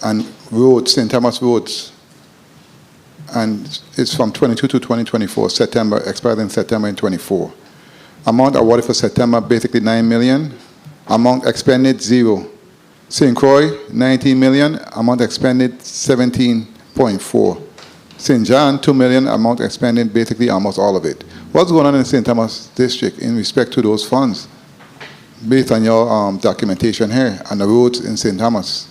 and roads, St. Thomas roads, and it's from 22 to 2024, September, expired in September in 24. Amount awarded for September, basically 9 million. Amount expended, 0. St. Croix, 19 million. Amount expended, 17.4. St. John, 2 million. Amount expended, basically almost all of it. What's going on in St. Thomas District in respect to those funds, based on your documentation here, and the roads in St. Thomas?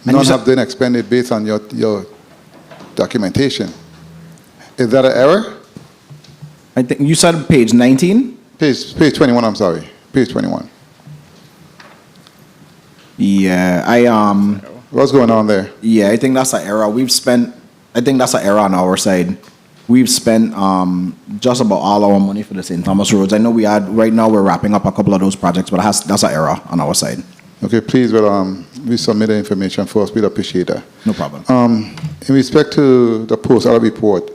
None have been expended based on your documentation. Is that an error? I think you said page 19? Page 21, I'm sorry. Page 21. Yeah, What's going on there? Yeah, I think that's an error. I think that's an error on our side. We've spent just about all our money for the St. Thomas roads. I know right now we're wrapping up a couple of those projects, but that's an error on our side. Okay, please, we submit the information for us. We'd appreciate that. No problem. In respect to the post-audit report,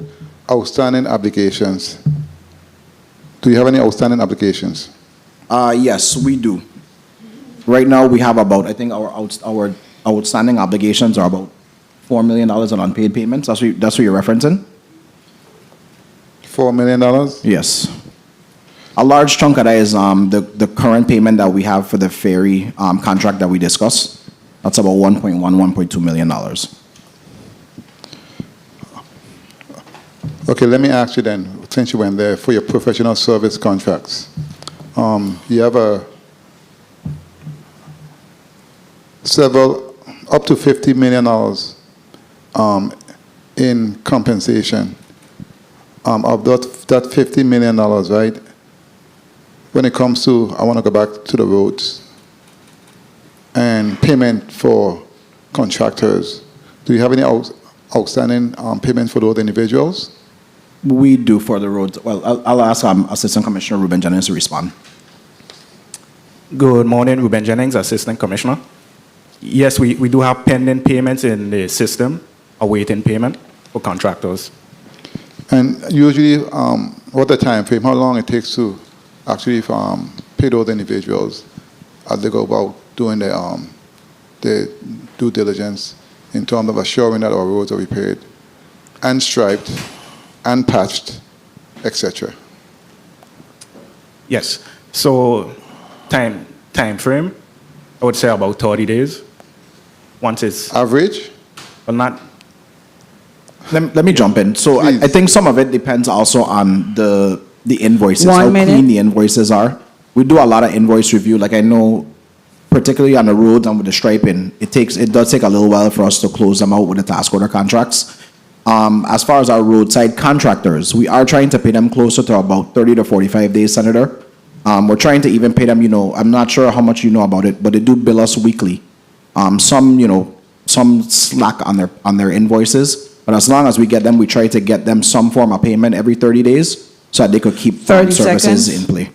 outstanding obligations. Do you have any outstanding obligations? Yes, we do. Right now, we have about, I think our outstanding obligations are about $4 million in unpaid payments. That's what you're referencing? $4 million? Yes. A large chunk of that is the current payment that we have for the ferry contract that we discussed. That's about $1.2 million. Okay, let me ask you then, since you went there, for your professional service contracts, you have up to $50 million in compensation. Of that $50 million, right? When it comes to, I want to go back to the roads and payment for contractors. Do you have any outstanding payments for those individuals? We do for the roads. Well, I'll ask Assistant Commissioner Ruben Jennings to respond. Good morning, Ruben Jennings, Assistant Commissioner. Yes, we do have pending payments in the system, awaiting payment for contractors. And usually, what the time frame, how long it takes to actually pay those individuals as they go about doing their due diligence in terms of assuring that our roads are repaired and striped and patched, etc. Yes. So time frame, I would say about 30 days. Once it's average? Well, not. Let me jump in. So I think some of it depends also on the invoices, how clean the invoices are. We do a lot of invoice review. Like I know, particularly on the roads and with the striping, it does take a little while for us to close them out with the task order contracts. As far as our roadside contractors, we are trying to pay them closer to about 30 to 45 days, Senator. We're trying to even pay them, I'm not sure how much you know about it, but they do bill us weekly. Some slack on their invoices. But as long as we get them, we try to get them some form of payment every 30 days so that they could keep services in play.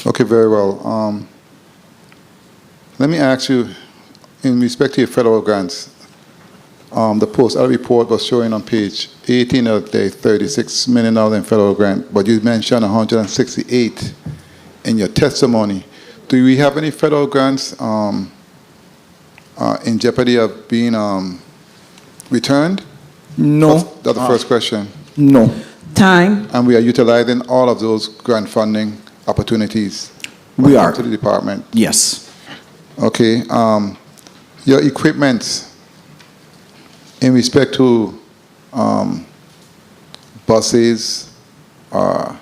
Okay, very well. Let me ask you, in respect to your federal grants, the post-audit report was showing on page 18 of the $36 million in federal grant, but you mentioned 168 in your testimony. Do we have any federal grants in jeopardy of being returned? No. That's the first question. No. Time. And we are utilizing all of those grant funding opportunities. We are. To the department. Yes. Okay. Your equipment in respect to buses, the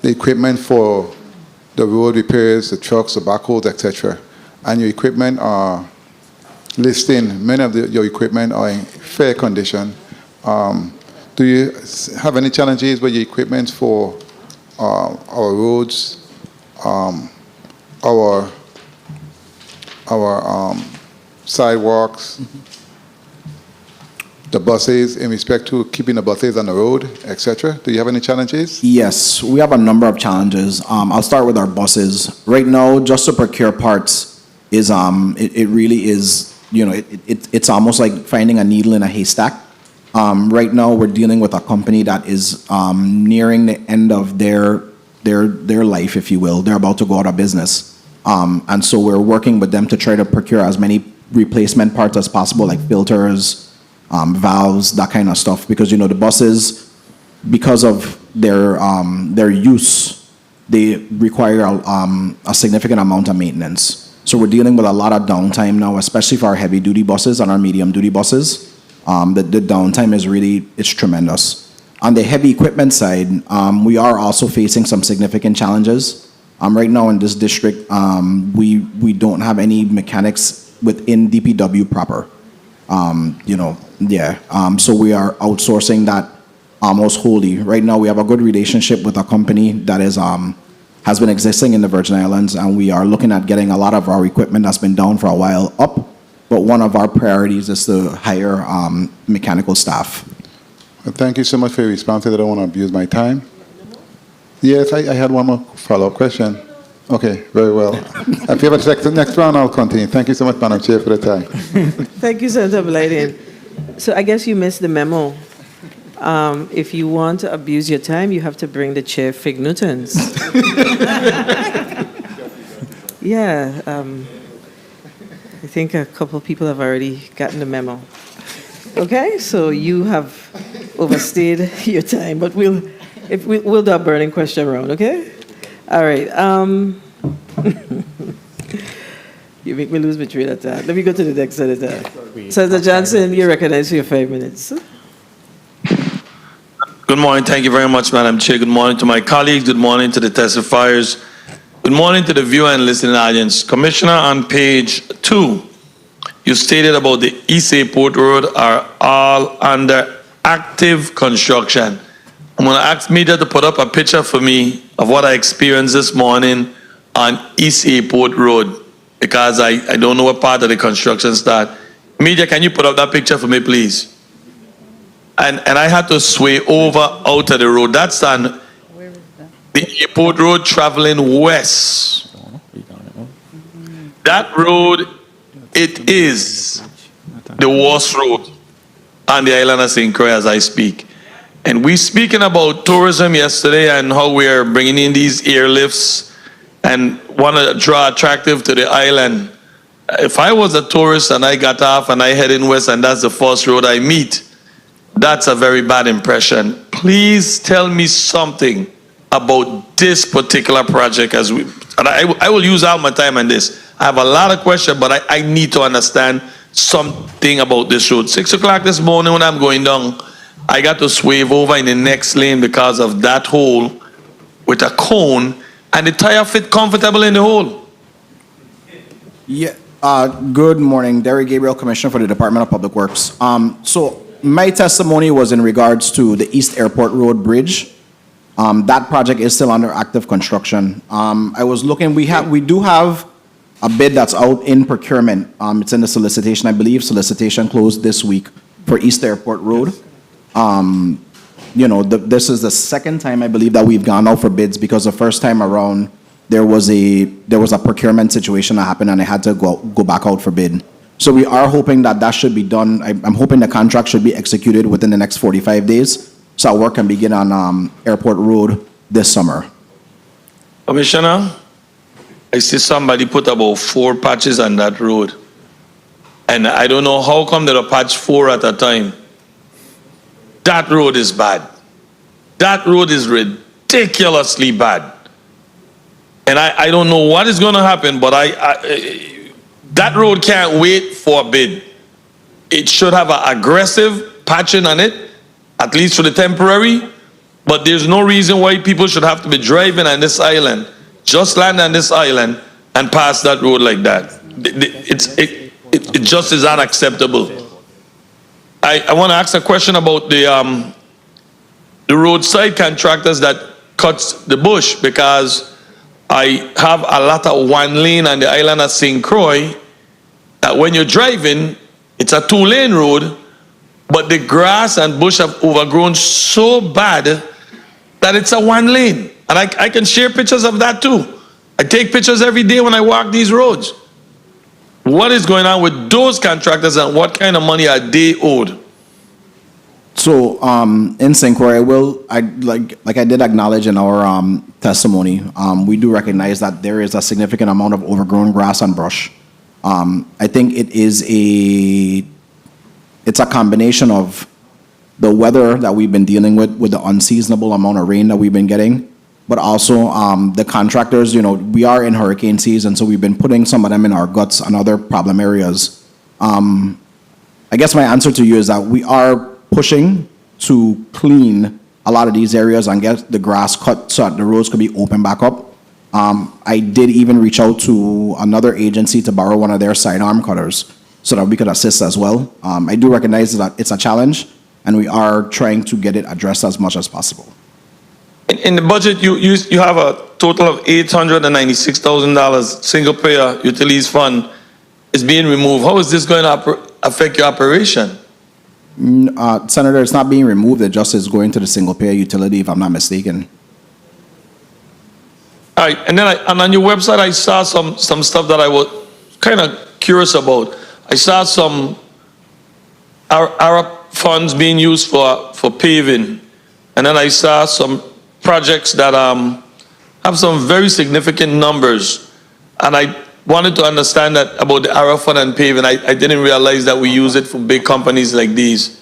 equipment for the road repairs, the trucks, the backhoes, etc., and your equipment are listing, many of your equipment are in fair condition. Do you have any challenges with your equipment for our roads, our sidewalks, the buses, in respect to keeping the buses on the road, etc.? Do you have any challenges? Yes, we have a number of challenges. I'll start with our buses. Right now, just to procure parts is it really is, it's almost like finding a needle in a haystack. Right now, we're dealing with a company that is nearing the end of their life, if you will. They're about to go out of business. And so we're working with them to try to procure as many replacement parts as possible, like filters, valves, that kind of stuff. Because, you know, the buses, because of their use, they require a significant amount of maintenance. So we're dealing with a lot of downtime now, especially for our heavy-duty buses and our medium-duty buses. The downtime is it's tremendous. On the heavy equipment side, we are also facing some significant challenges. Right now in this district, we don't have any mechanics within DPW proper. So we are outsourcing that almost wholly. Right now, we have a good relationship with a company that has been existing in the Virgin Islands, and we are looking at getting a lot of our equipment that's been down for a while up. But one of our priorities is to hire mechanical staff. Well, thank you so much for your response. I don't want to abuse my time. Yes, I had one more follow-up question. Okay, very well. If you have a next round, I'll continue. Thank you so much, Madam Chair, for the time. Thank you, Senator Blyden. So I guess you missed the memo. If you want to abuse your time, you have to bring the chair Fig Newtons. Yeah, I think a couple of people have already gotten the memo. Okay, so you have overstayed your time, but we'll do a burning question round, okay? All right. You make me lose my train of thought. Let me go to the next senator. Senator Johnson, you're recognized for your 5 minutes. Good morning. Thank you very much, Madam Chair. Good morning to my colleagues. Good morning to the testifiers. Good morning to the viewer and listening audience. Commissioner, on page 2, you stated about the East Airport Road are all under active construction. I'm going to ask media to put up a picture for me of what I experienced this morning on East Airport Road, because I don't know what part of the construction start. Media, can you put up that picture for me, please? And I had to sway over out of the road. That's on the airport road traveling west. That road, it is the worst road on the island of St. Croix as I speak. And we speaking about tourism yesterday and how we are bringing in these airlifts and want to draw attractive to the island. If I was a tourist and I got off and I head in west and that's the first road I meet, that's a very bad impression. Please tell me something about this particular project and I will use all my time on this. I have a lot of questions, but I need to understand something about this road. 6 o'clock this morning when I'm going down, I got to swerve over in the next lane because of that hole with a cone, and the tire fit comfortable in the hole. Yeah. Good morning, Derek Gabriel, Commissioner for the Department of Public Works. So my testimony was in regards to the East Airport Road Bridge. That project is still under active construction. I was looking. We do have a bid that's out in procurement. It's in the solicitation. I believe solicitation closed this week for East Airport Road. This is the second time I believe that we've gone out for bids, because the first time around there was a procurement situation that happened and I had to go back out for bid. So we are hoping that should be done. I'm hoping the contract should be executed within the next 45 days, so our work can begin on Airport Road this summer. Commissioner, I see somebody put about 4 patches on that road, and I don't know how come there are patch 4 at a time. That road is bad. That road is ridiculously bad. And I don't know what is going to happen, but that road can't wait for a bid. It should have an aggressive patching on it, at least for the temporary, but there's no reason why people should have to be driving on this island, just land on this island, and pass that road like that. It just is unacceptable. I want to ask a question about the roadside contractors that cuts the bush, because I have a lot of one lane on the island of St. Croix that when you're driving, it's a 2-lane road, but the grass and bush have overgrown so bad that it's a 1 lane. And I can share pictures of that too. I take pictures every day when I walk these roads. What is going on with those contractors and what kind of money are they owed? So, in St. Croix, like I did acknowledge in our testimony, we do recognize that there is a significant amount of overgrown grass and brush. I think it's a combination of the weather that we've been dealing with the unseasonable amount of rain that we've been getting, but also the contractors, we are in hurricane season, so we've been putting some of them in our guts and other problem areas. I guess my answer to you is that we are pushing to clean a lot of these areas and get the grass cut so that the roads could be open back up. I did even reach out to another agency to borrow one of their sidearm cutters so that we could assist as well. I do recognize that it's a challenge, and we are trying to get it addressed as much as possible. In the budget, you have a total of $896,000 single-payer utilities fund is being removed. How is this going to affect your operation? Senator, it's not being removed. It just is going to the single-payer utility, if I'm not mistaken. All right, and then and on your website, I saw some stuff that I was kind of curious about. I saw some our funds being used for paving, and then I saw some projects that have some very significant numbers, and I wanted to understand that about the ARA fund and paving. I didn't realize that we use it for big companies like these.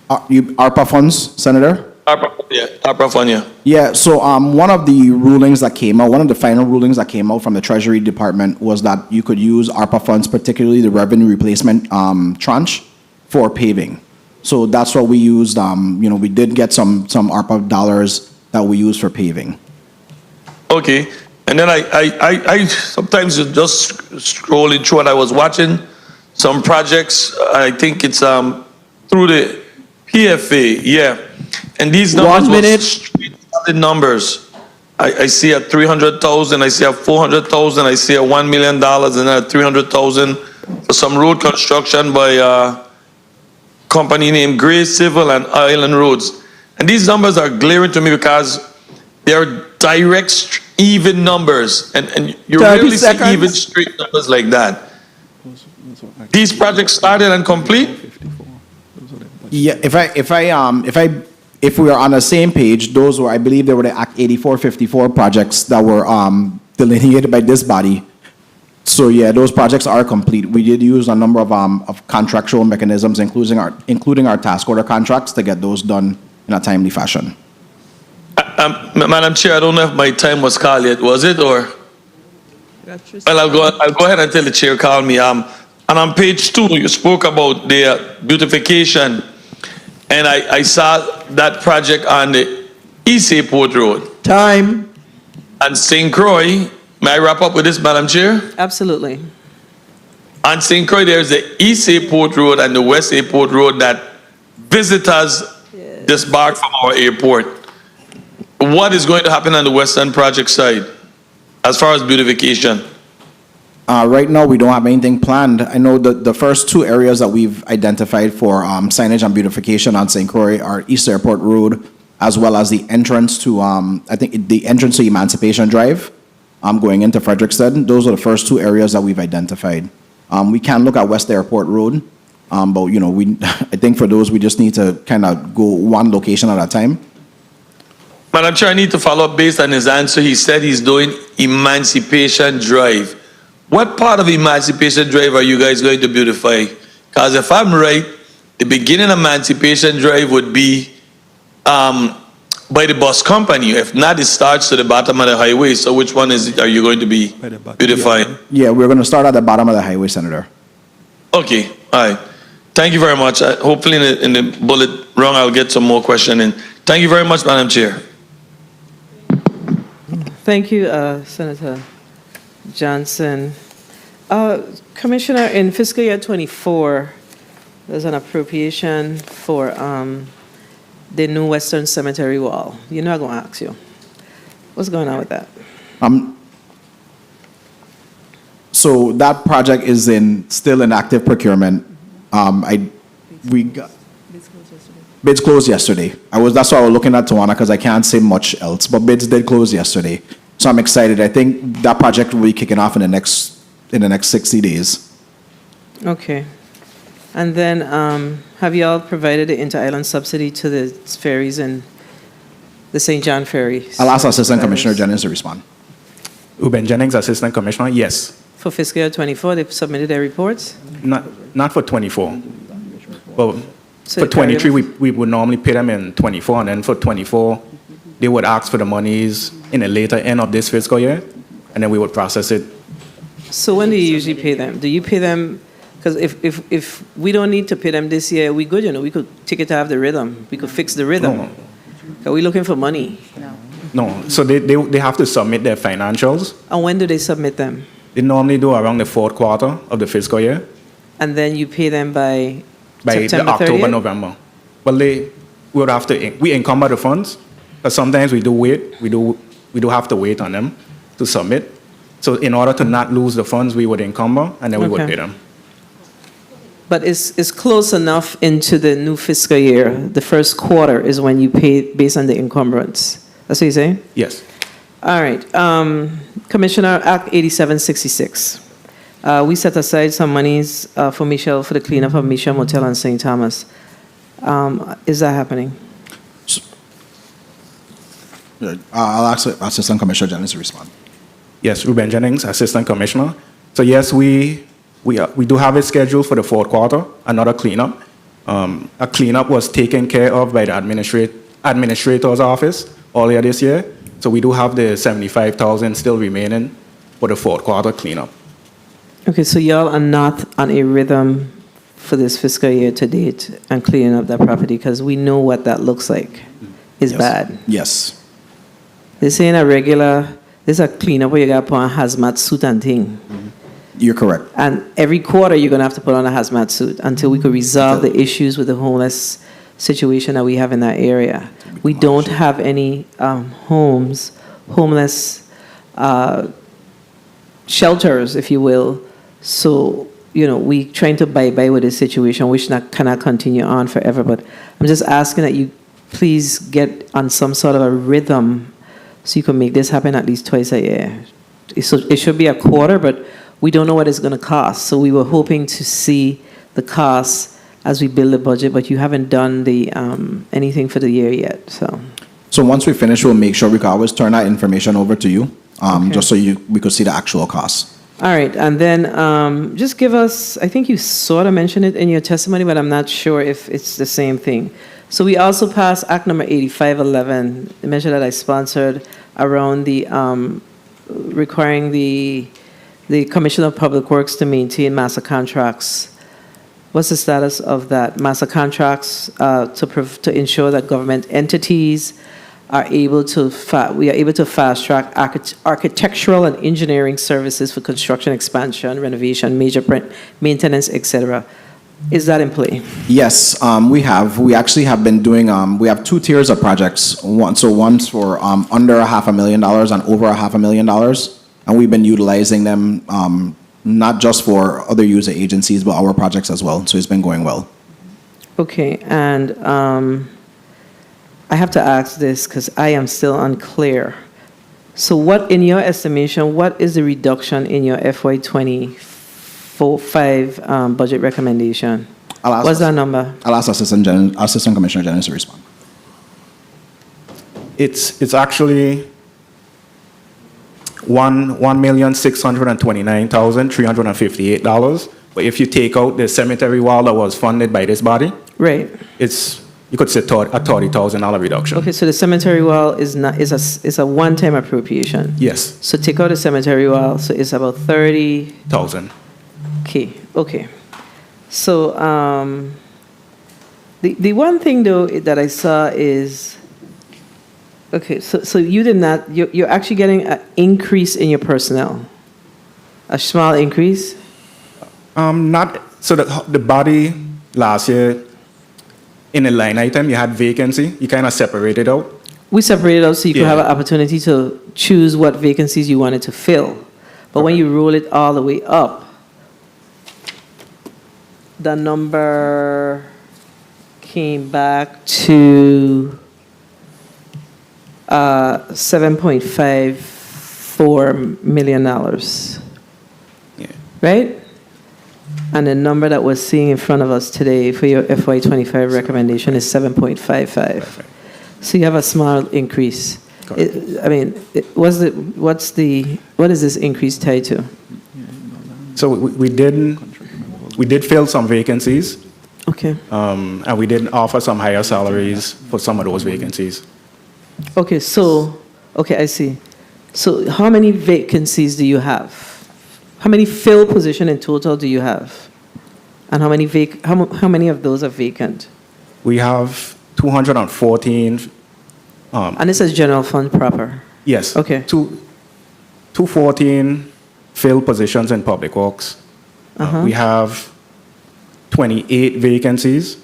ARPA funds, Senator? ARPA fund, yeah. Yeah, so one of the rulings that came out, one of the final rulings that came out from the Treasury Department was that you could use ARPA funds, particularly the revenue replacement tranche, for paving. So that's what we used. We did get some ARPA dollars that we used for paving. Okay, and then I sometimes just scrolling through and I was watching some projects. I think it's through the PFA, yeah. And these numbers were straight solid numbers. I see a 300,000, I see a 400,000, I see a $1 million, and then a 300,000 for some road construction by a company named Gray Civil and Island Roads. And these numbers are glaring to me because they're direct, even numbers, and you rarely see even straight numbers like that. These projects started and complete? Yeah, if we are on the same page, those were, I believe, they were the Act 8454 projects that were delineated by this body. So yeah, those projects are complete. We did use a number of contractual mechanisms, including our task order contracts, to get those done in a timely fashion. Madam Chair, I don't know if my time was called yet. Was it, or? Well, I'll go ahead and tell the chair call me. And on page 2, you spoke about the beautification, and I saw that project on the East Airport Road. Time. And St. Croix, may I wrap up with this, Madam Chair? Absolutely. On St. Croix, there's the East Airport Road and the West Airport Road that visitors disembark from our airport. What is going to happen on the Western project side as far as beautification? Right now, we don't have anything planned. I know that the first 2 areas that we've identified for signage and beautification on St. Croix are East Airport Road, as well as the entrance to, I think, the entrance to Emancipation Drive, going into Frederickstead. Those are the first 2 areas that we've identified. We can look at West Airport Road, but, I think for those, we just need to kind of go one location at a time. Madam Chair, I need to follow up based on his answer. He said he's doing Emancipation Drive. What part of Emancipation Drive are you guys going to beautify? Because if I'm right, the beginning of Emancipation Drive would be by the bus company. If not, it starts to the bottom of the highway. So which one are you going to be beautifying? Yeah, we're going to start at the bottom of the highway, Senator. Okay, all right. Thank you very much. Hopefully in the bullet wrong, I'll get some more questioning. Thank you very much, Madam Chair. Thank you, Senator Johnson. Commissioner, in fiscal year 24, there's an appropriation for the new Western Cemetery wall. You know I'm going to ask you. What's going on with that? So that project is still in active procurement. Bids closed yesterday. That's why I was looking at Tawana, because I can't say much else, but bids did close yesterday. So I'm excited. I think that project will be kicking off in the next 60 days. Okay. And then, have you all provided the inter-island subsidy to the ferries and the St. John ferries? I'll ask Assistant Commissioner Jennings to respond. Ruben Jennings, Assistant Commissioner, yes. For fiscal year 24, they've submitted their reports? Not for 24. Well, So for they carry 23, over? we would normally pay them in 24, and then for 24, they would ask for the monies in the later end of this fiscal year, and then we would process it. So when do you usually pay them? Do you pay them, because if we don't need to pay them this year, we good, we could take it out of the rhythm. We could fix the rhythm. No. Are we looking for money? No, so they have to submit their financials. And when do they submit them? They normally do around the fourth quarter of the fiscal year, And then you pay them by by September the October, 30th? November. Well, we would have to, we encumber the funds, but sometimes we do have to wait on them to submit. So in order to not lose the funds, we would encumber, and then we would Okay. pay them. But it's close enough into the new fiscal year. The first quarter is when you pay based on the encumbrance. That's what you're saying? Yes. All right. Commissioner, Act 8766. We set aside some monies for Michelle, for the cleanup of Michelle Motel and St. Thomas. Is that happening? I'll ask Assistant Commissioner Jennings to respond. Yes, Ruben Jennings, Assistant Commissioner. So yes, we do have it scheduled for the fourth quarter, another cleanup. A cleanup was taken care of by the administrator's office earlier this year. So we do have the 75,000 still remaining for the fourth quarter cleanup. Okay, so y'all are not on a rhythm for this fiscal year to date and cleaning up that property because we know what that looks like. It's Yes. bad. Yes. This ain't a regular, this is a cleanup where you got to put on a hazmat suit and thing. You're correct. And every quarter, you're going to have to put on a hazmat suit until we could resolve the issues with the homeless situation that we have in that area. We don't have any homeless shelters, if you will. So, we trying to bye with this situation, which cannot continue on forever. But I'm just asking that you please get on some sort of a rhythm so you can make this happen at least twice a year. So it should be a quarter, but we don't know what it's going to cost. So we were hoping to see the costs as we build the budget, but you haven't done the anything for the year yet. So once we finish, we'll make sure we can always turn that information over to you, just so we could see the actual costs. All right, and then just give us, I think you sort of mentioned it in your testimony, but I'm not sure if it's the same thing. So we also passed Act number 8511, the measure that I sponsored around the requiring the Commissioner of Public Works to maintain master contracts. What's the status of that? Master contracts to ensure that government entities are able to, we are able to fast track architectural and engineering services for construction, expansion, renovation, major maintenance, etc. Is that in play? Yes, we have. We actually have been doing, we have two tiers of projects. One's for under $500,000 and over $500,000. And we've been utilizing them not just for other user agencies, but our projects as well. So it's been going well. Okay, and I have to ask this because I am still unclear. So what, in your estimation, what is the reduction in your FY25 budget recommendation? What's that number? I'll ask Assistant Commissioner Jennings to respond. It's actually $1,629,358. But if you take out the cemetery wall that was funded by this body, Right. you could say a $30,000 reduction. Okay, so the cemetery wall is a one-time appropriation. Yes, So take out the cemetery wall, so it's about 30. 1,000. Okay. So the one thing though that I saw is, okay, so you did not, you're actually getting an increase in your personnel, a small increase? So the body last year, in a line item, you had vacancy, you kind of separated out. We separated out so you could Yeah. have an opportunity to choose what vacancies you wanted to fill. But when you roll it all the way up, the number came back to $7.54 million. Yeah. Right? And the number that we're seeing in front of us today for your FY25 recommendation is 7.55. So you have a small increase. What is this increase tied to? So we did fill some vacancies. Okay. And we did offer some higher salaries for some of those vacancies. Okay, I see. So how many vacancies do you have? How many filled position in total do you have? And how many of those are vacant? We have 214. And this is general fund proper? Yes. Okay. 214 filled positions in public works. We have 28 vacancies.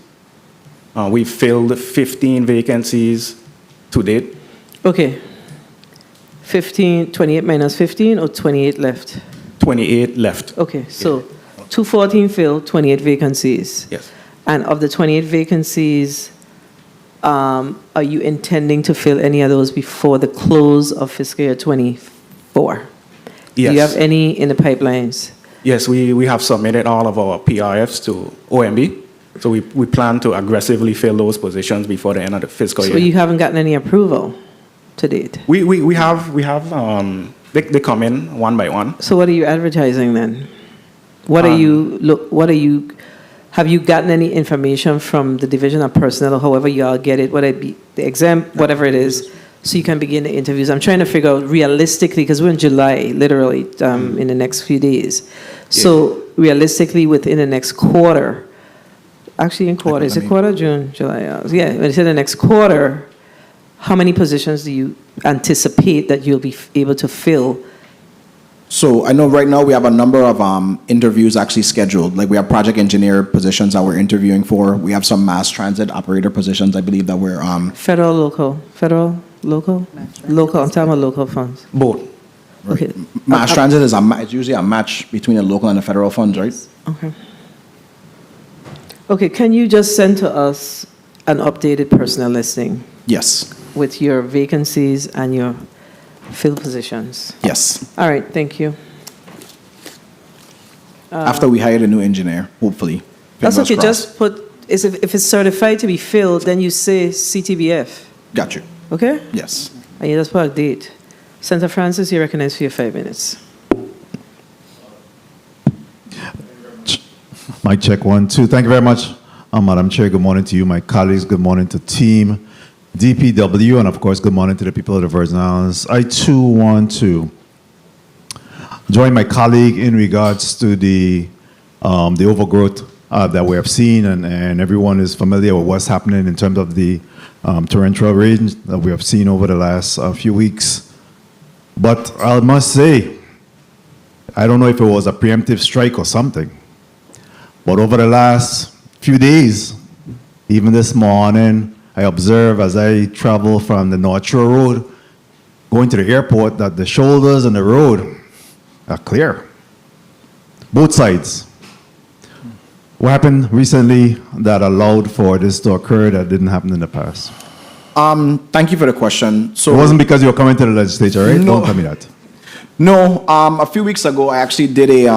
We filled 15 vacancies to date. Okay. 28 minus 15 or 28 left? 28 left. Okay, so 214 filled, 28 vacancies. Yes. And of the 28 vacancies, are you intending to fill any of those before the close of fiscal year 24? Yes. Do you have any in the pipelines? Yes, we have submitted all of our PRFs to OMB. So we plan to aggressively fill those positions before the end of the fiscal year. So you haven't gotten any approval to date? We have they come in one by one. So what are you advertising then? Have you gotten any information from the Division of Personnel or however you all get it, whether it be the exam, whatever it is, so you can begin the interviews? I'm trying to figure out realistically, because we're in July, literally, in the next few days. So realistically, within the next quarter, actually in quarter, is it quarter, June, July? Yeah, when it's in the next quarter, how many positions do you anticipate that you'll be able to fill? So I know right now we have a number of interviews actually scheduled. Like we have project engineer positions that we're interviewing for. We have some mass transit operator positions, I believe, that we're Federal, local? Federal, local? Local, I'm talking about local funds. Both. Okay. mass transit is it's usually a match between the local and the federal funds, right? Okay. Okay, can you just send to us an updated personnel listing Yes. with your vacancies and your filled positions? Yes. All right, thank you. After we hire a new engineer, hopefully. That's Fingers okay, crossed. just put, if it's certified to be filled, then you say CTBF, Got you. okay? Yes. And you just put a date. Senator Francis, you're recognized for your 5 minutes. Mic check 1, 2. Thank you very much, Madam Chair. Good morning to you, my colleagues. Good morning to team DPW, and of course, good morning to the people of the Virgin Islands. I too want to join my colleague in regards to the overgrowth that we have seen, and everyone is familiar with what's happening in terms of the torrential rain that we have seen over the last few weeks. But I must say, I don't know if it was a preemptive strike or something, but over the last few days, even this morning, I observe as I travel from the North Shore Road, going to the airport, that the shoulders and the road are clear. Both sides. What happened recently that allowed for this to occur that didn't happen in the past? Thank you for the question. So It wasn't because you were coming to the legislature, right? No. Don't tell me that. No, a few weeks ago, I actually did a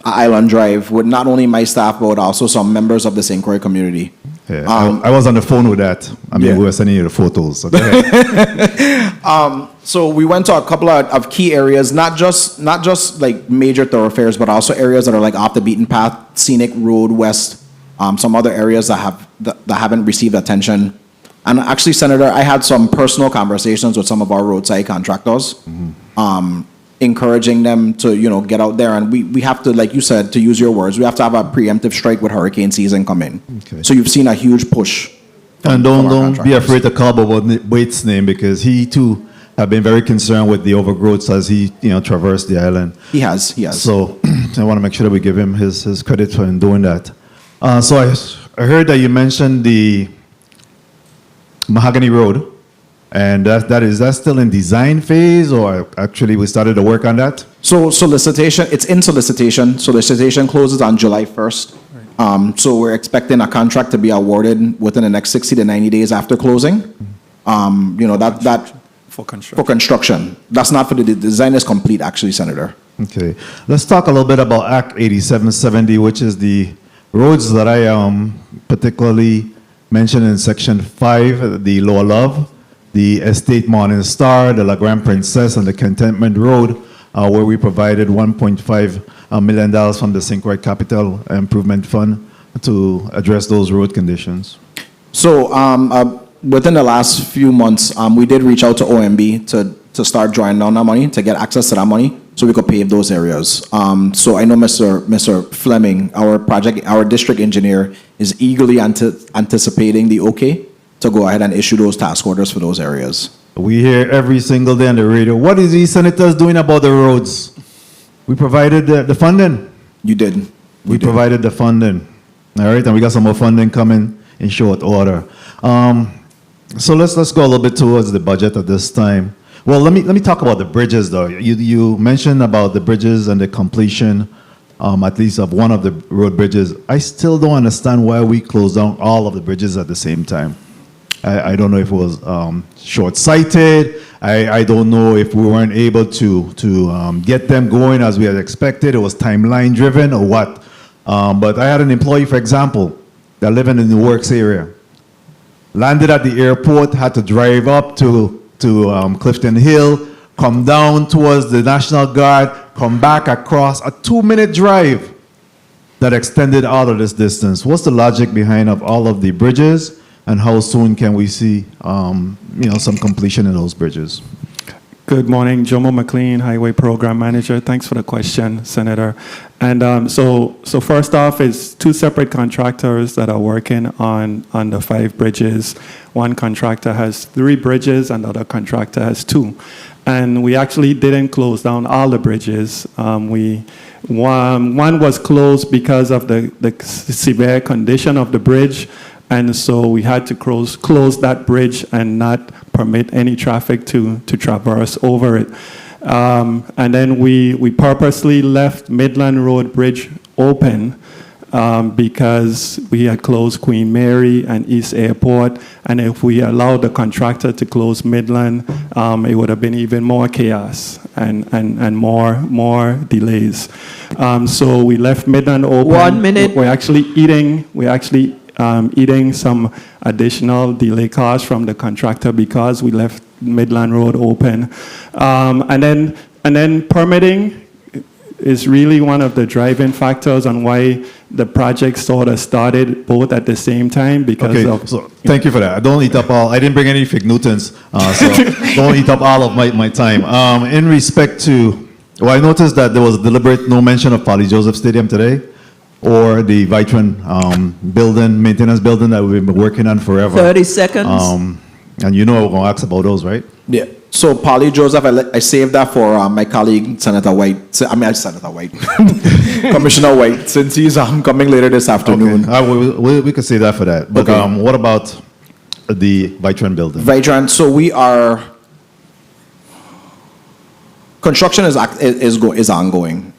island drive with not only my staff, but also some members of the St. Croix community. Yeah, I was on the phone with that. I mean, Yeah. we were sending you the photos. So go ahead. So we went to a couple of key areas, not just like major thoroughfares, but also areas that are like off the beaten path, scenic road west, some other areas that haven't received attention. And actually, Senator, I had some personal conversations with some of our roadside contractors, encouraging them to get out there. And we have to, like you said, to use your words, we have to have a preemptive strike with hurricane season come in. Okay. So you've seen a huge push. And from our don't be contractors. afraid to call Bob Waite's name, because he too have been very concerned with the overgrowths as he traversed the island. He has. So I want to make sure that we give him his credit for doing that. So I heard that you mentioned the Mahogany Road, and is that still in design phase, or actually we started to work on that? So solicitation, it's in solicitation. Solicitation closes on July 1st. So we're expecting a contract to be awarded within the next 60 to 90 days after closing. That For construction. for construction. That's not for the design is complete, actually, Senator. Okay, let's talk a little bit about Act 8770, which is the roads that I particularly mentioned in Section 5, the Lower Love, the Estate Morning Star, the La Grande Princess, and the Contentment Road, where we provided $1.5 million from the St. Croix Capital Improvement Fund to address those road conditions. So within the last few months, we did reach out to OMB to start drawing down that money, to get access to that money, so we could pave those areas. So I know Mr. Fleming, our district engineer, is eagerly anticipating the okay to go ahead and issue those task orders for those areas. We hear every single day on the radio, what is these senators doing about the roads? We provided the funding. You did. We provided the funding. All right, and we got some more funding coming in short order. So let's go a little bit towards the budget at this time. Well, let me talk about the bridges, though. You mentioned about the bridges and the completion, at least of one of the road bridges. I still don't understand why we closed down all of the bridges at the same time. I don't know if it was short-sighted. I don't know if we weren't able to get them going as we had expected. It was timeline-driven or what. But I had an employee, for example, that living in the works area, landed at the airport, had to drive up to Clifton Hill, come down towards the National Guard, come back across a 2-minute drive that extended out of this distance. What's the logic behind of all of the bridges, and how soon can we see some completion in those bridges? Good morning, Jomo McLean, Highway Program Manager. Thanks for the question, Senator. And so first off, is 2 separate contractors that are working on the 5 bridges. One contractor has 3 bridges, and the other contractor has 2. And we actually didn't close down all the bridges. One was closed because of the severe condition of the bridge. And so we had to close that bridge and not permit any traffic to traverse over it. And then we purposely left Midland Road Bridge open because we had closed Queen Mary and East Airport. And if we allowed the contractor to close Midland, it would have been even more chaos and more delays. So we left Midland open. 1 minute. We're actually eating some additional delay costs from the contractor because we left Midland Road open. And then permitting is really one of the driving factors on why the project sort of started both at the same time because of... So thank you for that. I don't eat up all, I didn't bring any fig Newtons, so don't eat up all of my time. In respect to, well, I noticed that there was deliberate no mention of Polly Joseph Stadium today, or the Vitron maintenance building that we've been working on forever. 30 seconds. And you know we're going to ask about those, right? Yeah. So Polly Joseph, I saved that for my colleague, Senator White. Senator White. Commissioner White, since he's coming later this afternoon. Okay. We could say that for that. But Okay. what about the Vitron building? Vitron, so construction is ongoing.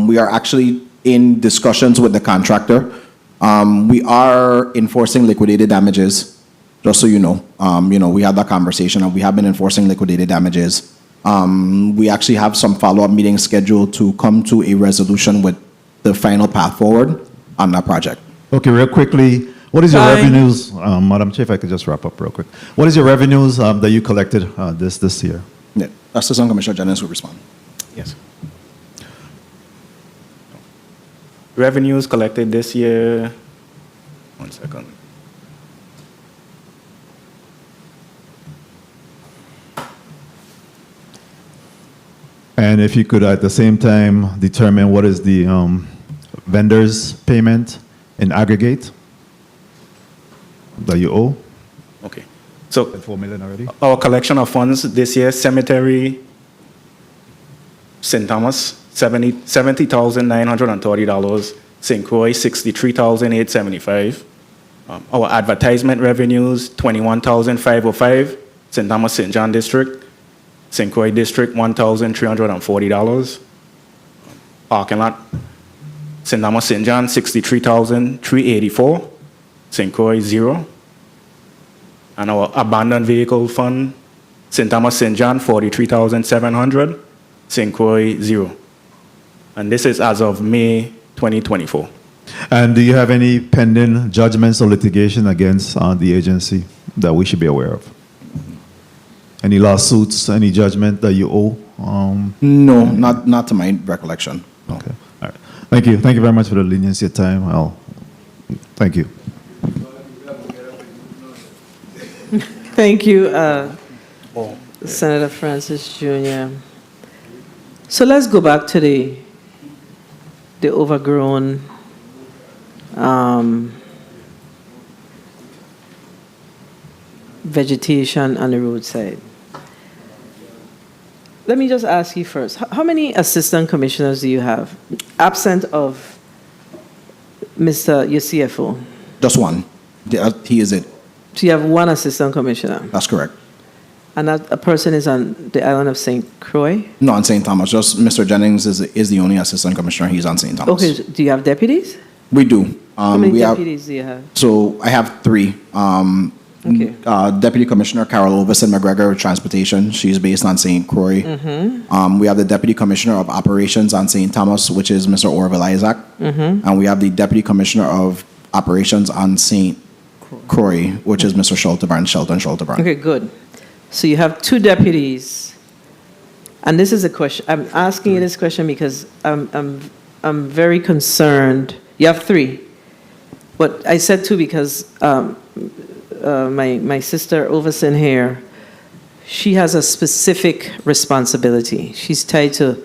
We are actually in discussions with the contractor. We are enforcing liquidated damages, just so you know. We had that conversation, and we have been enforcing liquidated damages. We actually have some follow-up meetings scheduled to come to a resolution with the final path forward on that project. Okay, real quickly, what is your revenues, Madam Chair, if I could just wrap up real quick. What is your revenues that you collected this year? Yeah. Assistant Commissioner Jennings will respond. Yes. Revenues collected this year, 1 second. And if you could at the same time determine what is the vendor's payment in aggregate that you owe? Okay. So $4 million already? our collection of funds this year, cemetery, St. Thomas, $70,930. St. Croix, $63,875. Our advertisement revenues, $21,505. St. Thomas St. John District. St. Croix District, $1,340. Parking lot, St. Thomas St. John, $63,384. St. Croix, 0. And our abandoned vehicle fund, St. Thomas St. John, $43,700. St. Croix, 0. And this is as of May 2024. And do you have any pending judgments or litigation against the agency that we should be aware of? Any lawsuits, any judgment that you owe? No, not to my recollection. No. Okay. All right. Thank you. Thank you very much for the leniency of time. Thank you. Thank you, Senator Francis Jr. So let's go back to the overgrown vegetation on the roadside. Let me just ask you first, how many assistant commissioners do you have, absent of Mr. your CFO? Just one. He is it. So you have one assistant commissioner? That's correct. And that a person is on the island of St. Croix? No, on St. Thomas. Just Mr. Jennings is the only assistant commissioner. He's on St. Thomas. Okay, do you have deputies? We do. How many deputies do you have? So I have three. Okay. Deputy Commissioner Carol Overson McGregor of Transportation. She's based on St. Croix. We have the Deputy Commissioner of Operations on St. Thomas, which is Mr. Orville Isaac. And we have the Deputy Commissioner of Operations on St. Croix, which is Mr. Shelton Schultebrand. Okay, good. So you have two deputies. And this is a question. I'm asking you this question because I'm very concerned. You have three. But I said two because my sister Overson here, she has a specific responsibility. She's tied to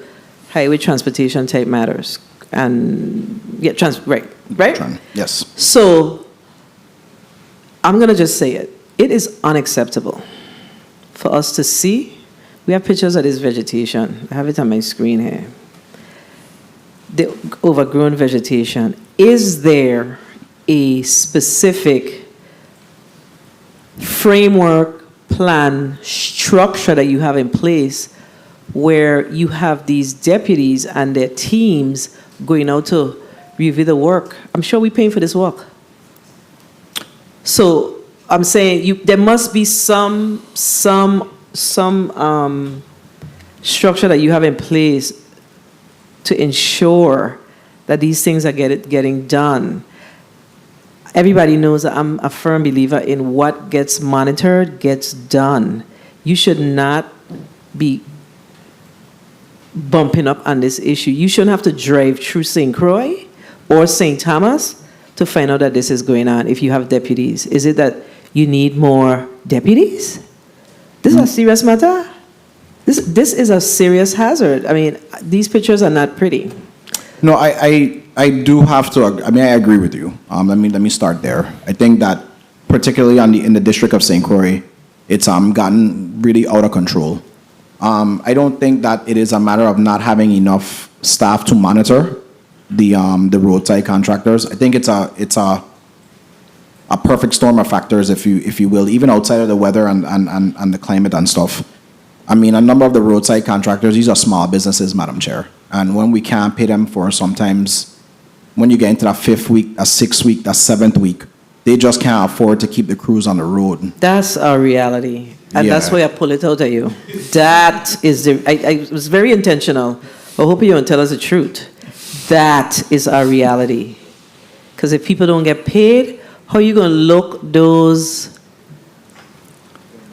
highway transportation type matters. And yeah, right? Yes. So I'm going to just say it. It is unacceptable for us to see. We have pictures of this vegetation. I have it on my screen here. The overgrown vegetation. Is there a specific framework, plan, structure that you have in place where you have these deputies and their teams going out to review the work? I'm sure we're paying for this work. So I'm saying there must be some structure that you have in place to ensure that these things are getting done. Everybody knows that I'm a firm believer in what gets monitored gets done. You should not be bumping up on this issue. You shouldn't have to drive through St. Croix or St. Thomas to find out that this is going on if you have deputies. Is it that you need more deputies? This is a serious matter. This is a serious hazard. I mean, these pictures are not pretty. No, I do have to. I mean, I agree with you. Let me start there. I think that particularly in the district of St. Croix, it's gotten really out of control. I don't think that it is a matter of not having enough staff to monitor the roadside contractors. I think it's a perfect storm of factors, if you will, even outside of the weather and the climate and stuff. I mean, a number of the roadside contractors, these are small businesses, Madam Chair. And when we can't pay them for sometimes, when you get into that 5th week, that 6th week, that 7th week, they just can't afford to keep the crews on the road. That's our reality. And that's why I pull it out at you. That is I was very intentional. I hope you don't tell us the truth. That is our reality. Because if people don't get paid, how are you going to look those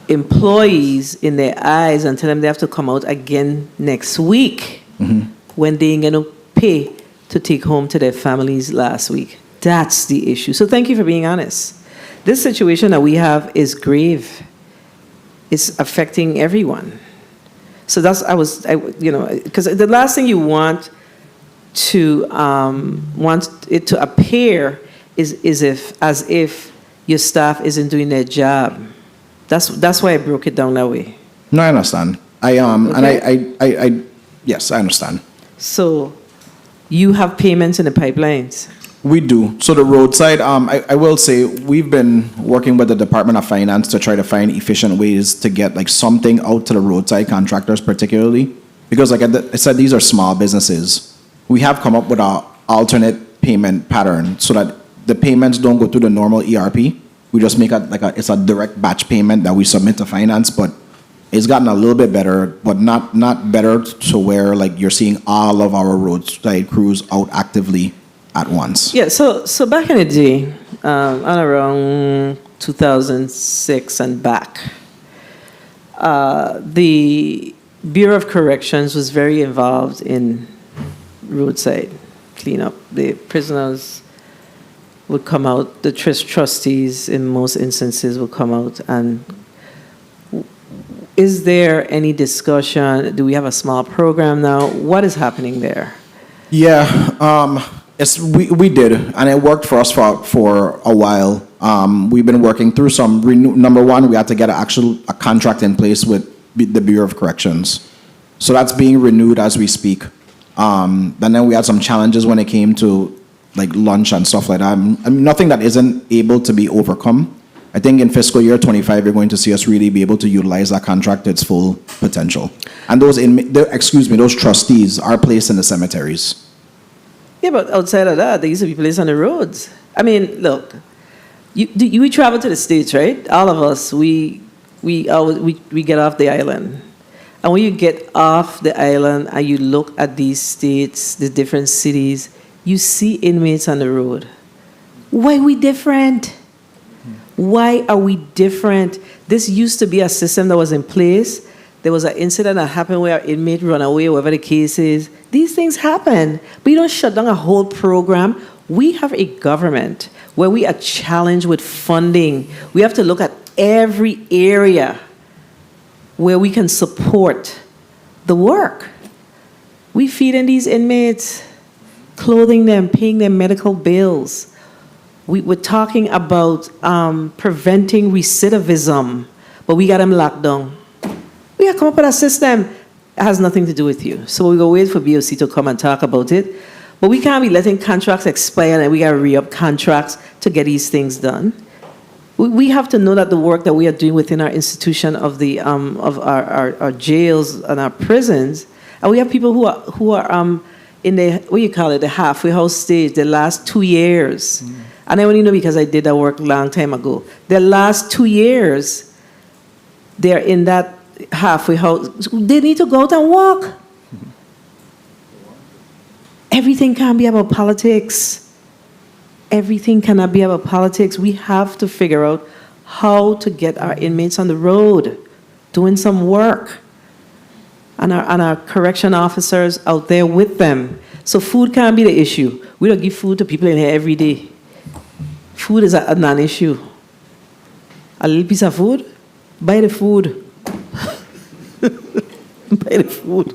employees in their eyes and tell them they have to come out again next week when they ain't going to pay to take home to their families last week? That's the issue. So thank you for being honest. This situation that we have is grave. It's affecting everyone. So that's, because the last thing you want it to appear is as if your staff isn't doing their job. That's why I broke it down that way. No, I understand. Okay. And yes, I understand. So you have payments in the pipelines. We do. So the roadside, I will say we've been working with the Department of Finance to try to find efficient ways to get like something out to the roadside contractors particularly, because like I said, these are small businesses. We have come up with an alternate payment pattern so that the payments don't go through the normal ERP. We just make it's a direct batch payment that we submit to finance, but It's gotten a little bit better, but not better to where like you're seeing all of our roadside crews out actively at once. Yeah, so back in the day, on around 2006 and back, the Bureau of Corrections was very involved in roadside cleanup. The prisoners would come out, the trustees in most instances would come out. And is there any discussion? Do we have a small program now? What is happening there? Yeah, we did, and it worked for us for a while. We've been working through some number one, we had to get a contract in place with the Bureau of Corrections. So that's being renewed as we speak. And then we had some challenges when it came to like lunch and stuff like that. I mean, nothing that isn't able to be overcome. I think in fiscal year 25, you're going to see us really be able to utilize that contract to its full potential. And those trustees are placed in the cemeteries. Yeah, but outside of that, they used to be placed on the roads. I mean, look, we travel to the States, right? All of us, we get off the island. And when you get off the island and you look at these states, the different cities, you see inmates on the road. Why are we different? Why are we different? This used to be a system that was in place. There was an incident that happened where an inmate ran away, whatever the case is. These things happen. But you don't shut down a whole program. We have a government where we are challenged with funding. We have to look at every area where we can support the work. We feeding these inmates, clothing them, paying their medical bills. We're talking about preventing recidivism, but we got them locked down. We have come up with a system that has nothing to do with you. So we go wait for BOC to come and talk about it. But we can't be letting contracts expire and we got to re-up contracts to get these things done. We have to know that the work that we are doing within our institution of our jails and our prisons, and we have people who are in the halfway house stage, the last 2 years. And I only know because I did that work a long time ago. The last 2 years, they're in that halfway house. They need to go out and walk. Everything can't be about politics. Everything cannot be about politics. We have to figure out how to get our inmates on the road, doing some work, and our correction officers out there with them. So food can't be the issue. We don't give food to people in here every day. Food is a non-issue. A little piece of food, buy the food. Buy the food.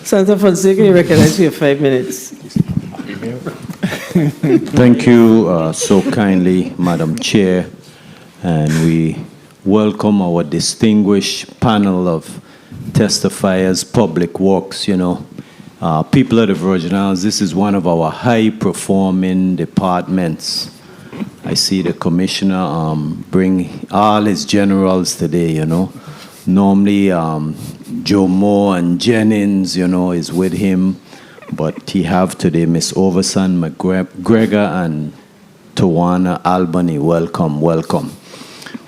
Senator Fonseca, you recognize you have 5 minutes. Thank you so kindly, Madam Chair, and we welcome our distinguished panel of testifiers, public works, people of the Virgin Islands. This is one of our high-performing departments. I see the commissioner bring all his generals today, Normally, Joe Moore and Jennings, is with him, but he have today Miss Overson, McGregor, and Tawana Albany. Welcome, welcome.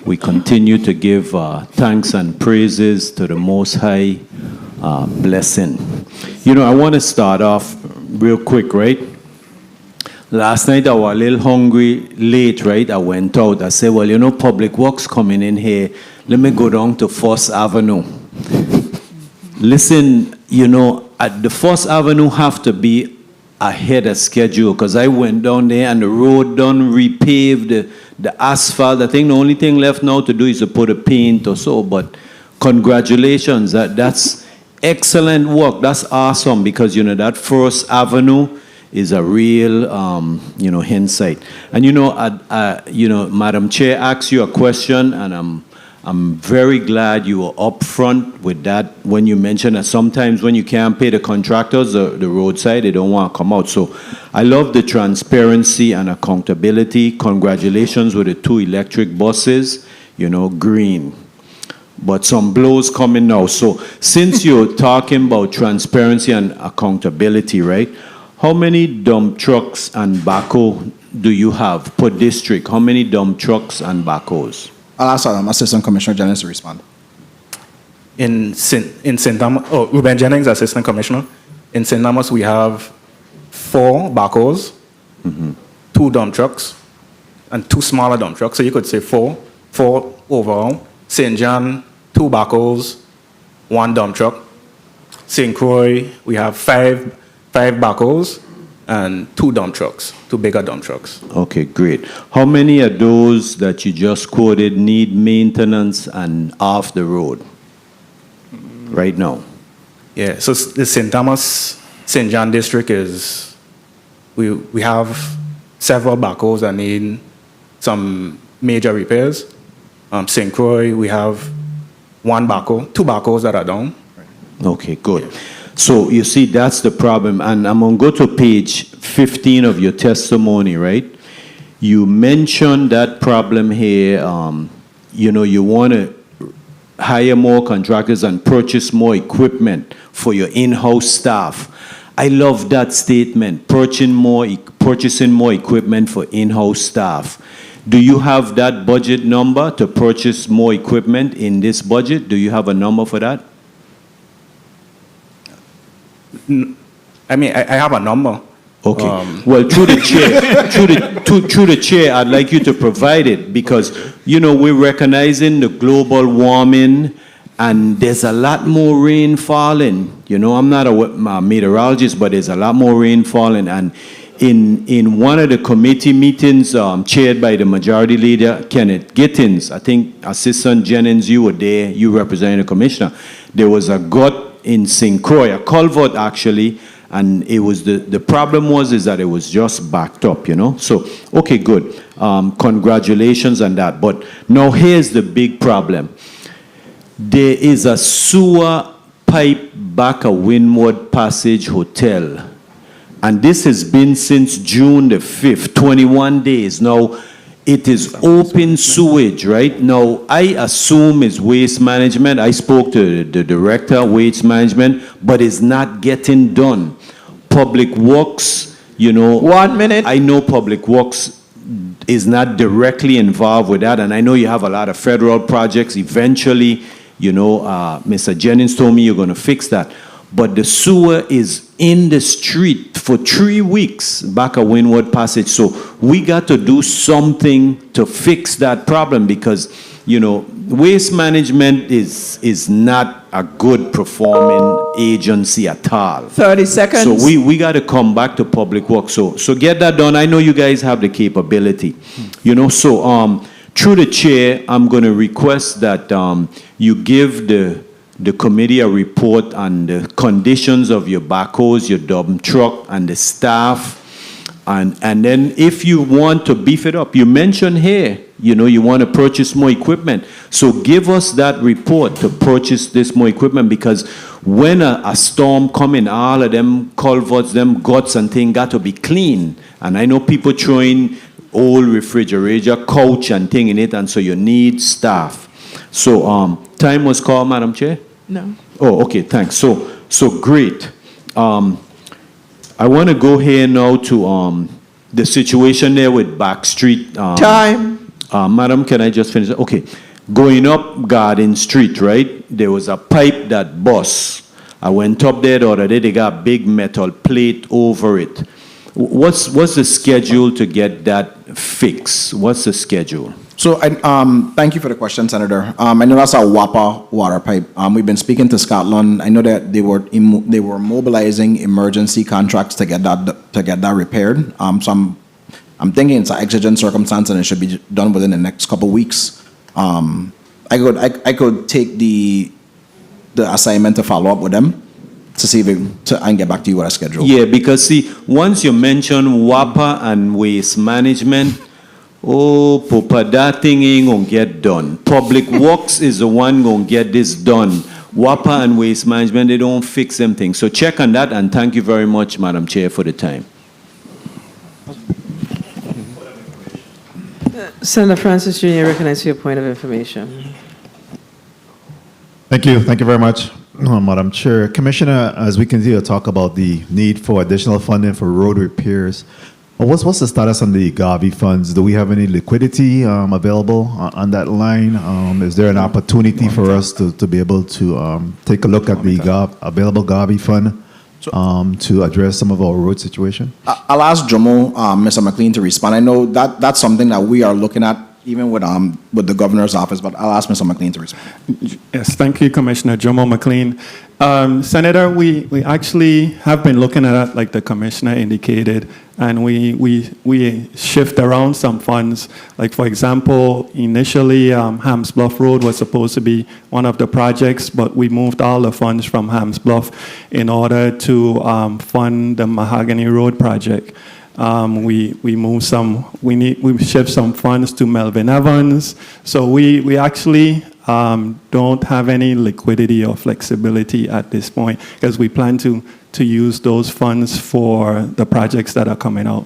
We continue to give thanks and praises to the Most High blessing. I want to start off real quick, right? Last night I was a little hungry, late, right? I went out. I said, well, public works coming in here. Let me go down to First Avenue. Listen, at the First Avenue have to be ahead of schedule because I went down there and the road done repaved, the asphalt. I think the only thing left now to do is to put a paint or so, but congratulations. That's excellent work. That's awesome because, that First Avenue is a real, hindsight. And, Madam Chair asked you a question, and I'm very glad you were upfront with that when you mentioned that sometimes when you can't pay the contractors, the roadside, they don't want to come out. So I love the transparency and accountability. Congratulations with the 2 electric buses, green. But some blows coming now. So since you're talking about transparency and accountability, right? How many dump trucks and backhoe do you have per district? How many dump trucks and backhoes? I'll ask Assistant Commissioner Jennings to respond. In St. Thomas, Ruben Jennings, Assistant Commissioner. In St. Thomas, we have 4 backhoes, 2 dump trucks, and 2 smaller dump trucks. So you could say 4 overall. St. John, 2 backhoes, 1 dump truck. St. Croix, we have 5 backhoes and 2 dump trucks, 2 bigger dump trucks. Okay, great. How many of those that you just quoted need maintenance and off the road right now? Yeah, so the St. Thomas, St. John district is, we have several backhoes that need some major repairs. St. Croix, we have 1 backhoe, 2 backhoes that are down. Okay, good. So you see, that's the problem. And I'm going to go to page 15 of your testimony, right? You mentioned that problem here. You want to hire more contractors and purchase more equipment for your in-house staff. I love that statement, purchasing more equipment for in-house staff. Do you have that budget number to purchase more equipment in this budget? Do you have a number for that? I mean, I have a number. Okay. Well, through the chair, through the chair, I'd like you to provide it because, we're recognizing the global warming and there's a lot more rain falling. I'm not a meteorologist, but there's a lot more rain falling. And in one of the committee meetings chaired by the Majority Leader, Kenneth Gittins, I think Assistant Jennings, you were there, you representing the Commissioner, there was a gut in St. Croix, a culvert actually, and it was the problem is that it was just backed up, So, okay, good. Congratulations on that. But now here's the big problem. There is a sewer pipe back at Windward Passage Hotel. And this has been since June the 5th, 21 days. Now, it is open sewage, right? Now, I assume it's waste management. I spoke to the director of waste management, but it's not getting done. Public Works, 1 minute. I know Public Works is not directly involved with that, and I know you have a lot of federal projects. Eventually, Mr. Jennings told me you're going to fix that. But the sewer is in the street for 3 weeks back at Windward Passage. So we got to do something to fix that problem because, waste management is not a good performing agency at all. 30 seconds. So we got to come back to Public Works. So get that done. I know you guys have the capability. So through the chair, I'm going to request that you give the committee a report on the conditions of your backhoes, your dump truck, and the staff. And then if you want to beef it up, you mentioned here, you want to purchase more equipment. So give us that report to purchase this more equipment because when a storm coming, all of them culverts, them guts and things got to be clean. And I know people throwing old refrigerator, couch and thing in it, and so you need staff. So time was called, Madam Chair? No. Oh, okay, thanks. So great. I want to go here now to the situation there with Backstreet. Time. Madam, can I just finish? Okay. Going up Garden Street, right? There was a pipe that burst. I went up there the other day. They got a big metal plate over it. What's the schedule to get that fixed? What's the schedule? So, thank you for the question, Senator. I know that's a WAPA water pipe. We've been speaking to Scotland. I know that they were mobilizing emergency contracts to get that repaired. So I'm thinking it's an exigent circumstance and it should be done within the next couple of weeks. I could take the assignment to follow up with them to see if and get back to you with a schedule. Yeah, because see, once you mention WAPA and waste management, oh, Papa, that thing ain't gonna get done. Public Works is the one gonna get this done. WAPA and waste management, they don't fix them things. So check on that, and thank you very much, Madam Chair, for the time. Senator Francis Jr., I recognize your point of information. Thank you. Thank you very much, Madam Chair. Commissioner, as we continue to talk about the need for additional funding for road repairs, What's the status on the Gavi funds? Do we have any liquidity available on that line? Is there an opportunity for us to be able to take a look at the available Gavi fund to address some of our road situation? I'll ask Jomo, Mr. McLean, to respond. I know that's something that we are looking at, even with the governor's office, but I'll ask Mr. McLean to respond. Yes, thank you, Commissioner Jomo McLean. Senator, we actually have been looking at it, like the commissioner indicated, and we shift around some funds. Like, for example, initially, Hams Bluff Road was supposed to be one of the projects, but we moved all the funds from Hams Bluff in order to fund the Mahogany Road project. We shift some funds to Melvin Evans. So we actually don't have any liquidity or flexibility at this point, because we plan to use those funds for the projects that are coming out.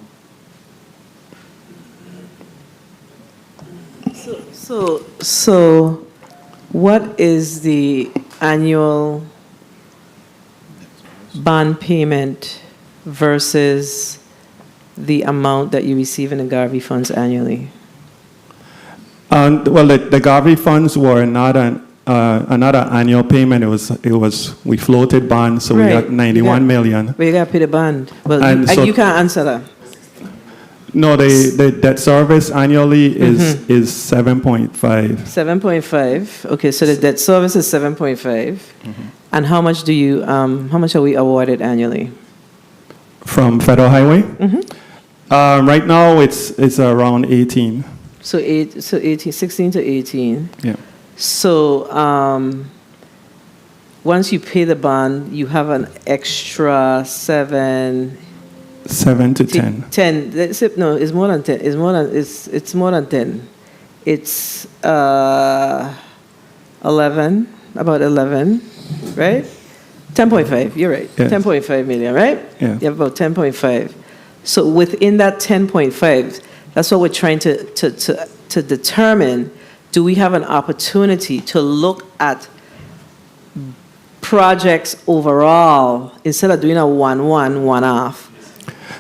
So what is the annual bond payment versus the amount that you receive in the Garvey funds annually? Well, the Garvey funds were not another annual payment. It was we floated bonds, so we got 91 million. Well, you got to pay the bond. Well, you can't answer that. No, the debt service annually is 7.5. 7.5. Okay, so the debt service is 7.5. And how much are we awarded annually? From Federal Highway? Right now it's around 18. So 16 to 18. Yeah. So once you pay the bond, you have an extra 7 to 10. 10. No, it's more than 10. It's more than 10. It's 11, about 11, right? 10.5, you're right. Yes. 10.5 million, right? Yeah. You have about 10.5. So within that 10.5, that's what we're trying to determine. Do we have an opportunity to look at projects overall instead of doing a one-off?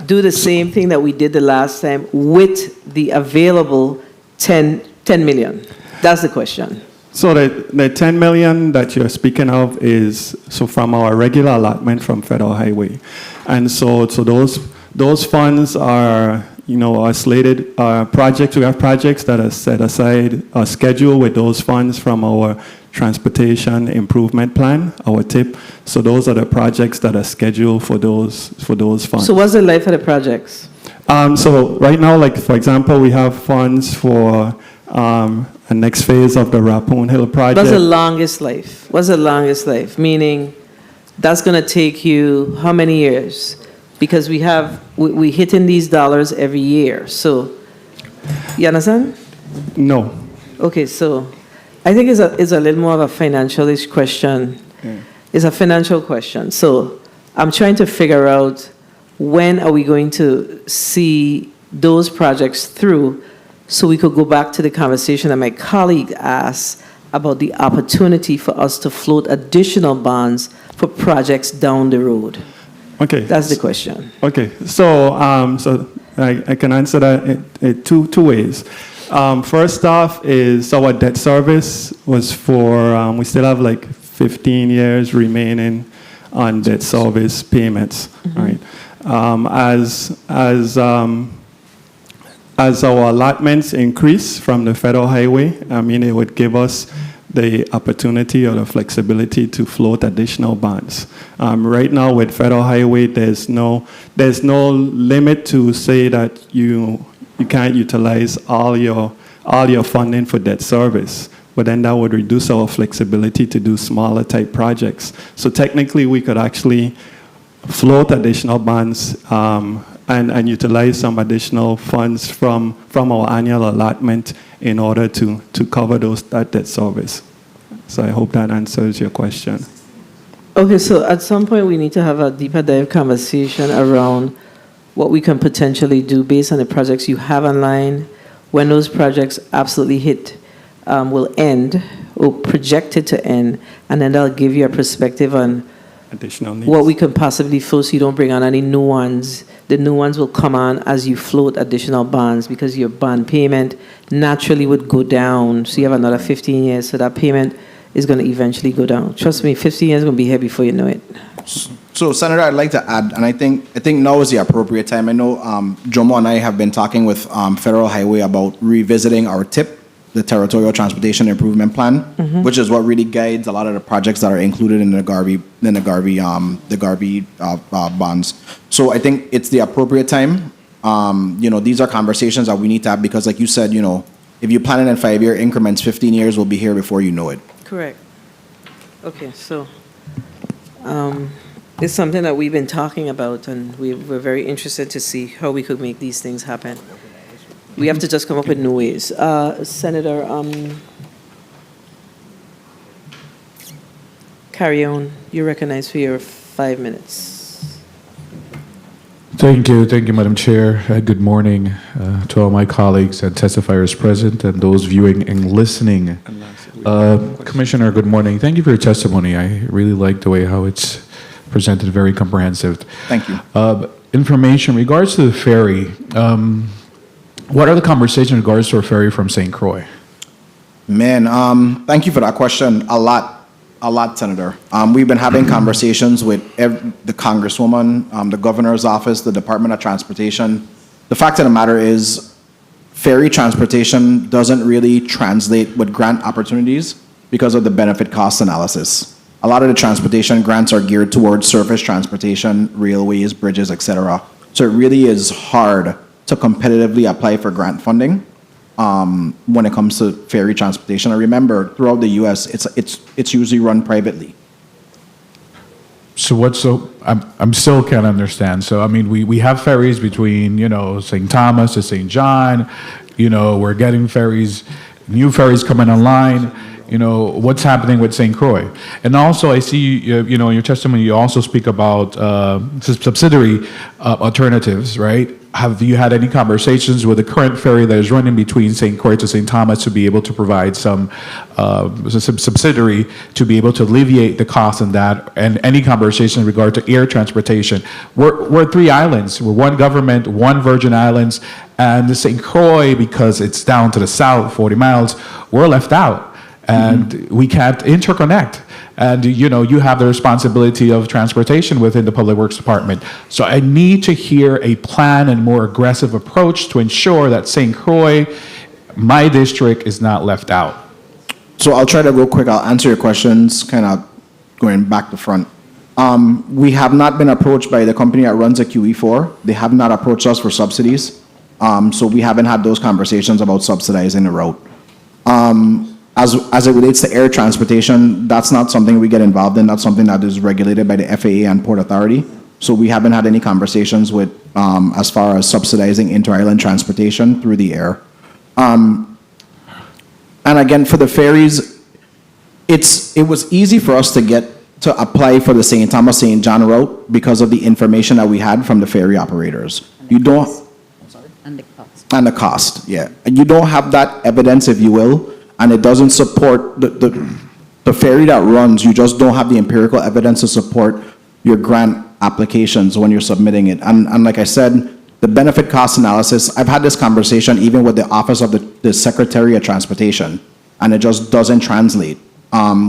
Do the same thing that we did the last time with the available 10 million? That's the question. So the 10 million that you're speaking of is from our regular allotment from Federal Highway. And so those funds are slated projects. We have projects that are set aside, scheduled with those funds from our transportation improvement plan, our TIP. So those are the projects that are scheduled for those funds. So what's the life of the projects? So right now, like for example, we have funds for the next phase of the Rappoon Hill project. What's the longest life? What's the longest life? Meaning, that's going to take you how many years? Because we hitting these dollars every year. So, you understand? No. Okay, so I think it's a little more of a financial-ish question. Yeah. It's a financial question. So I'm trying to figure out when are we going to see those projects through so we could go back to the conversation that my colleague asked about the opportunity for us to float additional bonds for projects down the road. Okay. That's the question. Okay, so I can answer that in two ways. First off is our debt service was for, we still have like 15 years remaining on debt service payments, right? As our allotments increase from the Federal Highway, it would give us the opportunity or the flexibility to float additional bonds. Right now with Federal Highway, there's no limit to say that you can't utilize all your funding for debt service, but then that would reduce our flexibility to do smaller type projects. So technically we could actually float additional bonds and utilize some additional funds from our annual allotment in order to cover that debt service. So I hope that answers your question. Okay, so at some point we need to have a deeper dive conversation around what we can potentially do based on the projects you have online, when those projects absolutely will end or projected to end, and then that'll give you a perspective on additional needs. what we could possibly float so you don't bring on any new ones. The new ones will come on as you float additional bonds because your bond payment naturally would go down. So you have another 15 years, so that payment is going to eventually go down. Trust me, 15 years is going to be here before you know it. So, Senator, I'd like to add, and I think now is the appropriate time. I know Jomo and I have been talking with Federal Highway about revisiting our TIP, the Territorial Transportation Improvement Plan, which is what really guides a lot of the projects that are included in the Garvey bonds. So I think it's the appropriate time. These are conversations that we need to have because, like you said, if you plan it in 5-year increments, 15 years will be here before you know it. Correct. Okay, so it's something that we've been talking about, and we're very interested to see how we could make these things happen. We have to just come up with new ways. Senator, carry on. You're recognized for your 5 minutes. Thank you, Madam Chair. Good morning to all my colleagues and testifiers present and those viewing and listening. Commissioner, good morning. Thank you for your testimony. I really like the way how it's presented, very comprehensive. Thank you. Information in regards to the ferry. What are the conversations in regards to a ferry from St. Croix? Man, thank you for that question. A lot, Senator. We've been having conversations with the Congresswoman, the Governor's Office, the Department of Transportation. The fact of the matter is, ferry transportation doesn't really translate with grant opportunities because of the benefit cost analysis. A lot of the transportation grants are geared towards surface transportation, railways, bridges, etc. So it really is hard to competitively apply for grant funding when it comes to ferry transportation. I remember throughout the U.S., it's usually run privately. I'm still can't understand. So I mean, we have ferries between St. Thomas to St. John. We're getting ferries, new ferries coming online. What's happening with St. Croix? And also, I see in your testimony you also speak about subsidiary alternatives, right? Have you had any conversations with the current ferry that is running between St. Croix to St. Thomas to be able to provide some subsidiary to be able to alleviate the cost in that? And any conversation in regard to air transportation? We're 3 islands. We're one government, one Virgin Islands, and the St. Croix, because it's down to the south, 40 miles, we're left out, and we can't interconnect. And you have the responsibility of transportation within the Public Works Department. So I need to hear a plan and more aggressive approach to ensure that St. Croix, my district, is not left out. So I'll try to go quick. I'll answer your questions, kind of going back to front. We have not been approached by the company that runs the QE4. They have not approached us for subsidies. So we haven't had those conversations about subsidizing the route. As it relates to air transportation, that's not something we get involved in. That's something that is regulated by the FAA and Port Authority. So we haven't had any conversations with as far as subsidizing inter-island transportation through the air. And again, for the ferries, it was easy for us to apply for the St. Thomas St. John route because of the information that we had from the ferry operators. You don't. And the cost. And the cost, yeah. And you don't have that evidence, if you will, and it doesn't support the ferry that runs. You just don't have the empirical evidence to support your grant applications when you're submitting it. And like I said, the benefit cost analysis, I've had this conversation even with the Office of the Secretary of Transportation, and it just doesn't translate.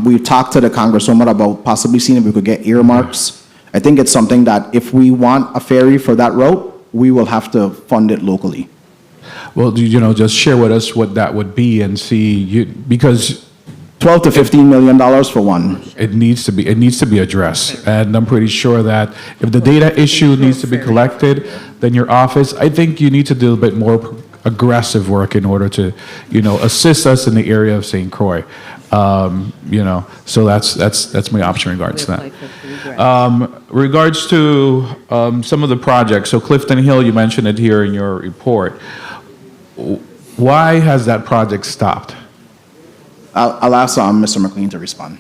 We've talked to the Congresswoman about possibly seeing if we could get earmarks. I think it's something that if we want a ferry for that route, we will have to fund it locally. Well, just share with us what that would be and see, because $12 to $15 million for one. it needs to be addressed. And I'm pretty sure that if the data issue needs to be collected, then your office, I think you need to do a bit more aggressive work in order to, assist us in the area of St. Croix. So that's my option in regards to that. Regards to some of the projects, so Clifton Hill, you mentioned it here in your report. Why has that project stopped? I'll ask Mr. McLean to respond.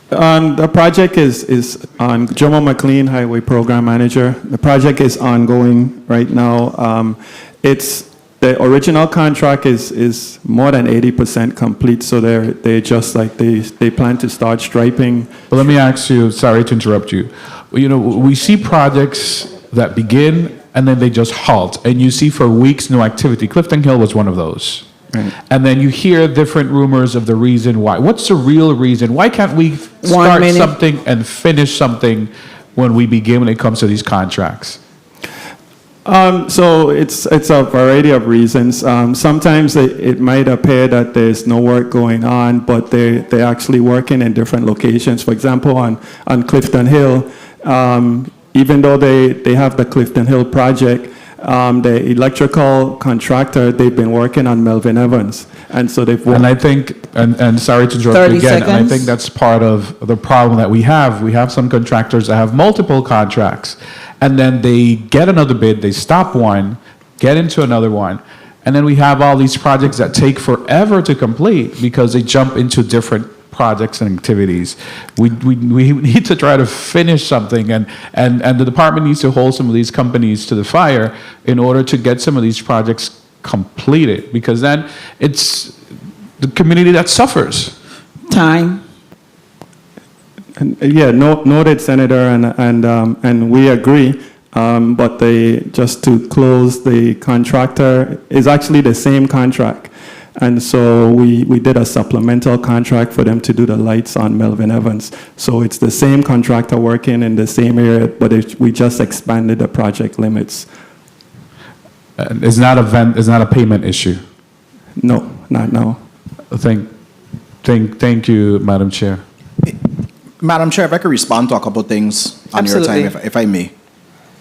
The project is on Jomo McLean, Highway Program Manager. The project is ongoing right now. It's the original contract is more than 80% complete, so they just like they plan to start striping. But let me ask you, sorry to interrupt you. You know, we see projects that begin and then they just halt, and you see for weeks no activity. Clifton Hill was one of those. Right. And then you hear different rumors of the reason why. What's the real reason? Why can't we start something and finish something when we begin when it comes to these contracts? So it's a variety of reasons. Sometimes it might appear that there's no work going on, but they're actually working in different locations. For example, on Clifton Hill, even though they have the Clifton Hill project, the electrical contractor, they've been working on Melvin Evans. And so they've worked. And I think, and sorry to interrupt you again, and I think that's part of the problem that we have. We have some contractors that have multiple contracts, and then they get another bid, they stop one, get into another one, and then we have all these projects that take forever to complete because they jump into different projects and activities. We need to try to finish something, and the department needs to hold some of these companies to the fire in order to get some of these projects completed, because then it's the community that suffers. Time. And, yeah, noted, Senator, and we agree. But just to close, the contractor is actually the same contract. And so we did a supplemental contract for them to do the lights on Melvin Evans. So it's the same contractor working in the same area, but we just expanded the project limits. It's not a payment issue. No, not now. Thank you, Madam Chair. Madam Chair, if I could respond to a couple of things on Absolutely. your time, if I may.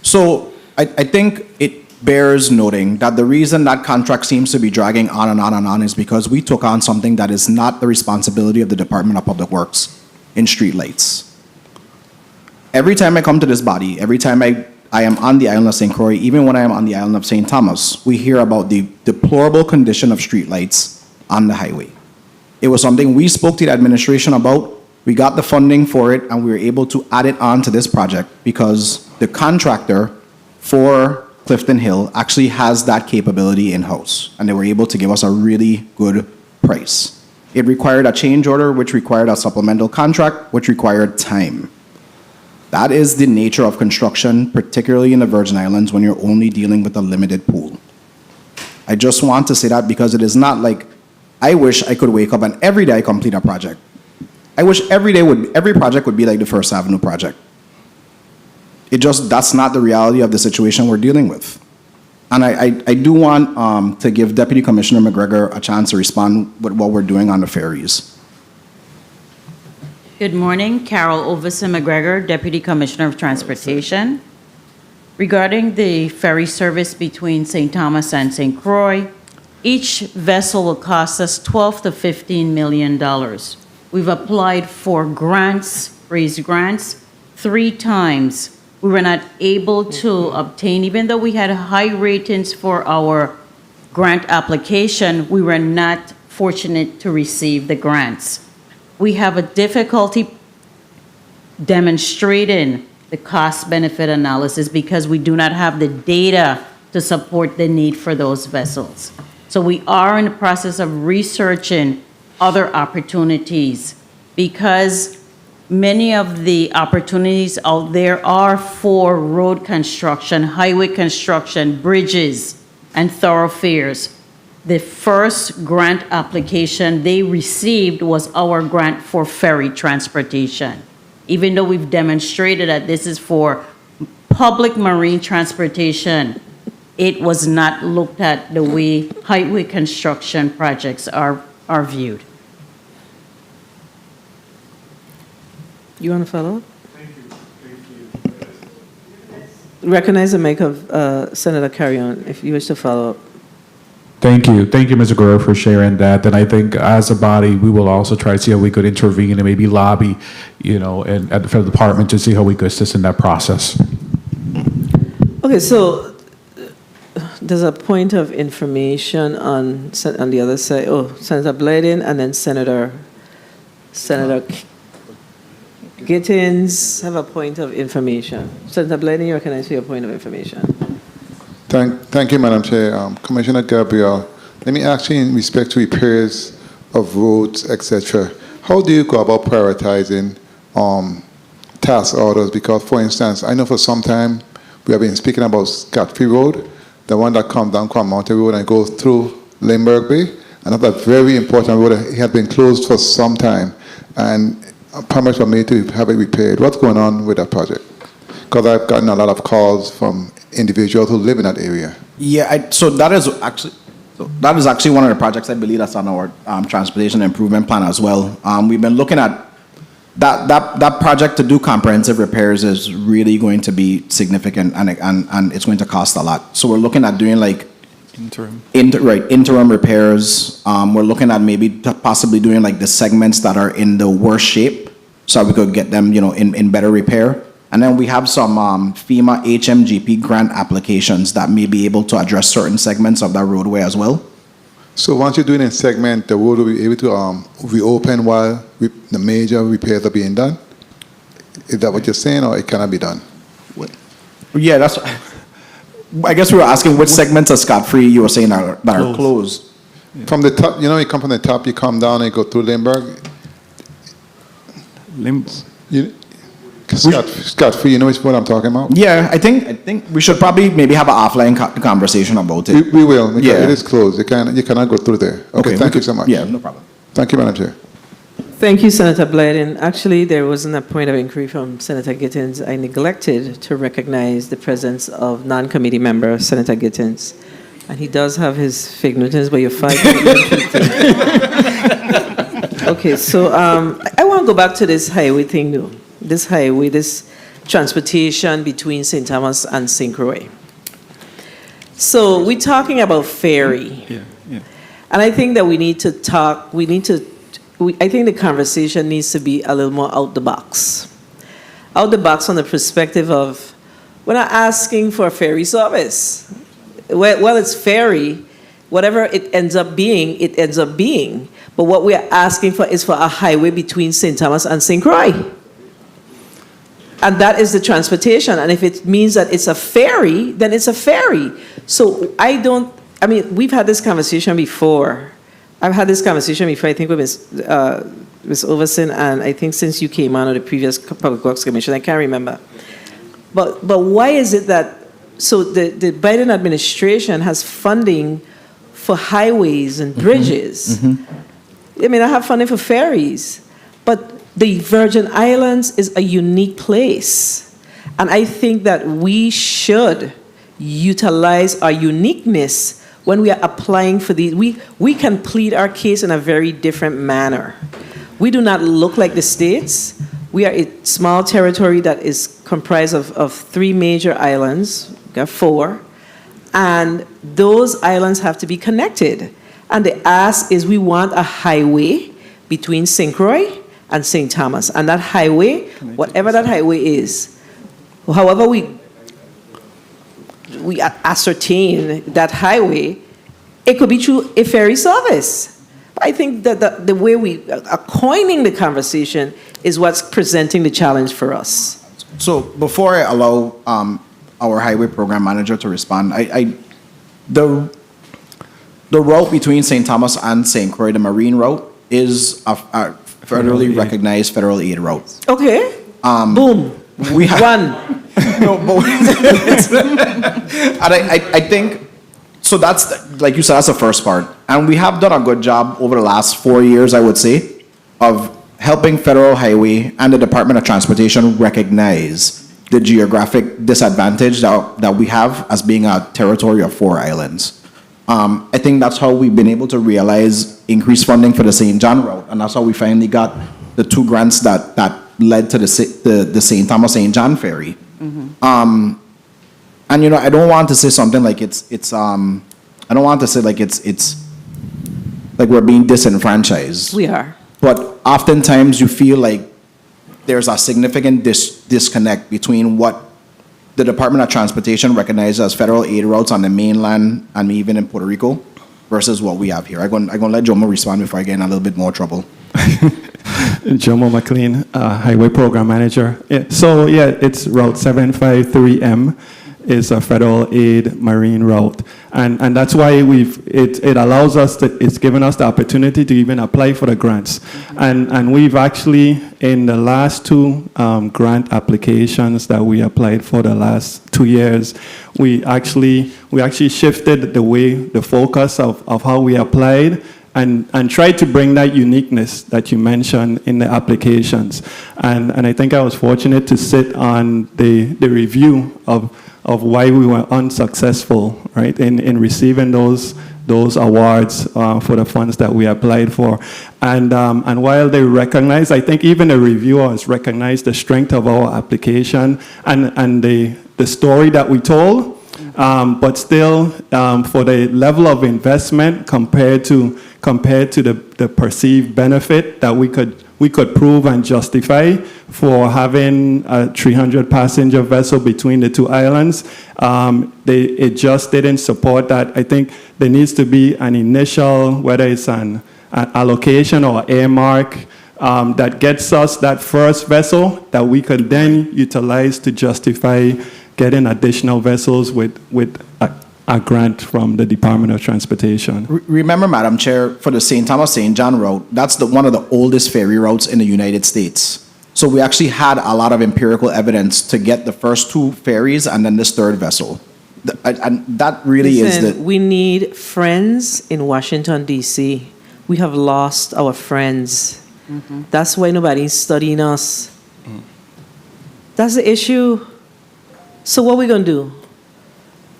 So I think it bears noting that the reason that contract seems to be dragging on and on and on is because we took on something that is not the responsibility of the Department of Public Works in streetlights. Every time I come to this body, every time I am on the island of St. Croix, even when I am on the island of St. Thomas, we hear about the deplorable condition of streetlights on the highway. It was something we spoke to the administration about. We got the funding for it, and we were able to add it on to this project because the contractor for Clifton Hill actually has that capability in-house, and they were able to give us a really good price. It required a change order, which required a supplemental contract, which required time. That is the nature of construction, particularly in the Virgin Islands, when you're only dealing with a limited pool. I just want to say that because it is not like, I wish I could wake up and every day I complete a project. I wish every project would be like the First Avenue project. That's not the reality of the situation we're dealing with. And I do want to give Deputy Commissioner McGregor a chance to respond with what we're doing on the ferries. Good morning, Carol Overson McGregor, Deputy Commissioner of Transportation. Regarding the ferry service between St. Thomas and St. Croix, each vessel will cost us $12 to $15 million. We've applied for grants, raised grants, 3 times. We were not able to obtain, even though we had high ratings for our grant application, we were not fortunate to receive the grants. We have a difficulty demonstrating the cost-benefit analysis because we do not have the data to support the need for those vessels. So we are in the process of researching other opportunities because many of the opportunities out there are for road construction, highway construction, bridges, and thoroughfares. The first grant application they received was our grant for ferry transportation. Even though we've demonstrated that this is for public marine transportation, it was not looked at the way highway construction projects are viewed. You want to follow up? Thank you. Recognize the mic of Senator Carrion if you wish to follow up. Thank you, Mr. Guerrero, for sharing that. And I think as a body, we will also try to see how we could intervene and maybe lobby, and at the federal department to see how we could assist in that process. Okay, so there's a point of information on the other side. Oh, Senator Bledin and then Senator Gittins have a point of information. Senator Bledin, you recognize for your point of information. Thank you, Madam Chair. Commissioner Gabriel, let me ask you in respect to repairs of roads, etc. How do you go about prioritizing task orders? Because, for instance, I know for some time we have been speaking about Scotfree Road, the one that comes down Crown Mountain Road and goes through Limburg Bay. And that's a very important road. It had been closed for some time, and permits were made to have it repaired. What's going on with that project? Because I've gotten a lot of calls from individuals who live in that area. Yeah, so that is actually one of the projects I believe that's on our transportation improvement plan as well. We've been looking at that project to do comprehensive repairs is really going to be significant, and it's going to cost a lot. So we're looking at doing like interim repairs. We're looking at maybe possibly doing like the segments that are in the worst shape, so we could get them, in better repair. And then we have some FEMA HMGP grant applications that may be able to address certain segments of that roadway as well. So once you're doing a segment, the road will be able to reopen while the major repairs are being done? Is that what you're saying, or it cannot be done? Yeah, that's. I guess we were asking which segments of Scot-Free you were saying that are closed. From the top, you come from the top, you come down and you go through Limburg. Scot-Free, you know what I'm talking about? Yeah, I think we should probably maybe have an offline conversation about it. We will, because Yeah. it is closed. You cannot go through there. Okay, thank you so much. Yeah, no problem. Thank you, Madam Chair. Thank you, Senator Blyden. Actually, there wasn't a point of inquiry from Senator Gittins. I neglected to recognize the presence of non-committee member, Senator Gittins. And he does have his fig Newtons, but you're 5 minutes. Okay, so I want to go back to this highway thing, though. This highway, this transportation between St. Thomas and St. Croix. So we're talking about ferry. Yeah. And I think that we need to talk, I think the conversation needs to be a little more out the box. Out the box from the perspective of, we're not asking for a ferry service. Well, it's ferry. Whatever it ends up being, it ends up being. But what we are asking for is for a highway between St. Thomas and St. Croix. And that is the transportation. And if it means that it's a ferry, then it's a ferry. So we've had this conversation before. I've had this conversation before, I think, with Ms. Overson, and I think since you came on, or the previous Public Works Commission, I can't remember. But why is it that, so the Biden administration has funding for highways and bridges. I mean, I have funding for ferries, but the Virgin Islands is a unique place. And I think that we should utilize our uniqueness when we are applying for these. We can plead our case in a very different manner. We do not look like the states. We are a small territory that is comprised of 3 major islands, we got 4, and those islands have to be connected. And the ask is we want a highway between St. Croix and St. Thomas. And that highway, whatever that highway is, however we ascertain that highway, it could be through a ferry service. I think that the way we are coining the conversation is what's presenting the challenge for us. So before I allow our highway program manager to respond, the route between St. Thomas and St. Croix, the marine route, is a federally recognized federal aid route. Okay. Boom. We have One. no, but and I think so. That's like you said. That's the first part, and we have done a good job over the last 4 years, I would say, of helping Federal Highway and the Department of Transportation recognize the geographic disadvantage that we have as being a territory of 4 islands. I think that's how we've been able to realize increased funding for the St. John route, and that's how we finally got the 2 grants that led to the St. Thomas St. John ferry. And I don't want to say something like I don't want to say like it's like we're being disenfranchised. We are. But oftentimes you feel like there's a significant disconnect between what the Department of Transportation recognizes as federal aid routes on the mainland and even in Puerto Rico versus what we have here. I'm going to let Jomo respond before I get in a little bit more trouble. Jomo McLean, Highway Program Manager. So, it's Route 753M. is a federal aid marine route. And that's why it allows us it's given us the opportunity to even apply for the grants. And we've actually, in the last two grant applications that we applied for the last 2 years, we actually shifted the focus of how we applied and tried to bring that uniqueness that you mentioned in the applications. And I think I was fortunate to sit on the review of why we were unsuccessful, right, in receiving those awards for the funds that we applied for. And while they recognize, I think even the reviewers recognize the strength of our application and the story that we told, but still for the level of investment compared to the perceived benefit that we could prove and justify for having a 300-passenger vessel between the two islands, it just didn't support that. I think there needs to be an initial, whether it's an allocation or earmark, that gets us that first vessel that we could then utilize to justify getting additional vessels with a grant from the Department of Transportation. Remember, Madam Chair, for the St. Thomas St. John route, that's one of the oldest ferry routes in the United States. So we actually had a lot of empirical evidence to get the first two ferries and then this third vessel. And that really is we need friends in Washington, D.C. We have lost our friends. That's why nobody's studying us. That's the issue. So what we going to do?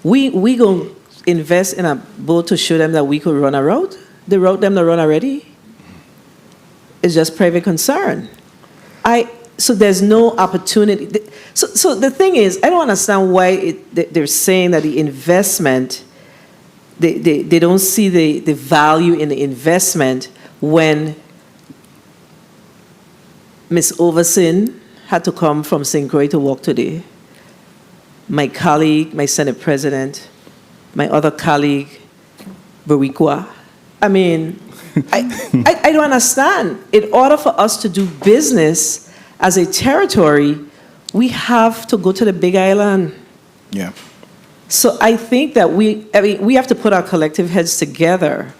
We going to invest in a boat to show them that we could run a route? The route them to run already? It's just private concern. So there's no opportunity. So the thing is, I don't understand why they're saying that the investment, they don't see the value in the investment when Ms. Overson had to come from St. Croix to work today. My colleague, my Senate President, my other colleague, Barikwa. I mean, I don't understand. In order for us to do business as a territory, we have to go to the Big Island. Yeah. So I think that we have to put our collective heads together,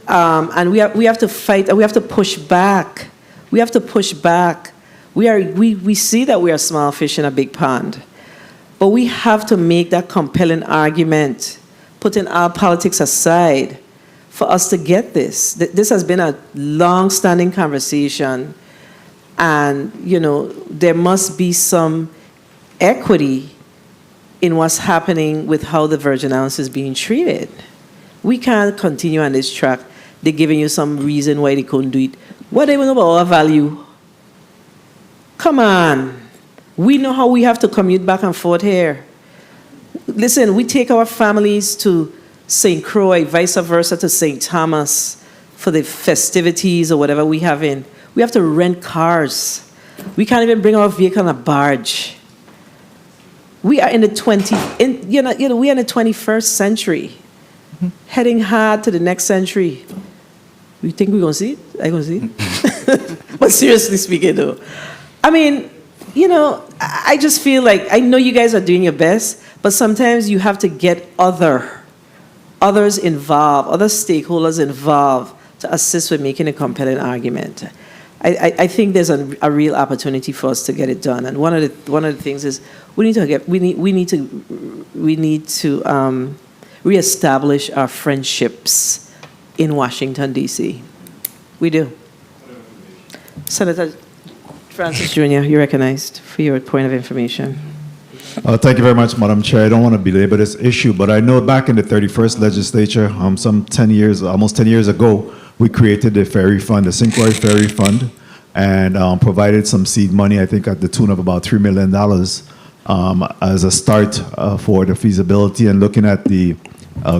and we have to fight, and we have to push back. We have to push back. We see that we are small fish in a big pond. But we have to make that compelling argument, putting our politics aside, for us to get this. This has been a long-standing conversation, and there must be some equity in what's happening with how the Virgin Islands is being treated. We can't continue on this track. They're giving you some reason why they couldn't do it. What do they know about our value? Come on. We know how we have to commute back and forth here. Listen, we take our families to St. Croix, vice versa to St. Thomas for the festivities or whatever we have in. We have to rent cars. We can't even bring our vehicle on a barge. We are in the 21st century, heading hard to the next century. You think we're going to see it? I'm going to see it. But seriously speaking, though, I mean, I just feel like, I know you guys are doing your best, but sometimes you have to get others involved, other stakeholders involved to assist with making a compelling argument. I think there's a real opportunity for us to get it done. And one of the things is we need to reestablish our friendships in Washington, D.C. We do. Senator Francis Jr., you're recognized for your point of information. Thank you very much, Madam Chair. I don't want to belabor this issue, but I know back in the 31st legislature, almost 10 years ago, we created the ferry fund, the St. Croix Ferry Fund, and provided some seed money, I think at the tune of about $3 million as a start for the feasibility and looking at the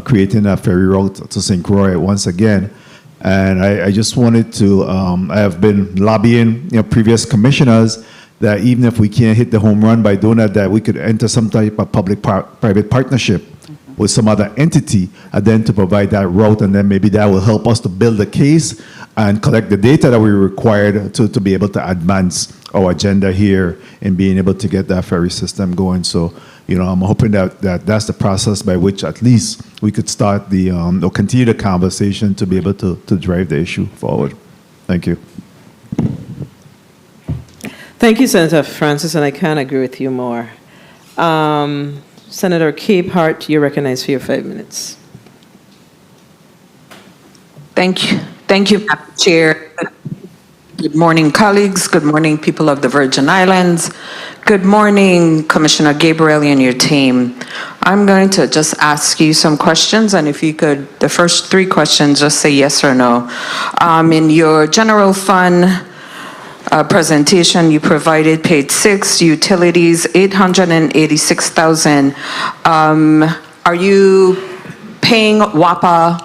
creating a ferry route to St. Croix once again. And I just wanted to, I have been lobbying previous commissioners that even if we can't hit the home run by doing that we could enter some type of public-private partnership with some other entity and then to provide that route, and then maybe that will help us to build a case and collect the data that we required to be able to advance our agenda here in being able to get that ferry system going. So, I'm hoping that's the process by which at least we could start or continue the conversation to be able to drive the issue forward. Thank you. Thank you, Senator Francis, and I can't agree with you more. Senator Capehart, you're recognized for your 5 minutes. Thank you. Thank you, Madam Chair. Good morning, colleagues. Good morning, people of the Virgin Islands. Good morning, Commissioner Gabriel and your team. I'm going to just ask you some questions, and if you could, the first 3 questions, just say yes or no. In your general fund presentation, you provided page 6, utilities, $886,000. Are you paying WAPA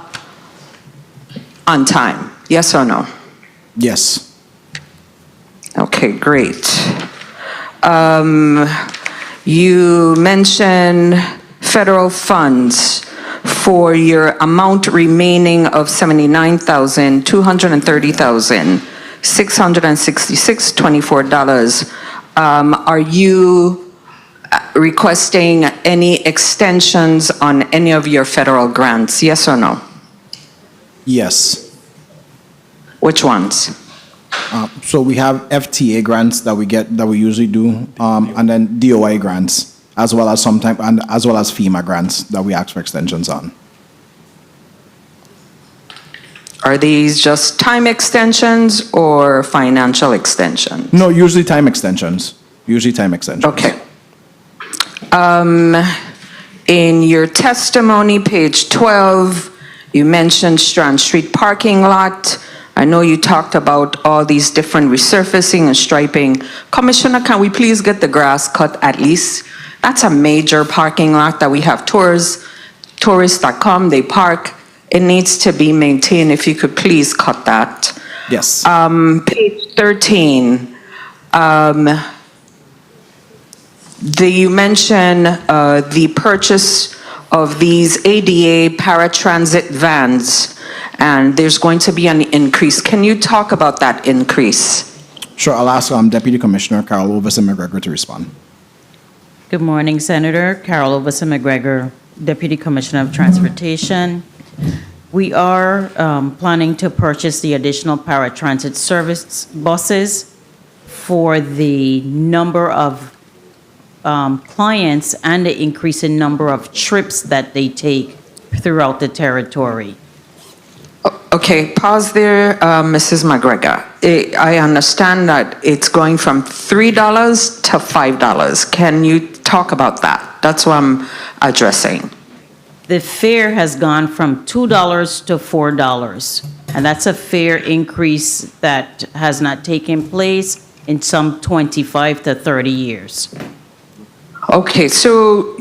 on time? Yes or no? Yes. Okay, great. You mentioned federal funds for your amount remaining of $79,230,666.24. Are you requesting any extensions on any of your federal grants? Yes or no? Yes. Which ones? So we have FTA grants that we usually do, and then DOI grants, as well as as well as FEMA grants that we ask for extensions on. Are these just time extensions or financial extensions? No, usually time extensions. Okay. In your testimony, page 12, you mentioned Strand Street parking lot. I know you talked about all these different resurfacing and striping. Commissioner, can we please get the grass cut at least? That's a major parking lot that we have tourists that come, they park. It needs to be maintained. If you could please cut that. Yes. Page 13, you mentioned the purchase of these ADA paratransit vans, and there's going to be an increase. Can you talk about that increase? Sure, I'll ask Deputy Commissioner Carol Overson McGregor to respond. Good morning, Senator. Carol Overson McGregor, Deputy Commissioner of Transportation. We are planning to purchase the additional paratransit service buses for the number of clients and the increase in number of trips that they take throughout the territory. Okay, pause there, Mrs. McGregor. I understand that it's going from $3 to $5. Can you talk about that? That's what I'm addressing. The fare has gone from $2 to $4, and that's a fare increase that has not taken place in some 25 to 30 years. Okay, so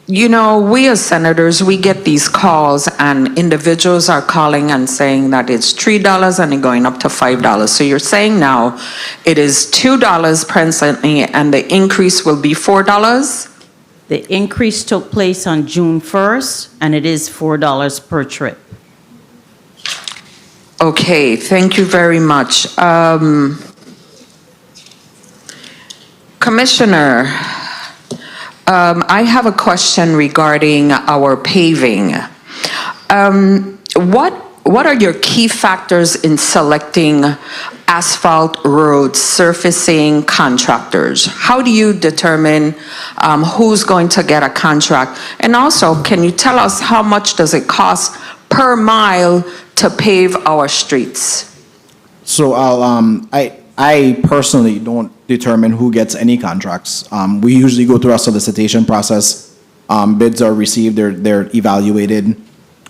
you know, we as senators, we get these calls and individuals are calling and saying that it's $3 and it's going up to $5. So you're saying now it is $2 presently and the increase will be $4? The increase took place on June 1st, and it is $4 per trip. Okay, thank you very much. Commissioner, I have a question regarding our paving. What are your key factors in selecting asphalt road surfacing contractors? How do you determine who's going to get a contract? And also, can you tell us how much does it cost per mile to pave our streets? So I personally don't determine who gets any contracts. We usually go through a solicitation process. Bids are received, they're evaluated,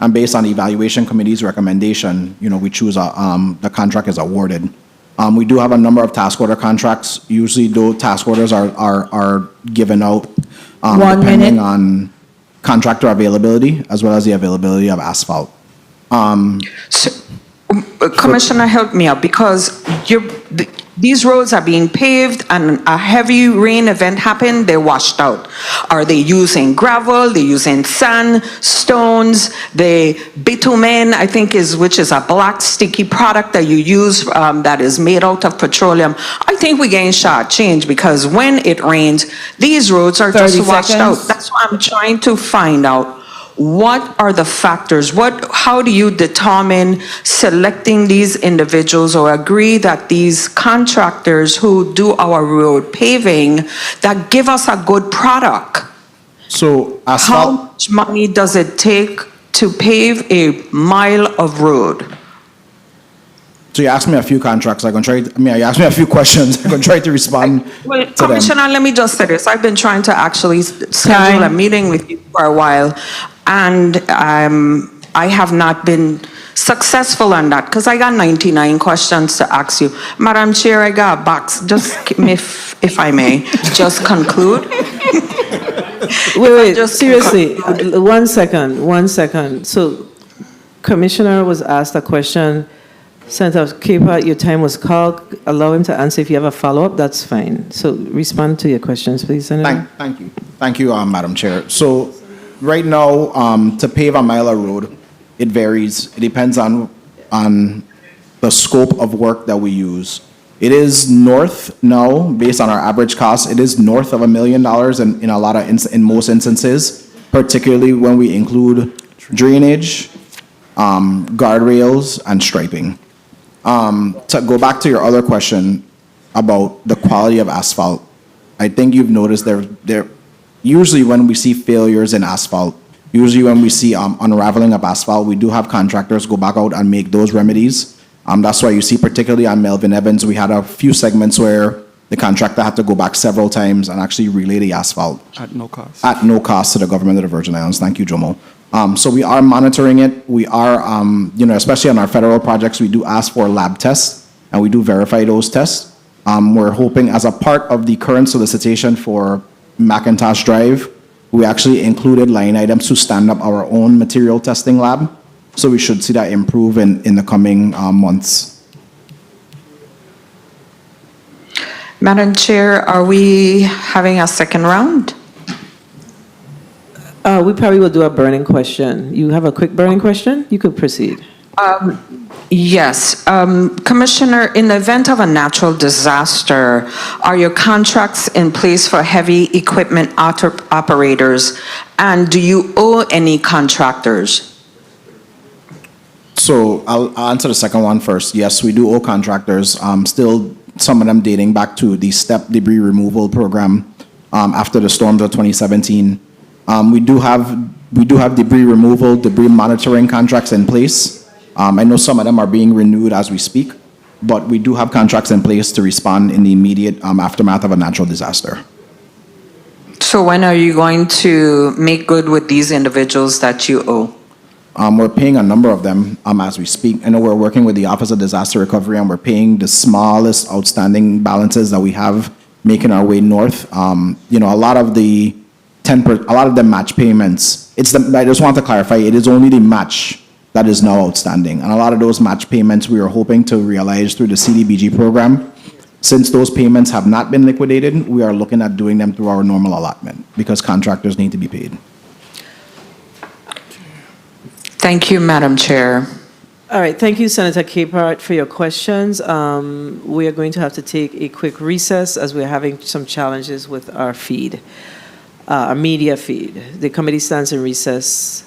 and based on the evaluation committee's recommendation, we choose the contract is awarded. We do have a number of task order contracts. Usually, those task orders are given out depending on contractor availability as well as the availability of asphalt. Commissioner, help me out, because These roads are being paved and a heavy rain event happened, they're washed out. Are they using gravel? They're using sand, stones, the bitumen, I think which is a black sticky product that you use that is made out of petroleum. I think we're getting shortchanged because when it rains, these roads are just 30 washed out. seconds. That's what I'm trying to find out. What are the factors? How do you determine selecting these individuals or agree that these contractors who do our road paving that give us a good product? So How asphalt, much money does it take to pave a mile of road? so you asked me a few contracts, you asked me a few questions, I'm going to try to respond Well, to them. Commissioner, let me just say this. I've been trying to actually schedule a meeting with you for a while, and I have not been successful on that because I got 99 questions to ask you. Madam Chair, I got a box. Just if I may, just conclude. Wait, Just seriously, 1 second, 1 second. So Commissioner was asked a question. Senator Capehart, your time was called. Allow him to answer. If you have a follow-up, that's fine. So respond to your questions, please, Senator. Thank you. Thank you, Madam Chair. So right now, to pave a mile of road, it varies. It depends on the scope of work that we use. It is north now, based on our average cost, it is north of $1 million in most instances, particularly when we include drainage, guardrails, and striping. To go back to your other question about the quality of asphalt, I think you've noticed there usually when we see failures in asphalt, usually when we see unraveling of asphalt, we do have contractors go back out and make those remedies. That's why you see, particularly on Melvin Evans, we had a few segments where the contractor had to go back several times and actually relay the asphalt. At no cost. At no cost to the government of the Virgin Islands. Thank you, Jomo. So we are monitoring it. We are, especially on our federal projects, we do ask for lab tests and we do verify those tests. We're hoping as a part of the current solicitation for McIntosh Drive, we actually included line items to stand up our own material testing lab. So we should see that improve in the coming months. Madam Chair, are we having a second round? We probably will do a burning question. You have a quick burning question? You could proceed. Yes. Commissioner, in the event of a natural disaster, are your contracts in place for heavy equipment operators? And do you owe any contractors? So I'll answer the second one first. Yes, we do owe contractors, still some of them dating back to the STEP debris removal program after the storms of 2017. We do have debris removal, debris monitoring contracts in place. I know some of them are being renewed as we speak, but we do have contracts in place to respond in the immediate aftermath of a natural disaster. So when are you going to make good with these individuals that you owe? We're paying a number of them as we speak. I know we're working with the Office of Disaster Recovery and we're paying the smallest outstanding balances that we have making our way north. A lot of the match payments, I just want to clarify, it is only the match that is now outstanding. And a lot of those match payments we are hoping to realize through the CDBG program. Since those payments have not been liquidated, we are looking at doing them through our normal allotment because contractors need to be paid. Thank you, Madam Chair. All right, thank you, Senator Capehart, for your questions. We are going to have to take a quick recess as we're having some challenges with our feed, our media feed. The committee stands in recess.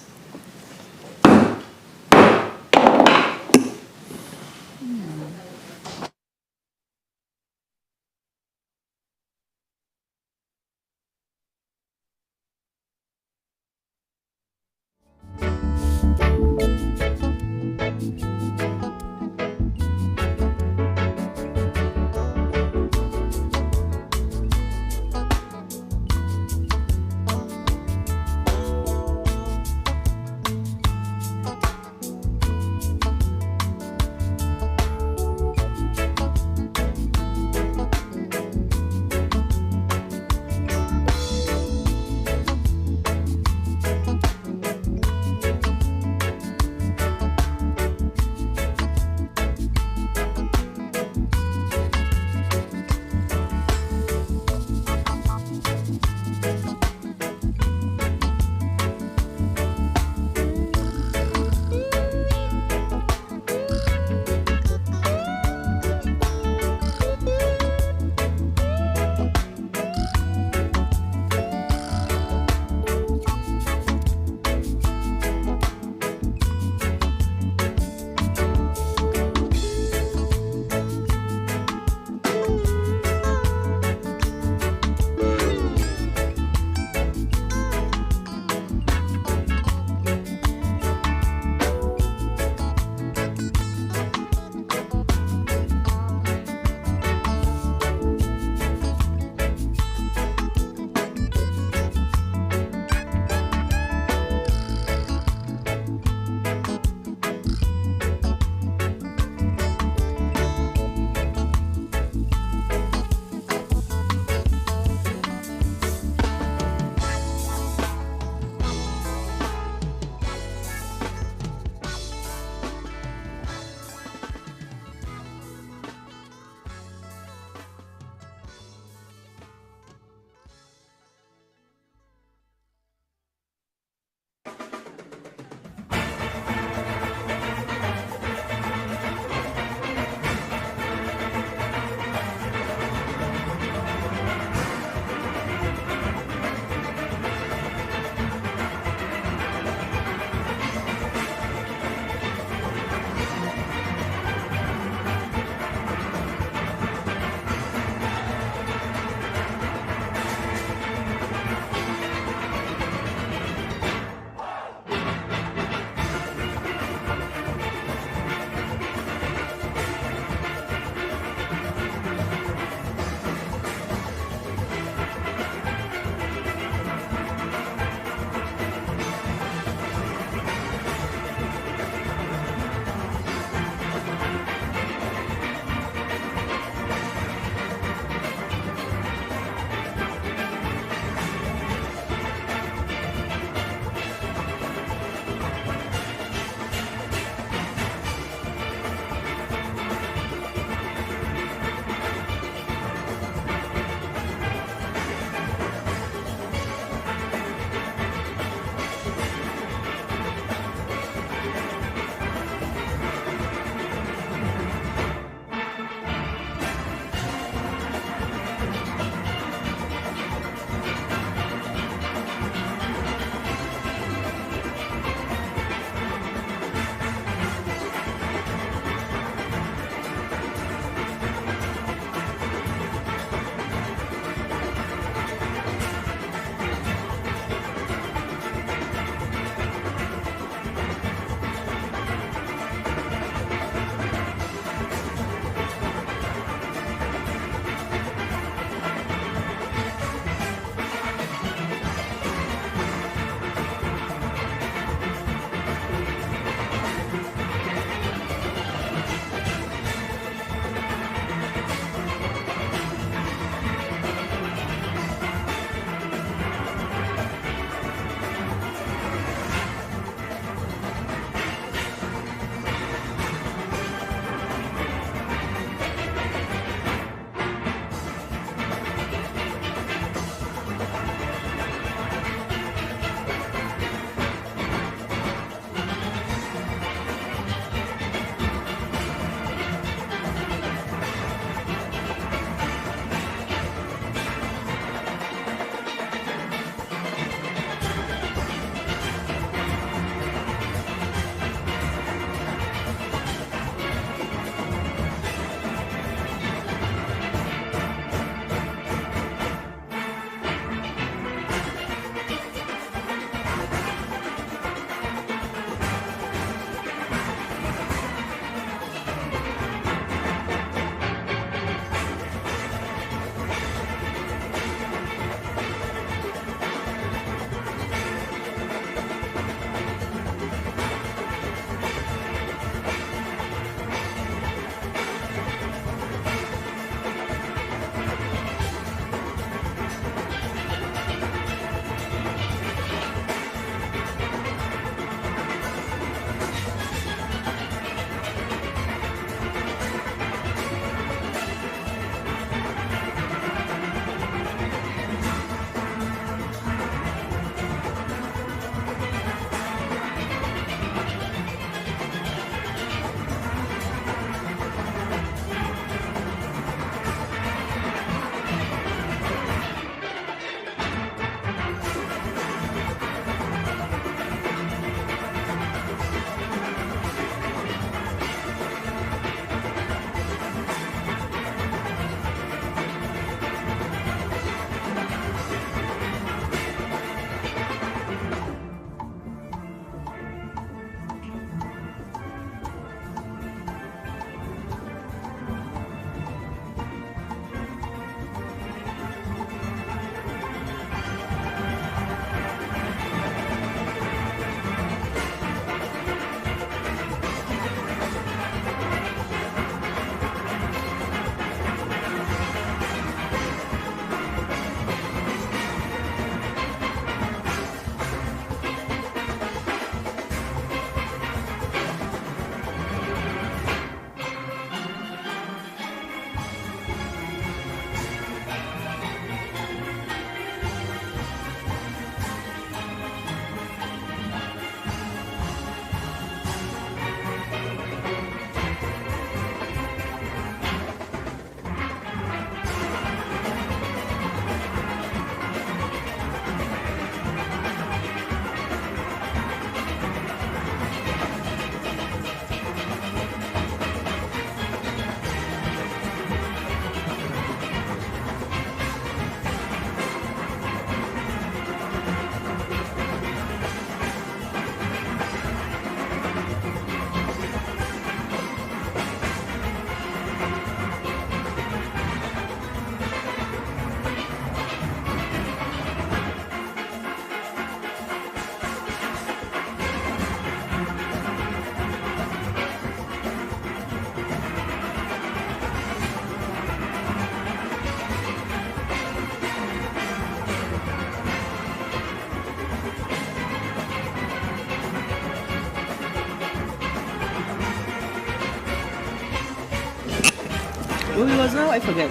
Who he was now? I forget.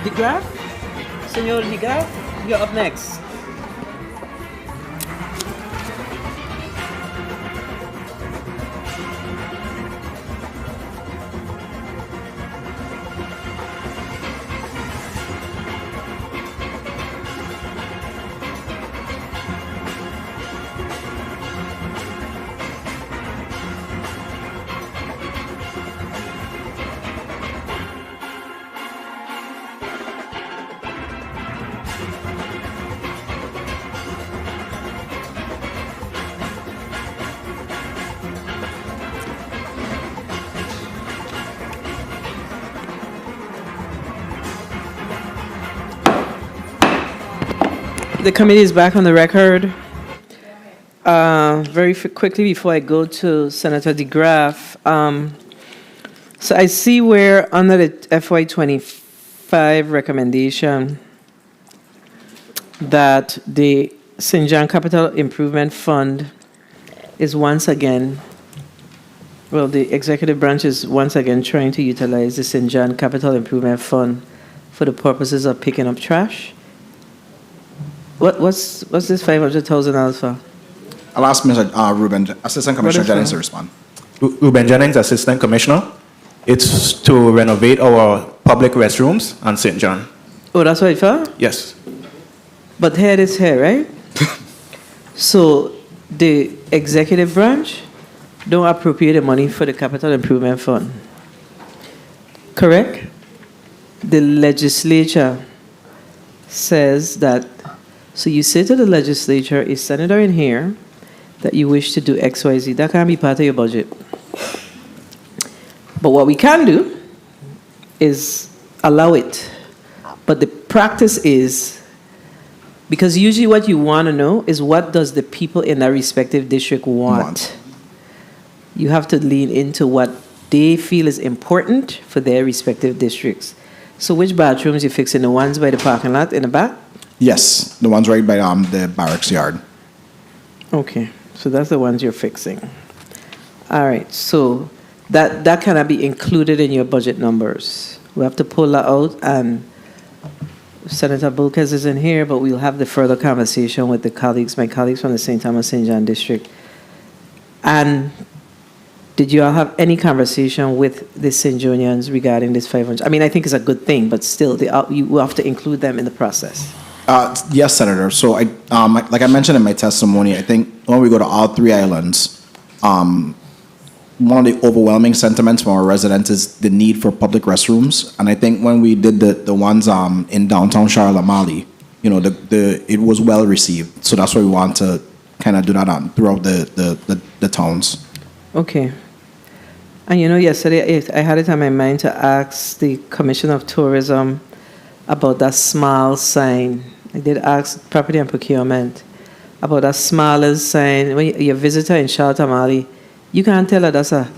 De Graaf? Senor De Graaf? You're up next. The committee is back on the record. Very quickly before I go to Senator De Graaf, so I see where under the FY25 recommendation that the St. John Capital Improvement Fund is once again, well, the executive branch is once again trying to utilize the St. John Capital Improvement Fund for the purposes of picking up trash. What's this $500,000 for? I'll ask Mr. Ruben, Assistant Commissioner Jennings to respond. Ruben Jennings, Assistant Commissioner. It's to renovate our public restrooms on St. John. Oh, that's what it for? Yes. But here it is here, right? So the executive branch don't appropriate the money for the capital improvement fund. Correct? The legislature says that, so you say to the legislature, a senator in here, that you wish to do X, Y, Z. That can't be part of your budget. But what we can do is allow it. But the practice is, because usually what you want to know is what does the people in that respective district want. You have to lean into what they feel is important for their respective districts. So which bathrooms you fixing? The ones by the parking lot in the back? Yes, the ones right by the barracks yard. Okay, so that's the ones you're fixing. All right, so that cannot be included in your budget numbers. We have to pull that out, and Senator Bulkes is in here, but we'll have the further conversation with the colleagues, my colleagues from the St. Thomas St. John district. And did you all have any conversation with the St. Johnians regarding this 500? I mean, I think it's a good thing, but still, you will have to include them in the process. Yes, Senator. So, like I mentioned in my testimony, I think when we go to all three islands, one of the overwhelming sentiments from our residents is the need for public restrooms. And I think when we did the ones in downtown Charlotte, Mali, it was well received. So that's why we want to kind of do that throughout the towns. Okay. And yesterday I had it on my mind to ask the Commissioner of Tourism about that small sign. I did ask Property and Procurement about that smallest sign. When you're a visitor in Charlotte, Mali, you can't tell that that's a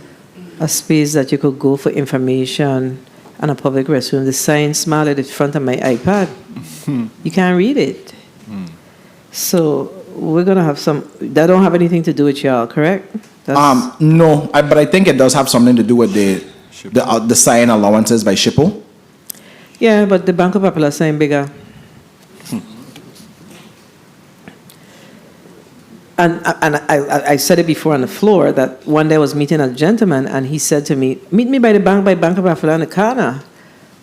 space that you could go for information and a public restroom. The sign small at the front of my iPad. You can't read it. So we're going to have that don't have anything to do with y'all, correct? No, but I think it does have something to do with the sign allowances by SHPO. Yeah, but the Banco Popular sign bigger. And I said it before on the floor that one day I was meeting a gentleman and he said to me, meet me by Banco Popular in the corner.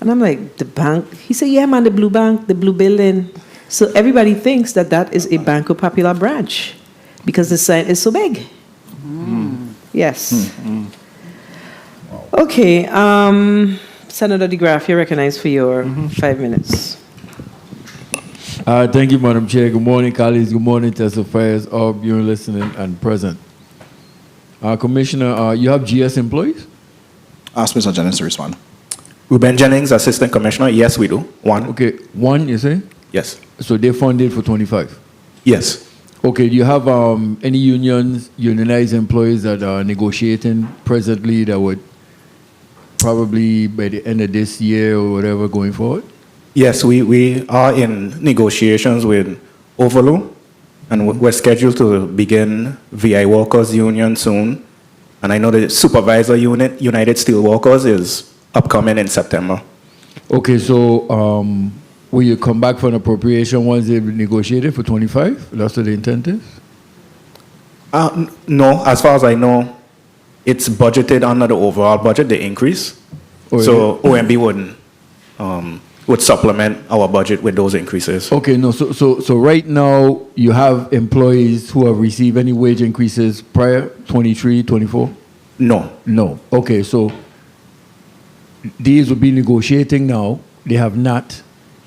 And I'm like, the bank? He said, yeah, man, the blue bank, the blue building. So everybody thinks that is a Banco Popular branch because the sign is so big. Yes. Okay. Senator De Graaf, you're recognized for your 5 minutes. Thank you, Madam Chair. Good morning, colleagues. Good morning, testifiers, all viewing, listening, and present. Commissioner, you have GS employees? Ask Mr. Jennings to respond. Ruben Jennings, Assistant Commissioner. Yes, we do. One. Okay, one, you say? Yes. So they're funded for 25? Yes. Okay, do you have any unionized employees that are negotiating presently that would probably by the end of this year or whatever going forward? Yes, we are in negotiations with Overloo, and we're scheduled to begin VI Workers Union soon. And I know the supervisor unit, United Steelworkers, is upcoming in September. Okay, so will you come back for an appropriation once they've negotiated for 25? That's what the intent is? No, as far as I know, it's budgeted under the overall budget, the increase. Oh, So OMB would supplement our budget with those increases. Okay, no, so right now, you have employees who have received any wage increases prior, 23, 24? No. No. Okay, so these will be negotiating now. They have not.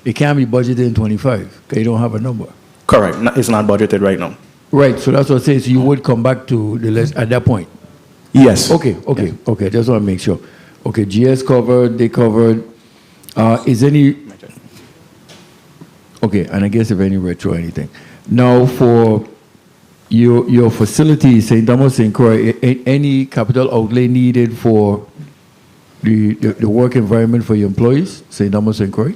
It can't be budgeted in 25 because you don't have a number. Correct. It's not budgeted right now. Right, so that's what I say. So you would come back to the list at that point. Yes. Okay. Just want to make sure. Okay, GS covered, they covered. Is any... Okay, and I guess if any retro or anything. Now for your facility, St. Thomas, St. Croix, any capital outlay needed for the work environment for your employees, St. Thomas, St. Croix?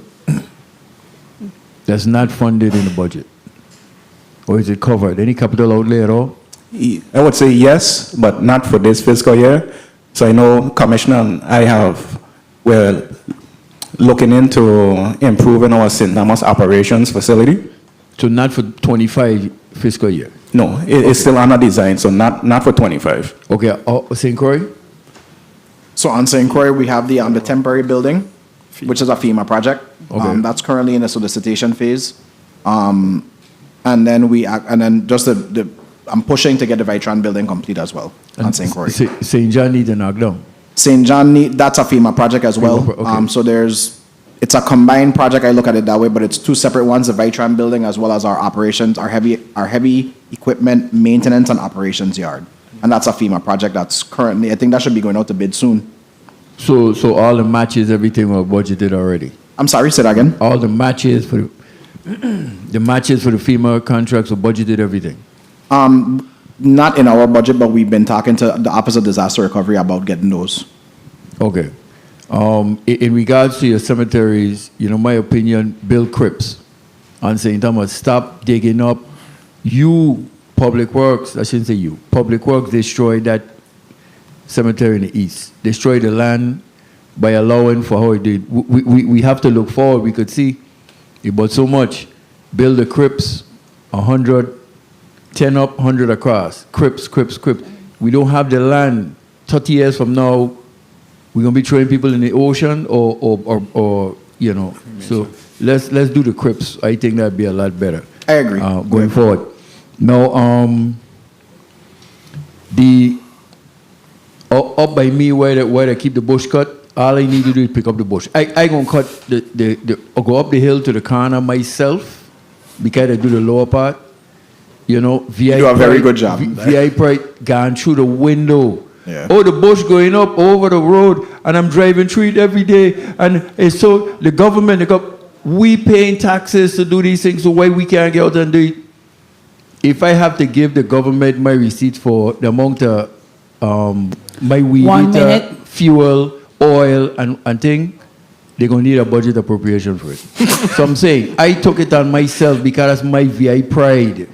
That's not funded in the budget? Or is it covered? Any capital outlay at all? I would say yes, but not for this fiscal year. So I know Commissioner and we're looking into improving our St. Thomas operations facility. So not for 25 fiscal year? No, it's still under design, so not for 25. Okay, St. Croix? So on St. Croix, we have the temporary building, which is a FEMA project. Okay. That's currently in the solicitation phase. And then just I'm pushing to get the Vitron building complete as well on St. Croix. St. John needs a knockdown? St. John, that's a FEMA project as well. Okay. So it's a combined project, I look at it that way, but it's two separate ones, the Vitron building as well as our operations, our heavy equipment maintenance and operations yard. And that's a FEMA project that's currently, I think that should be going out to bid soon. So all the matches, everything were budgeted already? I'm sorry, say that again? All the matches for the matches for the FEMA contracts were budgeted, everything? Not in our budget, but we've been talking to the Office of Disaster Recovery about getting those. Okay. In regards to your cemeteries, my opinion, build crypts on St. Thomas. Stop digging up. Public Works, I shouldn't say you. Public Works destroyed that cemetery in the east. Destroyed the land by allowing for how it did. We have to look forward. We could see it bought so much. Build the crypts, 100, 10 up, 100 across. Crypts. We don't have the land. 30 years from now, we're going to be throwing people in the ocean or So let's do the crypts. I think that'd be a lot better. I agree. Going forward. Now, up by me where they keep the bush cut, all I need to do is pick up the bush. I gonna cut or go up the hill to the corner myself because I do the lower part. You do a very good job. VI Pride gone through the window. Yeah. Oh, the bush going up over the road, and I'm driving through it every day. And so the government, we paying taxes to do these things, so why we can't get out and do it? If I have to give the government my receipt for the amount of my weed eater, fuel, oil, and thing, they're going to need a budget appropriation for it. So I'm saying, I took it on myself because that's my VI pride.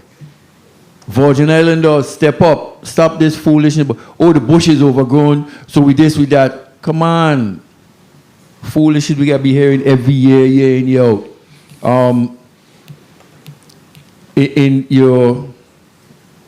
Virgin Islanders, step up, stop this foolishness. Oh, the bush is overgrown, so we this, we that. Come on. Foolishness we got to be hearing every year in, year out.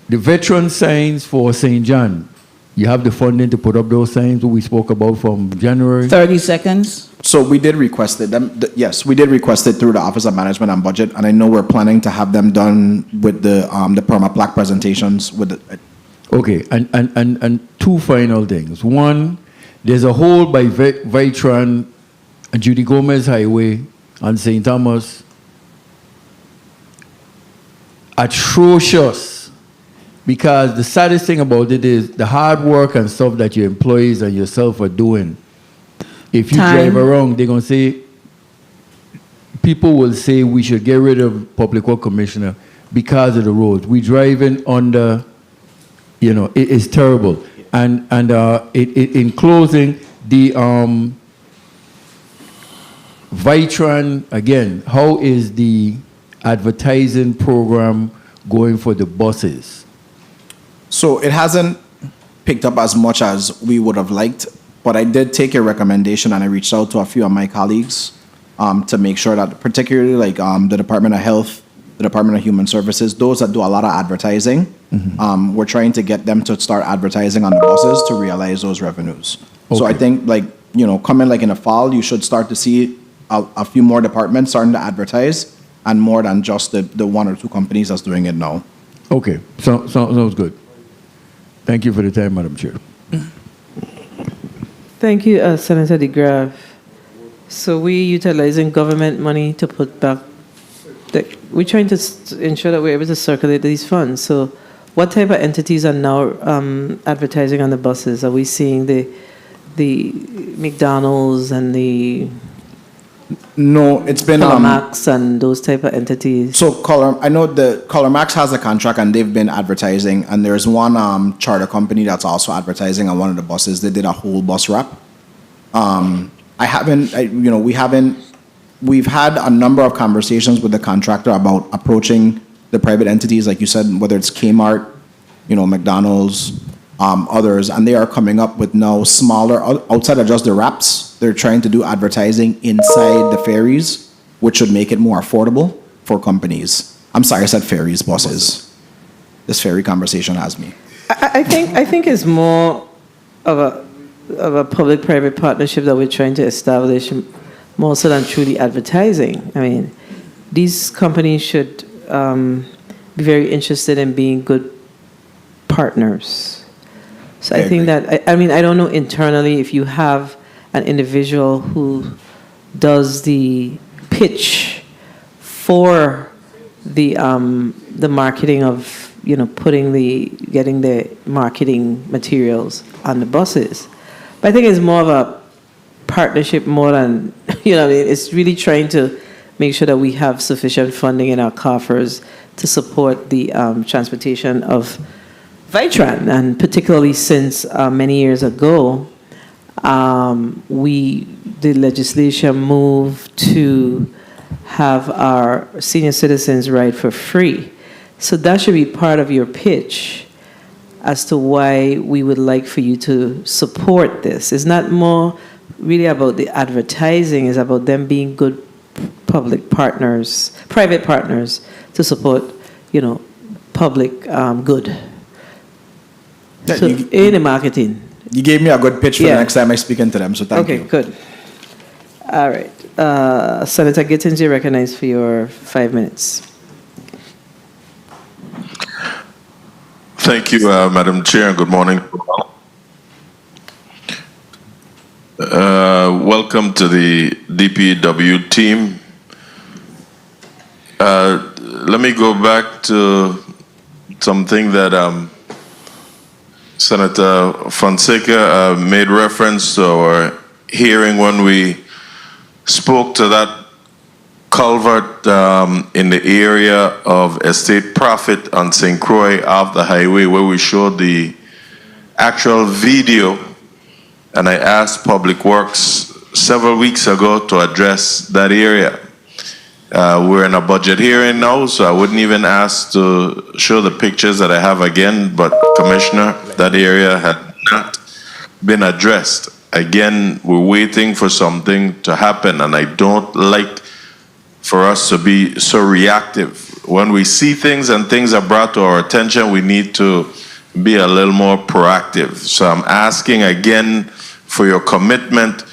The veteran signs for St. John, you have the funding to put up those signs that we spoke about from January? 30 seconds. So we did request it. Yes, we did request it through the Office of Management and Budget, and I know we're planning to have them done with the perma plaque presentations. Okay, and two final things. One, there's a hole by Vitron and Judy Gomez Highway on St. Thomas. Atrocious. Because the saddest thing about it is the hard work and stuff that your employees and yourself are doing. If you drive around, they're going to say, people will say we should get rid of Public Works Commissioner because of the roads. We're driving under, it's terrible. And in closing, the Vitron, again, how is the advertising program going for the buses? So it hasn't picked up as much as we would have liked. But I did take your recommendation and I reached out to a few of my colleagues to make sure that, particularly like the Department of Health, the Department of Human Services, those that do a lot of advertising, we're trying to get them to start advertising on the buses to realize those revenues. So I think coming like in the fall, you should start to see a few more departments starting to advertise and more than just the one or two companies that's doing it now. Okay, sounds good. Thank you for the time, Madam Chair. Thank you, Senator DeGraff. So we're utilizing government money to put back. We're trying to ensure that we're able to circulate these funds. So what type of entities are now advertising on the buses? Are we seeing the McDonald's and the No, it's been Max and those type of entities? So I know the Color Max has a contract and they've been advertising, and there's one charter company that's also advertising on one of the buses. They did a whole bus wrap. We've had a number of conversations with the contractor about approaching the private entities, like you said, whether it's Kmart, McDonald's, others, and they are coming up with now smaller, outside of just the wraps, they're trying to do advertising inside the ferries, which should make it more affordable for companies. I'm sorry, I said ferries, buses. This ferry conversation has me. I think it's more of a public-private partnership that we're trying to establish, more so than truly advertising. I mean, these companies should be very interested in being good partners. So I think that, I don't know internally if you have an individual who does the pitch for the marketing of, getting the marketing materials on the buses. But I think it's more of a partnership more than, it's really trying to make sure that we have sufficient funding in our coffers to support the transportation of Vitran, and particularly since many years ago, the legislation moved to have our senior citizens ride for free. So that should be part of your pitch as to why we would like for you to support this. It's not more really about the advertising, it's about them being good public partners, private partners to support, public good. So in the marketing. You gave me a good pitch for the next time I speak into them, so thank you. Okay, good. All right. Senator Gittins, you're recognized for your 5 minutes. Thank you, Madam Chair, and good morning. Welcome to the DPW team. Let me go back to something that Senator Fonseca made reference to our hearing when we spoke to that culvert in the area of Estate Profit on St. Croix off the highway, where we showed the actual video, and I asked Public Works several weeks ago to address that area. We're in a budget hearing now, so I wouldn't even ask to show the pictures that I have again, but Commissioner, that area had not been addressed. Again, we're waiting for something to happen, and I don't like for us to be so reactive. When we see things and things are brought to our attention, we need to be a little more proactive. So I'm asking again for your commitment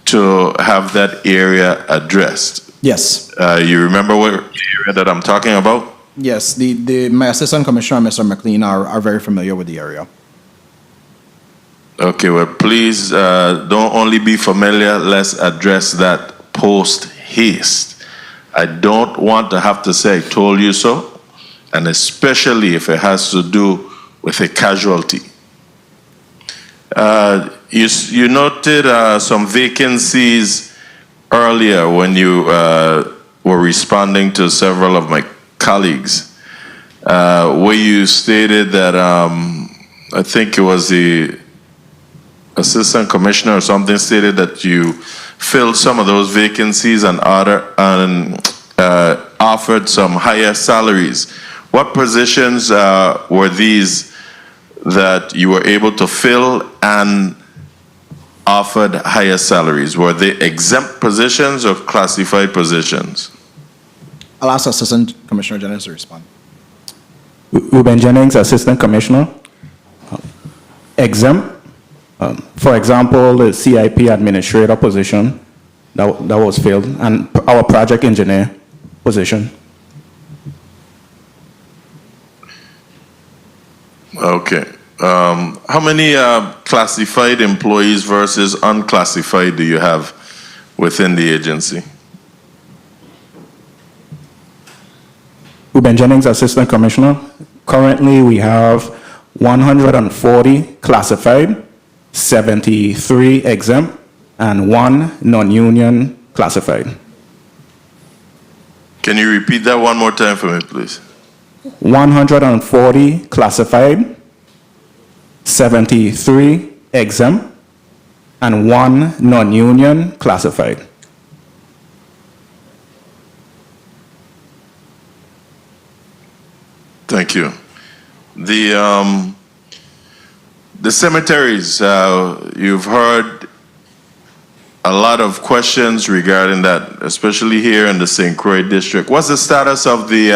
to have that area addressed. Yes. You remember what area that I'm talking about? Yes, my Assistant Commissioner, Mr. McLean, are very familiar with the area. Okay, well, please don't only be familiar, let's address that post haste. I don't want to have to say I told you so, and especially if it has to do with a casualty. You noted some vacancies earlier when you were responding to several of my colleagues, where you stated that I think it was the Assistant Commissioner or something stated that you filled some of those vacancies and offered some higher salaries. What positions were these that you were able to fill, and offered higher salaries? Were they exempt positions or classified positions? I'll ask Assistant Commissioner Jennings to respond. Ruben Jennings, Assistant Commissioner. Exempt. For example, the CIP administrator position that was filled, and our project engineer position. Okay. How many classified employees versus unclassified do you have within the agency? Ruben Jennings, Assistant Commissioner. Currently, we have 140 classified, 73 exempt, and 1 non-union classified. Can you repeat that one more time for me, please? 140 classified, 73 exempt, and 1 non-union classified. Thank you. The cemeteries, you've heard a lot of questions regarding that, especially here in the St. Croix district. What's the status of the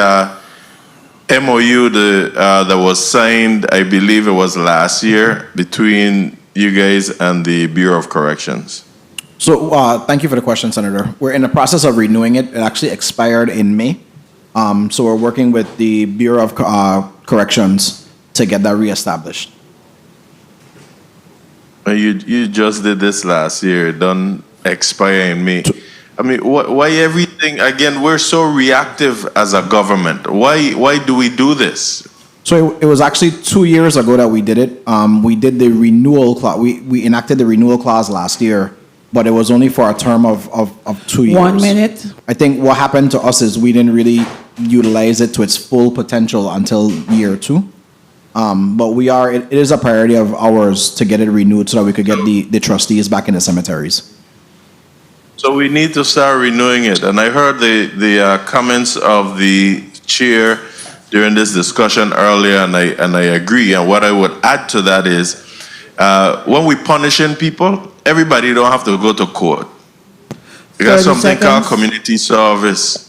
MOU that was signed, I believe it was last year, between you guys and the Bureau of Corrections? So thank you for the question, Senator. We're in the process of renewing it. It actually expired in May. So we're working with the Bureau of Corrections to get that reestablished. You just did this last year. It don't expire in May. I mean, why everything, again, we're so reactive as a government. Why do we do this? So it was actually 2 years ago that we did it. We did the renewal clause. We enacted the renewal clause last year, but it was only for a term of 2 years. 1 minute. I think what happened to us is we didn't really utilize it to its full potential until year 2. But it is a priority of ours to get it renewed so that we could get the trustees back in the cemeteries. So we need to start renewing it. And I heard the comments of the chair during this discussion earlier, and I agree. And what I would add to that is, when we punishing people, everybody don't have to go to court. We got something called community service.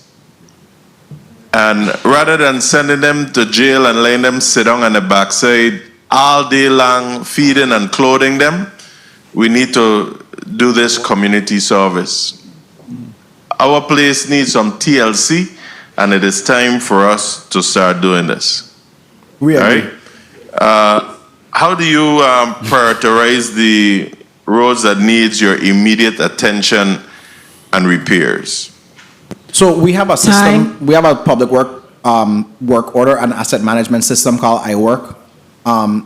And rather than sending them to jail and letting them sit down on the backside all day long, feeding and clothing them, we need to do this community service. Our place needs some TLC, and it is time for us to start doing this. We agree. Right? How do you prioritize the roads that needs your immediate attention and repairs? So we have a system. We have a public work order and asset management system called iWork.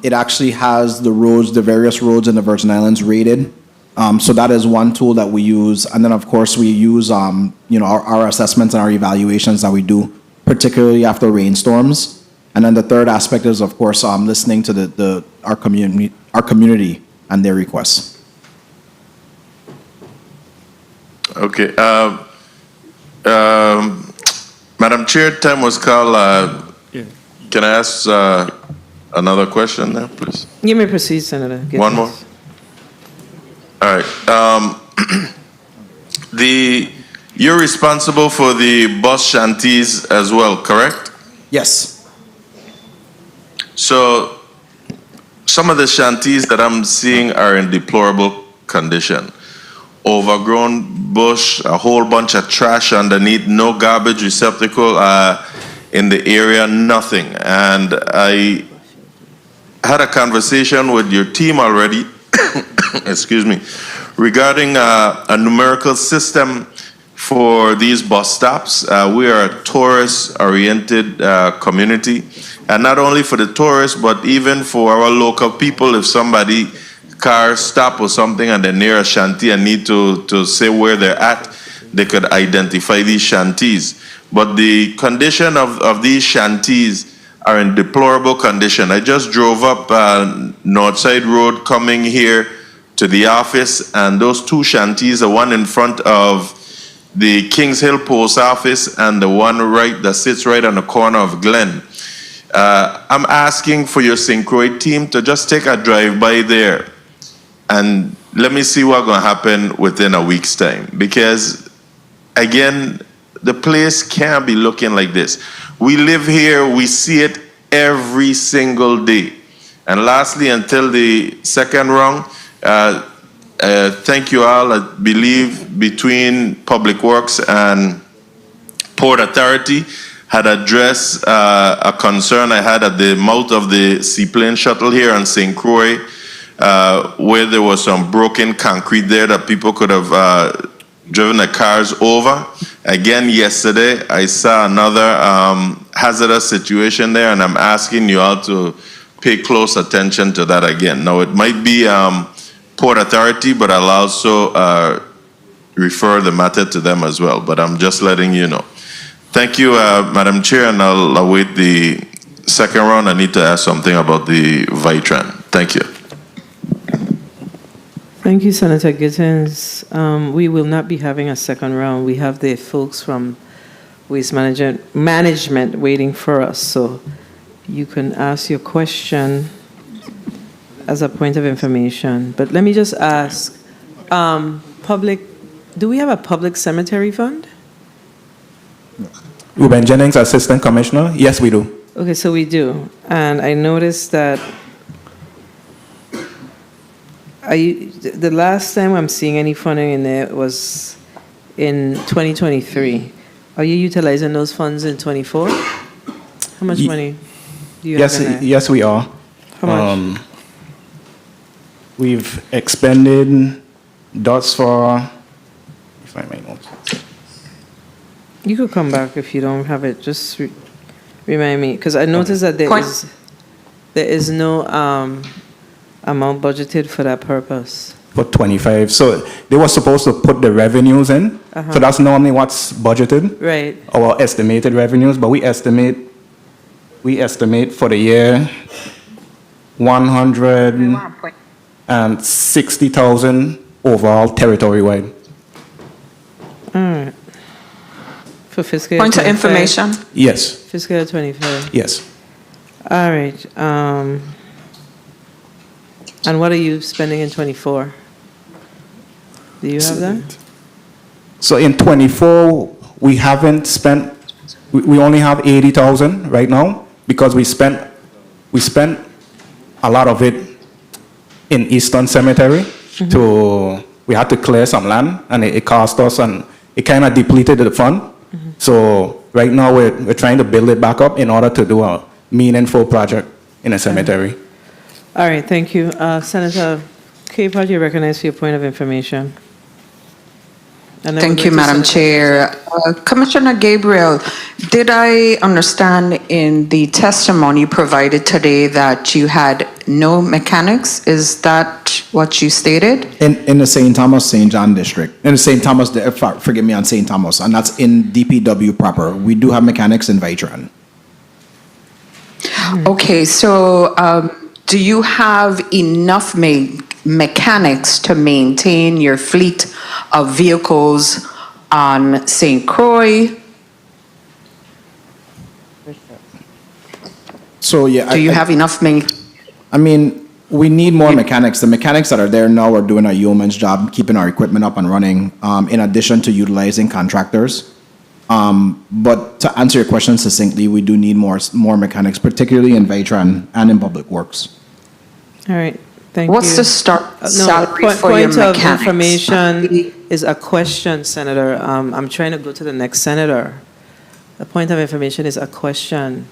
It actually has the roads, the various roads in the Virgin Islands rated. So that is one tool that we use, and then of course we use our assessments and our evaluations that we do, particularly after rainstorms. And then the third aspect is of course listening to our community and their requests. Okay. Madam Chair, time was called. Can I ask another question there, please? You may proceed, Senator. One more? All right. You're responsible for the bus shanties as well, correct? Yes. So some of the shanties that I'm seeing are in deplorable condition. Overgrown bush, a whole bunch of trash underneath, no garbage receptacle in the area, nothing. And I had a conversation with your team already, excuse me, regarding a numerical system for these bus stops. We are a tourist-oriented community, and not only for the tourists, but even for our local people. If somebody car stop or something and they're near a shanty and need to say where they're at, they could identify these shanties. But the condition of these shanties are in deplorable condition. I just drove up Northside Road coming here to the office, and those two shanties, the one in front of the Kings Hill Post Office and the one that sits right on the corner of Glen. I'm asking for your St. Croix team to just take a drive by there and let me see what's going to happen within a week's time. Because, again, the place can't be looking like this. We live here, we see it every single day. And lastly, until the second round, thank you all. I believe between Public Works and Port Authority had addressed a concern I had at the mouth of the seaplane shuttle here on St. Croix, where there was some broken concrete there that people could have driven their cars over. Again, yesterday, I saw another hazardous situation there, and I'm asking you all to pay close attention to that again. Now, it might be Port Authority, but I'll also refer the matter to them as well, but I'm just letting you know. Thank you, Madam Chair, and I'll await the second round. I need to ask something about the Vitran. Thank you. Thank you, Senator Gittins. We will not be having a second round. We have the folks from Waste Management waiting for us, so you can ask your question as a point of information. But let me just ask, do we have a public cemetery fund? Ruben Jennings, Assistant Commissioner. Yes, we do. Okay, so we do. And I noticed that the last time I'm seeing any funding in there was in 2023. Are you utilizing those funds in 24? How much money do you have in there? Yes, we are. How much? We've expended thus far, if I may note. You could come back if you don't have it. Just remind me, because I noticed that there is no amount budgeted for that purpose. For 25. So they were supposed to put the revenues in. So that's normally what's budgeted. Right. Our estimated revenues, but we estimate for the year 160,000 overall territory-wide. All right. For fiscal year Point of 25? information. Yes. Fiscal year 25. Yes. All right. And what are you spending in 24? Do you have that? So in 24, we haven't spent, we only have 80,000 right now because we spent a lot of it in Eastern Cemetery. We had to clear some land and it cost us and it kind of depleted the fund. So right now we're trying to build it back up in order to do a meaningful project in a cemetery. All right, thank you. Senator Capehart, you're recognized for your point of information. And then Thank we'll you, go to Madam Senator- Chair. Commissioner Gabriel, did I understand in the testimony provided today that you had no mechanics? Is that what you stated? In the St. Thomas, St. John district, in the St. Thomas, forgive me, on St. Thomas, and that's in DPW proper. We do have mechanics in Vitran. Okay, so do you have enough mechanics to maintain your fleet of vehicles on St. Croix? So yeah, Do you have enough I mean, we need more mechanics. The mechanics that are there now are doing a yeoman's job, keeping our equipment up and running, in addition to utilizing contractors. But to answer your question succinctly, we do need more mechanics, particularly in Vitran and in Public Works. All right, thank you. What's the start salary for your Point of mechanics? information is a question, Senator. I'm trying to go to the next senator. A point of information is a question.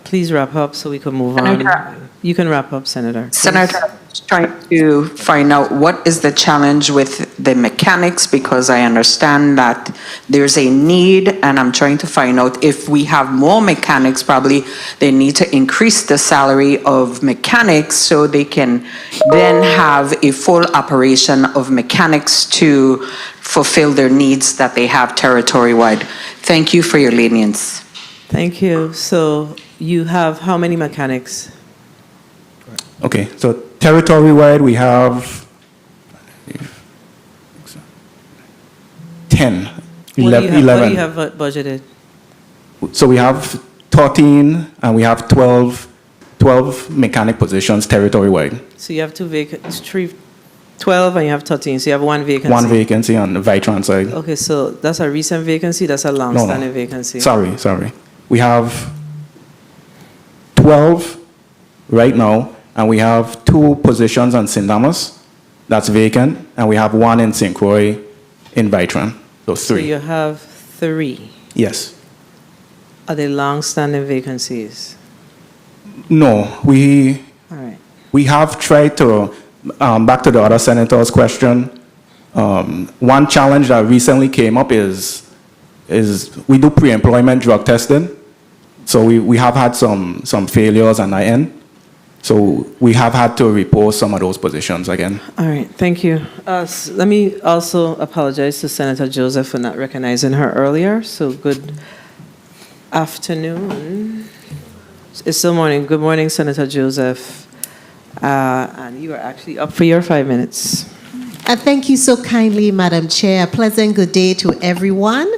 Please wrap up so we can move on. Senator. You can wrap up, Senator. Senator, I'm just trying to find out what is the challenge with the mechanics, because I understand that there's a need, and I'm trying to find out if we have more mechanics, probably they need to increase the salary of mechanics so they can then have a full operation of mechanics to fulfill their needs that they have territory-wide. Thank you for your lenience. Thank you. So you have how many mechanics? Okay, so territory-wide, we have 10, 11. What do you have budgeted? So we have 13 and we have 12 mechanic positions territory-wide. So you have three 12 and you have 13, so you have one vacancy. One vacancy on the Vitron side. Okay, so that's a recent vacancy, that's a long-standing vacancy. Sorry. We have 12 right now, and we have 2 positions on St. Thomas that's vacant, and we have 1 in St. Croix in Vitron. So 3. So you have 3. Yes. Are they long-standing vacancies? No, All right. we have tried to, back to the other senator's question, one challenge that recently came up is we do pre-employment drug testing. So we have had some failures on that end. So we have had to repost some of those positions again. All right, thank you. Let me also apologize to Senator Joseph for not recognizing her earlier. So good afternoon. It's still morning. Good morning, Senator Joseph. And you are actually up for your 5 minutes. Thank you so kindly, Madam Chair. A pleasant good day to everyone.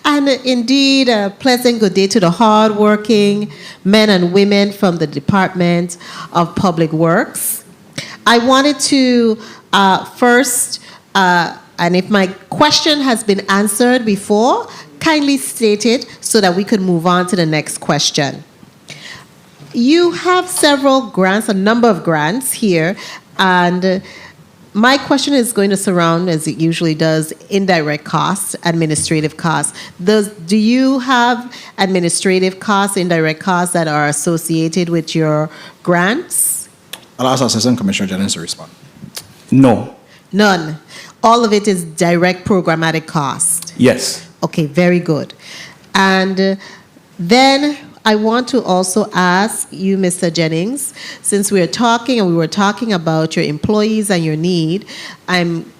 And indeed, a pleasant good day to the hardworking men and women from the Department of Public Works. I wanted to first, and if my question has been answered before, kindly state it so that we could move on to the next question. You have several grants, a number of grants here, and my question is going to surround, as it usually does, indirect costs, administrative costs. Do you have administrative costs, indirect costs that are associated with your grants? I'll ask Assistant Commissioner Jennings to respond. No. None. All of it is direct programmatic cost. Yes. Okay, very good. And then I want to also ask you, Mr. Jennings, since we were talking about your employees and your need, I'm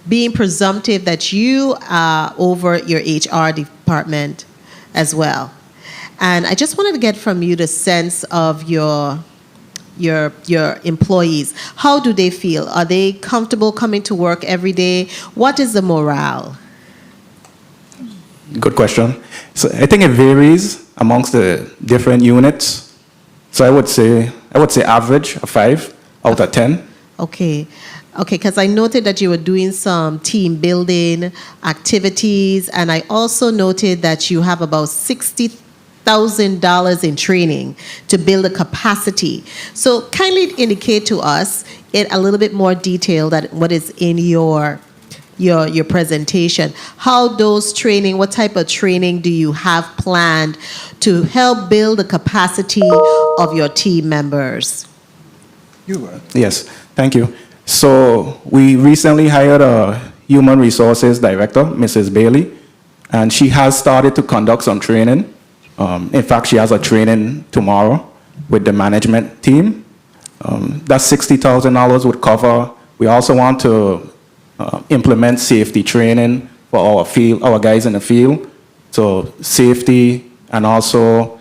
being presumptive that you are over your HR department as well. And I just wanted to get from you the sense of your employees. How do they feel? Are they comfortable coming to work every day? What is the morale? Good question. So I think it varies amongst the different units. So I would say average a 5 out of 10. Okay, because I noted that you were doing some team building activities, and I also noted that you have about $60,000 in training to build a capacity. So kindly indicate to us in a little bit more detail that what is in your presentation. How those training, what type of training do you have planned to help build the capacity of your team members? Yes, thank you. So we recently hired a human resources director, Mrs. Bailey, and she has started to conduct some training. In fact, she has a training tomorrow with the management team. That $60,000 would cover. We also want to implement safety training for our guys in the field. So safety, and also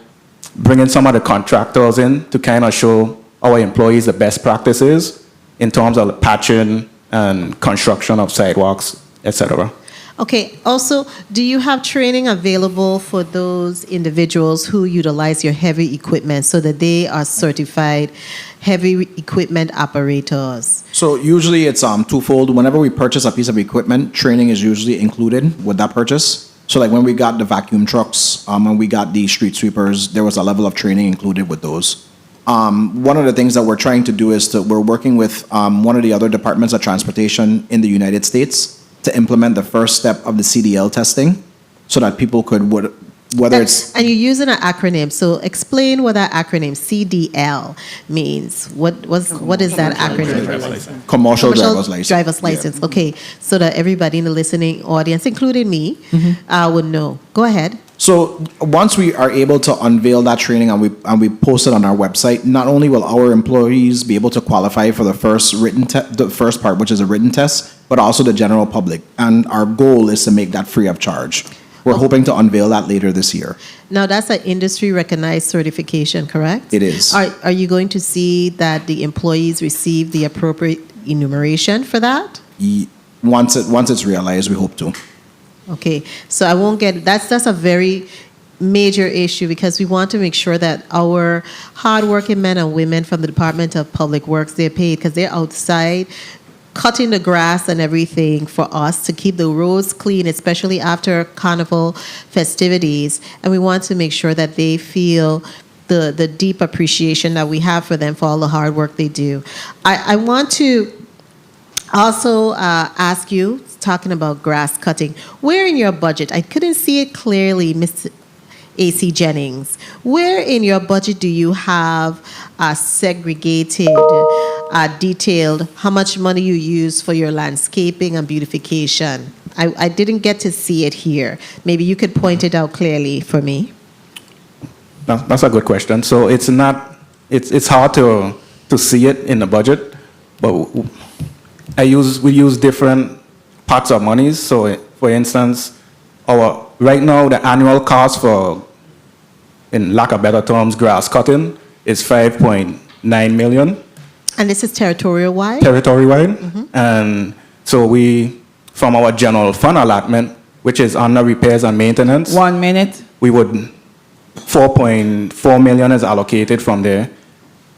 bringing some of the contractors in to kind of show our employees the best practices in terms of patching and construction of sidewalks, etc. Okay, also, do you have training available for those individuals who utilize your heavy equipment so that they are certified heavy equipment operators? So usually it's twofold. Whenever we purchase a piece of equipment, training is usually included with that purchase. So like when we got the vacuum trucks, when we got the street sweepers, there was a level of training included with those. One of the things that we're trying to do is we're working with one of the other departments of transportation in the United States to implement the first step of the CDL testing so that people could, whether it's... And you're using an acronym, so explain what that acronym CDL means. What is that acronym? Commercial driver's license. Yeah. Okay, so that everybody in the listening audience, including me, would know. Go ahead. So once we are able to unveil that training and we post it on our website, not only will our employees be able to qualify for the first the first part, which is a written test, but also the general public. And our goal is to make that free of charge. We're hoping to unveil that later this year. Now, that's an industry-recognized certification, correct? It is. Are you going to see that the employees receive the appropriate enumeration for that? Once it's realized, we hope to. Okay, so I won't get, that's a very major issue because we want to make sure that our hardworking men and women from the Department of Public Works, they're paid because they're outside cutting the grass and everything for us to keep the roads clean, especially after carnival festivities. And we want to make sure that they feel the deep appreciation that we have for them for all the hard work they do. I want to also ask you, talking about grass cutting, where in your budget, I couldn't see it clearly, Ms. A.C. Jennings, where in your budget do you have segregated, detailed how much money you use for your landscaping and beautification? I didn't get to see it here. Maybe you could point it out clearly for me. That's a good question. So it's hard to see it in the budget, but we use different parts of monies. So for instance, right now the annual cost for, in lack of better terms, grass cutting is 5.9 million. And this is territorial-wide? Territory-wide. And so from our general fund allotment, which is under repairs and maintenance. 1 minute. We would, 4.4 million is allocated from there.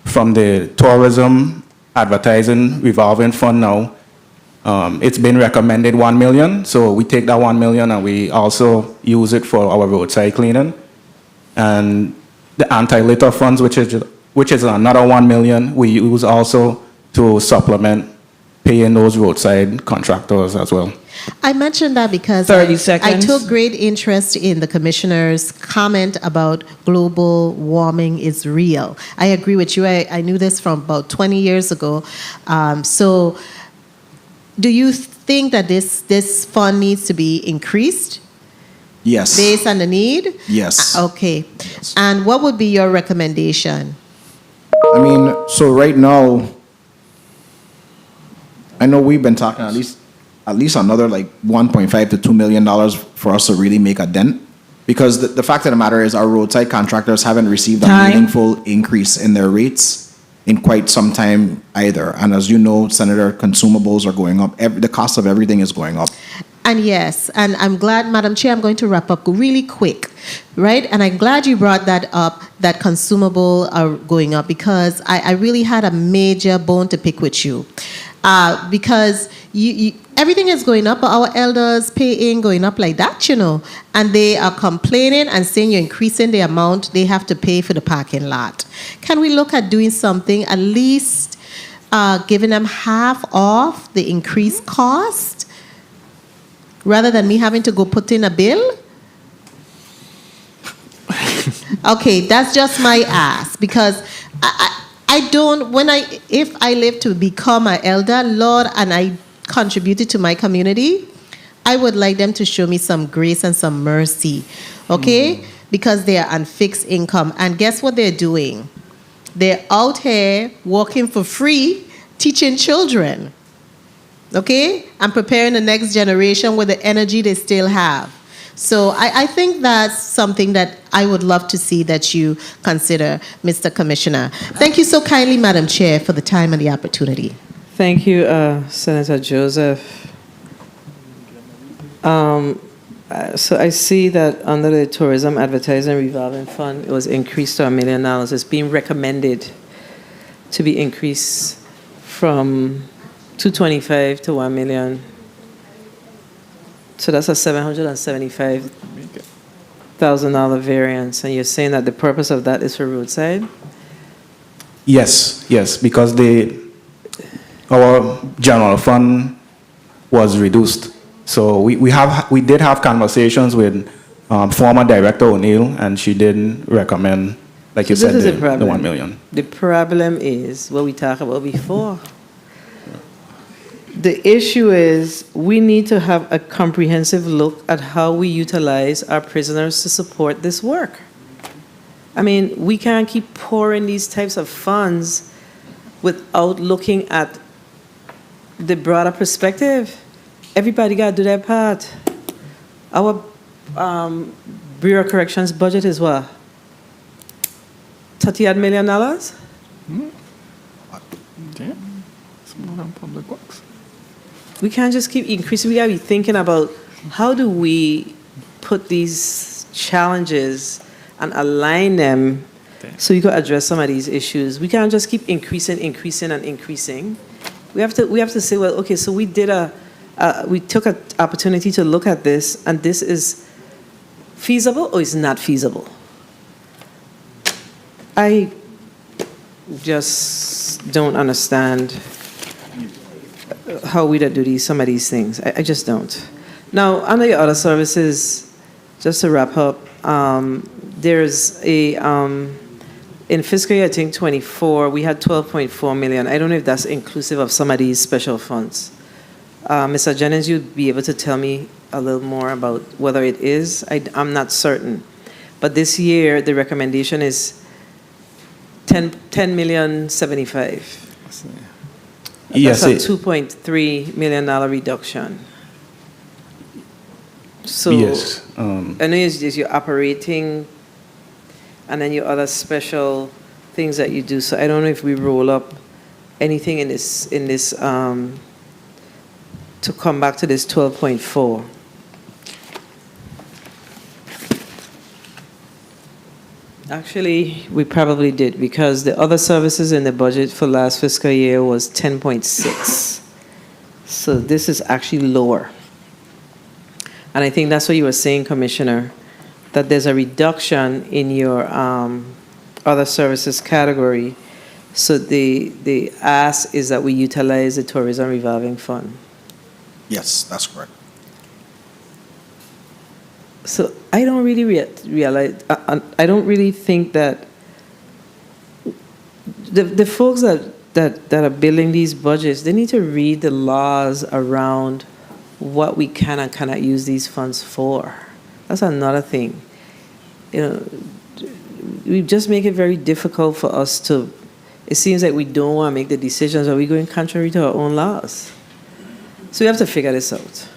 From the tourism advertising revolving fund now, it's been recommended 1 million. So we take that 1 million and we also use it for our roadside cleaning. And the anti-litter funds, which is another 1 million, we use also to supplement paying those roadside contractors as well. I mentioned that because 30 seconds. I took great interest in the commissioner's comment about global warming is real. I agree with you. I knew this from about 20 years ago. So do you think that this fund needs to be increased? Yes. Based on the need? Yes. Okay. Yes. And what would be your recommendation? I mean, so right now, I know we've been talking at least another like $1.5 to $2 million for us to really make a dent. Because the fact of the matter is our roadside contractors haven't received a meaningful increase in their rates in quite some time either. And as you know, Senator, consumables are going up. The cost of everything is going up. And yes, and I'm glad, Madam Chair, I'm going to wrap up really quick, right? And I'm glad you brought that up, that consumable are going up, because I really had a major bone to pick with you. Because everything is going up, but our elders pay ain't going up like that, you know. And they are complaining and saying you're increasing the amount they have to pay for the parking lot. Can we look at doing something, at least giving them half off the increased cost, rather than me having to go put in a bill? Okay, that's just my ask, because I don't, if I live to become an elder, Lord, and I contributed to my community, I would like them to show me some grace and some mercy, okay? Because they are on fixed income. And guess what they're doing? They're out here working for free, teaching children, okay? And preparing the next generation with the energy they still have. So I think that's something that I would love to see that you consider, Mr. Commissioner. Thank you so kindly, Madam Chair, for the time and the opportunity. Thank you, Senator Joseph. So I see that under the Tourism Advertising Revolving Fund, it was increased to $1 million. It's being recommended to be increased from $225,000 to $1 million. So that's a $775,000 variance. And you're saying that the purpose of that is for roadside? Yes, because our general fund was reduced. So we did have conversations with former Director O'Neill, and she didn't recommend, like you said, the 1 million. The problem is what we talked about before. The issue is we need to have a comprehensive look at how we utilize our prisoners to support this work. I mean, we can't keep pouring these types of funds without looking at the broader perspective. Everybody got to do their part. Our Bureau of Corrections budget is what? $38 million? Yeah, it's more than public works. We can't just keep increasing. We got to be thinking about how do we put these challenges and align them so we could address some of these issues. We can't just keep increasing. We have to say, well, okay, so we took an opportunity to look at this, and this is feasible or is not feasible. I just don't understand how we do some of these things. I just don't. Now, under your other services, just to wrap up, there's in fiscal year, I think 24, we had 12.4 million. I don't know if that's inclusive of some of these special funds. Mr. Jennings, you'd be able to tell me a little more about whether it is. I'm not certain. But this year, the recommendation is 10,075,000. Yes, That's a $2.3 million reduction. So yes. I know it's your operating and then your other special things that you do. So I don't know if we roll up anything in this to come back to this 12.4. Actually, we probably did, because the other services in the budget for last fiscal year was 10.6. So this is actually lower. And I think that's what you were saying, Commissioner, that there's a reduction in your other services category. So the ask is that we utilize the Tourism Revolving Fund. Yes, that's correct. So I don't really realize, I don't really think that the folks that are building these budgets, they need to read the laws around what we can and cannot use these funds for. That's another thing. You know, we just make it very difficult for us to, it seems like we don't want to make the decisions, or we're going contrary to our own laws. So we have to figure this out.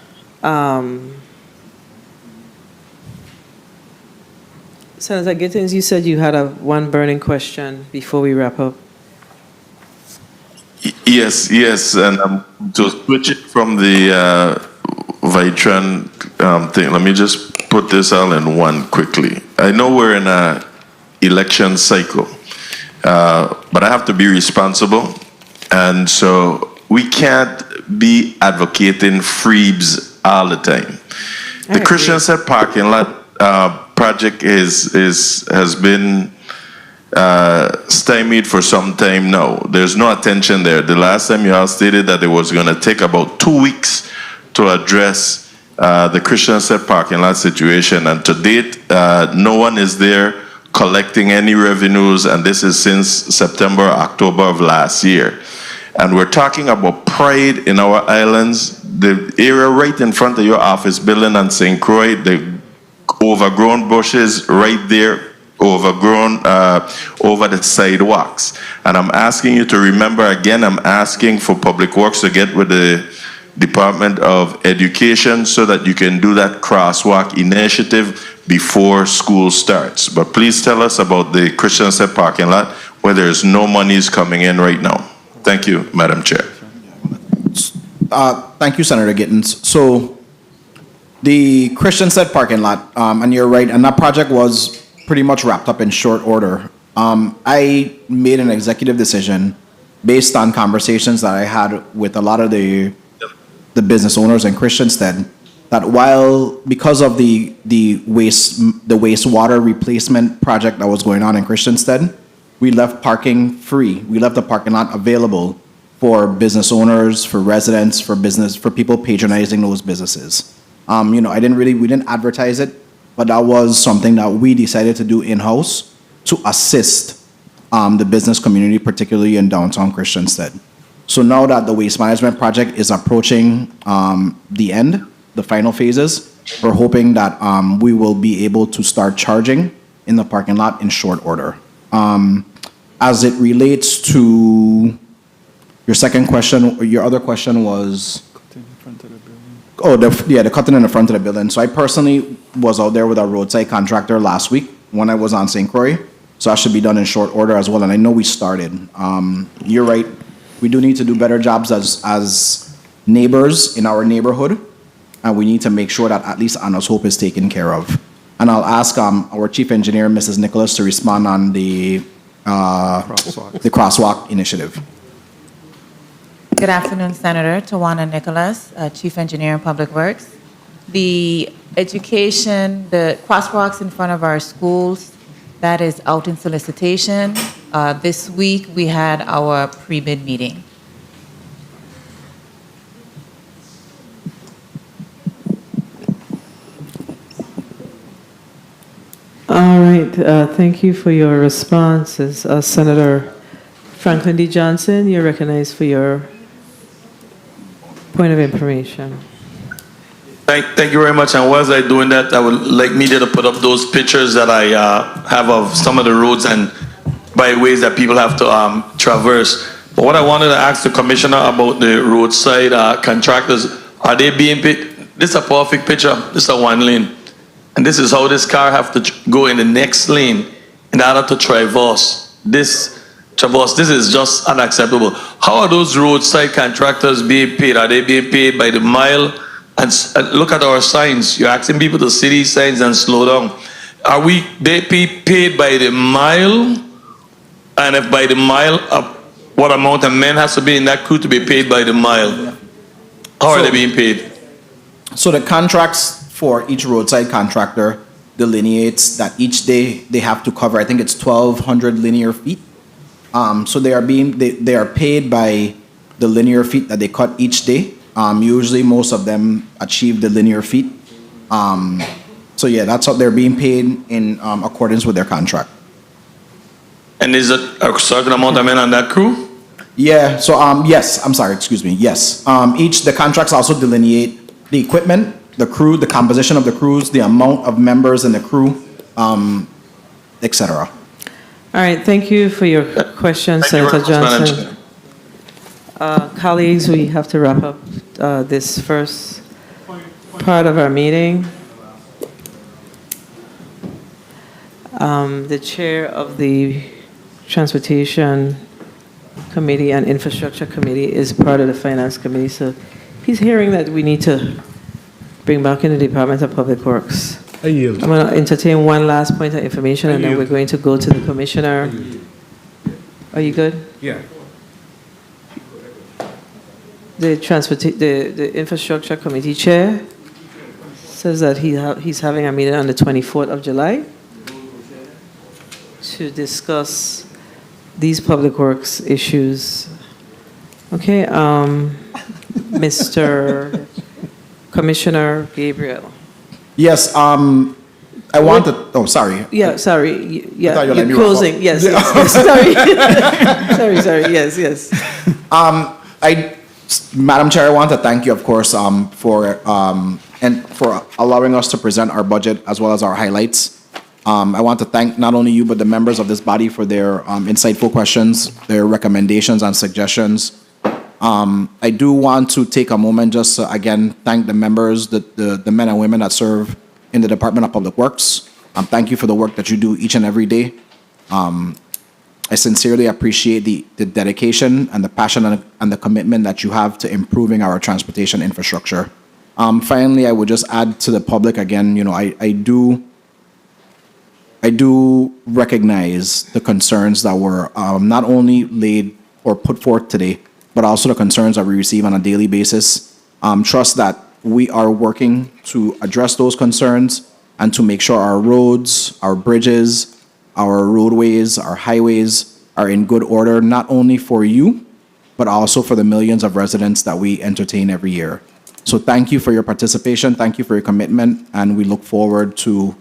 Senator Gittins, you said you had one burning question before we wrap up. Yes, and to switch it from the Vitran thing, let me just put this all in one quickly. I know we're in an election cycle, but I have to be responsible, and so we can't be advocating freebs all the time. The Christian Set parking lot project has been stymied for some time now. There's no attention there. The last time you all stated that it was going to take about 2 weeks to address the Christian Set parking lot situation, and to date, no one is there collecting any revenues, and this is since September, October of last year. And we're talking about pride in our islands. The area right in front of your office building on St. Croix, the overgrown bushes right there, overgrown over the sidewalks. And I'm asking you to remember again, I'm asking for Public Works to get with the Department of Education so that you can do that crosswalk initiative before school starts. But please tell us about the Christian Set parking lot where there's no monies coming in right now. Thank you, Madam Chair. Thank you, Senator Gittins. So the Christian Set parking lot, and you're right, and that project was pretty much wrapped up in short order. I made an executive decision based on conversations that I had with a lot of the business owners in Christiansted, that because of the wastewater replacement project that was going on in Christiansted, we left parking free. We left the parking lot available for business owners, for residents, for people patronizing those businesses. We didn't advertise it, but that was something that we decided to do in-house to assist the business community, particularly in downtown Christiansted. So now that the waste management project is approaching the end, the final phases, we're hoping that we will be able to start charging in the parking lot in short order. As it relates to your second question, your other question was? The cutting in the front of the building. So I personally was out there with a roadside contractor last week when I was on St. Croix. So that should be done in short order as well. And I know we started. You're right. We do need to do better jobs as neighbors in our neighborhood. And we need to make sure that at least Anna's Hope is taken care of. And I'll ask our chief engineer, Mrs. Nicholas, to respond on the crosswalk initiative. Good afternoon, Senator. Tawana Nicholas, Chief Engineer in Public Works. The education, the crosswalks in front of our schools, that is out in solicitation. This week, we had our pre-bid meeting. All right, thank you for your responses. Senator Franklin D. Johnson, you're recognized for your point of information. Thank you very much. And whilst I'm doing that, I would like media to put up those pictures that I have of some of the roads and byways that people have to traverse. But what I wanted to ask the commissioner about the roadside contractors, are they being paid? This is a perfect picture. This is a one lane. And this is how this car have to go in the next lane in order to traverse. This is just unacceptable. How are those roadside contractors being paid? Are they being paid by the mile? And look at our signs. You're asking people to see these signs and slow down. Are they paid by the mile? And if by the mile, what amount of men has to be in that crew to be paid by the mile? How are they being paid? So the contracts for each roadside contractor delineates that each day they have to cover, I think it's 1,200 linear feet. So they are paid by the linear feet that they cut each day. Usually most of them achieve the linear feet. So yeah, that's what they're being paid in accordance with their contract. And is it a certain amount of men on that crew? Yeah, so yes, I'm sorry, excuse me, yes. The contracts also delineate the equipment, the crew, the composition of the crews, the amount of members in the crew, etc. All right, thank you for your question, Senator Johnson. Colleagues, we have to wrap up this first part of our meeting. The chair of the Transportation Committee and Infrastructure Committee is part of the Finance Committee, so he's hearing that we need to bring back in the Department of Public Works. I yield. I'm going to entertain one last point of information, and then we're going to go to the commissioner. Are you good? Yeah. The Infrastructure Committee Chair says that he's having a meeting on the 24th of July to discuss these public works issues. Okay, Mr. Commissioner Gabriel. Yes, I wanted, oh, sorry. Yeah, sorry. Yeah, you're you're closing. Yes, yes, sorry. sorry, yes. Madam Chair, I want to thank you, of course, for allowing us to present our budget as well as our highlights. I want to thank not only you, but the members of this body for their insightful questions, their recommendations and suggestions. I do want to take a moment just to, again, thank the members, the men and women that serve in the Department of Public Works. Thank you for the work that you do each and every day. I sincerely appreciate the dedication and the passion and the commitment that you have to improving our transportation infrastructure. Finally, I would just add to the public again, I do recognize the concerns that were not only laid or put forth today, but also the concerns that we receive on a daily basis. Trust that we are working to address those concerns and to make sure our roads, our bridges, our roadways, our highways are in good order, not only for you, but also for the millions of residents that we entertain every year. So thank you for your participation, thank you for your commitment, and we look forward to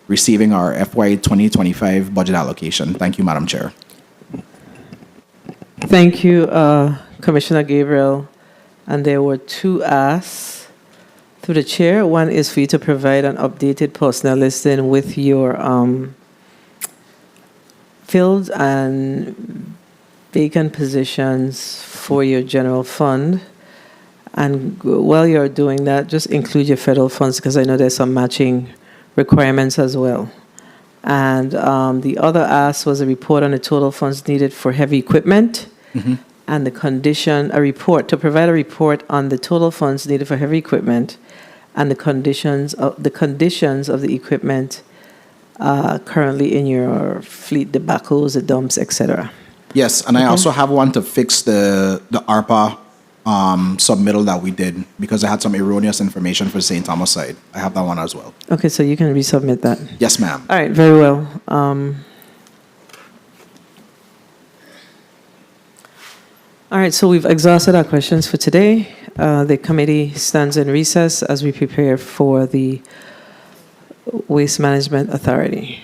receiving our FY 2025 budget allocation. Thank you, Madam Chair. Thank you, Commissioner Gabriel. And there were two asks through the chair. One is for you to provide an updated personnel listing with your filled and vacant positions for your general fund. And while you're doing that, just include your federal funds, because I know there's some matching requirements as well. And the other ask was a report on the total funds needed for heavy equipment and the condition, to provide a report on the total funds needed for heavy equipment and the conditions of the equipment currently in your fleet, the backhoes, the dumps, etc. Yes, and I also have one to fix the ARPA submittal that we did because I had some erroneous information for St. Thomas side. I have that one as well. Okay, so you can resubmit that. Yes, ma'am. All right, very well. All right, so we've exhausted our questions for today. The committee stands in recess as we prepare for the Waste Management Authority.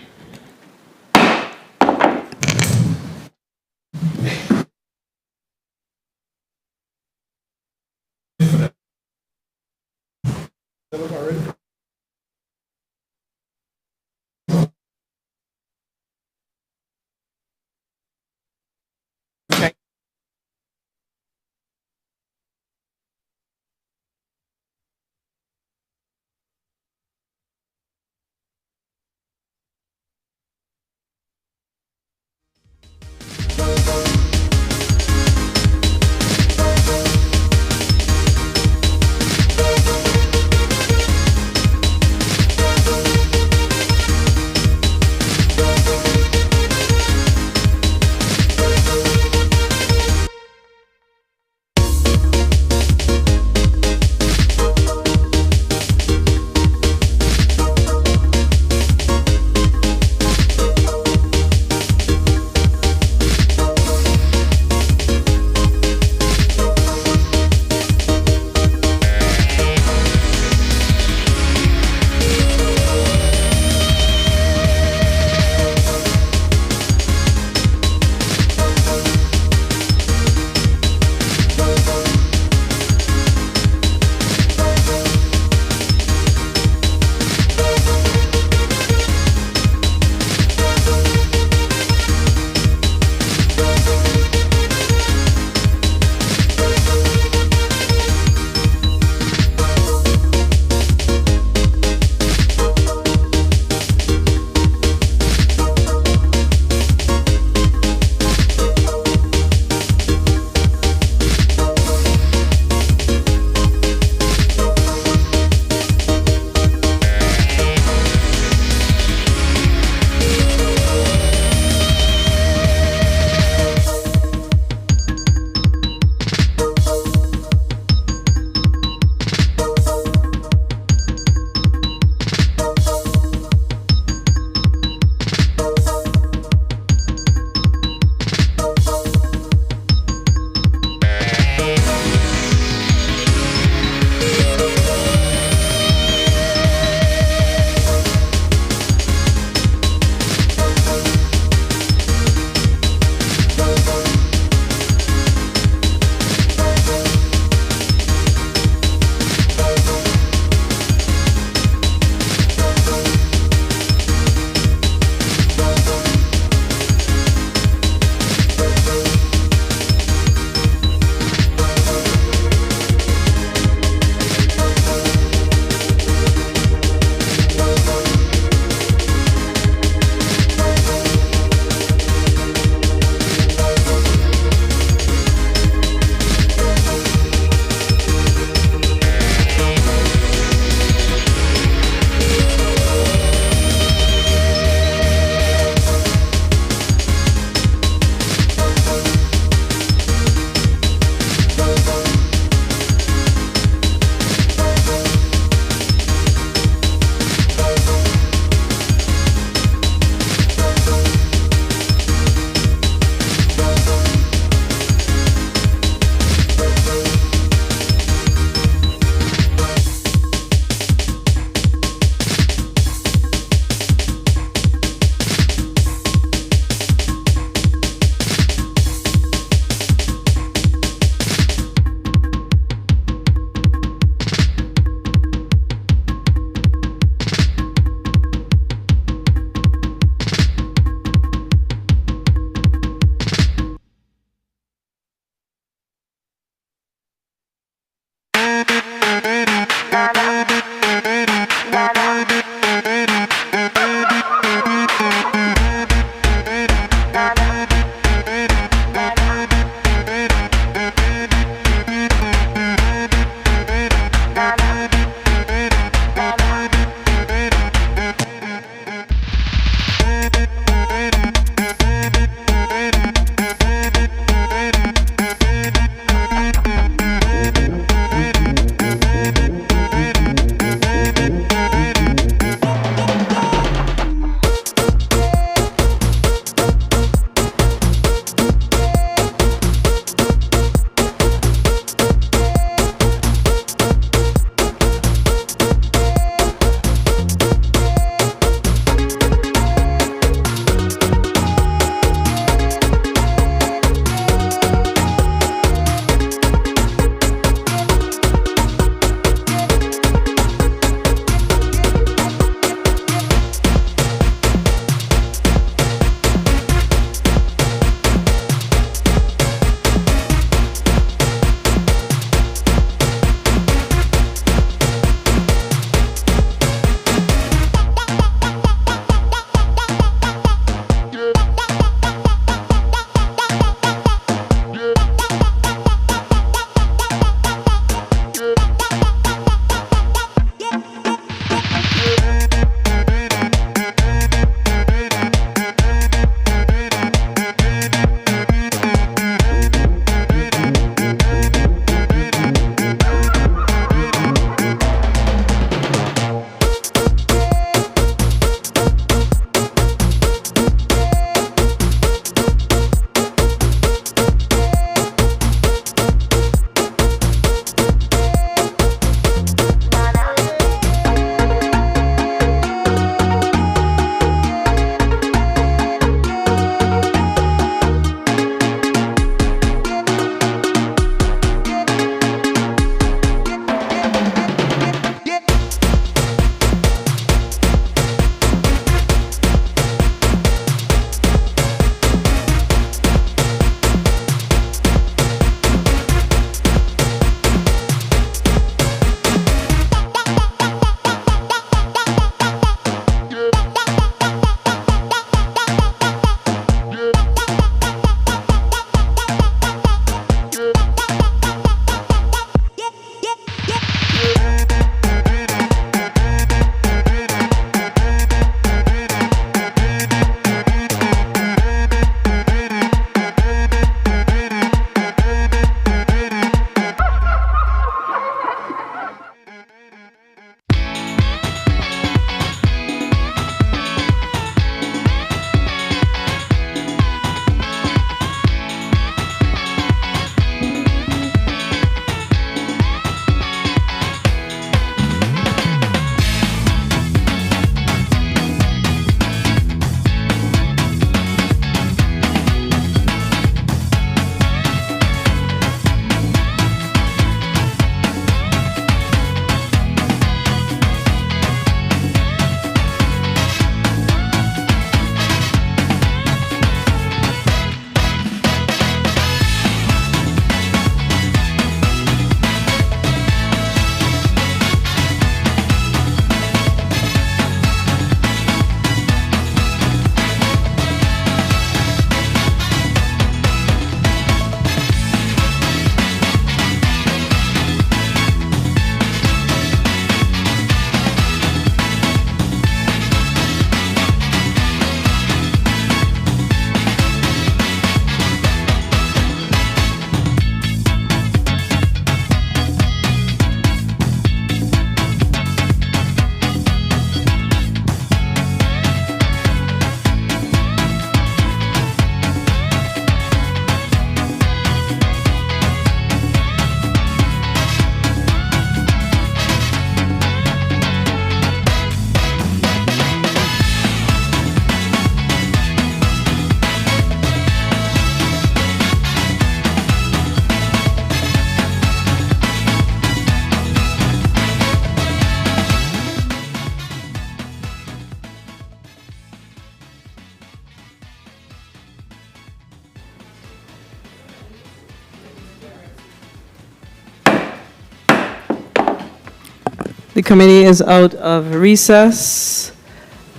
The committee is out of recess.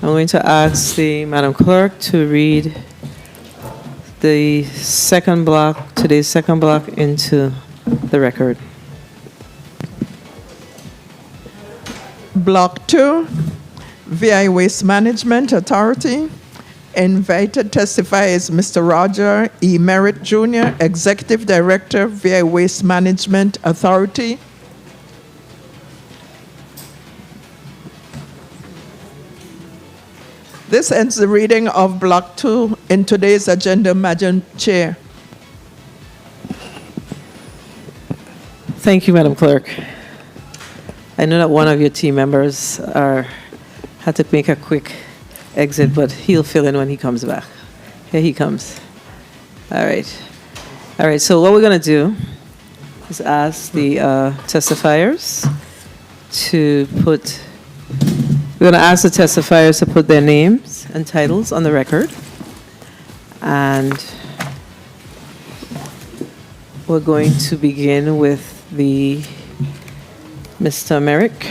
I'm going to ask the Madam Clerk to read the second block, today's second block, into the record. Block 2, VI Waste Management Authority. Invited testifier is Mr. Roger E. Merritt Jr., Executive Director, VI Waste Management Authority. This ends the reading of Block 2 in today's agenda, Madam Chair. Thank you, Madam Clerk. I know that one of your team members had to make a quick exit, but he'll fill in when he comes back. Here he comes. All right. All right, so what we're going to do is ask the testifiers to put, we're going to ask the testifiers to put their names and titles on the record. And we're going to begin with Mr. Merrick.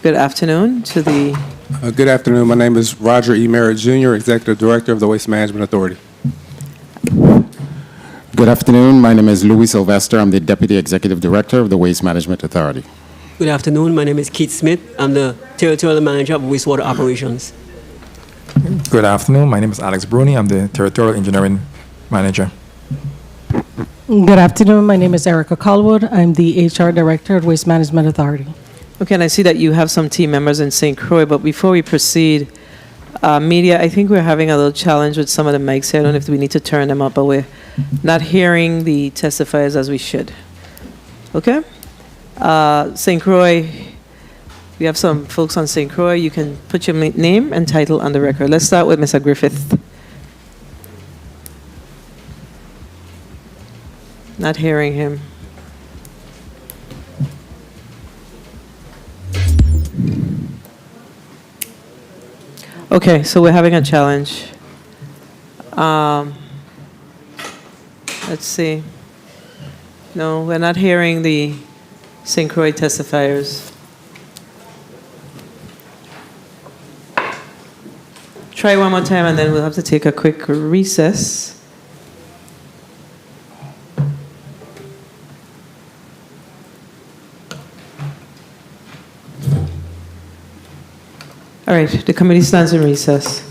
Good afternoon to the... Good afternoon. My name is Roger E. Merritt Jr., Executive Director of the Waste Management Authority. Good afternoon. My name is Louis Sylvester. I'm the Deputy Executive Director of the Waste Management Authority. Good afternoon. My name is Keith Smith. I'm the Territorial Manager of Wastewater Operations. Good afternoon. My name is Alex Bruni. I'm the Territorial Engineering Manager. Good afternoon. My name is Erica Colwood. I'm the HR Director at Waste Management Authority. Okay, and I see that you have some team members in St. Croix, but before we proceed, media, I think we're having a little challenge with some of the mics here. I don't know if we need to turn them up, but we're not hearing the testifiers as we should. Okay? St. Croix, we have some folks on St. Croix. You can put your name and title on the record. Let's start with Mr. Griffith. Not hearing him. Okay, so we're having a challenge. Let's see. No, we're not hearing the St. Croix testifiers. Try one more time and then we'll have to take a quick recess. All right, the committee stands in recess.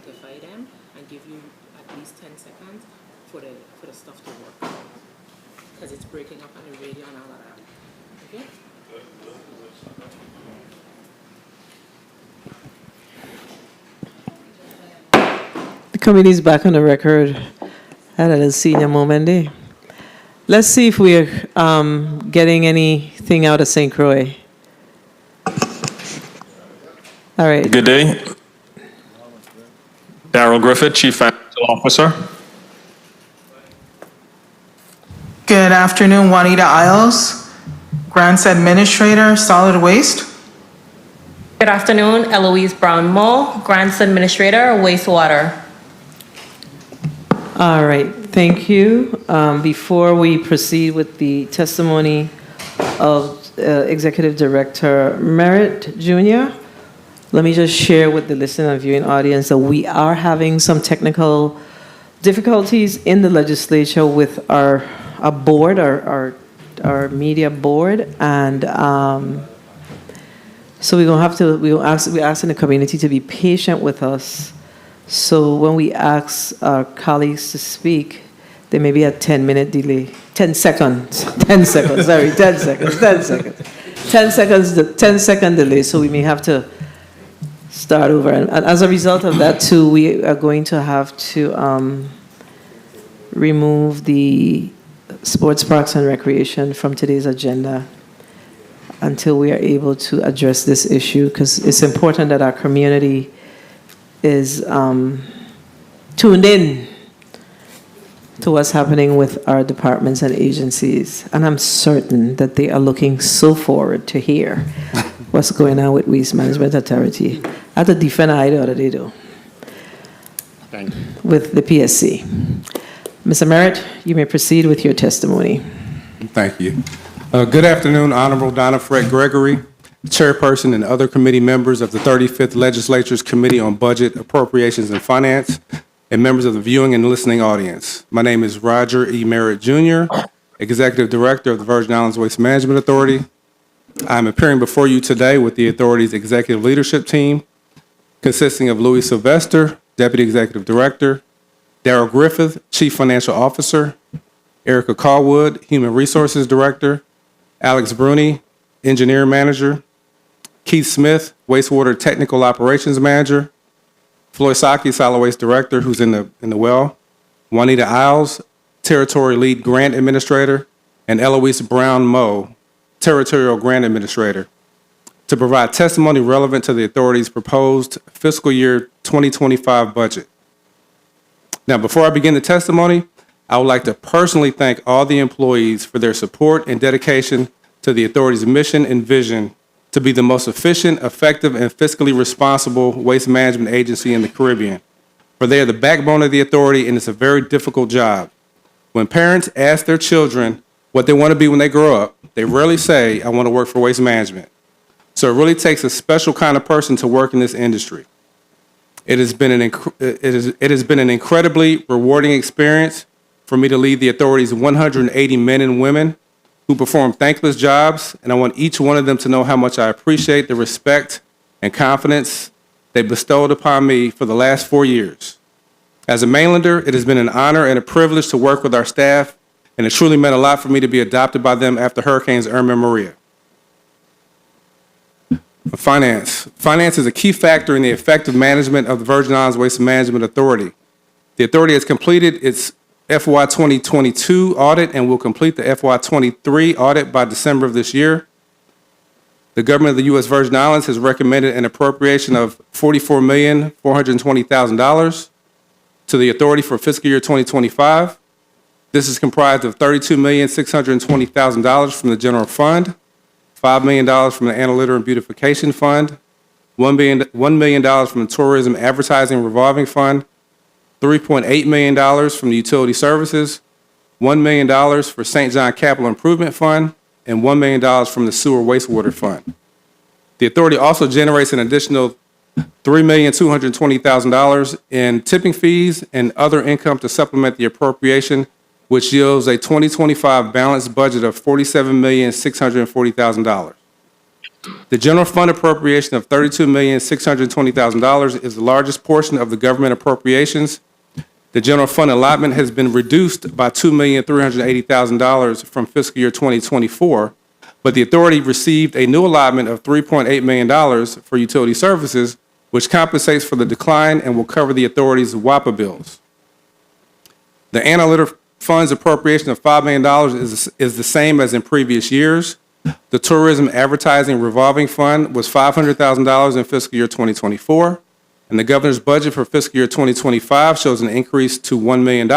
rectify them and give you at least 10 seconds for the stuff to work. Because it's breaking up on the radio and all of that. Okay? The committee's back on the record. Had a little senior moment there. Let's see if we're getting anything out of St. Croix. All right. Good day. Darrell Griffith, Chief Financial Officer. Good afternoon, Juanita Isles, Grants Administrator, Solid Waste. Good afternoon, Eloise Brown-Moe, Grants Administrator, Wastewater. All right, thank you. Before we proceed with the testimony of Executive Director Merritt Jr., let me just share with the listening and viewing audience that we are having some technical difficulties in the legislature with our board, our media board, and so we're asking the community to be patient with us. So when we ask our colleagues to speak, there may be a 10-minute delay. 10 seconds, 10 seconds, sorry, 10 seconds, 10 seconds. 10-second delay, so we may have to start over. And as a result of that, too, we are going to have to remove the Sports, Parks, and Recreation from today's agenda until we are able to address this issue, because it's important that our community is tuned in to what's happening with our departments and agencies. And I'm certain that they are looking so forward to hear what's going on with Waste Management Authority. I had to defend I the other day, though, Thank you. with the PSC. Mr. Merritt, you may proceed with your testimony. Thank you. Good afternoon, Honorable Donna Fred Gregory, Chairperson and other committee members of the 35th Legislature's Committee on Budget, Appropriations, and Finance, and members of the viewing and listening audience. My name is Roger E. Merritt Jr., Executive Director of the Virgin Islands Waste Management Authority. I'm appearing before you today with the authority's executive leadership team, consisting of Louis Sylvester, Deputy Executive Director, Darrell Griffith, Chief Financial Officer, Erica Callwood, Human Resources Director, Alex Bruni, Engineer Manager, Keith Smith, Wastewater Technical Operations Manager, Floyd Saki, Solid Waste Director, who's in the well, Juanita Isles, Territory Lead Grant Administrator, and Eloise Brown-Moe, Territorial Grant Administrator, to provide testimony relevant to the authority's proposed fiscal year 2025 budget. Now, before I begin the testimony, I would like to personally thank all the employees for their support and dedication to the authority's mission and vision to be the most efficient, effective, and fiscally responsible waste management agency in the Caribbean. For they are the backbone of the authority, and it's a very difficult job. When parents ask their children what they want to be when they grow up, they rarely say, "I want to work for waste management." So it really takes a special kind of person to work in this industry. It has been an incredibly rewarding experience for me to lead the authority's 180 men and women who perform thankless jobs, and I want each one of them to know how much I appreciate the respect and confidence they bestowed upon me for the last 4 years. As a mainlander, it has been an honor and a privilege to work with our staff, and it truly meant a lot for me to be adopted by them after Hurricanes Irma and Maria. Finance. Finance is a key factor in the effective management of the Virgin Islands Waste Management Authority. The authority has completed its FY 2022 audit and will complete the FY 23 audit by December of this year. The government of the U.S. Virgin Islands has recommended an appropriation of $44,420,000 to the authority for fiscal year 2025. This is comprised of $32,620,000 from the general fund, $5 million from the Analytic and Beautification Fund, $1 million from the Tourism Advertising Revolving Fund, $3.8 million from the Utility Services, $1 million for St. John Capital Improvement Fund, and $1 million from the Sewer Wastewater Fund. The authority also generates an additional $3,220,000 in tipping fees and other income to supplement the appropriation, which yields a 2025 balanced budget of $47,640,000. The general fund appropriation of $32,620,000 is the largest portion of the government appropriations. The general fund allotment has been reduced by $2,380,000 from fiscal year 2024, but the authority received a new allotment of $3.8 million for utility services, which compensates for the decline and will cover the authority's WAPA bills. The analytic funds appropriation of $5 million is the same as in previous years. The tourism advertising revolving fund was $500,000 in fiscal year 2024, and the governor's budget for fiscal year 2025 shows an increase to $1 million.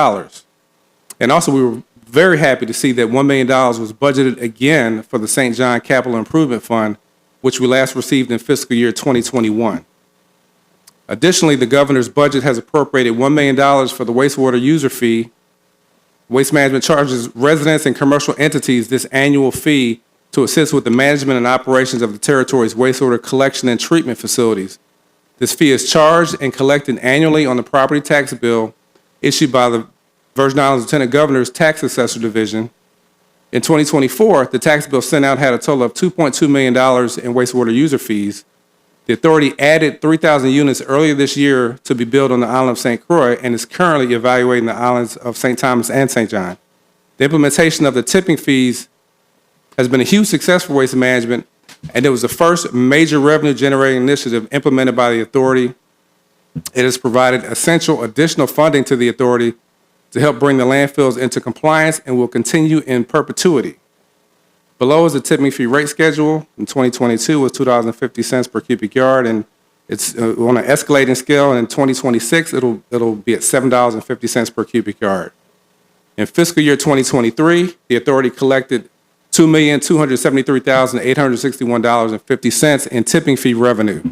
And also, we were very happy to see that $1 million was budgeted again for the St. John Capital Improvement Fund, which we last received in fiscal year 2021. Additionally, the governor's budget has appropriated $1 million for the wastewater user fee. Waste Management charges residents and commercial entities this annual fee to assist with the management and operations of the territory's wastewater collection and treatment facilities. This fee is charged and collected annually on the property tax bill issued by the Virgin Islands Lieutenant Governor's Tax Assessor Division. In 2024, the tax bill sent out had a total of $2.2 million in wastewater user fees. The authority added 3,000 units earlier this year to be built on the island of St. Croix and is currently evaluating the islands of St. Thomas and St. John. The implementation of the tipping fees has been a huge success for Waste Management, and it was the first major revenue-generating initiative implemented by the authority. It has provided essential additional funding to the authority to help bring the landfills into compliance and will continue in perpetuity. Below is the tipping fee rate schedule. In 2022 was $2.50 per cubic yard, and it's on an escalating scale, and in 2026 it'll be at $7.50 per cubic yard. In fiscal year 2023, the authority collected $2,273,861.50 in tipping fee revenue.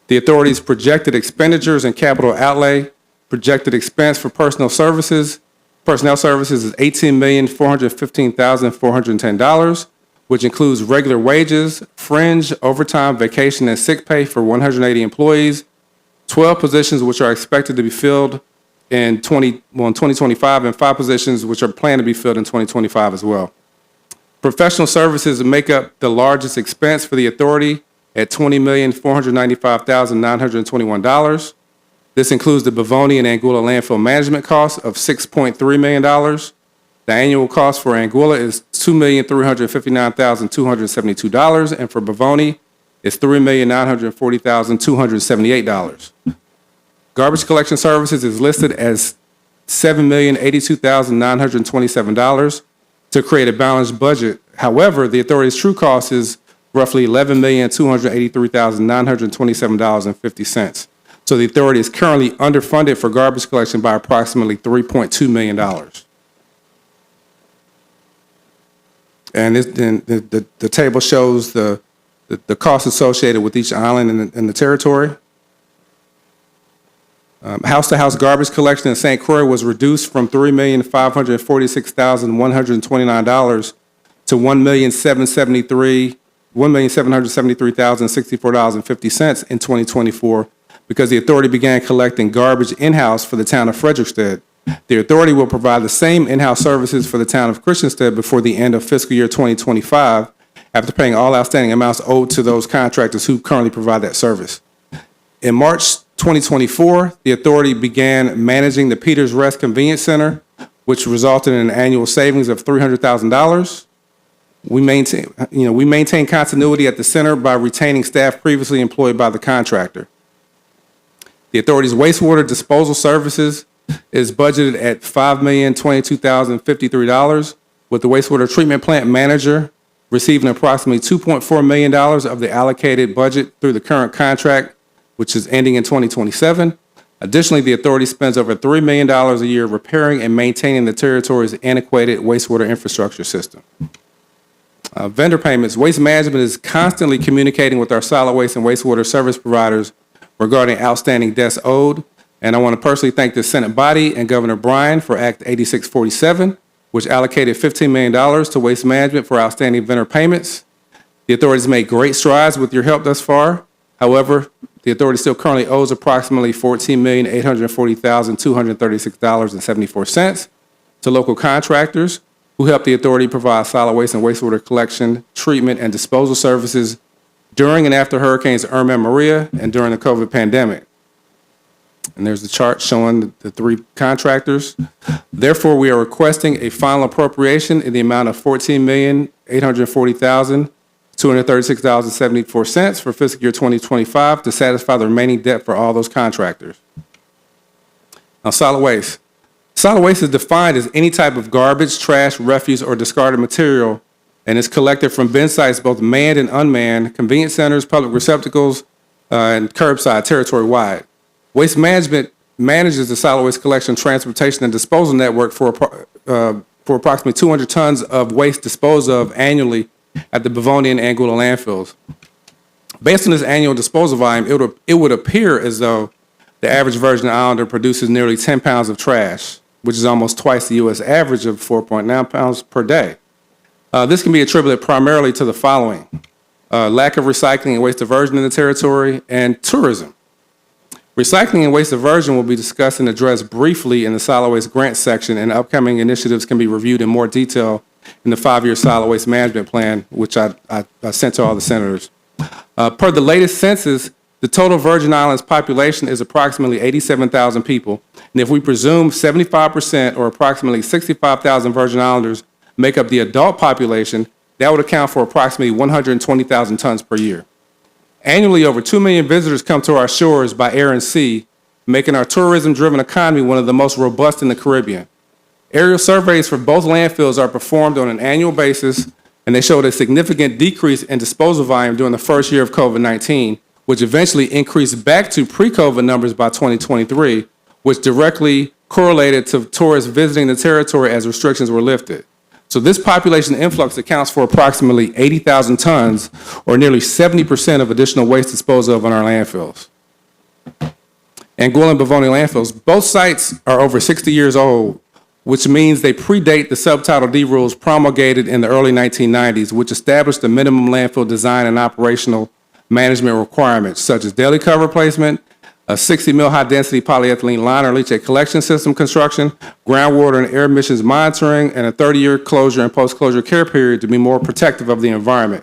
The authority's projected expenditures and capital outlay, projected expense for personnel services is $18,415,410, which includes regular wages, fringe, overtime, vacation, and sick pay for 180 employees, 12 positions which are expected to be filled in 2025, and 5 positions which are planned to be filled in 2025 as well. Professional services make up the largest expense for the authority at $20,495,921. This includes the Bavoni and Anguilla landfill management costs of $6.3 million. The annual cost for Anguilla is $2,359,272, and for Bavoni, it's $3,940,278. Garbage collection services is listed as $7,082,927 to create a balanced budget. However, the authority's true cost is roughly $11,283,927.50. So the authority is currently underfunded for garbage collection by approximately $3.2 million. And the table shows the costs associated with each island in the territory. House-to-house garbage collection in St. Croix was reduced from $3,546,129 to $1,773,064.50 in 2024 because the authority began collecting garbage in-house for the town of Fredericksted. The authority will provide the same in-house services for the town of Christiansted before the end of fiscal year 2025, after paying all outstanding amounts owed to those contractors who currently provide that service. In March 2024, the authority began managing the Peters Rest Convenience Center, which resulted in an annual savings of $300,000. We maintain continuity at the center by retaining staff previously employed by the contractor. The authority's wastewater disposal services is budgeted at $5,022,053, with the wastewater treatment plant manager receiving approximately $2.4 million of the allocated budget through the current contract, which is ending in 2027. Additionally, the authority spends over $3 million a year repairing and maintaining the territory's antiquated wastewater infrastructure system. Vendor payments. Waste Management is constantly communicating with our solid waste and wastewater service providers regarding outstanding debts owed. And I want to personally thank the Senate body and Governor Bryan for Act 8647, which allocated $15 million to Waste Management for outstanding vendor payments. The authority has made great strides with your help thus far. However, the authority still currently owes approximately $14,840,236.74 to local contractors. who helped the authority provide solid waste and wastewater collection, treatment, and disposal services during and after Hurricanes Irma and Maria and during the COVID pandemic. And there's the chart showing the three contractors. Therefore, we are requesting a final appropriation in the amount of $14,840,236.74 for fiscal year 2025 to satisfy the remaining debt for all those contractors. Now, solid waste. Solid waste is defined as any type of garbage, trash, refuse, or discarded material, and is collected from bin sites, both manned and unmanned, convenience centers, public receptacles, and curbside territory-wide. Waste Management manages the solid waste collection, transportation, and disposal network for approximately 200 tons of waste disposed of annually at the Bavonia and Anguilla landfills. Based on this annual disposal volume, it would appear as though the average Virgin Islander produces nearly 10 pounds of trash, which is almost twice the U.S. average of 4.9 pounds per day. This can be attributed primarily to the following: lack of recycling and waste diversion in the territory, and tourism. Recycling and waste diversion will be discussed and addressed briefly in the solid waste grant section, and upcoming initiatives can be reviewed in more detail in the 5-year solid waste management plan, which I sent to all the senators. Per the latest census, the total Virgin Islands population is approximately 87,000 people, and if we presume 75% or approximately 65,000 Virgin Islanders make up the adult population, that would account for approximately 120,000 tons per year. Annually, over 2 million visitors come to our shores by air and sea, making our tourism-driven economy one of the most robust in the Caribbean. Aerial surveys for both landfills are performed on an annual basis, and they showed a significant decrease in disposal volume during the first year of COVID-19, which eventually increased back to pre-COVID numbers by 2023, which directly correlated to tourists visiting the territory as restrictions were lifted. So this population influx accounts for approximately 80,000 tons, or nearly 70% of additional waste disposed of on our landfills. Anguilla and Bavonia landfills, both sites are over 60 years old, which means they predate the Subtitle D rules promulgated in the early 1990s, which established the minimum landfill design and operational management requirements, such as daily cover placement, a 60 mil high density polyethylene liner leachate collection system construction, groundwater and air emissions monitoring, and a 30-year closure and post-closure care period to be more protective of the environment.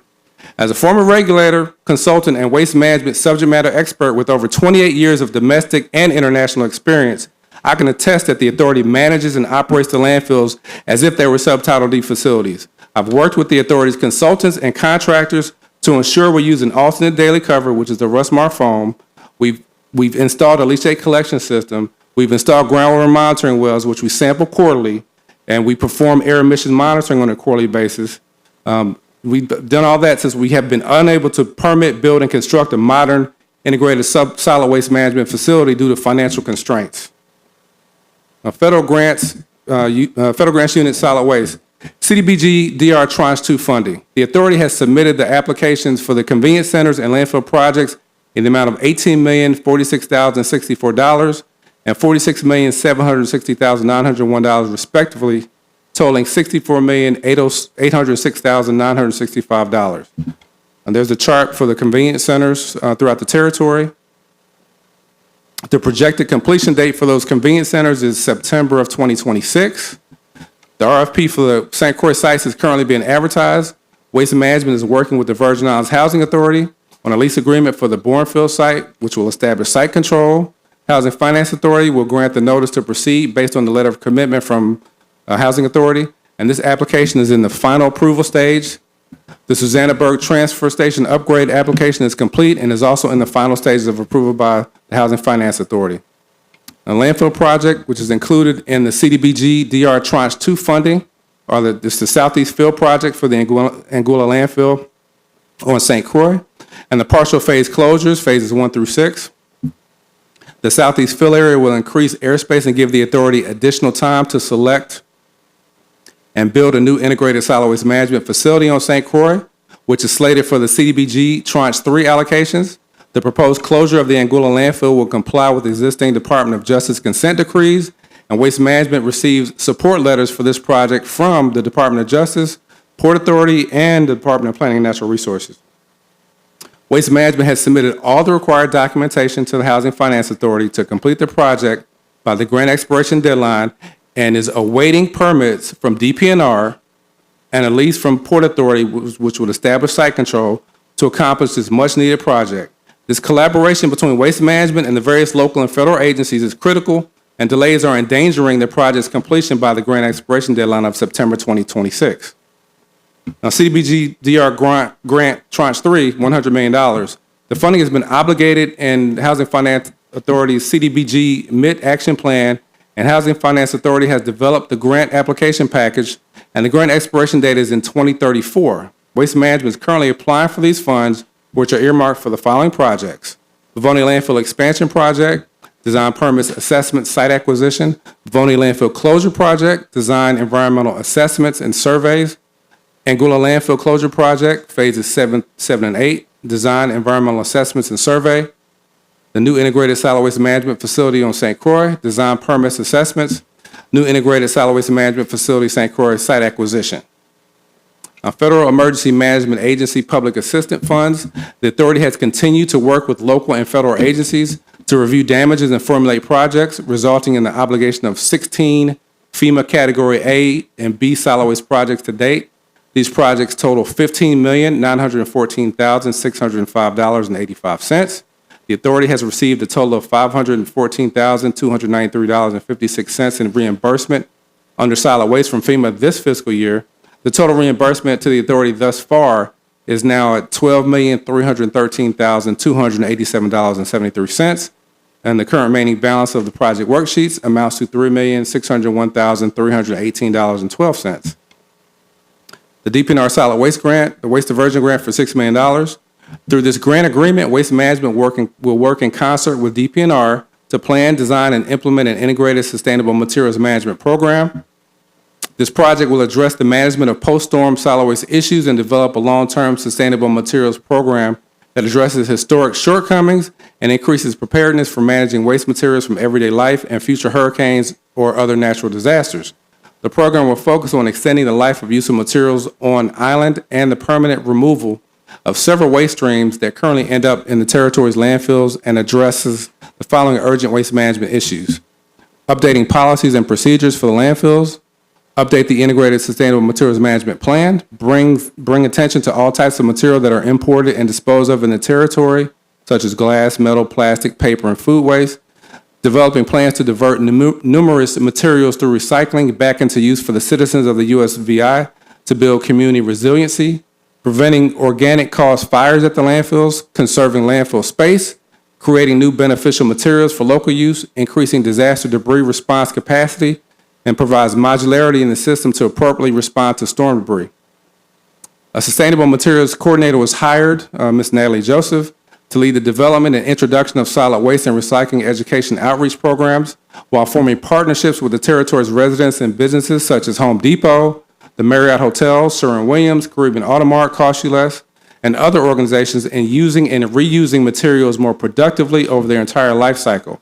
As a former regulator, consultant, and waste management subject matter expert with over 28 years of domestic and international experience, I can attest that the authority manages and operates the landfills as if they were Subtitle D facilities. I've worked with the authority's consultants and contractors to ensure we're using alternate daily cover, which is the Rustmar foam. We've installed a leachate collection system. We've installed groundwater monitoring wells, which we sample quarterly, and we perform air emission monitoring on a quarterly basis. We've done all that since we have been unable to permit, build, and construct a modern integrated solid waste management facility due to financial constraints. Federal grants unit solid waste. CDBG DR Tranche 2 funding. The authority has submitted the applications for the convenience centers and landfill projects in the amount of $18,046,064 and $46,760,901 respectively, totaling $64,806,965. And there's a chart for the convenience centers throughout the territory. The projected completion date for those convenience centers is September of 2026. The RFP for the St. Croix sites is currently being advertised. Waste Management is working with the Virgin Islands Housing Authority on a lease agreement for the Bourneville site, which will establish site control. Housing Finance Authority will grant the notice to proceed based on the letter of commitment from Housing Authority, and this application is in the final approval stage. The Susannaburg Transfer Station upgrade application is complete and is also in the final stages of approval by the Housing Finance Authority. A landfill project, which is included in the CDBG DR Tranche 2 funding, is the Southeast Fill Project for the Anguilla landfill on St. Croix, and the partial phase closures, phases 1 through 6. The Southeast Fill area will increase airspace and give the authority additional time to select and build a new integrated solid waste management facility on St. Croix, which is slated for the CDBG Tranche 3 allocations. The proposed closure of the Anguilla landfill will comply with existing Department of Justice consent decrees, and Waste Management receives support letters for this project from the Department of Justice, Port Authority, and the Department of Planning and Natural Resources. Waste Management has submitted all the required documentation to the Housing Finance Authority to complete the project by the grant expiration deadline and is awaiting permits from DPNR and a lease from Port Authority, which would establish site control to accomplish this much-needed project. This collaboration between Waste Management and the various local and federal agencies is critical, and delays are endangering the project's completion by the grant expiration deadline of September 2026. Now, CDBG DR grant Tranche 3, $100 million. The funding has been obligated in Housing Finance Authority's CDBG Mid-Action Plan, and Housing Finance Authority has developed the grant application package, and the grant expiration date is in 2034. Waste Management is currently applying for these funds, which are earmarked for the following projects: Livonia Landfill Expansion Project, Design Permits Assessment Site Acquisition, Livonia Landfill Closure Project, Design Environmental Assessments and Surveys, Anguilla Landfill Closure Project, Phases 7 and 8, Design Environmental Assessments and Survey, the new Integrated Solid Waste Management Facility on St. Croix, Design Permits Assessments, new Integrated Solid Waste Management Facility St. Croix Site Acquisition. Federal Emergency Management Agency Public Assistance Funds. The authority has continued to work with local and federal agencies to review damages and formulate projects, resulting in the obligation of 16 FEMA Category A and B solid waste projects to date. These projects total $15,914,605.85. The authority has received a total of $514,293.56 in reimbursement under solid waste from FEMA this fiscal year. The total reimbursement to the authority thus far is now at $12,313,287.73, and the current remaining balance of the project worksheets amounts to $3,601,318.12. The DPNR Solid Waste Grant, the Waste Diversion Grant for $6 million. Through this grant agreement, Waste Management will work in concert with DPNR to plan, design, and implement an integrated sustainable materials management program. This project will address the management of post-storm solid waste issues and develop a long-term sustainable materials program that addresses historic shortcomings and increases preparedness for managing waste materials from everyday life and future hurricanes or other natural disasters. The program will focus on extending the life of use of materials on island and the permanent removal of several waste streams that currently end up in the territory's landfills, and addresses the following urgent waste management issues: updating policies and procedures for the landfills, update the integrated sustainable materials management plan, bring attention to all types of material that are imported and disposed of in the territory, such as glass, metal, plastic, paper, and food waste, developing plans to divert numerous materials through recycling back into use for the citizens of the USVI to build community resiliency, preventing organic cause fires at the landfills, conserving landfill space, creating new beneficial materials for local use, increasing disaster debris response capacity, and provides modularity in the system to appropriately respond to storm debris. A sustainable materials coordinator was hired, Ms. Natalie Joseph, to lead the development and introduction of solid waste and recycling education outreach programs, while forming partnerships with the territory's residents and businesses such as Home Depot, the Marriott Hotel, Sherwin-Williams, Caribbean Automart, Cost You Less, and other organizations in using and reusing materials more productively over their entire life cycle.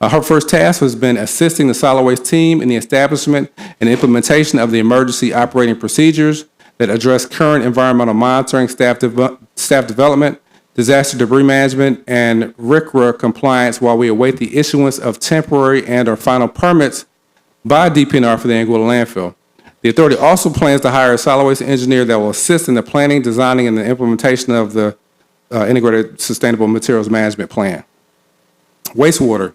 Her first task has been assisting the solid waste team in the establishment and implementation of the emergency operating procedures that address current environmental monitoring, staff development, disaster debris management, and RCRA compliance while we await the issuance of temporary and/or final permits by DPNR for the Anguilla landfill. The authority also plans to hire a solid waste engineer that will assist in the planning, designing, and the implementation of the integrated sustainable materials management plan. Wastewater.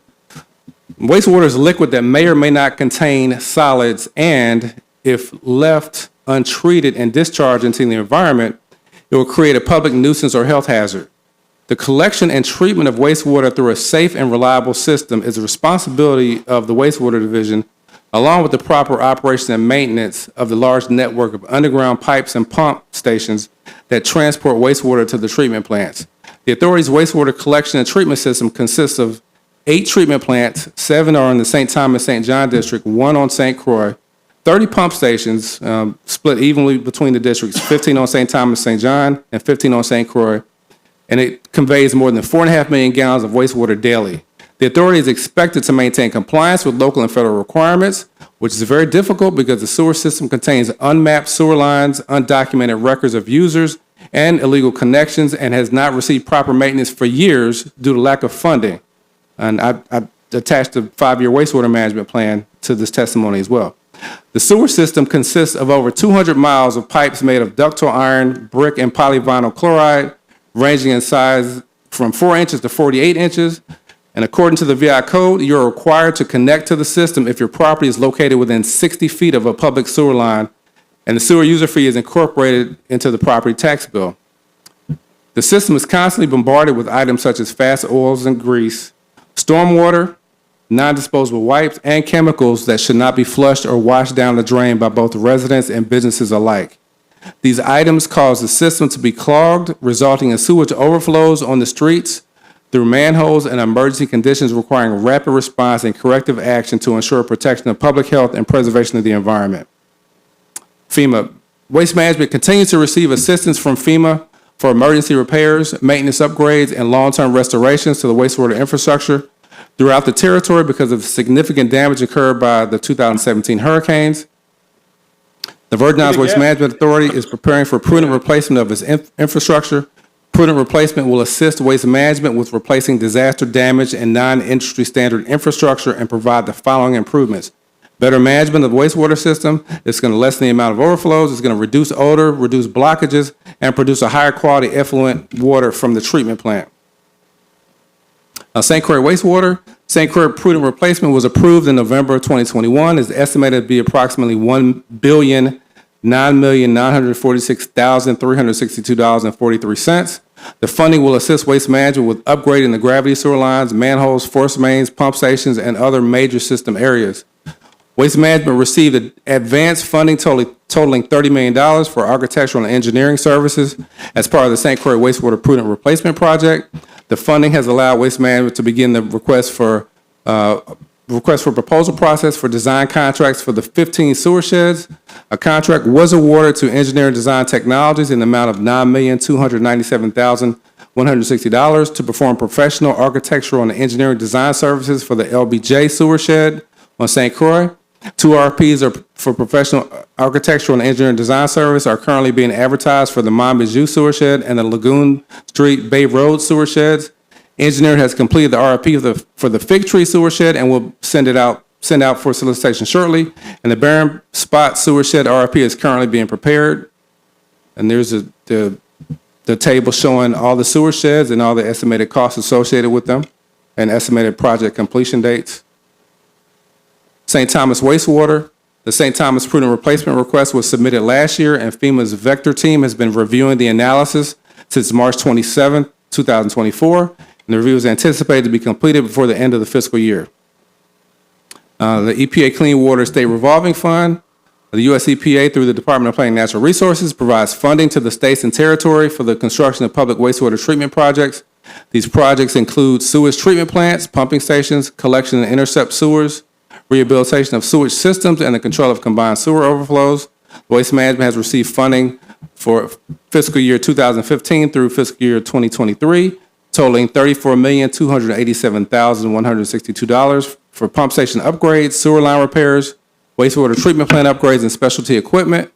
Wastewater is a liquid that may or may not contain solids, and if left untreated and discharged into the environment, it will create a public nuisance or health hazard. The collection and treatment of wastewater through a safe and reliable system is the responsibility of the wastewater division, along with the proper operation and maintenance of the large network of underground pipes and pump stations that transport wastewater to the treatment plants. The authority's wastewater collection and treatment system consists of 8 treatment plants, 7 are in the St. Thomas, St. John district, 1 on St. Croix, 30 pump stations split evenly between the districts, 15 on St. Thomas, St. John, and 15 on St. Croix, and it conveys more than 4.5 million gallons of wastewater daily. The authority is expected to maintain compliance with local and federal requirements, which is very difficult because the sewer system contains unmapped sewer lines, undocumented records of users, and illegal connections, and has not received proper maintenance for years due to lack of funding. And I attached a 5-year wastewater management plan to this testimony as well. The sewer system consists of over 200 miles of pipes made of ductile iron, brick, and polyvinyl chloride, ranging in size from 4 inches to 48 inches. And according to the VI code, you're required to connect to the system if your property is located within 60 feet of a public sewer line, and the sewer user fee is incorporated into the property tax bill. The system is constantly bombarded with items such as fast oils and grease, stormwater, non-disposable wipes, and chemicals that should not be flushed or washed down the drain by both residents and businesses alike. These items cause the system to be clogged, resulting in sewage overflows on the streets through manholes and emergency conditions requiring rapid response and corrective action to ensure protection of public health and preservation of the environment. FEMA. Waste Management continues to receive assistance from FEMA for emergency repairs, maintenance upgrades, and long-term restorations to the wastewater infrastructure throughout the territory because of significant damage incurred by the 2017 hurricanes. The Virgin Islands Waste Management Authority is preparing for prudent replacement of its infrastructure. Prudent replacement will assist Waste Management with replacing disaster damage and non-industry standard infrastructure and provide the following improvements. Better management of the wastewater system. It's going to lessen the amount of overflows. It's going to reduce odor, reduce blockages, and produce a higher quality effluent water from the treatment plant. St. Croix wastewater. St. Croix prudent replacement was approved in November of 2021. Is estimated to be approximately $1,009,946,362.43. The funding will assist Waste Management with upgrading the gravity sewer lines, manholes, force mains, pump stations, and other major system areas. Waste Management received advanced funding totaling $30 million for architectural and engineering services as part of the St. Croix Wastewater Prudent Replacement Project. The funding has allowed Waste Management to begin the request for proposal process for design contracts for the 15 sewer sheds. A contract was awarded to Engineering Design Technologies in the amount of $9,297,160 to perform professional architectural and engineering design services for the LBJ sewer shed on St. Croix. 2 RFPs for professional architectural and engineering design service are currently being advertised for the Monbijou sewer shed and the Lagoon Street Bay Road sewer sheds. Engineer has completed the RFP for the Fig Tree sewer shed and will send out for solicitation shortly. And the Barron Spot sewer shed RFP is currently being prepared. And there's the table showing all the sewer sheds and all the estimated costs associated with them and estimated project completion dates. St. Thomas wastewater. The St. Thomas prudent replacement request was submitted last year, and FEMA's Vector team has been reviewing the analysis since March 27, 2024, and the review is anticipated to be completed before the end of the fiscal year. The EPA Clean Water State Revolving Fund. The U.S. EPA, through the Department of Planning and Natural Resources, provides funding to the states and territory for the construction of public wastewater treatment projects. These projects include sewage treatment plants, pumping stations, collection and intercept sewers, rehabilitation of sewage systems, and the control of combined sewer overflows. Waste Management has received funding for fiscal year 2015 through fiscal year 2023, totaling $34,287,162 for pump station upgrades, sewer line repairs, wastewater treatment plant upgrades, and specialty equipment.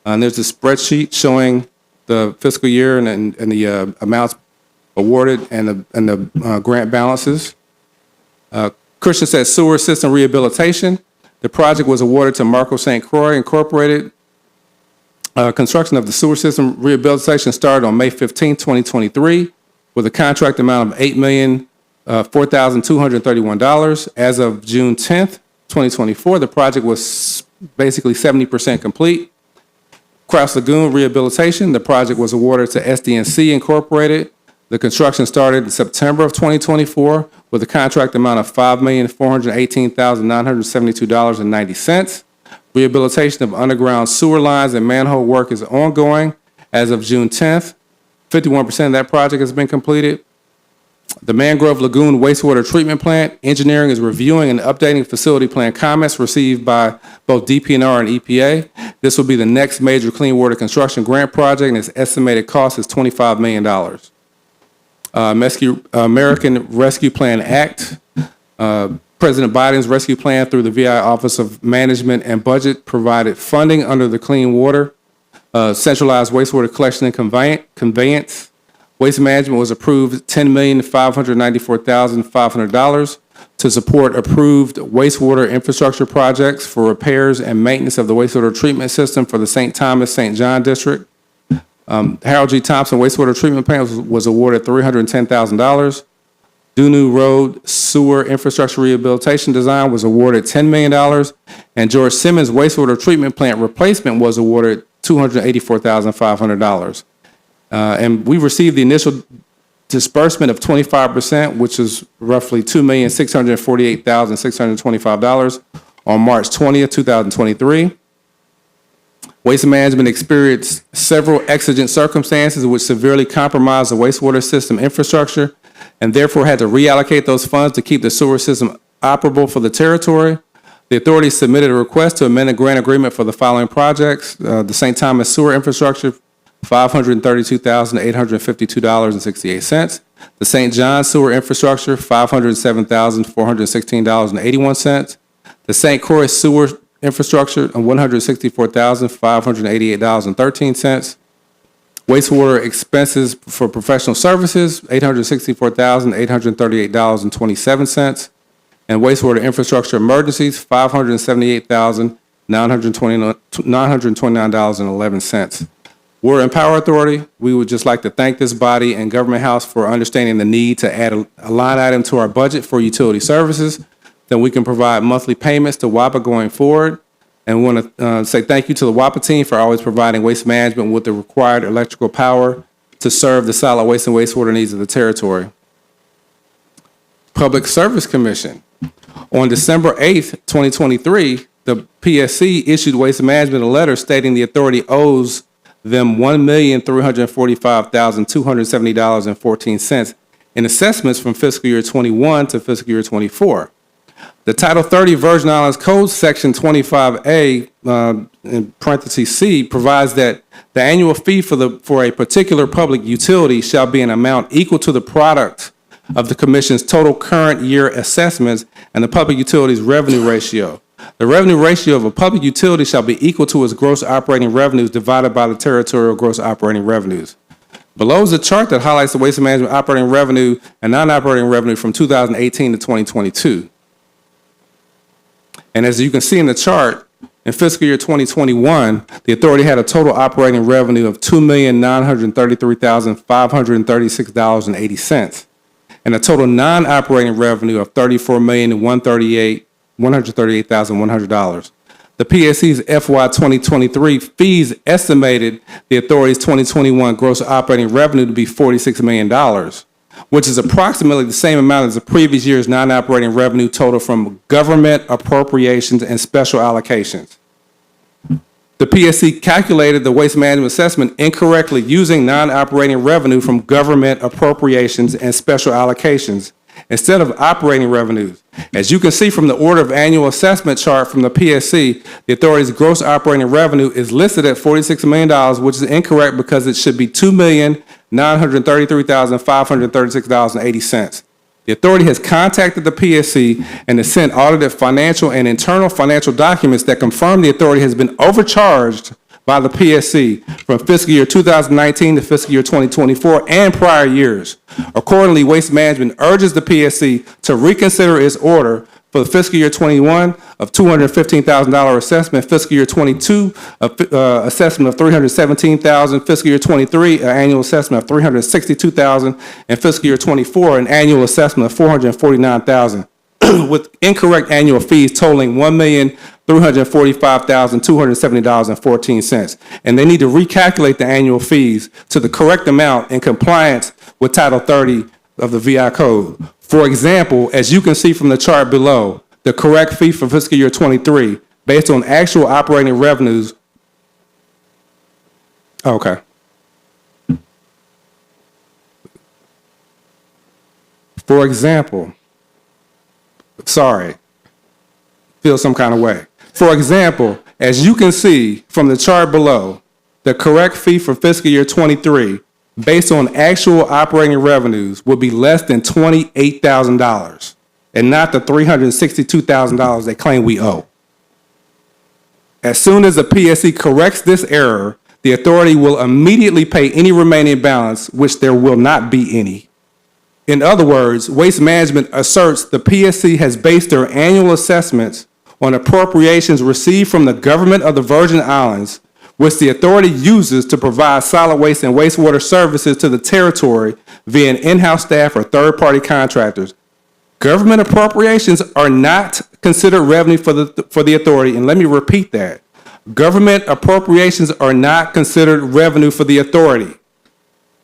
And there's a spreadsheet showing the fiscal year and the amounts awarded and the grant balances. Christian said sewer system rehabilitation. The project was awarded to Marco St. Croix Incorporated. Construction of the sewer system rehabilitation started on May 15, 2023, with a contract amount of $8,004,231. As of June 10th, 2024, the project was basically 70% complete. Kraus Lagoon rehabilitation. The project was awarded to SDNC Incorporated. The construction started in September of 2024 with a contract amount of $5,418,972.90. Rehabilitation of underground sewer lines and manhole work is ongoing. As of June 10th, 51% of that project has been completed. The Mangrove Lagoon Wastewater Treatment Plant. Engineering is reviewing and updating facility plan comments received by both DPNR and EPA. This will be the next major clean water construction grant project, and its estimated cost is $25 million. American Rescue Plan Act. President Biden's rescue plan through the VI Office of Management and Budget provided funding under the Clean Water, Centralized Wastewater Collection and Conveyance. Waste Management was approved $10,594,500 to support approved wastewater infrastructure projects for repairs and maintenance of the wastewater treatment system for the St. Thomas, St. John District. Harold G. Thompson Wastewater Treatment Plant was awarded $310,000. Dunu Road Sewer Infrastructure Rehabilitation Design was awarded $10 million, and George Simmons Wastewater Treatment Plant Replacement was awarded $284,500. And we received the initial disbursement of 25%, which is roughly $2,648,625 on March 20th, 2023. Waste Management experienced several exigent circumstances which severely compromised the wastewater system infrastructure and therefore had to reallocate those funds to keep the sewer system operable for the territory. The authority submitted a request to amend a grant agreement for the following projects. The St. Thomas Sewer Infrastructure, $532,852.68. The St. John Sewer Infrastructure, $507,416.81. The St. Croix Sewer Infrastructure, $164,588.13. Wastewater expenses for professional services, $864,838.27. And wastewater infrastructure emergencies, $578,929.11. We're Empower Authority. We would just like to thank this body and Government House for understanding the need to add a line item to our budget for utility services. Then we can provide monthly payments to WAPA going forward. And we want to say thank you to the WAPA team for always providing Waste Management with the required electrical power to serve the solid waste and wastewater needs of the territory. Public Service Commission. On December 8th, 2023, the PSC issued Waste Management a letter stating the authority owes them $1,345,270.14 in assessments from fiscal year 21 to fiscal year 24. The Title 30 Virgin Islands Code Section 25A, in parentheses C, provides that the annual fee for a particular public utility shall be an amount equal to the product of the Commission's total current year assessments and the public utility's revenue ratio. The revenue ratio of a public utility shall be equal to its gross operating revenues divided by the territorial gross operating revenues. Below is a chart that highlights the Waste Management operating revenue and non-operating revenue from 2018 to 2022. And as you can see in the chart, in fiscal year 2021, the authority had a total operating revenue of $2,933,536.80 and a total non-operating revenue of $34,138,100. The PSC's FY 2023 fees estimated the authority's 2021 gross operating revenue to be $46 million, which is approximately the same amount as the previous year's non-operating revenue total from government appropriations and special allocations. The PSC calculated the waste management assessment incorrectly using non-operating revenue from government appropriations and special allocations instead of operating revenues. As you can see from the order of annual assessment chart from the PSC, the authority's gross operating revenue is listed at $46 million, which is incorrect because it should be $2,933,536.80. The authority has contacted the PSC and has sent audited financial and internal financial documents that confirm the authority has been overcharged by the PSC from fiscal year 2019 to fiscal year 2024 and prior years. Accordingly, Waste Management urges the PSC to reconsider its order for the fiscal year 21 of $215,000 assessment, fiscal year 22 assessment of $317,000, fiscal year 23 annual assessment of $362,000, and fiscal year 24 an annual assessment of $449,000, with incorrect annual fees totaling $1,345,270.14. And they need to recalculate the annual fees to the correct amount in compliance with Title 30 of the VI Code. For example, as you can see from the chart below, the correct fee for fiscal year 23, based on actual operating revenues. Okay. For example, sorry, feel some kind of way. For example, as you can see from the chart below, the correct fee for fiscal year 23 based on actual operating revenues would be less than $28,000 and not the $362,000 they claim we owe. As soon as the PSC corrects this error, the authority will immediately pay any remaining balance, which there will not be any. In other words, Waste Management asserts the PSC has based their annual assessments on appropriations received from the government of the Virgin Islands, which the authority uses to provide solid waste and wastewater services to the territory via an in-house staff or third-party contractors. Government appropriations are not considered revenue for the authority, and let me repeat that. Government appropriations are not considered revenue for the authority.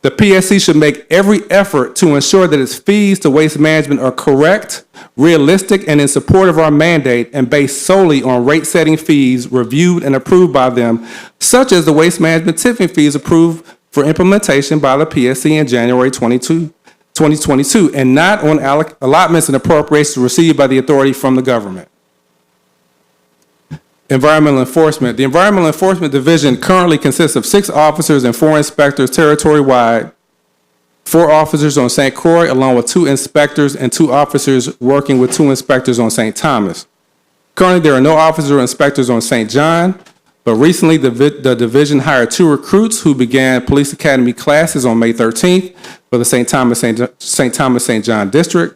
The PSC should make every effort to ensure that its fees to Waste Management are correct, realistic, and in support of our mandate and based solely on rate-setting fees reviewed and approved by them, such as the Waste Management tipping fees approved for implementation by the PSC in January 2022, and not on allotments and appropriations received by the authority from the government. Environmental Enforcement. The Environmental Enforcement Division currently consists of 6 officers and 4 inspectors territory-wide, 4 officers on St. Croix, along with 2 inspectors and 2 officers working with 2 inspectors on St. Thomas. Currently, there are no officers or inspectors on St. John, but recently the division hired 2 recruits who began police academy classes on May 13th for the St. St. John district.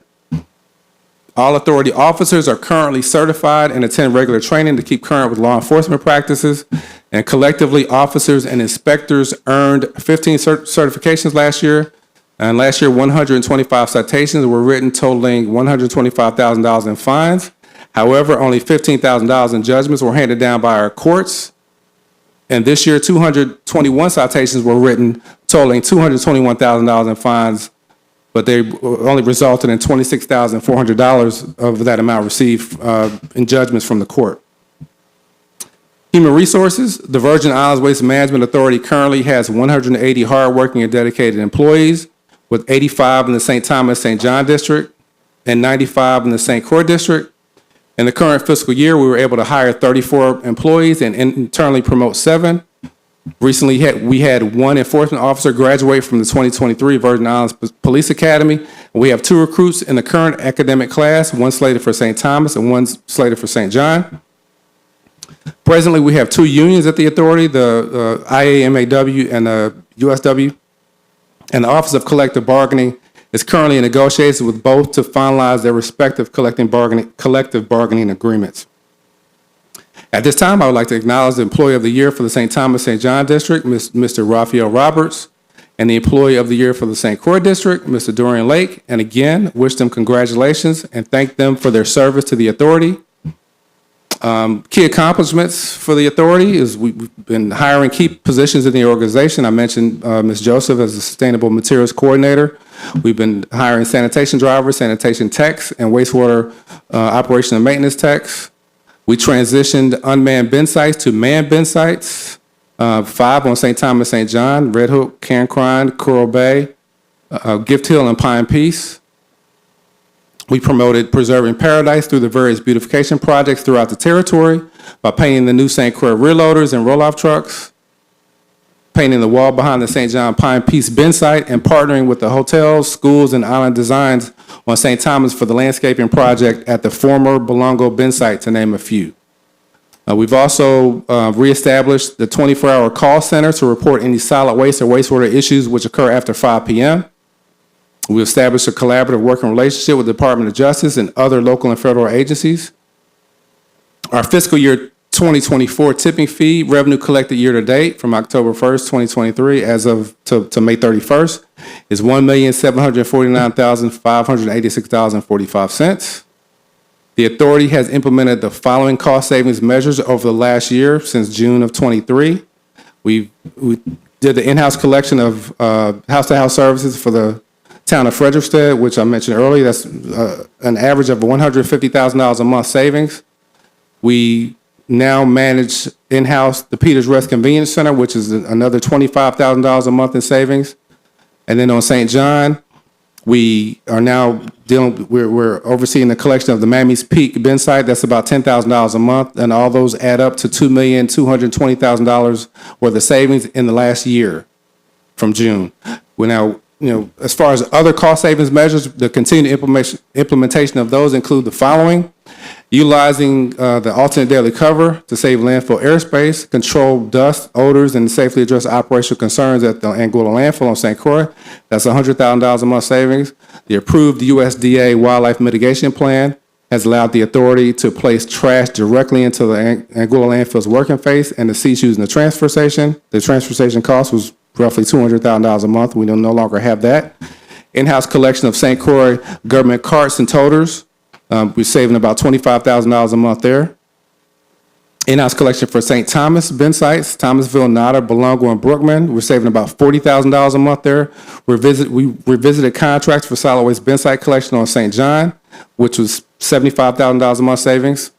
All authority officers are currently certified and attend regular training to keep current with law enforcement practices. And collectively, officers and inspectors earned 15 certifications last year. And last year, 125 citations were written, totaling $125,000 in fines. However, only $15,000 in judgments were handed down by our courts. And this year, 221 citations were written, totaling $221,000 in fines, but they only resulted in $26,400 of that amount received in judgments from the court. Human Resources. The Virgin Islands Waste Management Authority currently has 180 hardworking and dedicated employees, with 85 in the St. Thomas, St. John district and 95 in the St. Croix district. In the current fiscal year, we were able to hire 34 employees and internally promote 7. Recently, we had 1 enforcement officer graduate from the 2023 Virgin Islands Police Academy. We have 2 recruits in the current academic class, 1 slated for St. Thomas and 1 slated for St. John. Presently, we have 2 unions at the authority, the IAMAW and the USW, and the Office of Collective Bargaining is currently in negotiations with both to finalize their respective collective bargaining agreements. At this time, I would like to acknowledge the Employee of the Year for the St. Thomas, St. John District, Mr. Raphael Roberts, and the Employee of the Year for the St. Croix District, Mr. Dorian Lake, and again, wish them congratulations and thank them for their service to the authority. Key accomplishments for the authority is we've been hiring key positions in the organization. I mentioned Ms. Joseph as the Sustainable Materials Coordinator. We've been hiring sanitation drivers, sanitation techs, and wastewater operation and maintenance techs. We transitioned unmanned bin sites to manned bin sites, 5 on St. Thomas, St. John, Red Hook, Cancron, Coral Bay, Gift Hill, and Pine Peace. We promoted Preserving Paradise through the various beautification projects throughout the territory by painting the new St. Croix rear loaders and roll-off trucks, painting the wall behind the St. John Pine Peace bin site, and partnering with the hotels, schools, and island designs on St. Thomas for the landscaping project at the former Belongo bin site, to name a few. We've also reestablished the 24-hour call center to report any solid waste or wastewater issues which occur after 5 p.m. We established a collaborative working relationship with the Department of Justice and other local and federal agencies. Our fiscal year 2024 tipping fee revenue collected year to date from October 1st, 2023 as of to May 31st is $1,749,586.45. The authority has implemented the following cost savings measures over the last year since June of 23. We did the in-house collection of house-to-house services for the town of Frederickstead, which I mentioned earlier. That's an average of $150,000 a month savings. We now manage in-house the Peters Rest Convenience Center, which is another $25,000 a month in savings. And then on St. John, we are now we're overseeing the collection of the Mammy's Peak bin site. That's about $10,000 a month, and all those add up to $2,220,000 worth of savings in the last year from June. We're now, as far as other cost savings measures, the continued implementation of those include the following. Utilizing the alternate daily cover to save landfill airspace, control dust, odors, and safely address operational concerns at the Anguilla landfill on St. Croix. That's $100,000 a month savings. The approved USDA wildlife mitigation plan has allowed the authority to place trash directly into the Anguilla landfill's working face and the cease using the transfer station. The transfer station cost was roughly $200,000 a month. We no longer have that. In-house collection of St. Croix government carts and toters. We're saving about $25,000 a month there. In-house collection for St. Thomas bin sites, Thomasville, Nodder, Belongo, and Brookman. We're saving about $40,000 a month there. We revisited contracts for solid waste bin site collection on St. John, which was $75,000 a month savings.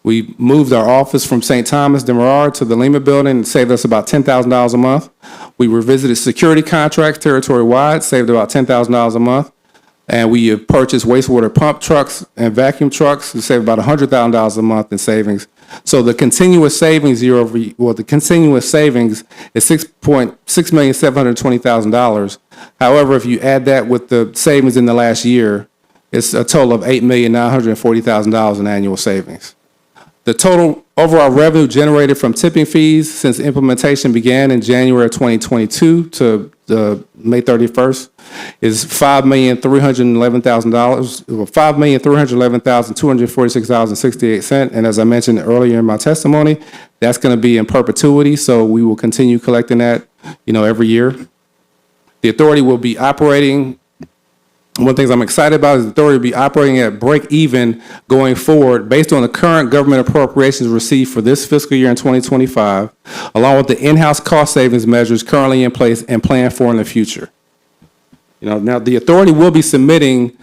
We moved our office from St. Thomas Demerara to the Lima building and saved us about $10,000 a month. We revisited security contracts territory-wide, saved about $10,000 a month. And we have purchased wastewater pump trucks and vacuum trucks to save about $100,000 a month in savings. So the continuous savings the continuous savings is $6,720,000. However, if you add that with the savings in the last year, it's a total of $8,940,000 in annual savings. The total overall revenue generated from tipping fees since implementation began in January of 2022 to May 31st is $5,311,000, $5,311,246.68. And as I mentioned earlier in my testimony, that's going to be in perpetuity. So we will continue collecting that, every year. The authority will be operating. One of the things I'm excited about is the authority will be operating at break even going forward based on the current government appropriations received for this fiscal year in 2025, along with the in-house cost savings measures currently in place and planned for in the future. Now the authority will be submitting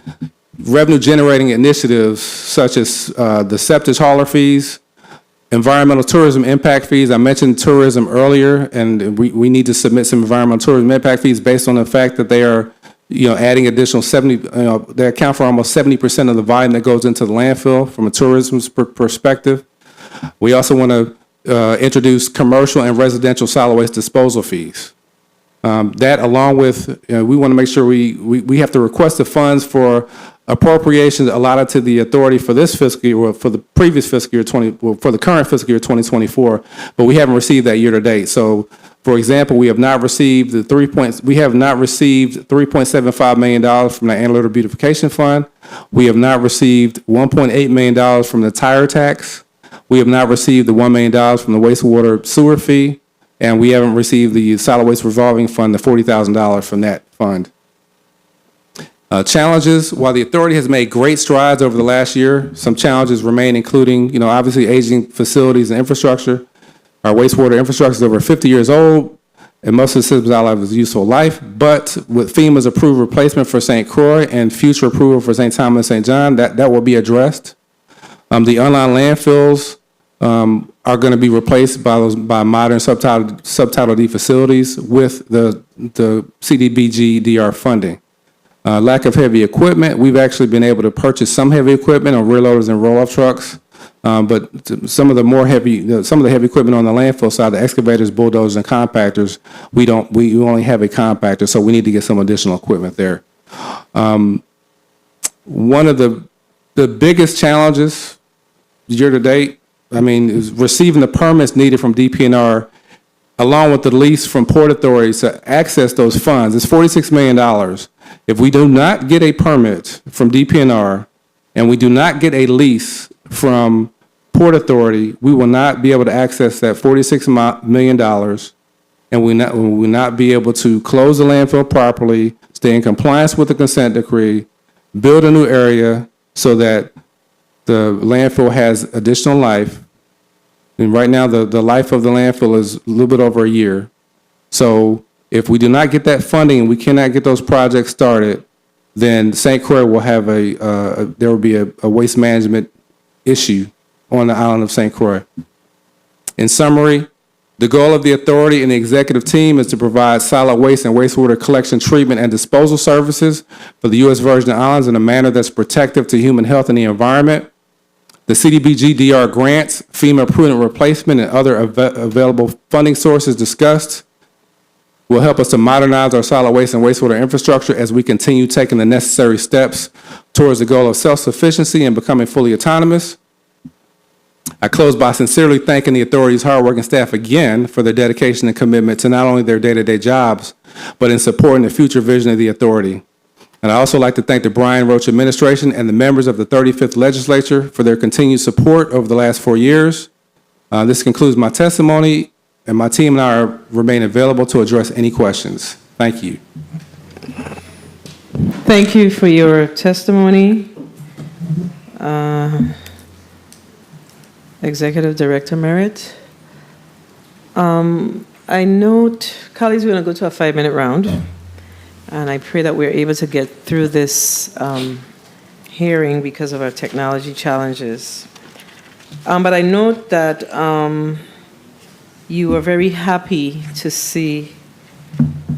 revenue generating initiatives such as the septic hauler fees, environmental tourism impact fees. I mentioned tourism earlier, and we need to submit some environmental tourism impact fees based on the fact that they are adding additional 70, they account for almost 70% of the volume that goes into the landfill from a tourism perspective. We also want to introduce commercial and residential solid waste disposal fees. That along with, we want to make sure we have to request the funds for appropriations allotted to the authority for this fiscal year, or for the previous fiscal year, for the current fiscal year 2024, but we haven't received that year to date. So, for example, we have not received $3.75 million from the Analytical Beautification Fund. We have not received $1.8 million from the tire tax. We have not received the $1 million from the wastewater sewer fee, and we haven't received the solid waste revolving fund, the $40,000 from that fund. Challenges: while the authority has made great strides over the last year, some challenges remain, including, obviously aging facilities and infrastructure. Our wastewater infrastructure is over 50 years old, and most of the systems outlive its useful life. But with FEMA's approved replacement for St. Croix and future approval for St. Thomas and St. John, that will be addressed. The unlined landfills are going to be replaced by modern Subtitle D facilities with the CDBG DR funding. Lack of heavy equipment. We've actually been able to purchase some heavy equipment on rear loaders and roll-off trucks. But some of the heavy equipment on the landfill side, the excavators, bulldozers, and compactors, we only have a compactor, so we need to get some additional equipment there. One of the biggest challenges year to date, is receiving the permits needed from DPNR, along with the lease from port authorities to access those funds. It's $46 million. If we do not get a permit from DPNR and we do not get a lease from Port Authority, we will not be able to access that $46 million, and we will not be able to close the landfill properly, stay in compliance with the consent decree, build a new area so that the landfill has additional life. And right now, the life of the landfill is a little bit over a year. So if we do not get that funding and we cannot get those projects started, then St. Croix will have there will be a waste management issue on the island of St. Croix. In summary, the goal of the authority and the executive team is to provide solid waste and wastewater collection, treatment, and disposal services for the U.S. Virgin Islands in a manner that's protective to human health and the environment. The CDBG DR grants, FEMA prudent replacement, and other available funding sources discussed will help us to modernize our solid waste and wastewater infrastructure as we continue taking the necessary steps towards the goal of self-sufficiency and becoming fully autonomous. I close by sincerely thanking the authority's hardworking staff again for their dedication and commitment to not only their day-to-day jobs, but in supporting the future vision of the authority. And I also like to thank the Brian Roach administration and the members of the 35th legislature for their continued support over the last 4 years. This concludes my testimony, and my team and I remain available to address any questions. Thank you. Thank you for your testimony. Executive Director Merritt. I note, colleagues, we're going to go to a 5-minute round, and I pray that we're able to get through this hearing because of our technology challenges. But I note that you are very happy to see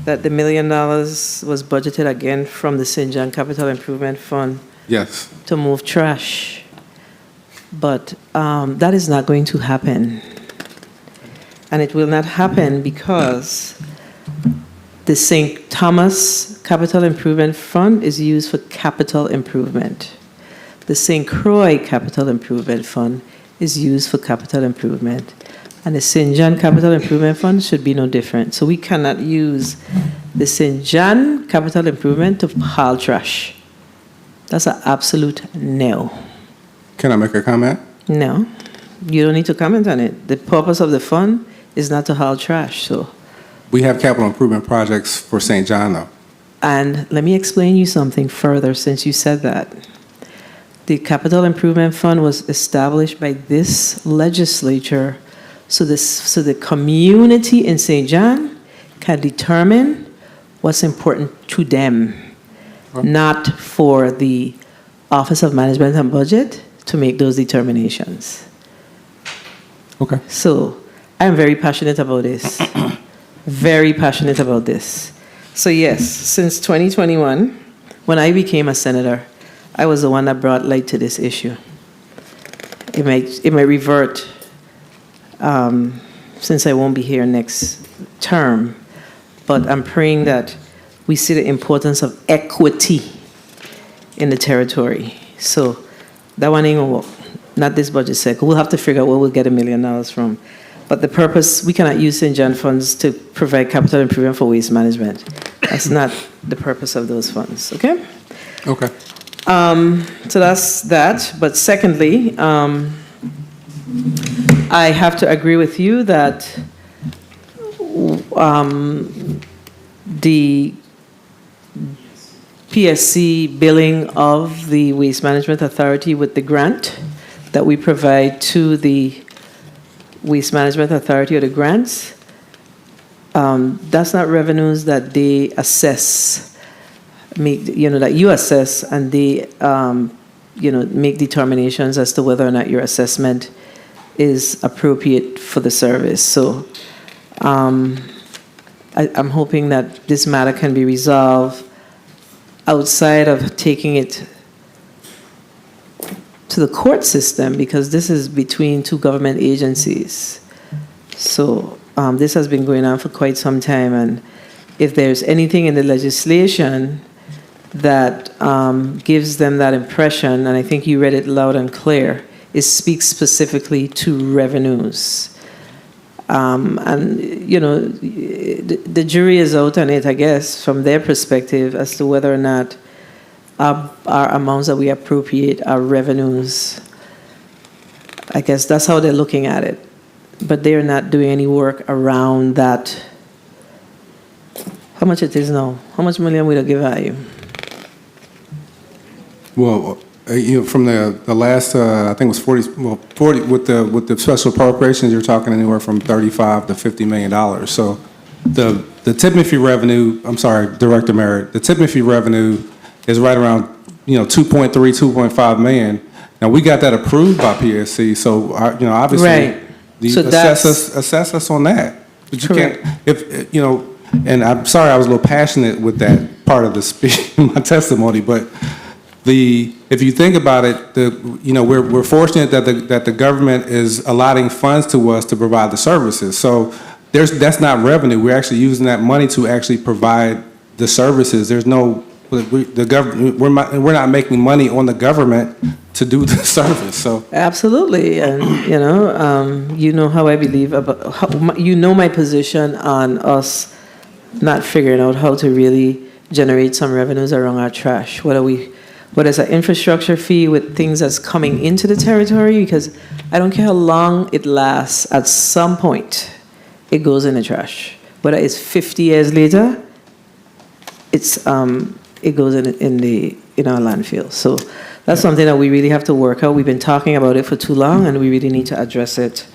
that the $1 million was budgeted again from the St. John Capital Improvement Fund. Yes. To move trash. But that is not going to happen. And it will not happen because the St. Thomas Capital Improvement Fund is used for capital improvement. The St. Croix Capital Improvement Fund is used for capital improvement. And the St. John Capital Improvement Fund should be no different. So we cannot use the St. John Capital Improvement to haul trash. That's an absolute no. Can I make a comment? No. You don't need to comment on it. The purpose of the fund is not to haul trash, so. We have capital improvement projects for St. John, though. And let me explain you something further since you said that. The Capital Improvement Fund was established by this legislature so the community in St. John can determine what's important to them, not for the Office of Management and Budget to make those determinations. Okay. So I'm very passionate about this. Very passionate about this. So yes, since 2021, when I became a senator, I was the one that brought light to this issue. It may revert since I won't be here next term, but I'm praying that we see the importance of equity in the territory. So that one ain't gonna work. Not this budget cycle. We'll have to figure out where we'll get $1 million from. But the purpose, we cannot use St. John funds to provide capital improvement for waste management. That's not the purpose of those funds, okay? Okay. So that's that. But secondly, I have to agree with you that the PSC billing of the Waste Management Authority with the grant that we provide to the Waste Management Authority or the grants, that's not revenues that they assess, that you assess, and they, make determinations as to whether or not your assessment is appropriate for the service. So I'm hoping that this matter can be resolved outside of taking it to the court system, because this is between two government agencies. So this has been going on for quite some time, and if there's anything in the legislation that gives them that impression, and I think you read it loud and clear, it speaks specifically to revenues. The jury is out on it, I guess, from their perspective as to whether or not our amounts that we appropriate are revenues. I guess that's how they're looking at it. But they're not doing any work around that. How much it is now? How much million will they give at you? Well, from the last, I think it was 40 with the special appropriations, you're talking anywhere from $35 to $50 million. So the tipping fee revenue, I'm sorry, Director Merritt, the tipping fee revenue is right around 2.3, 2.5 million. Now we got that approved by PSC, so obviously, right. So assess us on that. But you can't, and I'm sorry I was a little passionate with that part of the speech, my testimony, but if you think about it, we're fortunate that the government is allotting funds to us to provide the services. So that's not revenue. We're actually using that money to actually provide the services. There's no we're not making money on the government to do the service. So Absolutely, and you know how I believe about my position on us not figuring out how to really generate some revenues around our trash. What is an infrastructure fee with things that's coming into the territory? Because I don't care how long it lasts. At some point, it goes in the trash. Whether it's 50 years later, it goes in our landfill. So that's something that we really have to work out. We've been talking about it for too long, and we really need to address it.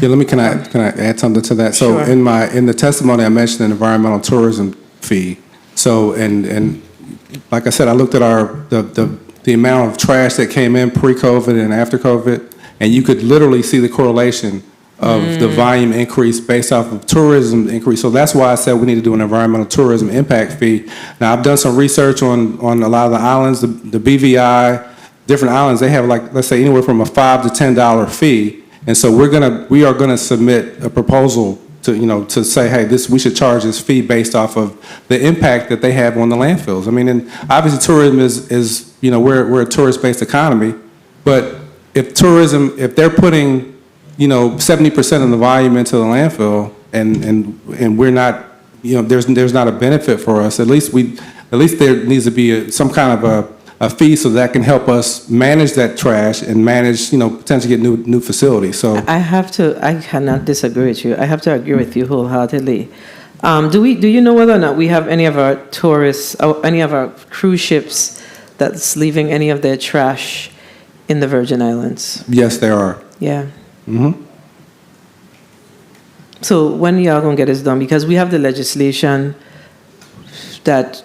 yeah, can I add something to that? So Sure. in the testimony, I mentioned an environmental tourism fee. So and like I said, I looked at the amount of trash that came in pre-COVID and after COVID, and you could literally see the correlation of the volume increase based off of tourism increase. So that's why I said we need to do an environmental tourism impact fee. Now, I've done some research on a lot of the islands, the BVI, different islands, they have, like, let's say anywhere from a $5 to $10 fee. And so we are gonna submit a proposal to say, hey, we should charge this fee based off of the impact that they have on the landfills. I mean, and obviously tourism is we're a tourist-based economy, but if they're putting 70% of the volume into the landfill, and we're not, there's not a benefit for us. At least there needs to be some kind of a fee so that can help us manage that trash and manage, potentially get new facilities. So I cannot disagree with you. I have to agree with you wholeheartedly. Do you know whether or not we have any of our tourists, or any of our cruise ships that's leaving any of their trash in the Virgin Islands? Yes, there are. Yeah. Mm-hmm. So when y'all gonna get this done? Because we have the legislation that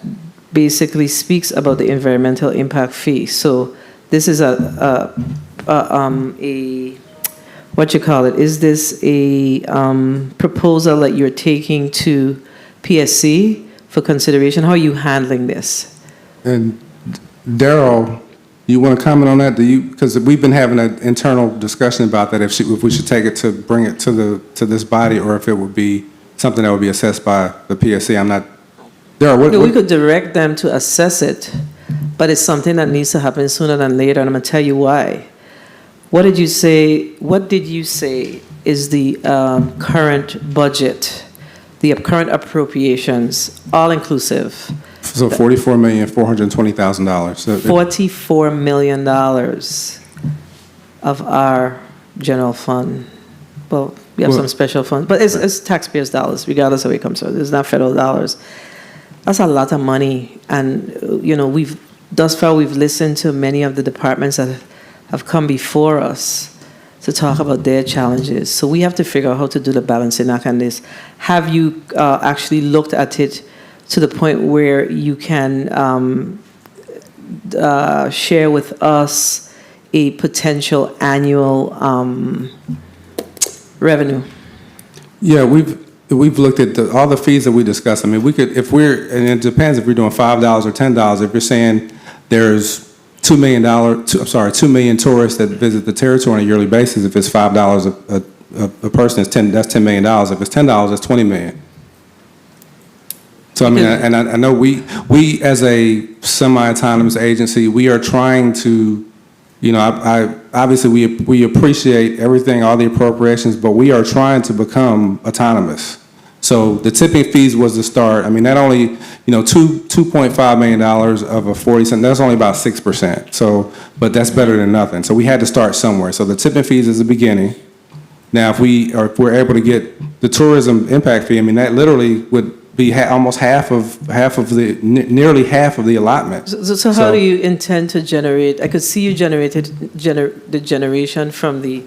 basically speaks about the environmental impact fee. So this is a what you call it? Is this a proposal that you're taking to PSC for consideration? How are you handling this? And Daryl, you want to comment on that? Because we've been having an internal discussion about that, if we should take it to bring it to this body, or if it would be something that would be assessed by the PSC. I'm not. Daryl, We could direct them to assess it, but it's something that needs to happen sooner than later, and I'm going to tell you why. What did you say is the current budget, the current appropriations, all inclusive? So $44,420,000. So $44 million of our general fund. Well, we have some special funds, but it's taxpayers' dollars, regardless of where it comes from. It's not federal dollars. That's a lot of money, and thus far we've listened to many of the departments that have come before us to talk about their challenges. So we have to figure out how to do the balancing act on this. Have you actually looked at it to the point where you can share with us a potential annual revenue? Yeah, we've looked at all the fees that we discussed. I mean, we could, and it depends if we're doing $5 or $10. If you're saying there's $2 million tourists that visit the territory on a yearly basis, if it's $5 a person, that's $10 million. If it's $10, that's $20 million. So I mean, and I know we as a semi-autonomous agency, we are trying to, obviously we appreciate everything, all the appropriations, but we are trying to become autonomous. So the tipping fees was the start. I mean, that only, $2.5 million of a 40 cent, that's only about 6%. So, but that's better than nothing. So we had to start somewhere. So the tipping fees is the beginning. Now, if we're able to get the tourism impact fee, I mean, that literally would be almost nearly half of the allotment. So how do you intend to generate? I could see you the generation from the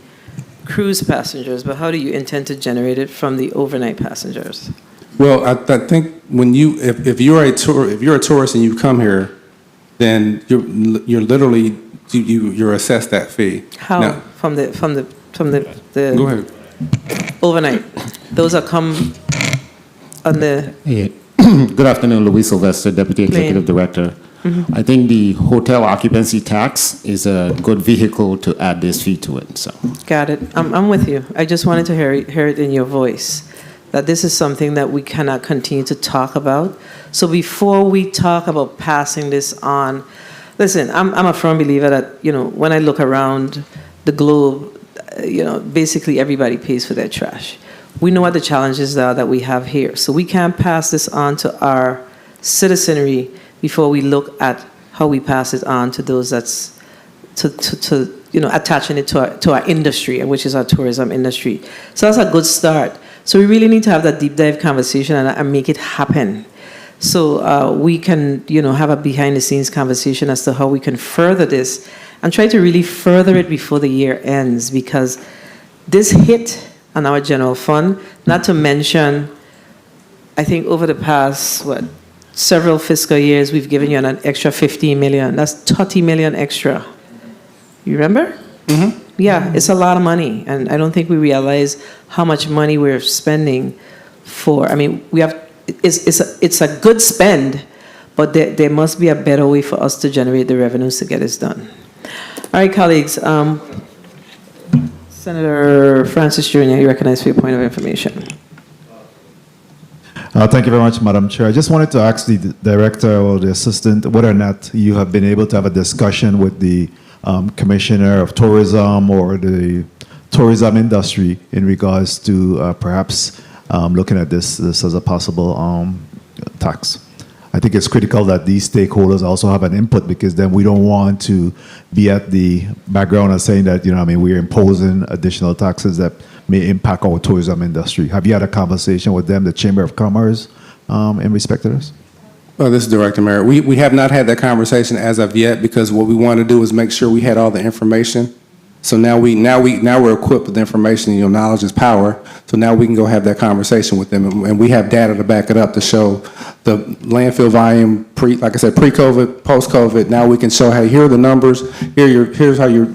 cruise passengers, but how do you intend to generate it from the overnight passengers? Well, I think when if you're a tourist and you come here, then you're literally you're assessed that fee. How? Now, From the go ahead. Overnight. Those are come on the Hey, good afternoon, Louis Sylvester, Deputy Executive Director. I think the hotel occupancy tax is a good vehicle to add this fee to it. So. Got it. I'm with you. I just wanted to hear it in your voice. that this is something that we cannot continue to talk about. So before we talk about passing this on, listen, I'm a firm believer that, when I look around the globe, basically everybody pays for their trash. We know what the challenges are that we have here. So we can't pass this on to our citizenry before we look at how we pass it on to those that's attaching it to our industry, which is our tourism industry. So that's a good start. So we really need to have that deep dive conversation and make it happen. So we can, have a behind the scenes conversation as to how we can further this and try to really further it before the year ends, because this hit on our general fund, not to mention, I think over the past, several fiscal years, we've given you an extra 15 million. That's 30 million extra. You remember? Mm-hmm. Yeah, it's a lot of money, and I don't think we realize how much money we're spending for. I mean, it's a good spend, but there must be a better way for us to generate the revenues to get this done. All right, colleagues. Senator Francis Jr., you recognize for your point of information. Thank you very much, Madam Chair. I just wanted to ask the director or the assistant whether or not you have been able to have a discussion with the Commissioner of Tourism or the tourism industry in regards to perhaps looking at this as a possible tax. I think it's critical that these stakeholders also have an input, because then we don't want to be at the background of saying that, we're imposing additional taxes that may impact our tourism industry. Have you had a conversation with them, the Chamber of Commerce, in respect to this? Well, this is Director Merritt. We have not had that conversation as of yet, because what we want to do is make sure we had all the information. So now we're equipped with information. Knowledge is power. So now we can go have that conversation with them, and we have data to back it up to show the landfill volume like I said, pre-COVID, post-COVID. Now we can show, hey, here are the numbers. Here's how your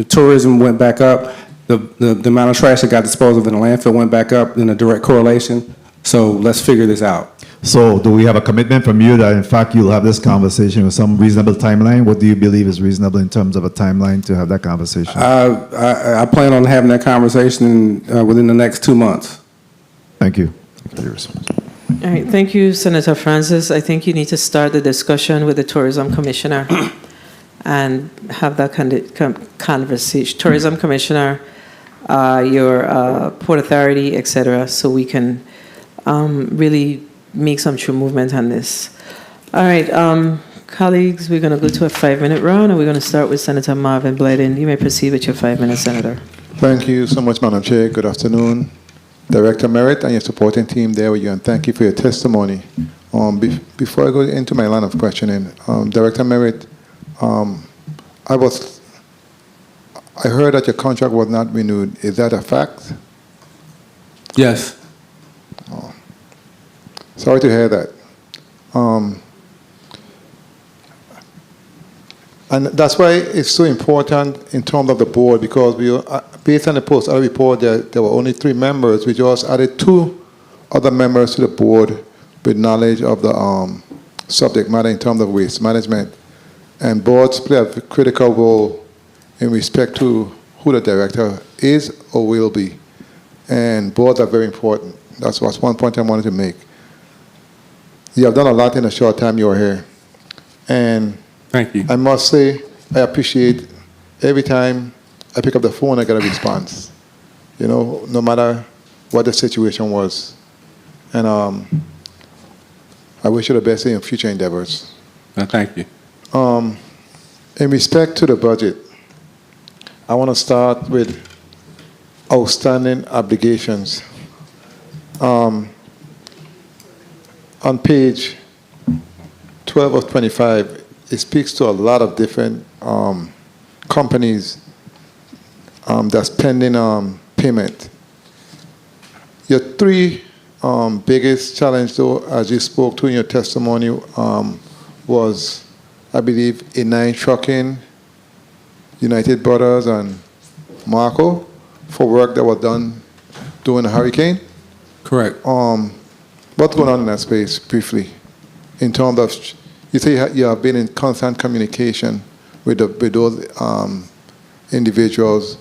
tourism went back up. The amount of trash that got disposed of in the landfill went back up in a direct correlation. So let's figure this out. So do we have a commitment from you that, in fact, you'll have this conversation with some reasonable timeline? What do you believe is reasonable in terms of a timeline to have that conversation? I plan on having that conversation within the next 2 months. Thank you. All right, thank you, Senator Francis. I think you need to start the discussion with the Tourism Commissioner and have that conversation. Tourism Commissioner, your Port Authority, et cetera, so we can really make some true movement on this. All right, colleagues, we're going to go to a 5-minute round, and we're going to start with Senator Marvin Blyden. You may proceed with your 5 minutes, Senator. Thank you so much, Madam Chair. Good afternoon. Director Merritt and your supporting team there with you, and thank you for your testimony. Before I go into my line of questioning, Director Merritt, I heard that your contract was not renewed. Is that a fact? Yes. Oh. Sorry to hear that. And that's why it's so important in terms of the board, because based on the post-audit report, there were only 3 members. We just added 2 other members to the board with knowledge of the subject matter in terms of waste management. And boards play a critical role in respect to who the director is or will be. And boards are very important. That's one point I wanted to make. You have done a lot in a short time you were here. And thank you. I must say, I appreciate every time I pick up the phone, I get a response. No matter what the situation was. And I wish you the best in your future endeavors. Thank you. In respect to the budget, I want to start with outstanding obligations. On page 12 of 25, it speaks to a lot of different companies that's pending payment. Your 3 biggest challenge, though, as you spoke to in your testimony, was, I believe, A9 Trucking, United Brothers, and Marco for work that was done during the hurricane. Correct. What's going on in that space, briefly, in terms of, you say you have been in constant communication with those individuals.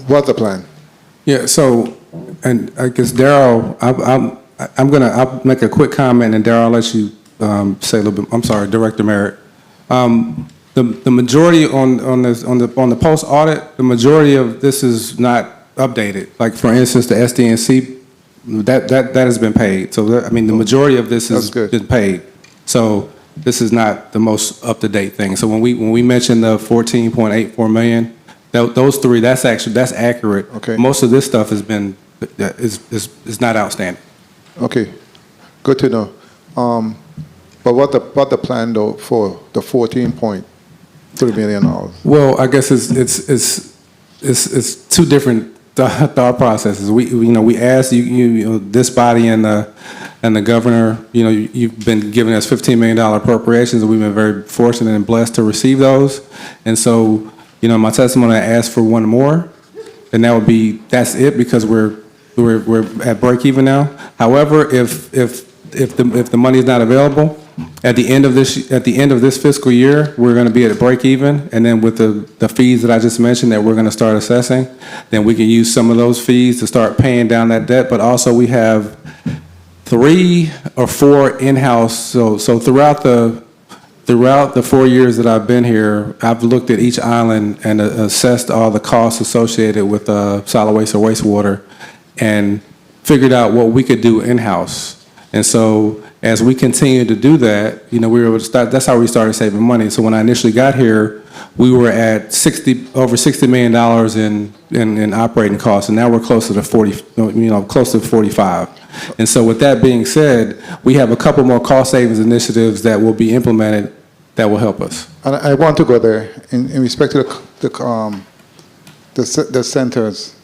What's the plan? Yeah, so And I guess Darrell, I'll make a quick comment, and Darrell, I'll let you say a little bit. I'm sorry, Director Merritt. The majority on the post audit, the majority of this is not updated. Like for instance, the SDNC, that has been paid. So I mean, the majority of this has been paid. So this is not the most up to date thing. So when we mentioned the 14.84 million, those three, that's accurate. Okay. Most of this stuff has been is not outstanding. Okay, good to know. But what the plan though for the $14.3 million? Well, I guess it's two different thought processes. We asked you this body and the governor. You've been giving us $15 million appropriations, and we've been very fortunate and blessed to receive those. And so, my testimony, I asked for one more, and that's it because we're at break even now. However, if the money is not available, at the end of this fiscal year, we're going to be at a break even, and then with the fees that I just mentioned that we're going to start assessing, then we can use some of those fees to start paying down that debt. But also we have 3 or 4 in-house. So throughout the 4 years that I've been here, I've looked at each island and assessed all the costs associated with solid waste or wastewater, and figured out what we could do in-house. And so as we continue to do that, we were able to start. That's how we started saving money. So when I initially got here, we were at over $60 million in operating costs, and now we're closer to 45. And so with that being said, we have a couple more cost savings initiatives that will be implemented that will help us. And I want to go there in respect to the centers.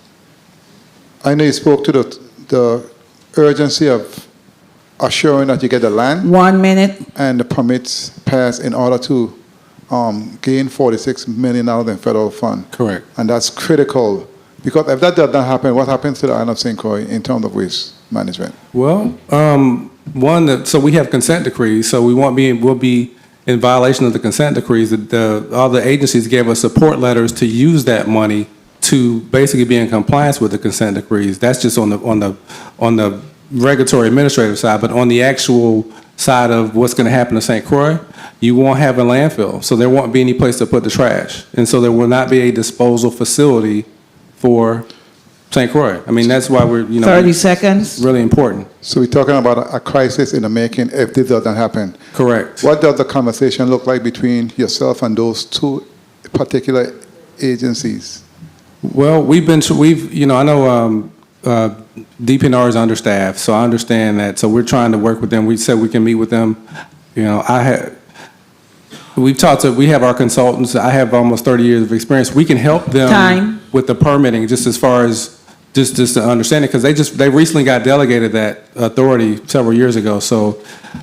I know you spoke to the urgency of assuring that you get the land. 1 minute. And the permits passed in order to gain $46 million in federal fund. Correct. And that's critical, because if that does not happen, what happens to the island of St. Croix in terms of waste management? Well, so we have consent decrees, so we'll be in violation of the consent decrees. All the agencies gave us support letters to use that money to basically be in compliance with the consent decrees. That's just on the regulatory administrative side, but on the actual side of what's going to happen to St. Croix, you won't have a landfill, so there won't be any place to put the trash, and so there will not be a disposal facility for St. Croix. I mean, that's why we're 30 seconds. Really important. So we're talking about a crisis in the making if this doesn't happen. Correct. What does the conversation look like between yourself and those 2 particular agencies? Well, I know DPNR is understaffed, so I understand that. So we're trying to work with them. We said we can meet with them. We have our consultants. I have almost 30 years of experience. We can help them with the permitting, just as far as just to understand it, because they recently got delegated that authority several years ago. So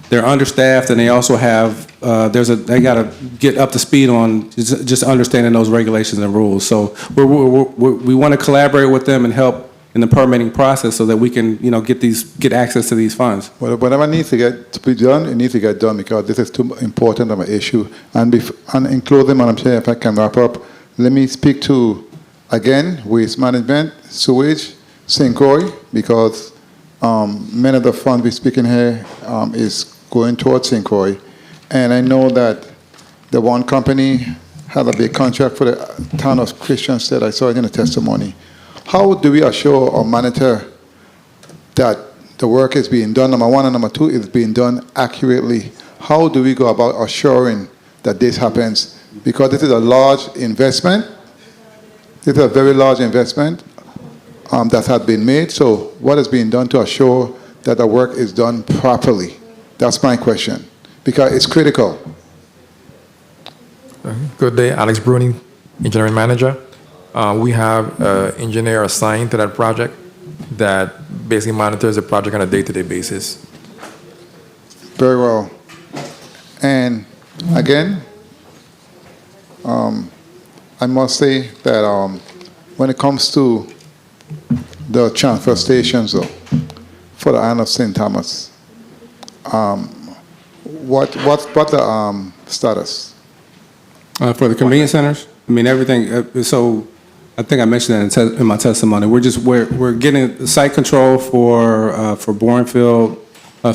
they're understaffed, and they also have they got to get up to speed on just understanding those regulations and rules. So we want to collaborate with them and help in the permitting process so that we can get access to these funds. Well, whatever needs to be done, it needs to get done, because this is too important of an issue. And in closing, Madam Chair, if I can wrap up, let me speak to, again, waste management, sewage, St. Croix, because many of the funds we're speaking here is going towards St. Croix. And I know that the one company had a big contract for the town of Christiansted. I saw it in the testimony. How do we assure or monitor that the work is being done, number one, and number two, is being done accurately? How do we go about assuring that this happens? Because this is a large investment. This is a very large investment that has been made. So what is being done to assure that the work is done properly? That's my question, because it's critical. Good day, Alex Bruni, Engineering Manager. We have an engineer assigned to that project that basically monitors the project on a day-to-day basis. Very well. And again, I must say that when it comes to the transfer stations, though, for the island of St. Thomas, what's the status? For the convenience centers? I mean, everything. So I think I mentioned that in my testimony. We're getting site control for Bourneville,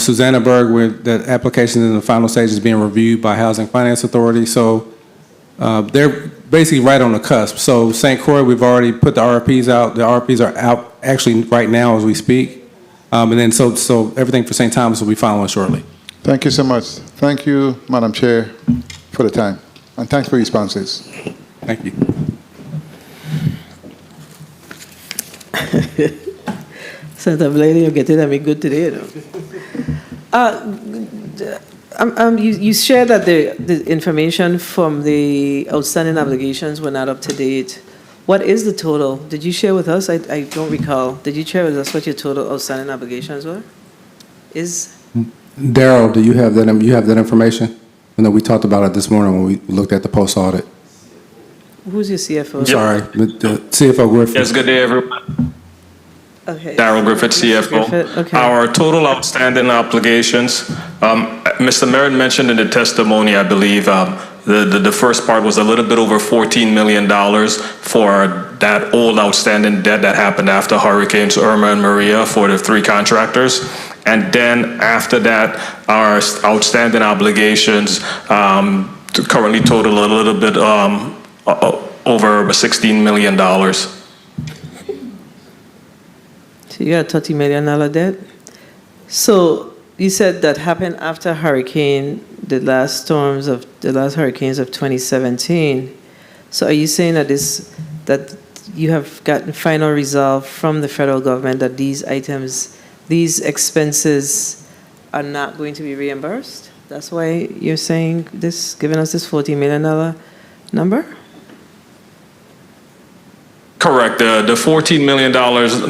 Susannaburg, where that application is in the final stage is being reviewed by Housing Finance Authority. So they're basically right on the cusp. So St. Croix, we've already put the RFPs out. The RFPs are out actually right now as we speak. And then so everything for St. Thomas will be following shortly. Thank you so much. Thank you, Madam Chair, for the time. And thanks for your responses. Thank you. Senator Blady, you're getting me good today, you know. You shared that the information from the outstanding obligations were not up to date. What is the total? Did you share with us? I don't recall. Did you share with us what your total outstanding obligations were? Daryl, do you have that? You have that information? I know we talked about it this morning when we looked at the post audit. Who's your CFO? I'm sorry, the CFO Griffith. Yes, good day, everyone. Okay. Darrell Griffith, CFO. Griffith, okay. Our total outstanding obligations, Mr. Merritt mentioned in the testimony, I believe, the first part was a little bit over $14 million for that old outstanding debt that happened after Hurricanes Irma and Maria for the 3 contractors. And then after that, our outstanding obligations currently total a little bit over $16 million. So you got a $30 million debt? So you said that happened after the last hurricanes of 2017. So are you saying that that you have gotten final resolve from the federal government that these expenses are not going to be reimbursed? That's why you're saying this, giving us this $40 million number? Correct. The $14 million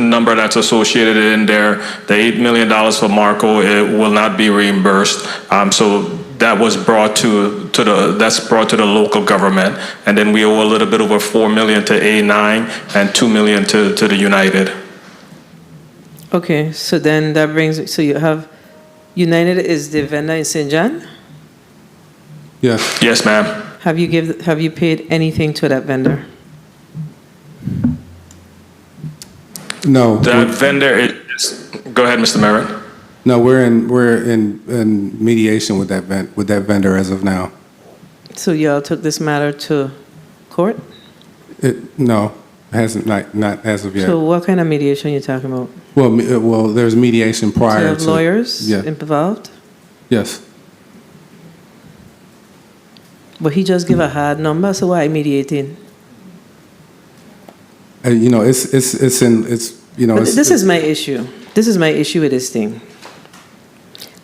number that's associated in there, the $8 million for Marco, it will not be reimbursed. So that was brought to the local government, and then we owe a little bit over $4 million to A9 and $2 million to the United. Okay, so then that brings, so you have, United is the vendor in St. John? Yes. Yes, ma'am. Have you paid anything to that vendor? No. That vendor is, go ahead, Mr. Merritt. No, we're in mediation with that vendor as of now. So y'all took this matter to court? No, it hasn't, not as of yet. So what kind of mediation are you talking about? Well, there's mediation prior Do you have lawyers involved? Yes. But he just give a hard number, so why mediating? You know, this is my issue. This is my issue with this thing.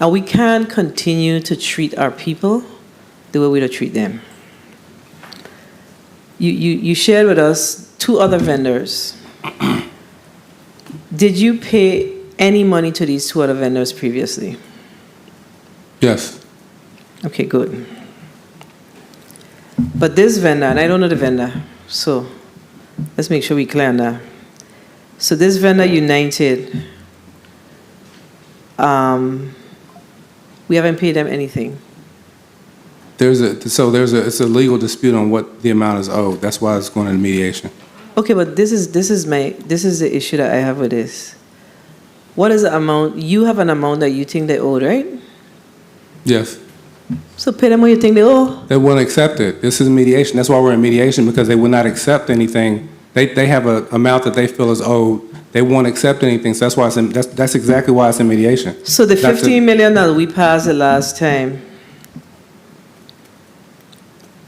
And we can't continue to treat our people the way we don't treat them. You shared with us 2 other vendors. Did you pay any money to these 2 other vendors previously? Yes. Okay, good. But this vendor, and I don't know the vendor, so let's make sure we clear on that. So this vendor, United, we haven't paid them anything. It's a legal dispute on what the amount is owed. That's why it's going into mediation. Okay, but this is the issue that I have with this. What is the amount? You have an amount that you think they owe, right? Yes. So pay them what you think they owe. They won't accept it. This is mediation. That's why we're in mediation, because they will not accept anything. They have an amount that they feel is owed. They won't accept anything. So that's why that's exactly why it's in mediation. So the $15 million that we passed the last time,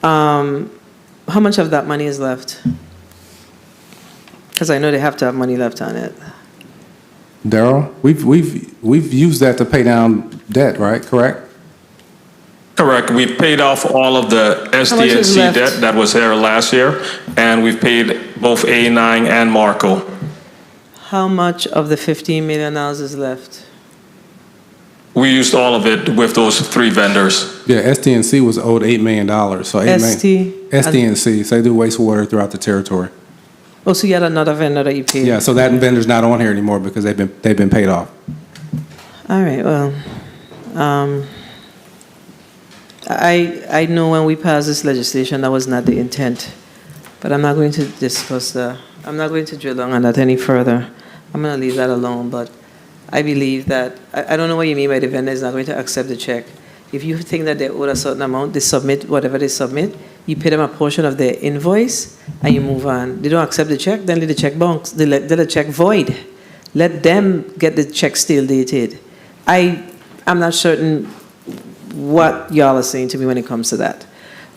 how much of that money is left? Because I know they have to have money left on it. Daryl, we've used that to pay down debt, right? Correct? Correct. We've paid off all of the SDNC debt that was there last year, and we've paid both A9 and Marco. How much of the $15 million is left? We used all of it with those 3 vendors. Yeah, SDNC was owed $8 million. So SDNC, so they do wastewater throughout the territory. Oh, so you had another vendor that you paid? Yeah, so that vendor's not on here anymore because they've been paid off. All right, well, I know when we passed this legislation, that was not the intent, but I'm not going to discuss the I'm not going to drill on that any further. I'm going to leave that alone, but I believe that, I don't know what you mean by the vendor is not going to accept the check. If you think that they owe a certain amount, they submit whatever they submit, you pay them a portion of their invoice, and you move on. They don't accept the check, then let the check bounce, let the check void. Let them get the check still dated. I'm not certain what y'all are saying to me when it comes to that.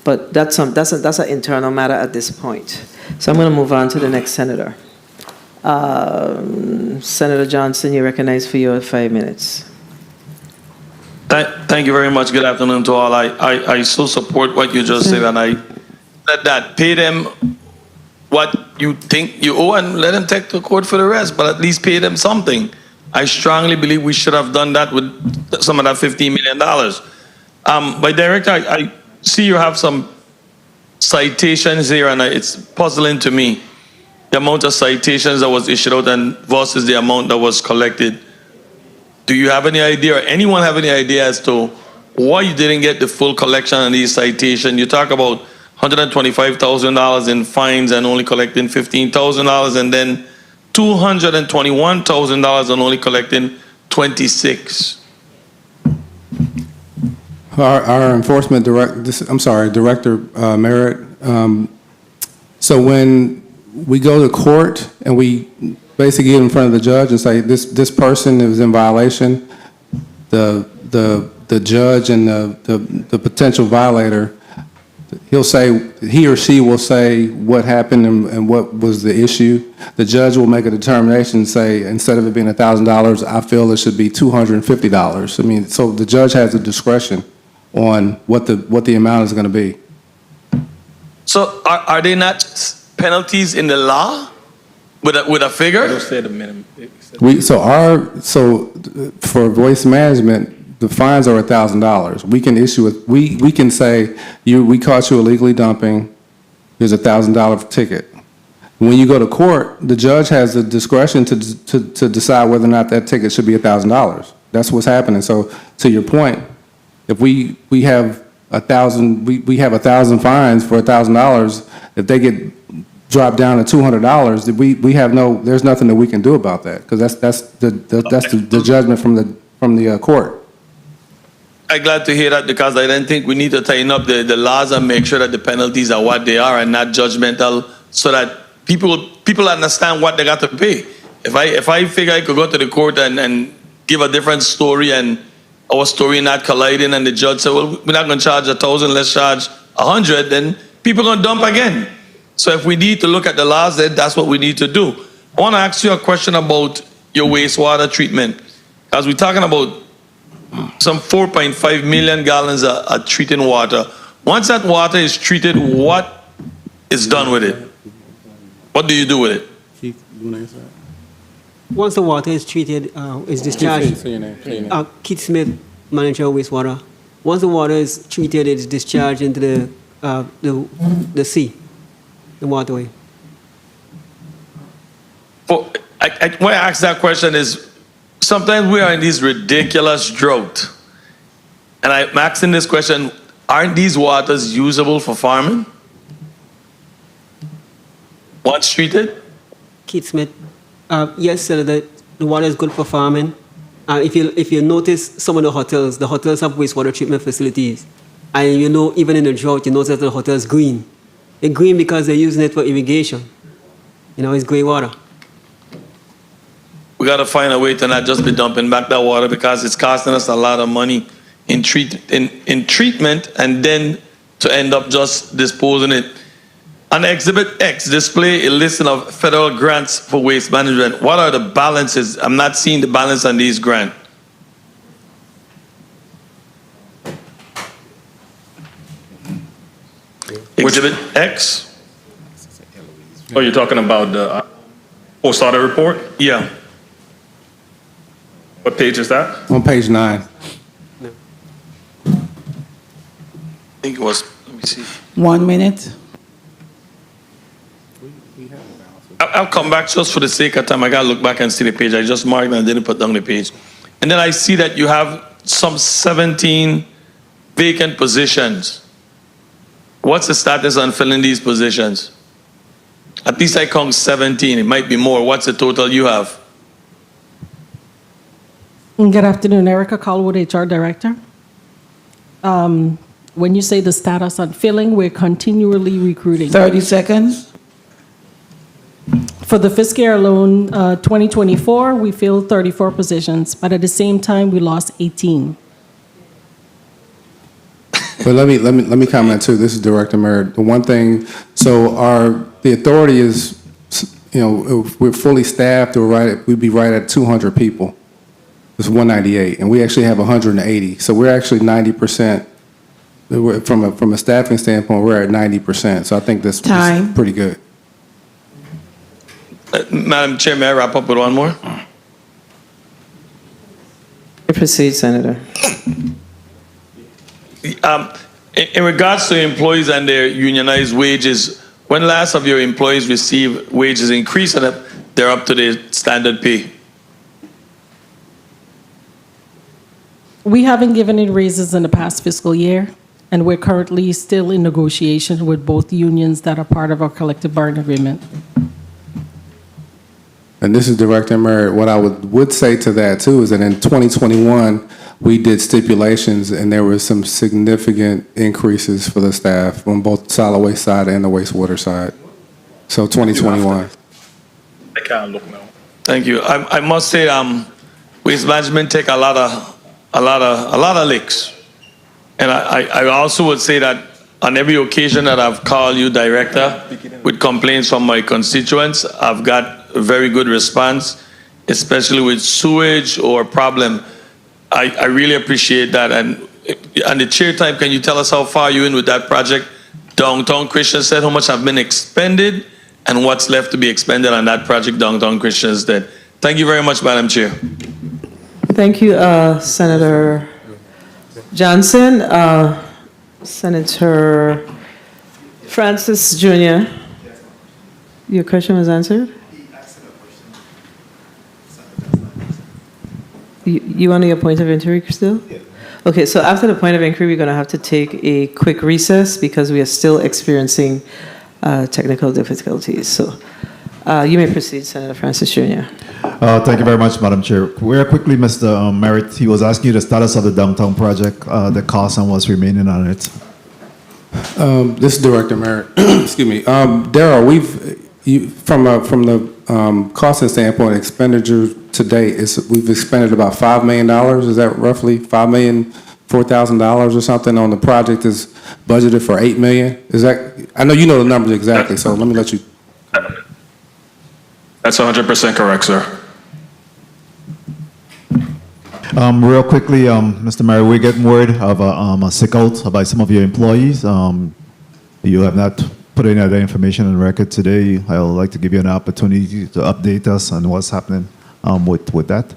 But that's an internal matter at this point. So I'm going to move on to the next senator. Senator Johnson, you're recognized for your 5 minutes. Thank you very much. Good afternoon to all. I so support what you just said, and I let that pay them what you think you owe and let them take to court for the rest, but at least pay them something. I strongly believe we should have done that with some of that $15 million. By Director, I see you have some citations here, and it's puzzling to me, the amount of citations that was issued out and versus the amount that was collected. Do you have any idea, or anyone have any idea as to why you didn't get the full collection on these citations? You talk about $125,000 in fines and only collecting $15,000, and then $221,000 and only collecting $26,000. Our enforcement director, Merritt. So when we go to court and we basically get in front of the judge and say this person is in violation, the judge and the potential violator, he or she will say what happened and what was the issue. The judge will make a determination and say, instead of it being $1,000, I feel it should be $250. I mean, so the judge has the discretion on what the amount is going to be. So are they not penalties in the law with a figure? Don't say the minimum. So for voice management, the fines are $1,000. We can issue it. We can say we caught you illegally dumping. Here's a $1,000 ticket. When you go to court, the judge has the discretion to decide whether or not that ticket should be $1,000. That's what's happening. So to your point, if we have 1,000, we have 1,000 fines for $1,000. If they get dropped down to $200, there's nothing that we can do about that, because that's the judgment from the court. I'm glad to hear that, because I then think we need to tighten up the laws and make sure that the penalties are what they are and not judgmental, so that people understand what they got to pay. If I figure I could go to the court and give a different story and our story not colliding, and the judge said, well, we're not going to charge 1,000, let's charge 100, then people are going to dump again. So if we need to look at the laws, then that's what we need to do. I want to ask you a question about your wastewater treatment, because we're talking about some 4.5 million gallons of treating water. Once that water is treated, what is done with it? What do you do with it? Keith, you want to answer that? Once the water is treated, is discharged. Say your name. Keith Smith, manager of wastewater. Once the water is treated, it's discharged into the sea, the waterway. Why I ask that question is, sometimes we are in this ridiculous drought. And I'm asking this question, aren't these waters usable for farming? Once treated? Keith Smith, yes, sir, the water is good for farming. If you notice some of the hotels have wastewater treatment facilities. And even in the drought, you notice that the hotel is green. They're green because they're using it for irrigation. It's grey water. We got to find a way to not just be dumping back that water, because it's costing us a lot of money in treatment, and then to end up just disposing it. On Exhibit X, display a listing of federal grants for waste management. What are the balances? I'm not seeing the balance on these grants. Exhibit X? Oh, you're talking about the post-audit report? Yeah. What page is that? On page 9. I think it was, let me see. 1 minute. I'll come back just for the sake of time. I got to look back and see the page. I just marked and didn't put down the page. And then I see that you have some 17 vacant positions. What's the status on filling these positions? At least I count 17. It might be more. What's the total you have? Good afternoon, Erica Colwood, HR Director. When you say the status on filling, we're continually recruiting. 30 seconds. For the fiscal year alone, 2024, we filled 34 positions, but at the same time, we lost 18. But let me comment too. This is Director Merritt. The one thing, so the authority is, if we're fully staffed, we'd be right at 200 people. It's 198, and we actually have 180. So we're actually 90%. From a staffing standpoint, we're at 90%. So I think this is pretty good. Madam Chair, may I wrap up with one more? Proceed, Senator. In regards to employees and their unionized wages, when last of your employees received wages increase and they're up to their standard pay? We haven't given any raises in the past fiscal year, and we're currently still in negotiation with both unions that are part of our collective bargaining agreement. And this is Director Merritt. What I would say to that too is that in 2021, we did stipulations and there were some significant increases for the staff on both solid waste side and the wastewater side. So 2021. I can't look now. Thank you. I must say, waste management take a lot of licks. And I also would say that on every occasion that I've called you, Director, with complaints from my constituents, I've got a very good response, especially with sewage or problem. I really appreciate that. And the chair time, can you tell us how far you're in with that project? Downtown Christian said how much have been expended and what's left to be expended on that project, Downtown Christian's Dead. Thank you very much, Madam Chair. Thank you, Senator Johnson. Senator Francis Jr., your question was answered? You want your point of inquiry still? Yeah. Okay, so after the point of inquiry, we're going to have to take a quick recess because we are still experiencing technical difficulties. So you may proceed, Senator Francis Jr. Thank you very much, Madam Chair. Very quickly, Mr. Merritt, he was asking you the status of the downtown project, the cost and what's remaining on it. This is Director Merritt. Excuse me. Darryl, from the costing standpoint, expenditure to date, we've expended about $5 million. Is that roughly $5,004,000 or something on the project is budgeted for $8 million? Is that, I know you know the numbers exactly, so let me let you. That's 100% correct, sir. Real quickly, Mr. Merritt, we're getting word of a sick out by some of your employees. You have not put any other information on record today. I would like to give you an opportunity to update us on what's happening with that.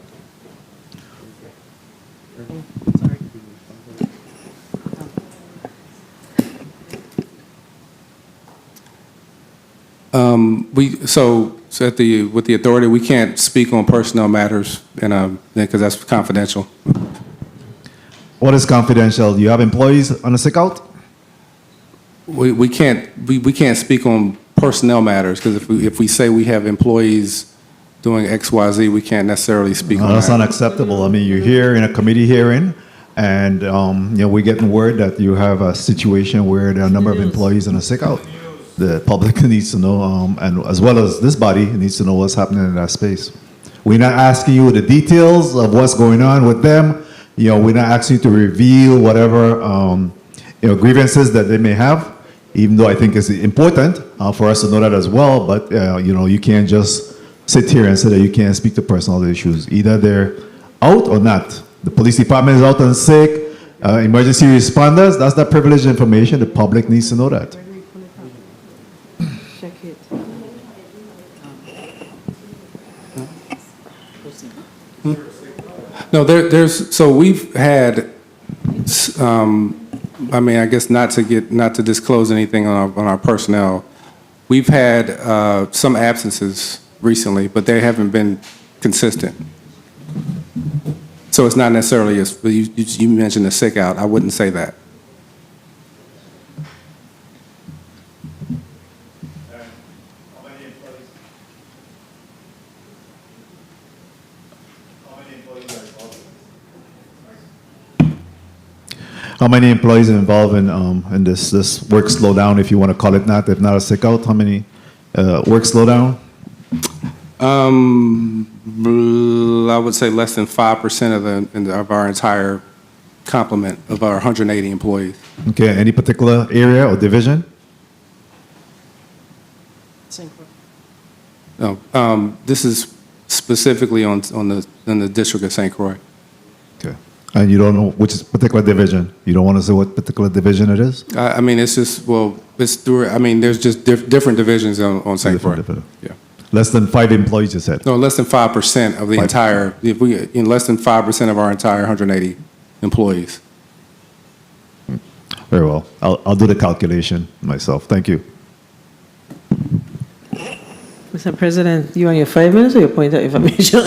With the authority, we can't speak on personnel matters, and because that's confidential. What is confidential? You have employees on a sick out? We can't speak on personnel matters because if we say we have employees doing X, Y, Z, we can't necessarily speak on that. That's unacceptable. I mean, you're here in a committee hearing, and we're getting word that you have a situation where there are a number of employees on a sick out. The public needs to know, and as well as this body needs to know what's happening in that space. We're not asking you the details of what's going on with them. We're not asking you to reveal whatever grievances that they may have, even though I think it's important for us to know that as well. But you can't just sit here and say that you can't speak to personal issues. Either they're out or not. The police department is out and sick. Emergency responders, that's that privileged information. The public needs to know that. No, so we've had, I guess not to disclose anything on our personnel. We've had some absences recently, but they haven't been consistent. So it's not necessarily, you mentioned a sick out, I wouldn't say that. How many employees are involved in this work slowdown, if you want to call it that? If not a sick out, how many work slowdown? I would say less than 5% of our entire complement of our 180 employees. Okay, any particular area or division? No, this is specifically on the district of St. Croix. Okay. And you don't know which particular division? You don't want to say what particular division it is? I mean, it's just, well, it's through, I mean, there's just different divisions on St. Croix. Yeah. Less than 5 employees, you said? No, less than 5% of the 5%. entire, if we, in less than 5% of our entire 180 employees. Very well. I'll do the calculation myself. Thank you. Mr. President, you on your 5 minutes or your point of information?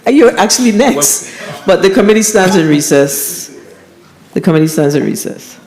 You're actually next. But the committee stands in recess. The committee stands in recess.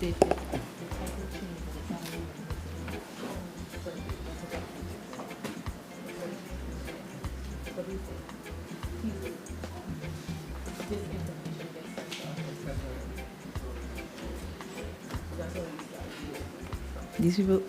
These people.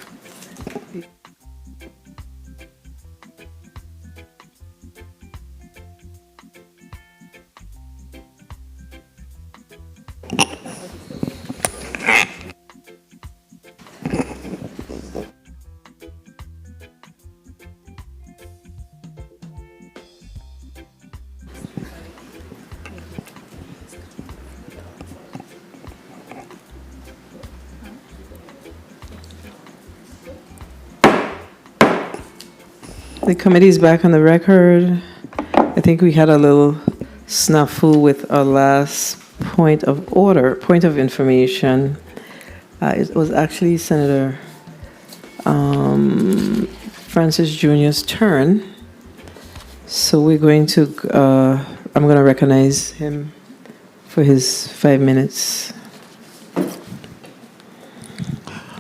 The committee is back on the record. I think we had a little snafu with our last point of order, point of information. It was actually Senator Francis Jr.'s turn. So we're going to, I'm going to recognize him for his 5 minutes.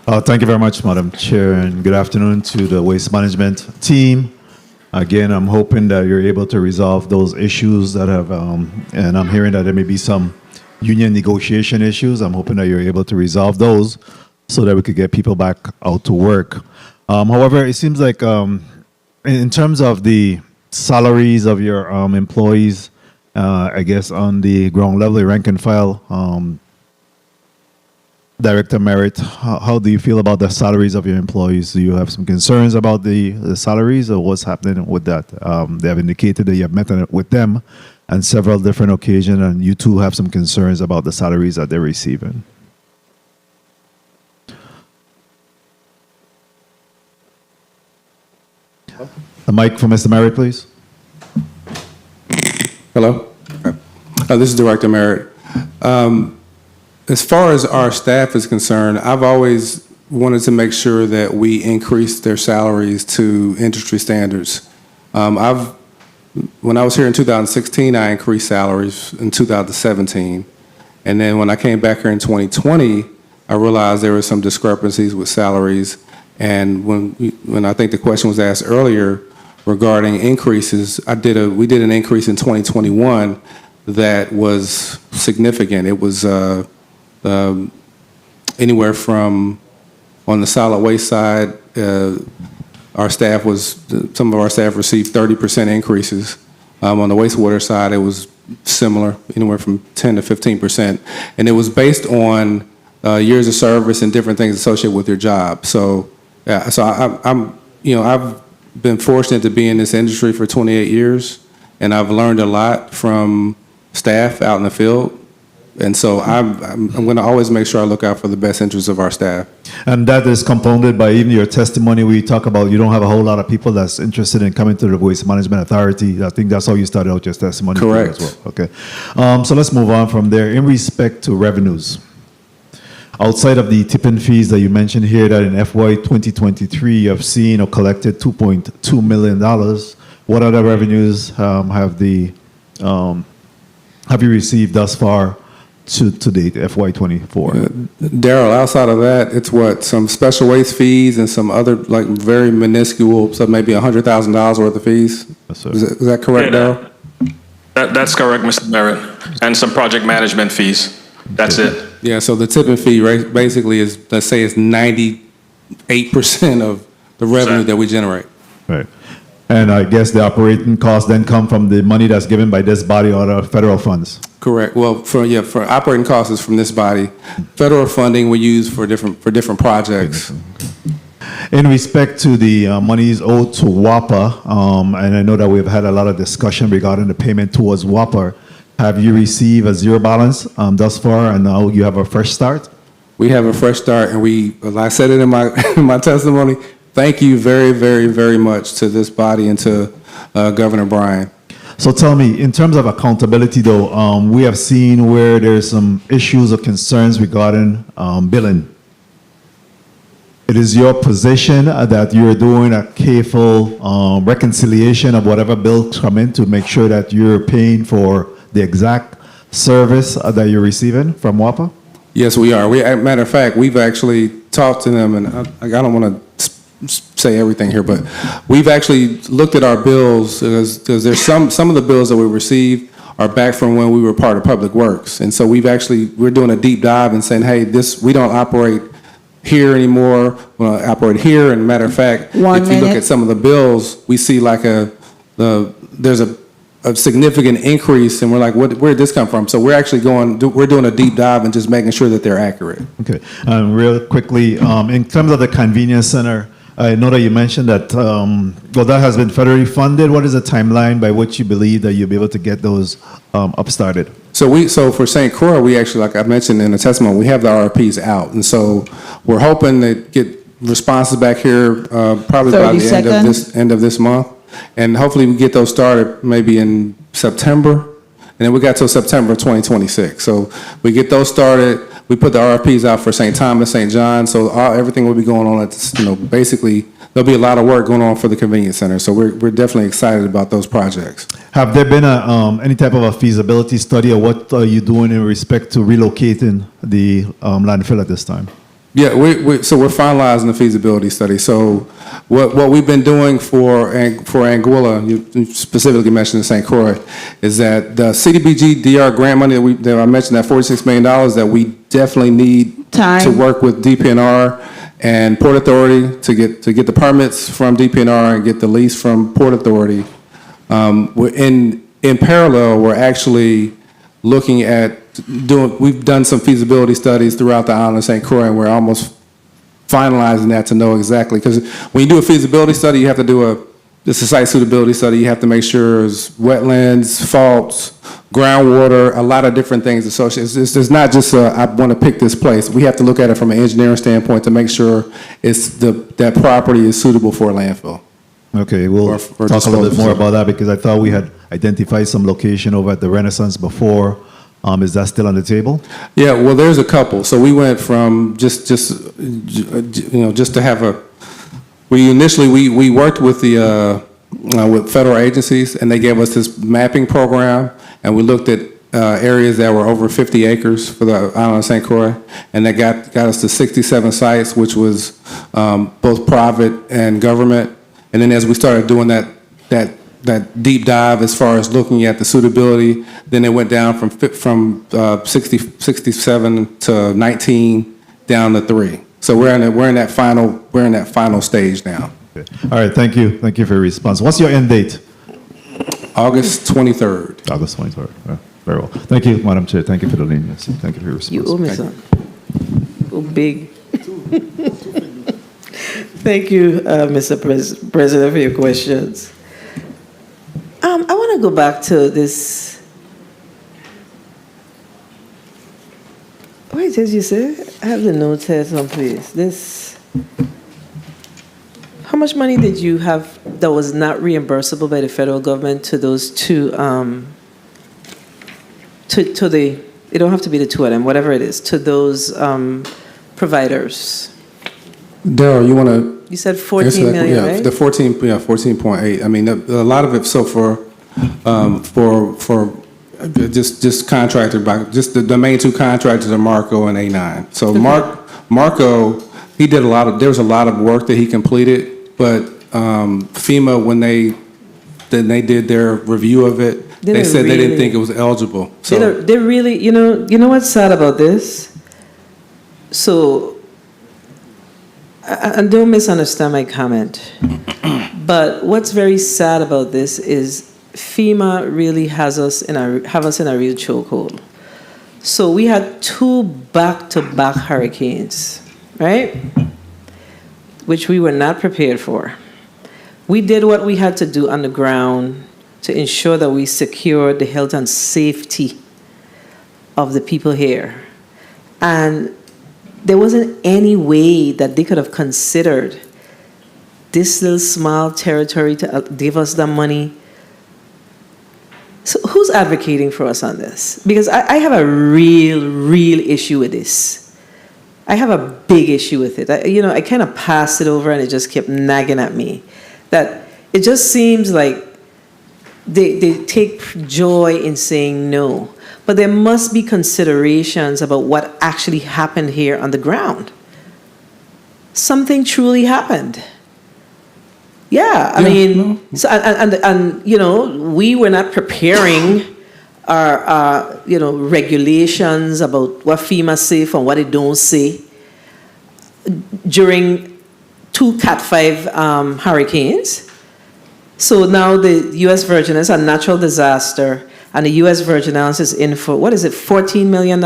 Thank you very much, Madam Chair, and good afternoon to the Waste Management team. Again, I'm hoping that you're able to resolve those issues that have, and I'm hearing that there may be some union negotiation issues. I'm hoping that you're able to resolve those so that we could get people back out to work. However, it seems like in terms of the salaries of your employees, I guess on the ground level, the rank and file, Director Merritt, how do you feel about the salaries of your employees? Do you have some concerns about the salaries or what's happening with that? They have indicated that you have met with them on several different occasions, and you too have some concerns about the salaries that they're receiving. The mic for Mr. Merritt, please. Hello? This is Director Merritt. As far as our staff is concerned, I've always wanted to make sure that we increase their salaries to industry standards. When I was here in 2016, I increased salaries in 2017. And then when I came back here in 2020, I realized there were some discrepancies with salaries. And when I think the question was asked earlier regarding increases, we did an increase in 2021 that was significant. It was anywhere from, on the solid waste side, some of our staff received 30% increases. On the wastewater side, it was similar, anywhere from 10 to 15%. And it was based on years of service and different things associated with your job. So, yeah, so I've been fortunate to be in this industry for 28 years, and I've learned a lot from staff out in the field. And so I'm going to always make sure I look out for the best interests of our staff. And that is compounded by even your testimony where you talk about you don't have a whole lot of people that's interested in coming to the Waste Management Authority. I think that's how you started out your testimony. Correct. As well. Okay. So let's move on from there. In respect to revenues, outside of the tipping fees that you mentioned here, that in FY 2023 you have seen or collected $2.2 million, what other revenues have you received thus far to date, FY 24? Daryl, outside of that, it's some special waste fees and some other like very minuscule, so maybe $100,000 worth of fees. Yes, sir. Is that correct, Daryl? That's correct, Mr. Merritt. And some project management fees. That's it. Yeah, so the tipping fee basically is, let's say it's 98% of the revenue that we generate. Right. And I guess the operating costs then come from the money that's given by this body or the federal funds. Correct. Well, for operating costs is from this body. Federal funding we use for different projects. In respect to the monies owed to WAPA, and I know that we've had a lot of discussion regarding the payment towards WAPA, have you received a zero balance thus far, and now you have a fresh start? We have a fresh start, and like I said it in my testimony, thank you very, very, very much to this body and to Governor Bryan. So tell me, in terms of accountability though, we have seen where there's some issues or concerns regarding billing. It is your position that you're doing a careful reconciliation of whatever bills come in to make sure that you're paying for the exact service that you're receiving from WAPA? Yes, we are. Matter of fact, we've actually talked to them, and I don't want to say everything here, but we've actually looked at our bills because there's some of the bills that we received are back from when we were part of Public Works, and so we're doing a deep dive and saying, hey, we don't operate here anymore. We don't operate here. And matter of fact, if you look at some of the bills, we see like there's a significant increase, and we're like, where did this come from? So we're actually we're doing a deep dive and just making sure that they're accurate. Okay. Real quickly, in terms of the convenience center, I know that you mentioned that, that has been federally funded. What is the timeline by which you believe that you'll be able to get those upstarted? So for St. Croix, we actually, like I mentioned in the testimony, we have the RFPs out. And so we're hoping to get responses back here probably by the end of this month. And hopefully we get those started maybe in September. And then we got till September 2026. So we get those started. We put the RFPs out for St. Thomas, St. John. So everything will be going on at basically there'll be a lot of work going on for the convenience center. So we're definitely excited about those projects. Have there been any type of a feasibility study, or what are you doing in respect to relocating the landfill at this time? Yeah, so we're finalizing the feasibility study. So what we've been doing for Anguilla, you specifically mentioned St. Croix, is that the CDBG DR grant money that I mentioned, that $46 million, that we definitely need to work with DPNR and Port Authority to get the permits from DPNR and get the lease from Port Authority. In parallel, we're actually looking at we've done some feasibility studies throughout the island of St. Croix, and we're almost finalizing that to know exactly, because when you do a feasibility study, you have to do it's a site suitability study. You have to make sure there's wetlands, faults, groundwater, a lot of different things associated. It's not just I want to pick this place. We have to look at it from an engineering standpoint to make sure that property is suitable for a landfill. Okay, we'll talk a little bit more about that, because I thought we had identified some location over at the Renaissance before. Is that still on the table? Yeah, well, there's a couple. So we went from just to have we initially worked with with federal agencies, and they gave us this mapping program, and we looked at areas that were over 50 acres for the island of St. Croix, and that got us to 67 sites, which was both private and government. And then as we started doing that deep dive as far as looking at the suitability, then it went down from 67 to 19 down to 3. So we're in that final stage now. Okay. All right, thank you for your response. What's your end date? August 23rd. August 23rd. Very well. Thank you, Madam Chair. Thank you for the leniency. Thank you for your response. You owe me some. Go big. Thank you, Mr. President, for your questions. I want to go back to this. What it is you said? I have the notes here someplace. How much money did you have that was not reimbursable by the federal government to those two? It don't have to be the two of them, whatever it is, to those providers. Daryl, you want to? You said 14 million, right? The 14.8. I mean, a lot of it. So for just contracted by just the main two contractors are Marco and A9. So Marco, he did there was a lot of work that he completed, but FEMA, when they did their review of it, they said they didn't think it was eligible. So they really, you know what's sad about this? So. And don't misunderstand my comment, but what's very sad about this is FEMA really have us in a real chokehold. So we had 2 back-to-back hurricanes, right? Which we were not prepared for. We did what we had to do on the ground to ensure that we secured the health and safety of the people here. And there wasn't any way that they could have considered this little small territory to give us the money. So who's advocating for us on this? Because I have a real issue with this. I have a big issue with it. I kind of passed it over and it just kept nagging at me. That it just seems like they take joy in saying no. but there must be considerations about what actually happened here on the ground. Something truly happened. Yeah, I mean, so, and you know, we were not preparing our you know, regulations about what FEMA say and what it don't say during 2 Cat 5 hurricanes. So now the U.S. Virgin is a natural disaster, and the U.S. Virgin Islands is in for, what is it, $14 million?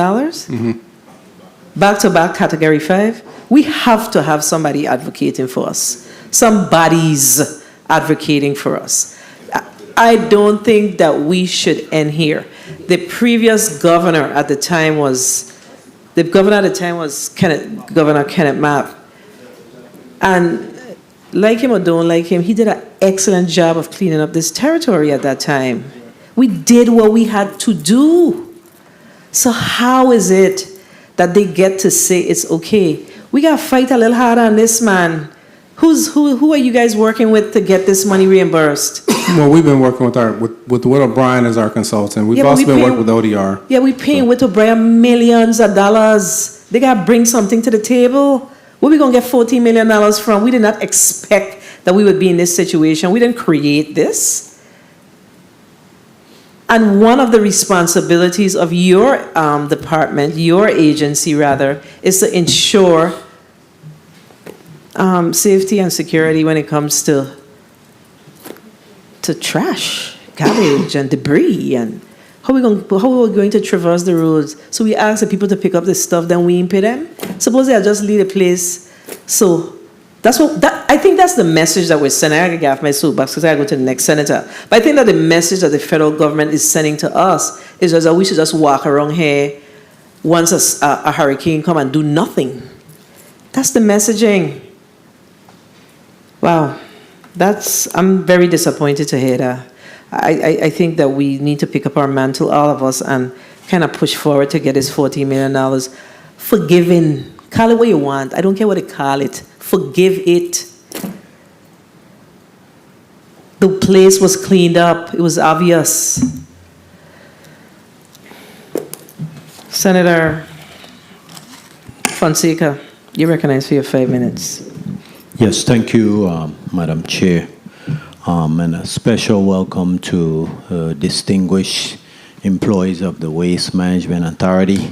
Back-to-back Category 5. We have to have somebody advocating for us. Somebody's advocating for us. I don't think that we should end here. The previous governor at the time was, Governor Kenneth Mapp. And like him or don't like him, he did an excellent job of cleaning up this territory at that time. We did what we had to do. So how is it that they get to say it's okay? We got to fight a little harder on this, man. Who are you guys working with to get this money reimbursed? Well, we've been working with Will O'Brien as our consultant. We've also been working with ODR. Yeah, we're paying Will O'Brien millions of dollars. They got to bring something to the table. Where we going to get $14 million from? We did not expect that we would be in this situation. We didn't create this. And one of the responsibilities of your department, your agency rather, is to ensure safety and security when it comes to trash, garbage, and debris, and how we going to traverse the roads. So we ask the people to pick up the stuff, then we impede them. Suppose they just leave the place. So I think that's the message that we're sending. I gotta get off my soapbox because I gotta go to the next senator. But I think that the message that the federal government is sending to us is that we should just walk around here once a hurricane come and do nothing. That's the messaging. Wow, I'm very disappointed to hear that. I think that we need to pick up our mantle, all of us, and kind of push forward to get this $14 million. Forgiving, call it what you want. I don't care what they call it. Forgive it. The place was cleaned up. It was obvious. Senator Fonseca, you're recognized for your 5 minutes. Yes, thank you, Madam Chair. And a special welcome to distinguished employees of the Waste Management Authority.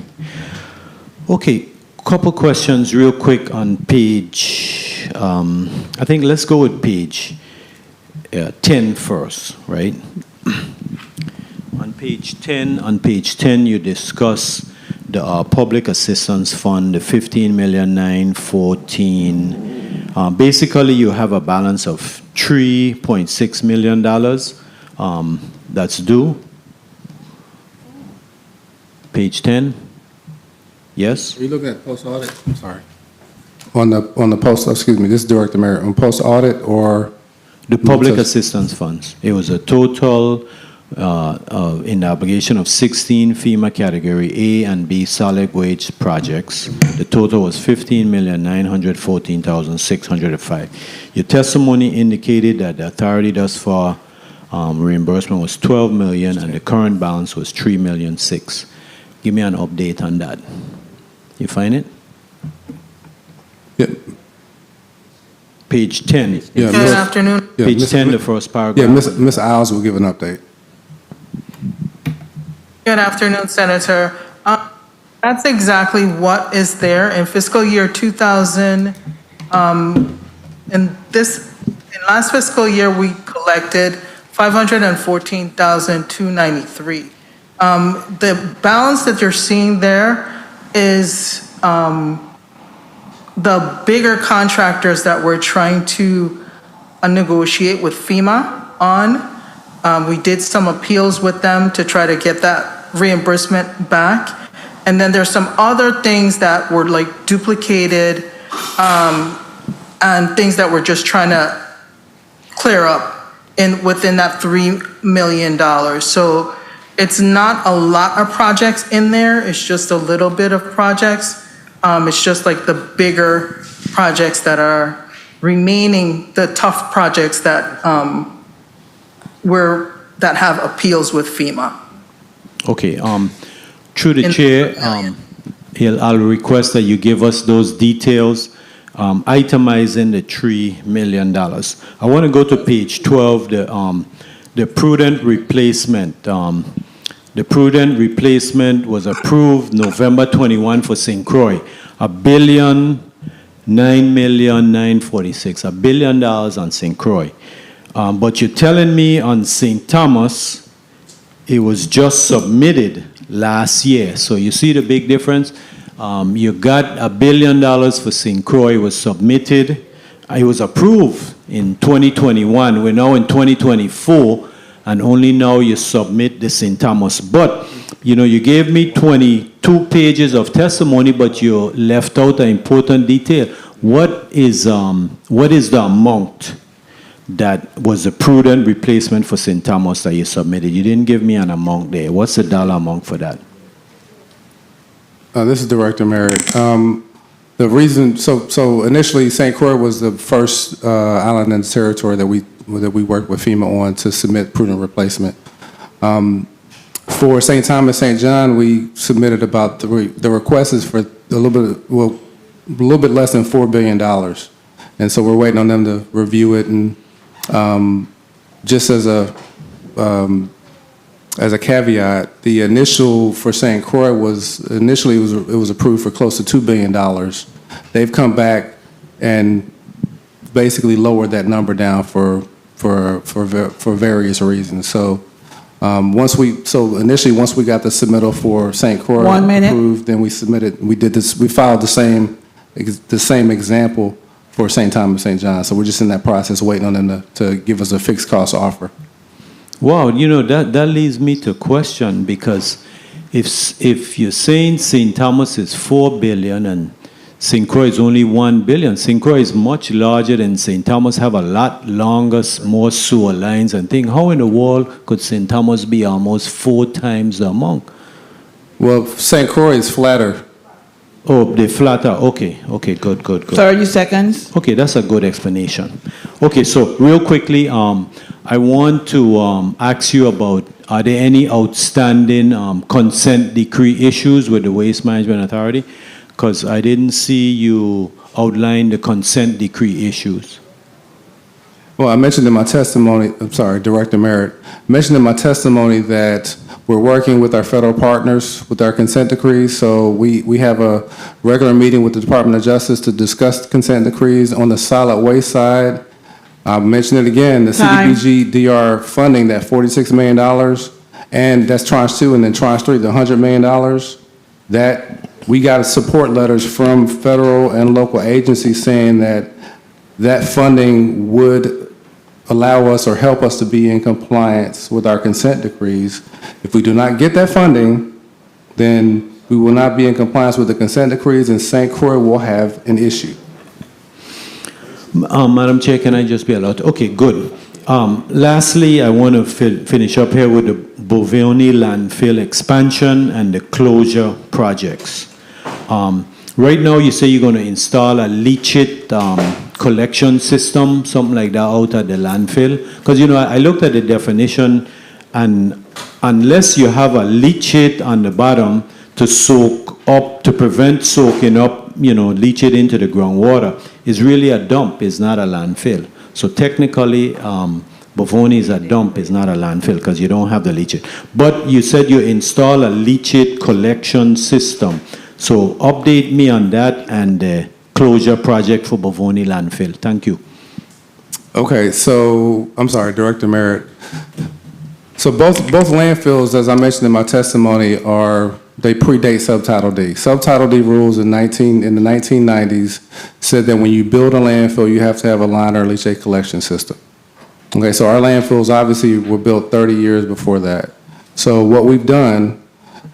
Okay, couple questions real quick on page, I think let's go with page 10 first, right? On page 10, you discuss the Public Assistance Fund, the 15,914. Basically, you have a balance of $3.6 million that's due. Page 10. Yes? Are you looking at post audit? I'm sorry. On the post, excuse me, this is Director Merritt. On post audit or? The public assistance funds. It was a total in the obligation of 16 FEMA Category A and B solid waste projects. The total was $15,914,605. Your testimony indicated that the authority thus far reimbursement was $12 million and the current balance was $3.6 million. Give me an update on that. You find it? Yeah. Page 10. Yeah, Good afternoon. Page 10, the first paragraph. Yeah, Ms. Isles will give an update. Good afternoon, Senator. That's exactly what is there in fiscal year 2000. In last fiscal year, we collected $514,293. The balance that you're seeing there is the bigger contractors that we're trying to negotiate with FEMA on. We did some appeals with them to try to get that reimbursement back. And then there's some other things that were like duplicated and things that we're just trying to clear up within that $3 million. So it's not a lot of projects in there. It's just a little bit of projects. It's just like the bigger projects that are remaining, the tough projects that that have appeals with FEMA. Okay. Through the chair, I'll request that you give us those details, itemizing the $3 million. I want to go to page 12, the prudent replacement. The prudent replacement was approved November 21 for St. Croix, $1,009,946, $1 billion on St. Croix. But you're telling me on St. Thomas, it was just submitted last year. So you see the big difference? You got $1 billion for St. Croix, it was submitted, it was approved in 2021. We're now in 2024, and only now you submit the St. Thomas. But, you know, you gave me 22 pages of testimony, but you left out an important detail. What is the amount that was a prudent replacement for St. Thomas that you submitted? You didn't give me an amount there. What's the dollar amount for that? This is Director Merritt. The reason, so initially St. Croix was the first island in the territory that we worked with FEMA on to submit prudent replacement. For St. Thomas, St. John, we submitted about the request is for a little bit less than $4 billion, and so we're waiting on them to review it. And just as a caveat, the initial for St. Croix was initially it was approved for close to $2 billion. They've come back and basically lowered that number down for various reasons. So once we got the submittal for St. Croix approved, then we filed the same example for St. Thomas, St. John. So we're just in that process waiting on them to give us a fixed cost offer. Wow, you know, that leads me to question, because if you're saying St. Thomas is $4 billion and St. Croix is only $1 billion, St. Croix is much larger than St. Thomas, have a lot longer, more sewer lines and things. How in the world could St. Thomas be almost 4 times the amount? Well, St. Croix is flatter. Oh, they're flatter. Okay, good. 30 seconds. Okay, that's a good explanation. Okay, so real quickly, I want to ask you about, are there any outstanding consent decree issues with the Waste Management Authority? Because I didn't see you outline the consent decree issues. Well, I mentioned in my testimony, I'm sorry, Director Merritt, mentioned in my testimony that we're working with our federal partners with our consent decrees. So we have a regular meeting with the Department of Justice to discuss consent decrees. On the solid waste side, I mentioned it again, the CDBG DR funding, that $46 million, and that's tranche 2, and then tranche 3, the $100 million, that we got support letters from federal and local agencies saying that that funding would allow us or help us to be in compliance with our consent decrees. If we do not get that funding, then we will not be in compliance with the consent decrees, and St. Croix will have an issue. Madam Chair, can I just be allowed to? Okay, good. Lastly, I want to finish up here with the Bovoni landfill expansion and the closure projects. Right now, you say you're going to install a leachate collection system, something like that, out at the landfill. Because, you know, I looked at the definition, and unless you have a leachate on the bottom to soak up, to prevent soaking up, you know, leachate into the groundwater, it's really a dump, it's not a landfill. So technically, Bovoni is a dump, it's not a landfill, because you don't have the leachate. But you said you install a leachate collection system. So update me on that and the closure project for Bovoni landfill. Thank you. Okay, so I'm sorry, Director Merritt. So both landfills, as I mentioned in my testimony, they predate Subtitle D. Subtitle D rules in the 1990s said that when you build a landfill, you have to have a liner leachate collection system. Okay, so our landfills obviously were built 30 years before that. So what we've done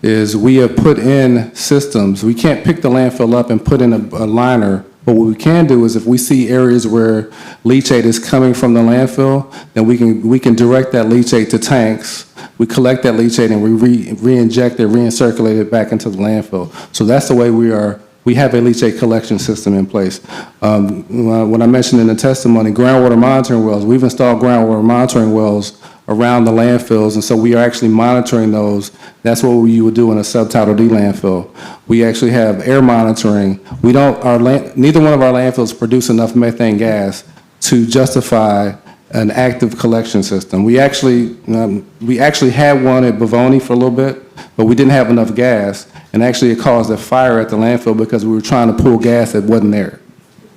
is we have put in systems. We can't pick the landfill up and put in a liner, but what we can do is if we see areas where leachate is coming from the landfill, then we can direct that leachate to tanks. We collect that leachate and we re-inject it, recirculate it back into the landfill. So that's the way we have a leachate collection system in place. When I mentioned in the testimony, groundwater monitoring wells, we've installed groundwater monitoring wells around the landfills, and so we are actually monitoring those. That's what you would do in a Subtitle D landfill. We actually have air monitoring. Neither one of our landfills produce enough methane gas to justify an active collection system. We actually had one at Bavoni for a little bit, but we didn't have enough gas, and actually it caused a fire at the landfill because we were trying to pull gas that wasn't there.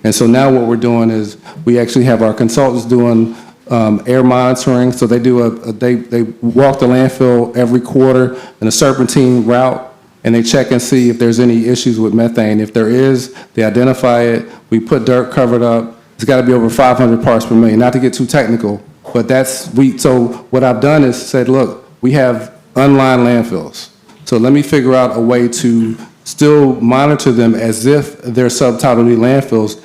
And so now what we're doing is we actually have our consultants doing air monitoring. So they they walk the landfill every quarter in a serpentine route, and they check and see if there's any issues with methane. If there is, they identify it. We put dirt covered up. It's got to be over 500 parts per million. Not to get too technical, but so what I've done is said, look, we have unlined landfills. So let me figure out a way to still monitor them as if they're Subtitle D landfills,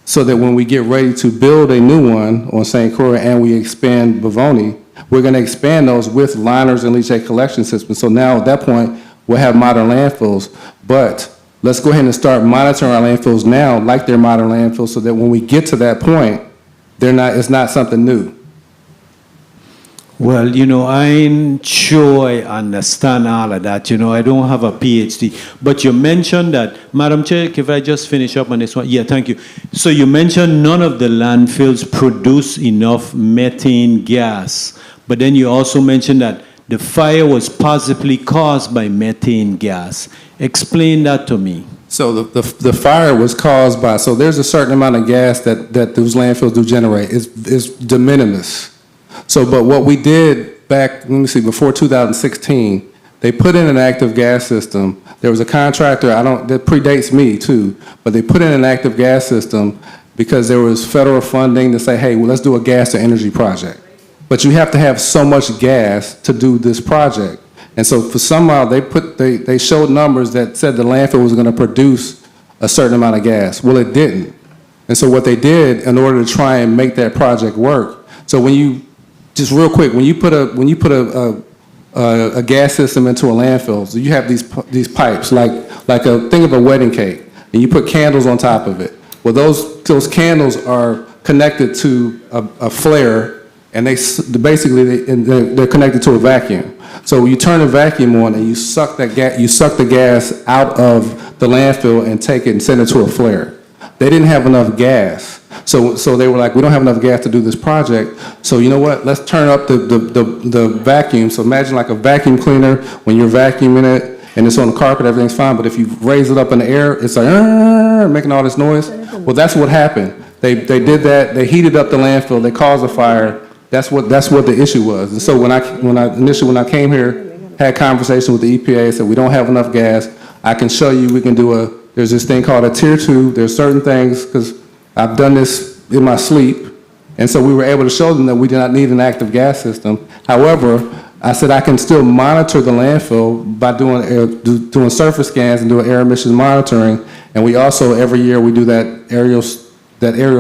so that when we get ready to build a new one on St. Croix and we expand Bavoni, we're going to expand those with liners and leachate collection systems. So now at that point, we'll have modern landfills. But let's go ahead and start monitoring our landfills now like they're modern landfills, so that when we get to that point, it's not something new. Well, I'm sure I understand all of that. I don't have a PhD. But you mentioned that, Madam Chair, if I just finish up on this one. Yeah, thank you. So you mentioned none of the landfills produce enough methane gas. But then you also mentioned that the fire was possibly caused by methane gas. Explain that to me. So the fire was caused by, so there's a certain amount of gas that those landfills do generate. It's de minimis. So, but what we did back, before 2016, they put in an active gas system. There was a contractor, that predates me too, but they put in an active gas system because there was federal funding to say, hey, well, let's do a gas to energy project. But you have to have so much gas to do this project. And so for somehow they showed numbers that said the landfill was going to produce a certain amount of gas. Well, it didn't. And so what they did in order to try and make that project work, so just real quick, when you put a gas system into a landfill, so you have these pipes, think of a wedding cake, and you put candles on top of it. Well, those candles are connected to a flare, and they're connected to a vacuum. So you turn the vacuum on, and you suck the gas out of the landfill and take it and send it to a flare. They didn't have enough gas. So they were like, we don't have enough gas to do this project. So you know what? Let's turn up the vacuum. So imagine like a vacuum cleaner when you're vacuuming it and it's on the carpet, everything's fine. But if you raise it up in the air, it's like making all this noise. Well, that's what happened. They did that. They heated up the landfill. They caused a fire. That's what the issue was. And so when I came here, had conversation with the EPA, said we don't have enough gas. I can show you. We can do there's this thing called a tier 2. There's certain things, because I've done this in my sleep, and so we were able to show them that we did not need an active gas system. However, I said I can still monitor the landfill by doing surface scans and doing air emissions monitoring, and we also every year we do that aerial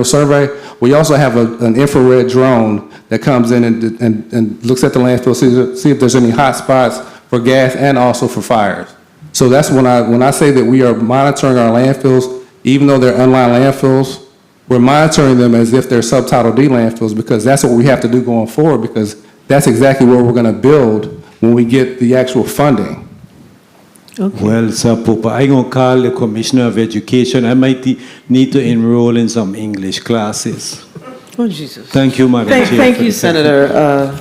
survey. We also have an infrared drone that comes in and looks at the landfill, see if there's any hot spots for gas and also for fires. So that's when I say that we are monitoring our landfills, even though they're unlined landfills, we're monitoring them as if they're Subtitle D landfills, because that's what we have to do going forward, because that's exactly where we're going to build when we get the actual funding. Okay. Well, Sir Popa, I'm going to call the Commissioner of Education. I might need to enroll in some English classes. Oh, Jesus. Thank you, Madam Chair. Thank you, Senator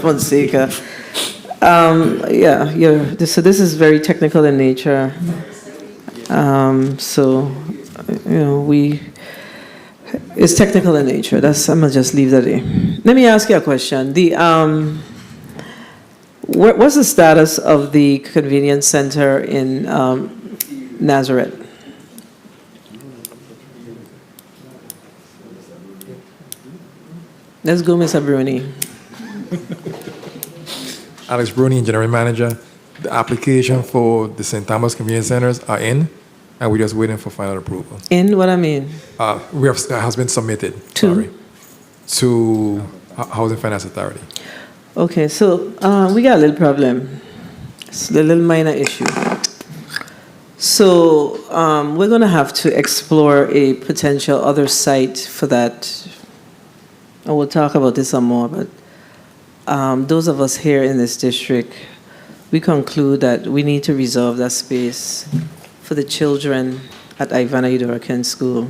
Fonseca. So this is very technical in nature. It's technical in nature. I'm gonna just leave that there. Let me ask you a question. What's the status of the convenience center in Nazareth? Let's go, Mr. Bruni. Alex Bruni, General Manager. The application for the St. Thomas Convenience Centers are in, and we're just waiting for final approval. In what I mean? Has been submitted. To Housing Finance Authority. Okay, so we got a little problem. It's a little minor issue. So we're going to have to explore a potential other site for that. And we'll talk about this some more, but those of us here in this district, we conclude that we need to reserve that space for the children at Ivana Udoraken School.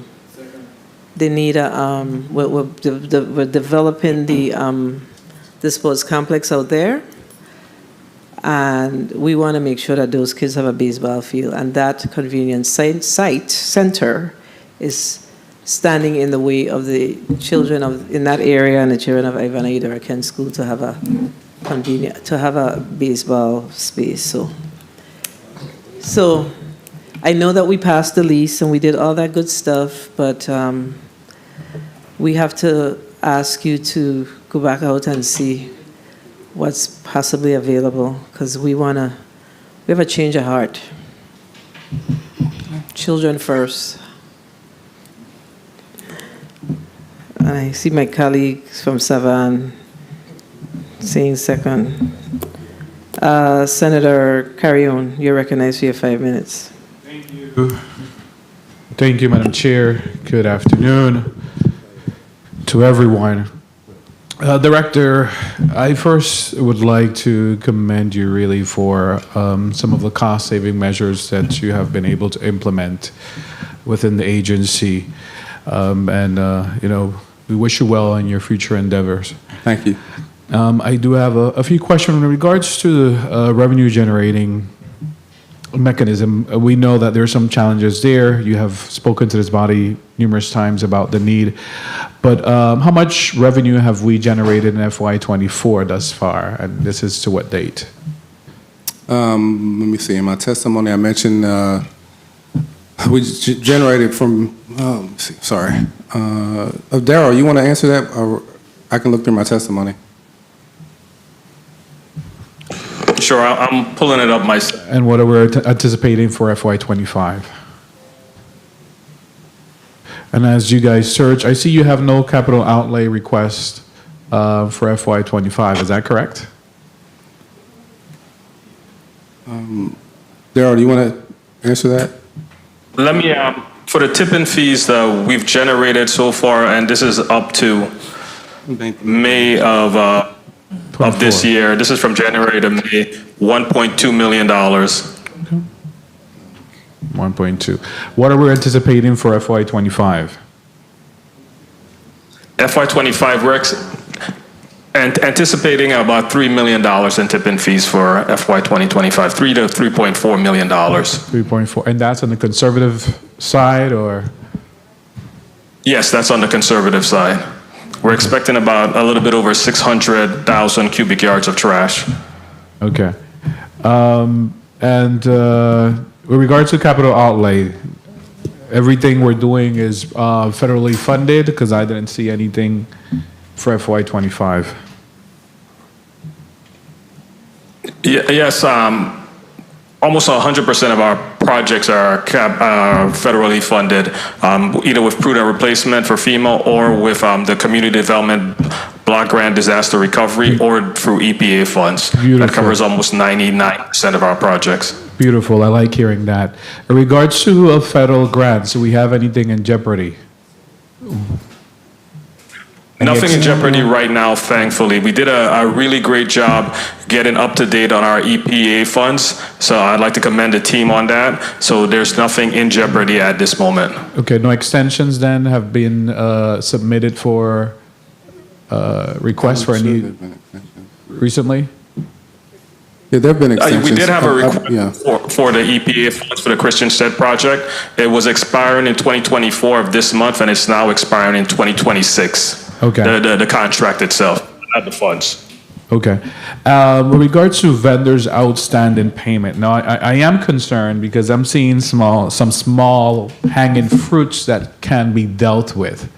They need we're developing the sports complex out there, and we want to make sure that those kids have a baseball field, and that convenient center is standing in the way of the children in that area and the children of Ivana Udoraken School to have a baseball space. So I know that we passed the lease and we did all that good stuff, but we have to ask you to go back out and see what's possibly available, because we have a change of heart. Children first. And I see my colleagues from Savan saying second. Senator Carrion, you're recognized for your 5 minutes. Thank you. Thank you, Madam Chair. Good afternoon to everyone. Director, I first would like to commend you really for some of the cost-saving measures that you have been able to implement within the agency. We wish you well in your future endeavors. Thank you. I do have a few questions in regards to the revenue generating mechanism. We know that there are some challenges there. You have spoken to this body numerous times about the need, but how much revenue have we generated in FY24 thus far, and this is to what date? Let me see. In my testimony, I mentioned we generated from. Let me see. Sorry, Darryl, you want to answer that, or I can look through my testimony. Sure, I'm pulling it up myself. And what are we anticipating for FY25? And as you guys search, I see you have no capital outlay request for FY25. Is that correct? Darryl, do you want to answer that? Let me, for the tip and fees that we've generated so far, and this is up to May of this year. This is from January to May, $1.2 million. 1.2. What are we anticipating for FY25? FY25, we're anticipating about $3 million in tip and fees for FY 2025, $3 to $3.4 million. 3.4, and that's on the conservative side, or? Yes, that's on the conservative side. We're expecting about a little bit over 600,000 cubic yards of trash. Okay. With regards to capital outlay, everything we're doing is federally funded, because I didn't see anything for FY25. Yes, almost 100% of our projects are federally funded, either with prudent replacement for FEMA or with the Community Development Block Grant Disaster Recovery or through EPA funds. Beautiful. That covers almost 99% of our projects. Beautiful. I like hearing that. In regards to federal grants, do we have anything in jeopardy? Nothing in jeopardy right now, thankfully. We did a really great job getting up to date on our EPA funds, so I'd like to commend the team on that. So there's nothing in jeopardy at this moment. Okay, no extensions then have been submitted for requests for any recently? Yeah, there have been extensions. We did have a request for the EPA funds for the Christian Stead project. It was expiring in 2024 of this month, and it's now expiring in 2026. Okay. The contract itself, not the funds. Okay. With regards to vendors' outstanding payment, now I am concerned because I'm seeing some small hanging fruits that can be dealt with.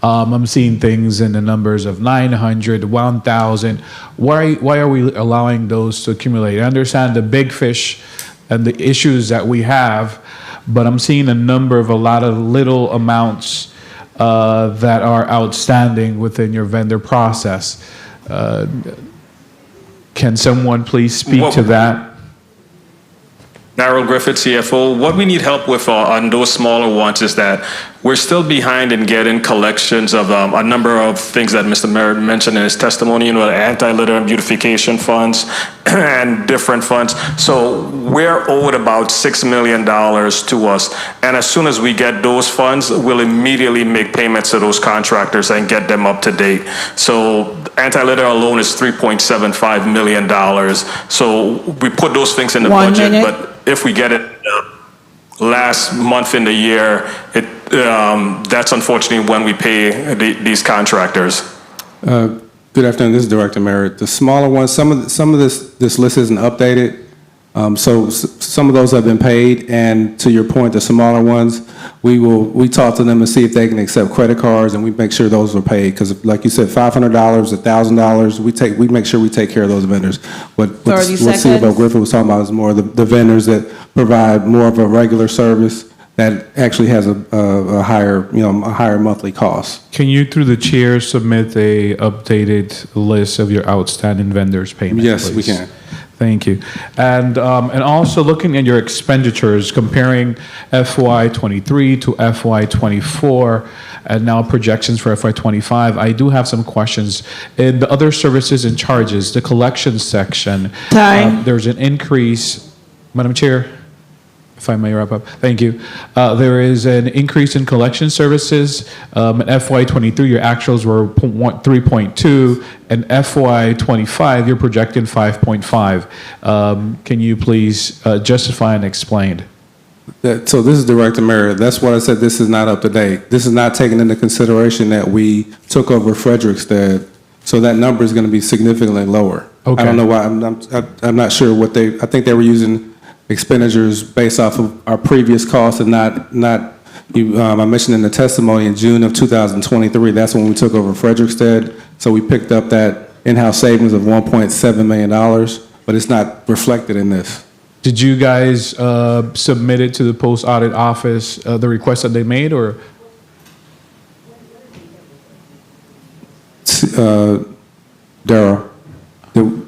I'm seeing things in the numbers of 900, 1,000. Why are we allowing those to accumulate? I understand the big fish and the issues that we have, but I'm seeing a lot of little amounts that are outstanding within your vendor process. Can someone please speak to that? Darrell Griffith, CFO. What we need help with on those smaller ones is that we're still behind in getting collections of a number of things that Mr. Merritt mentioned in his testimony, you know, the anti-litter and beautification funds and different funds. So we're owed about $6 million to us. And as soon as we get those funds, we'll immediately make payments to those contractors and get them up to date. So anti-litter alone is $3.75 million. So we put those things in the budget, but if we get it last month in the year, that's unfortunately when we pay these contractors. Good afternoon. This is Director Merritt. The smaller ones, some of this list isn't updated. So some of those have been paid, and to your point, the smaller ones, we talk to them and see if they can accept credit cards, and we make sure those are paid. Because, like you said, $500, $1,000, we make sure we take care of those vendors. What CFO Griffith was talking about is more the vendors that provide more of a regular service that actually has a higher monthly cost. Can you, through the chair, submit a updated list of your outstanding vendors' payments? Yes, please? we can. Thank you. And also looking at your expenditures, comparing FY23 to FY24, and now projections for FY25, I do have some questions. In the other services and charges, the collections section, there's an increase. Madam Chair, if I may wrap up. Thank you. There is an increase in collection services. In FY23, your actuals were 3.2, and FY25, you're projecting 5.5. Can you please justify and explain? So this is Director Merritt. That's what I said. This is not up to date. This is not taking into consideration that we took over Frederickstead, so that number is going to be significantly lower. Okay. I don't know why. I'm not sure what I think they were using expenditures based off of our previous costs and not I mentioned in the testimony in June of 2023, that's when we took over Frederickstead. So we picked up that in-house savings of $1.7 million, but it's not reflected in this. Did you guys submit it to the post-audit office, the request that they made, or? Darrell. We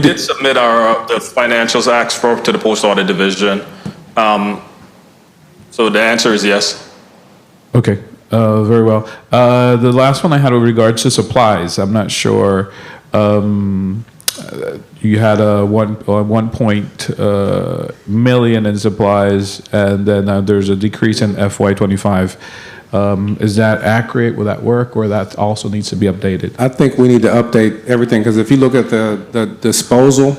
did submit the financials asked for to the post-audit division. So the answer is yes. Okay, very well. The last one I had with regards to supplies, I'm not sure. You had a 1 million in supplies, and then there's a decrease in FY25. Is that accurate? Will that work, or that also needs to be updated? I think we need to update everything, because if you look at the disposal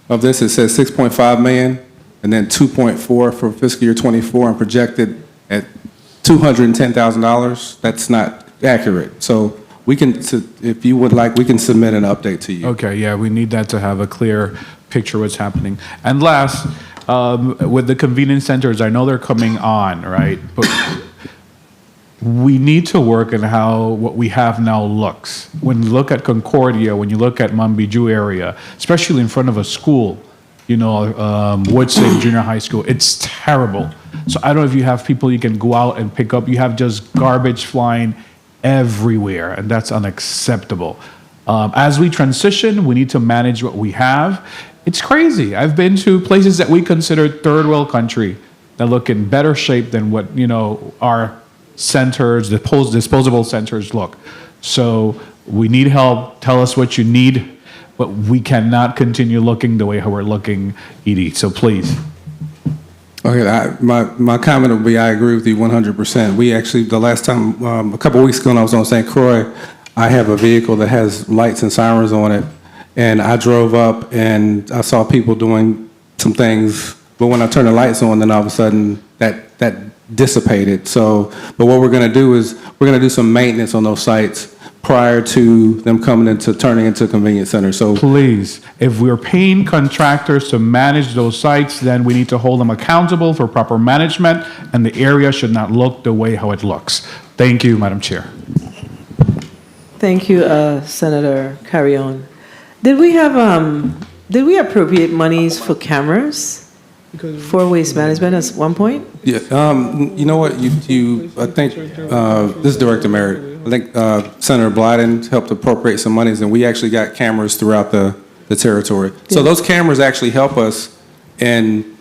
of this, it says 6.5 million, and then 2.4 for fiscal year 24, and projected at $210,000. That's not accurate. So we can, if you would like, we can submit an update to you. Okay, yeah, we need that to have a clear picture of what's happening. And last, with the convenience centers, I know they're coming on, right? But we need to work on how what we have now looks. When you look at Concordia, when you look at Mambiju area, especially in front of a school, you know, Woodson Junior High School, it's terrible. So I don't know if you have people you can go out and pick up. You have just garbage flying everywhere, and that's unacceptable. As we transition, we need to manage what we have. It's crazy. I've been to places that we consider third world country that look in better shape than what, you know, our centers, disposable centers look. So we need help. Tell us what you need, but we cannot continue looking the way how we're looking, Edie. So please. Okay, my comment would be I agree with you 100%. We actually, the last time, a couple of weeks ago when I was on St. Croix, I have a vehicle that has lights and sirens on it, and I drove up and I saw people doing some things, but when I turned the lights on, then all of a sudden that dissipated. So, but what we're gonna do is we're gonna do some maintenance on those sites prior to them turning into a convenience center. So please, if we're paying contractors to manage those sites, then we need to hold them accountable for proper management, and the area should not look the way how it looks. Thank you, Madam Chair. Thank you, Senator Carrion. Did we appropriate monies for cameras for waste management at one point? yeah, you know what? I think this is Director Merritt. I think Senator Blyden helped appropriate some monies, and we actually got cameras throughout the territory. So those cameras actually help us in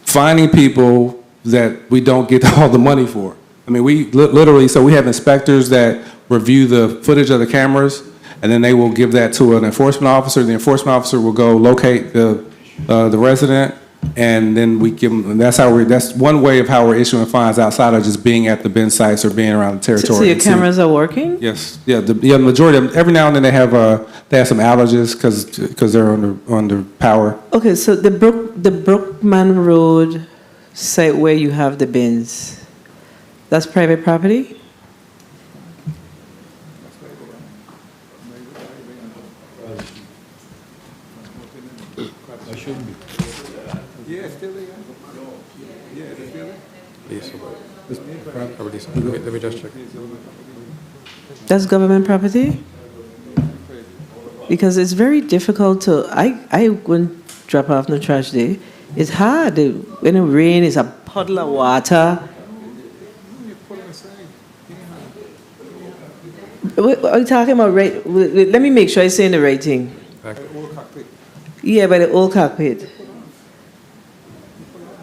finding people that we don't get all the money for. I mean, we literally, so we have inspectors that review the footage of the cameras, and then they will give that to an enforcement officer. The enforcement officer will go locate the resident, and then we give them, and that's one way of how we're issuing fines outside of just being at the bin sites or being around the territory. So your cameras are working? Yes, yeah, the majority of them, every now and then they have some outages because they're under power. Okay, so the Brookman Road site where you have the bins, that's private property? Let me just check. That's government property? Because it's very difficult to, I wouldn't drop off no trash there. It's hard. When it rains, it's a puddle of water. Are you talking about right? Let me make sure I say the right thing. Yeah, by the old cockpit.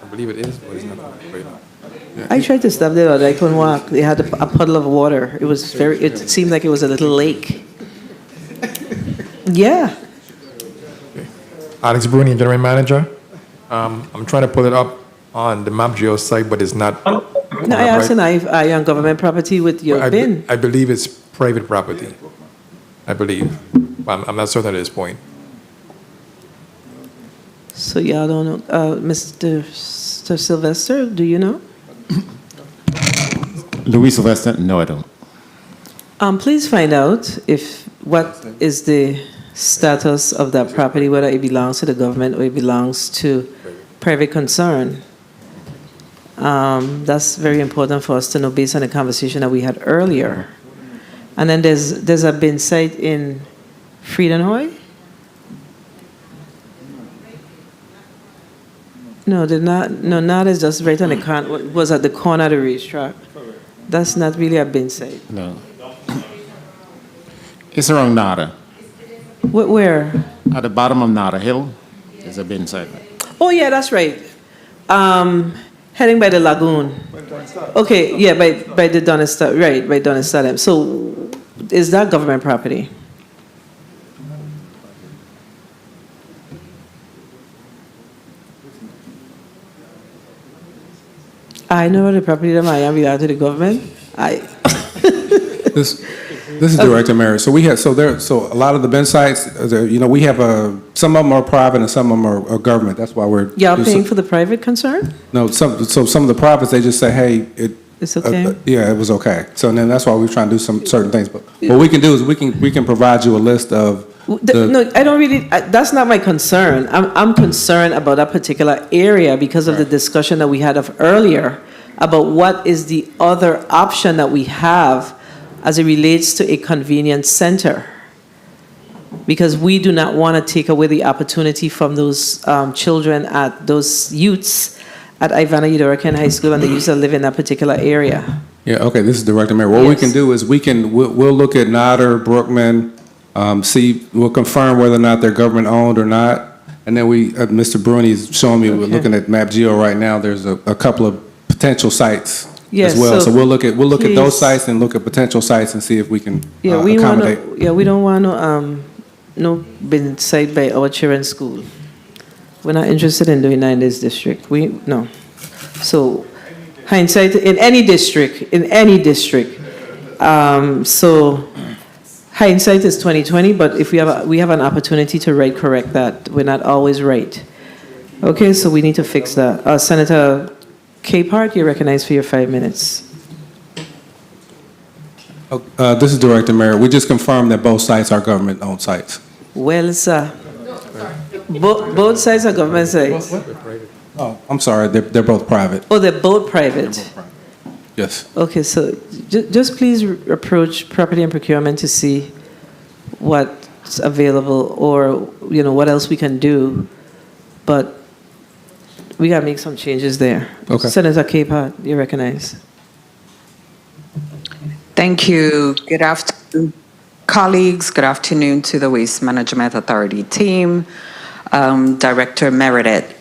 I believe it is, but it's not. Wait. I tried to stop there, but I couldn't walk. They had a puddle of water. It seemed like it was a little lake. Yeah. Alex Bruni, General Manager. I'm trying to pull it up on the MapGeo site, but it's not. No, I asked an eye on government property with your bin. I believe it's private property. I believe. I'm not certain at this point. So y'all don't know. Mr. Sylvester, do you know? Louis Sylvester? No, I don't. Please find out what is the status of that property, whether it belongs to the government or it belongs to private concern. That's very important for us to know based on the conversation that we had earlier. And then there's a bin site in Friedenhoy. No, not is just right on the corner. Was at the corner of the racetrack. That's not really a bin site. No. It's around Nada. Where? At the bottom of Nada Hill is a bin site. Oh yeah, that's right. Heading by the lagoon. Okay, yeah, by the Donestad, right, by Donestad. So, is that government property? I know the property that I am belong to the government. This is Director Mary. So so a lot of the bin sites, we have some of them are private and some of them are government. That's why we're paying for the private concern. No, some of the privates they just say, hey, it's okay. It was okay. So then that's why we're trying to do some certain things. But what we can do is we can provide you a list of. No, I don't really. That's not my concern. I'm concerned about that particular area because of the discussion that we had of earlier about what is the other option that we have as it relates to a convenience center. Because we do not want to take away the opportunity from those children those youths at Ivana Udorakan High School and the youths that live in that particular area. Yeah. Okay. This is Director Mayor. What we can do is we'll look at Nodder, Brookman. We'll confirm whether or not they're government owned or not, and then Mr. Bruni's showing me. We're looking at MapGeo right now. There's a couple of potential sites as well. So we'll look at those sites and look at potential sites and see if we can accommodate. We don't want no bin site by our children's school. We're not interested in doing that in this district. No. So hindsight in any district. So. Hindsight is 2020, but if we have an opportunity to correct that. We're not always right. Okay, so we need to fix that. Senator Capehart, you're recognized for your 5 minutes. This is Director Mayor. We just confirmed that both sites are government-owned sites. Well, sir, both sites are government sites. Oh, I'm sorry. They're both private. Oh, they're both private. Yes. Okay, so just please approach property and procurement to see what's available or, what else we can do. But we got to make some changes there. Okay. Senator Capehart, you're recognized. Thank you. Good afternoon, colleagues. Good afternoon to the Waste Management Authority team. Director Meredith.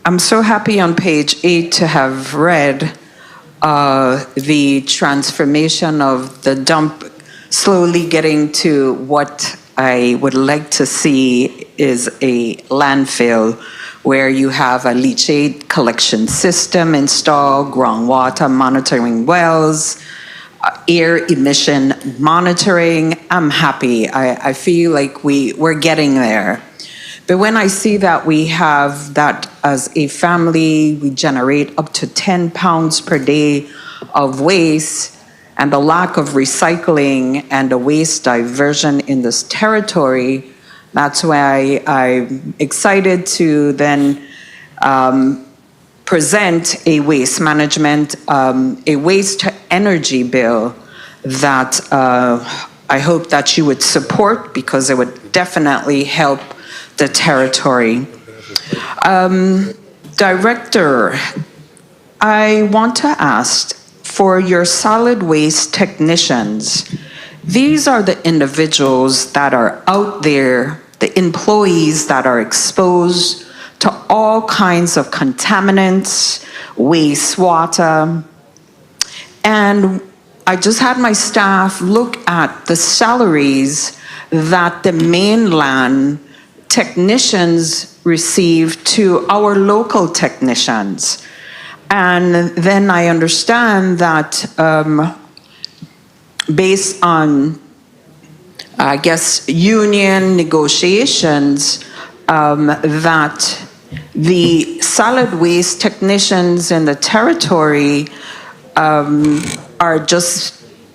I'm so happy on page 8 to have read the transformation of the dump slowly getting to what I would like to see is a landfill where you have a leachate collection system installed, groundwater monitoring wells, air emission monitoring. I'm happy. I feel like we're getting there. But when I see that we have that as a family, we generate up to 10 pounds per day of waste, and the lack of recycling and the waste diversion in this territory, that's why I'm excited to then present a waste management, a waste to energy bill that I hope that you would support because it would definitely help the territory. Director, I want to ask for your solid waste technicians. These are the individuals that are out there, the employees that are exposed to all kinds of contaminants, wastewater. And I just had my staff look at the salaries that the mainland technicians receive to our local technicians. And then I understand that based on, I guess, union negotiations, that the solid waste technicians in the territory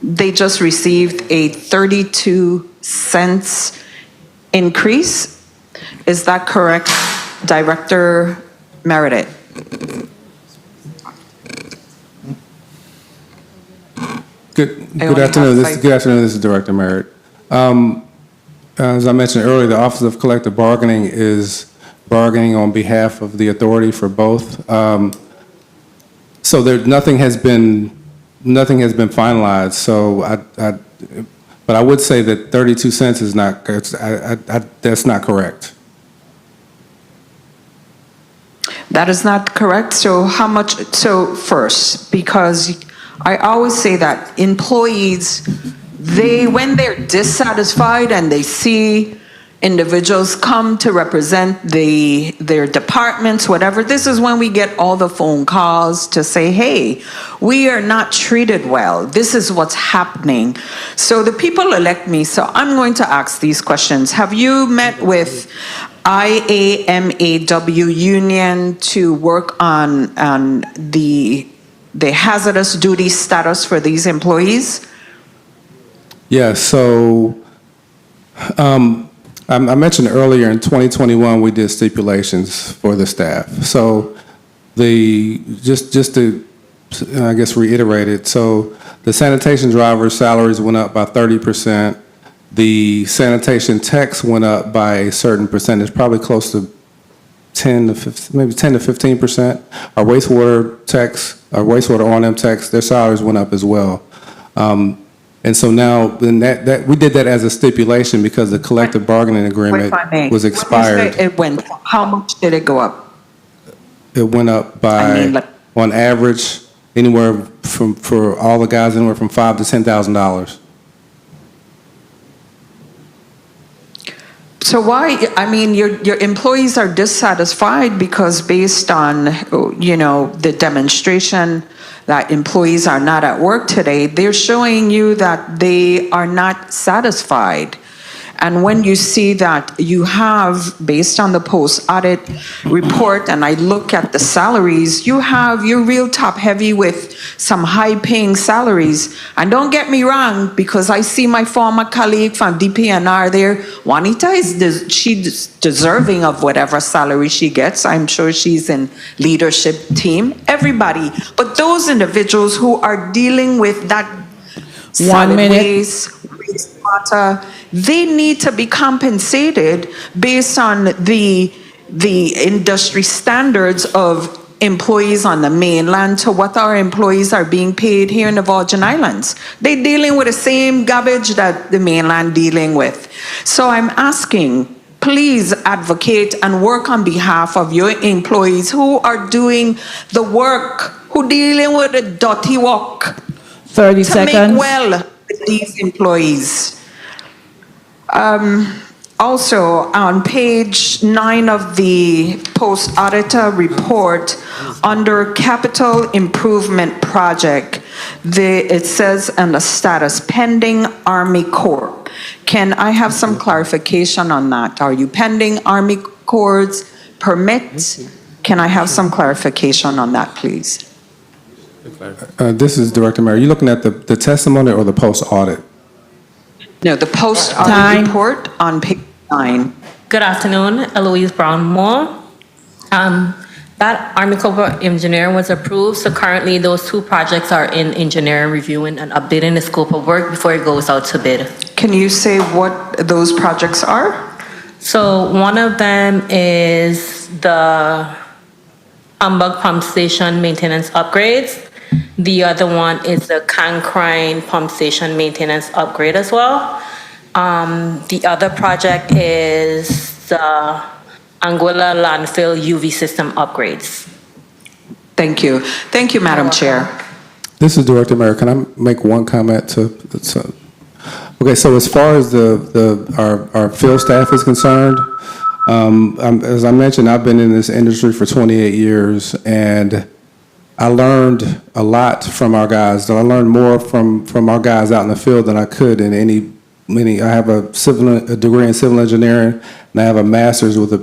they just received a 32 cents increase. Is that correct, Director Meredith? Good afternoon. This is Director Merritt. As I mentioned earlier, the Office of Collective Bargaining is bargaining on behalf of the authority for both. So nothing has been finalized. So but I would say that 32 cents is not. That's not correct. That is not correct. So how much? So first, because I always say that employees, when they're dissatisfied and they see individuals come to represent their departments, whatever, this is when we get all the phone calls to say, hey, we are not treated well. This is what's happening. So the people elect me, so I'm going to ask these questions. Have you met with IAMAW union to work on the hazardous duty status for these employees? Yeah, so I mentioned earlier in 2021 we did stipulations for the staff. So just to I guess reiterate it, so the sanitation drivers' salaries went up by 30%. The sanitation techs went up by a certain percentage, probably close to 10 to 15, maybe 10 to 15%. Our wastewater techs, our wastewater O&M techs, their salaries went up as well. And so now, that we did that as a stipulation because the collective bargaining agreement was expired. It went. How much did it go up? It went up by, on average, anywhere from for all the guys, anywhere from $5,000 to $10,000. So why, I mean, your employees are dissatisfied because based on, the demonstration that employees are not at work today, they're showing you that they are not satisfied. And when you see that you have, based on the post-audit report, and I look at the salaries, you're real top-heavy with some high-paying salaries. And don't get me wrong, because I see my former colleague from DPNR there, Juanita, she's deserving of whatever salary she gets. I'm sure she's in leadership team, everybody. But those individuals who are dealing with that solid waste, wastewater, they need to be compensated based on the industry standards of employees on the mainland to what our employees are being paid here in the Virgin Islands. They're dealing with the same garbage that the mainland dealing with. So I'm asking please advocate and work on behalf of your employees who are doing the work, who dealing with the dirty work. 30 to seconds. make well with these employees. Also, on page 9 of the post-auditor report, under capital improvement project, it says on the status, pending Army Corps. Can I have some clarification on that? Are you pending Army Corps permit? Can I have some clarification on that, please? This is Director Mayor. Are you looking at the testimony or the post-audit? No, the post-audit report on page 9. Good afternoon, Eloise Brown Moore. That Army Corps of Engineering was approved, so currently those 2 projects are in engineering reviewing and updating the scope of work before it goes out to bid. Can you say what those projects are? So one of them is the Humbug Pump Station maintenance upgrades. The other one is the Cancrine Pump Station maintenance upgrade as well. The other project is the Anguilla landfill UV system upgrades. Thank you. Thank you, Madam Chair. This is Director Mayor. Can I make one comment to? Okay, so as far as our field staff is concerned, as I mentioned, I've been in this industry for 28 years, and I learned a lot from our guys. I learned more from our guys out in the field than I could in any. I have a degree in civil engineering, and I have a master's with a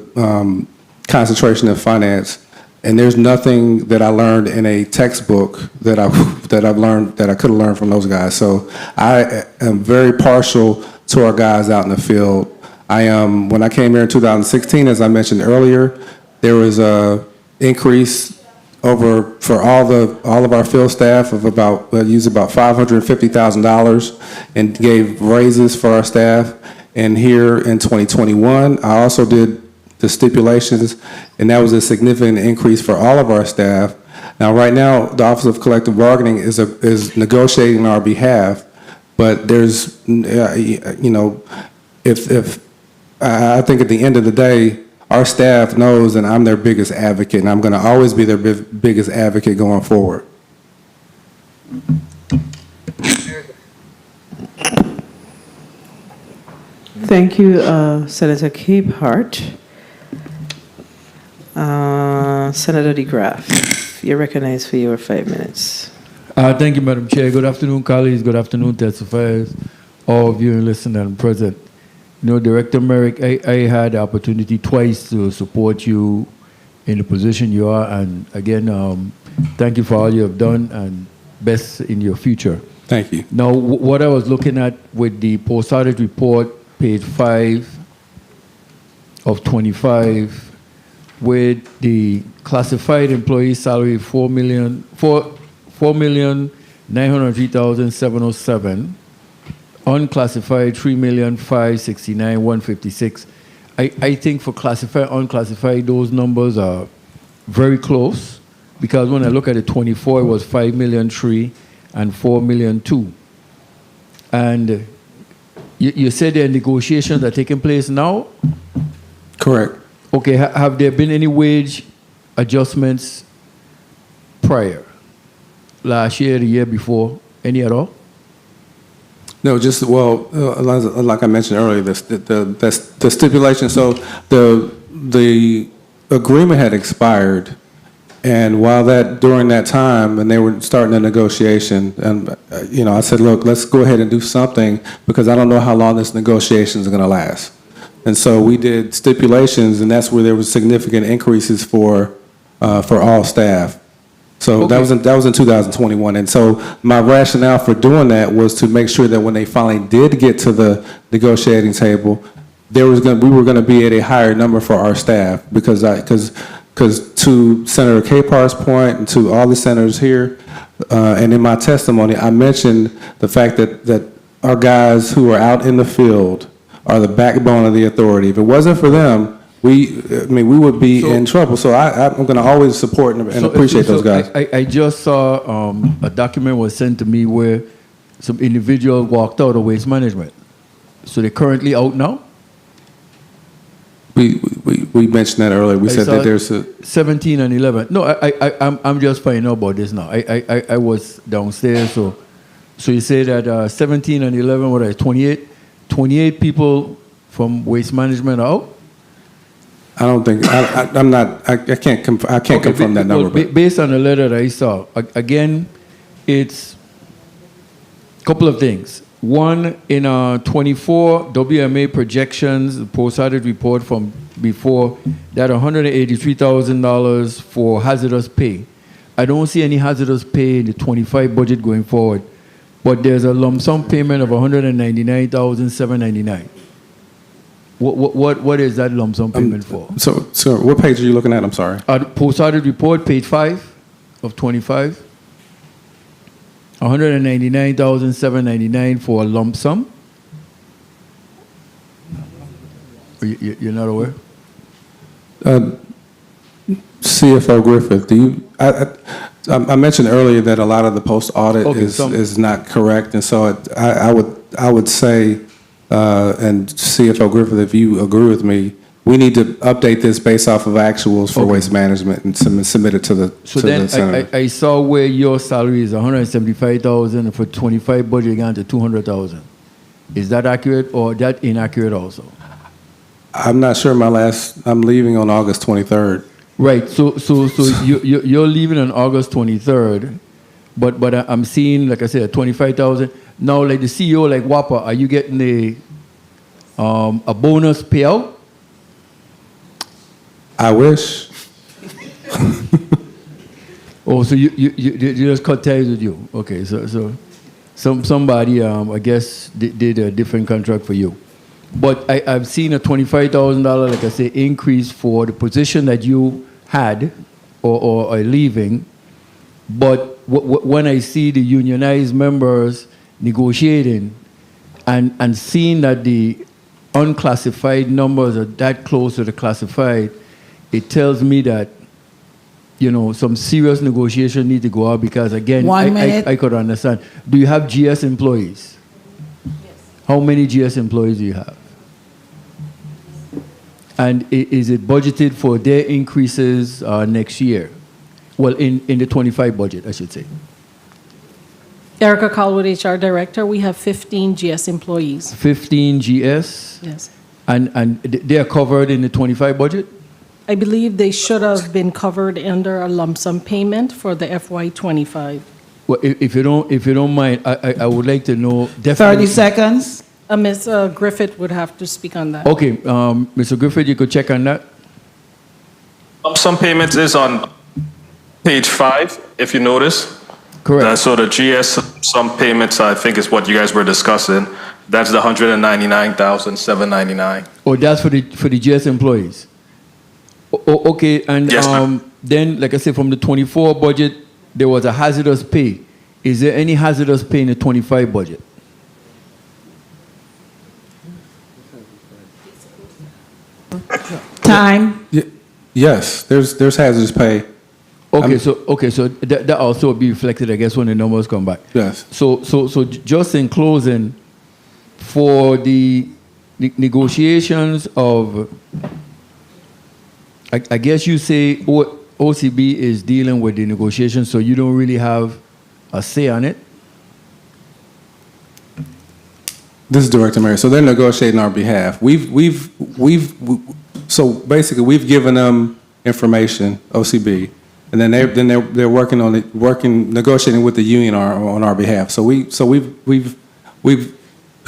concentration in finance. And there's nothing that I learned in a textbook that I've learned that I could have learned from those guys. So I am very partial to our guys out in the field. When I came here in 2016, as I mentioned earlier, there was a increase for all of our field staff of used about $550,000 and gave raises for our staff. And here in 2021, I also did the stipulations, and that was a significant increase for all of our staff. Now, right now, the Office of Collective Bargaining is negotiating on our behalf, but there's, if I think at the end of the day, our staff knows that I'm their biggest advocate, and I'm going to always be their biggest advocate going forward. Thank you, Senator Capehart. Senator DeGraff, you're recognized for your 5 minutes. Thank you, Madam Chair. Good afternoon, colleagues. Good afternoon, testifiers, all viewing, listening, and present. Director Merrick, I had the opportunity twice to support you in the position you are, and again, thank you for all you have done, and best in your future. Thank you. Now, what I was looking at with the post-audit report, page 5 of 25, with the classified employee salary $4,903,707, unclassified $3,569,156. I think for classified, unclassified, those numbers are very close, because when I look at it, 24, it was $5,003,000 and $4,002,000. And you said there are negotiations that are taking place now? Correct. Okay, have there been any wage adjustments prior? Last year, the year before, any at all? No, just, like I mentioned earlier, the stipulation, so the agreement had expired, and during that time, and they were starting a negotiation, and, I said, look, let's go ahead and do something, because I don't know how long this negotiation is going to last. And so we did stipulations, and that's where there was significant increases for all staff. So okay. That was in 2021, and so my rationale for doing that was to make sure that when they finally did get to the negotiating table, we were going to be at a higher number for our staff, because to Senator Capehart's point and to all the senators here, and in my testimony, I mentioned the fact that our guys who are out in the field are the backbone of the authority. If it wasn't for them, we would be in trouble. So I'm going to always support and appreciate those guys. I just saw a document was sent to me where some individual walked out of waste management. So they're currently out now? We mentioned that earlier. We said that there's a 17 and 11. No, I'm just finding out about this now. I was downstairs, so you say that 17 and 11, what are they, 28 people from waste management are out? I don't think I can't confirm that number. Well, based on the letter that I saw, again, it's a couple of things. One, in 24 WMA projections, the post-audit report from before, that $183,000 for hazardous pay. I don't see any hazardous pay in the 25 budget going forward, but there's a lump sum payment of $199,799. What is that lump sum payment for? So what page are you looking at? I'm sorry. Post-audit report, page 5 of 25. $199,799 for a lump sum. You're not aware? CFO Griffith, I mentioned earlier that a lot of the post audit is not correct, and so I would say, and CFO Griffith, if you agree with me, we need to update this based off of actuals for waste management and submit it to the senator. I saw where your salary is $175,000 and for 25 budget gone to $200,000. Is that accurate or that inaccurate also? I'm not sure. I'm leaving on August 23rd. Right. So you're leaving on August 23rd, but I'm seeing, like I said, 25,000. Now, like the CEO, like WAPA, are you getting a bonus payout? I wish. Oh, so you just cut ties with you? Okay, so somebody I guess did a different contract for you, but I've seen a $25,000, like I say, increase for the position that you had or are leaving, but when I see the unionized members negotiating and seeing that the unclassified numbers are that close to the classified, it tells me that, some serious negotiation need to go out because, again, I could understand. Do you have GS employees? Yes. How many GS employees do you have? And is it budgeted for their increases next year? Well, in the 25 budget, I should say. Erica Callwood, HR Director, we have 15 GS employees. 15 GS? Yes. And they are covered in the 25 budget? I believe they should have been covered under a lump sum payment for the FY25. Well, if you don't mind, I would like to know. 30 seconds. Ms. Griffith would have to speak on that. Okay, Mr. Griffith, you could check on that. Lump sum payments is on page 5, if you notice. Correct. So the GS sum payments, I think, is what you guys were discussing. That's the $199,799. Oh, that's for the GS employees. Okay, and yes, then, like I said, from the 24 budget, there was a hazardous pay. Is there any hazardous pay in the 25 budget? Time. Yes, there's hazardous pay. Okay, so that also will be reflected, I guess, when the numbers come back. Yes. So just in closing, for the negotiations of, I guess you say OCB is dealing with the negotiations, so you don't really have a say on it? This is Director Mary. So they're negotiating on our behalf. So basically we've given them information, OCB, and then they're working on it, negotiating with the union on our behalf. So we've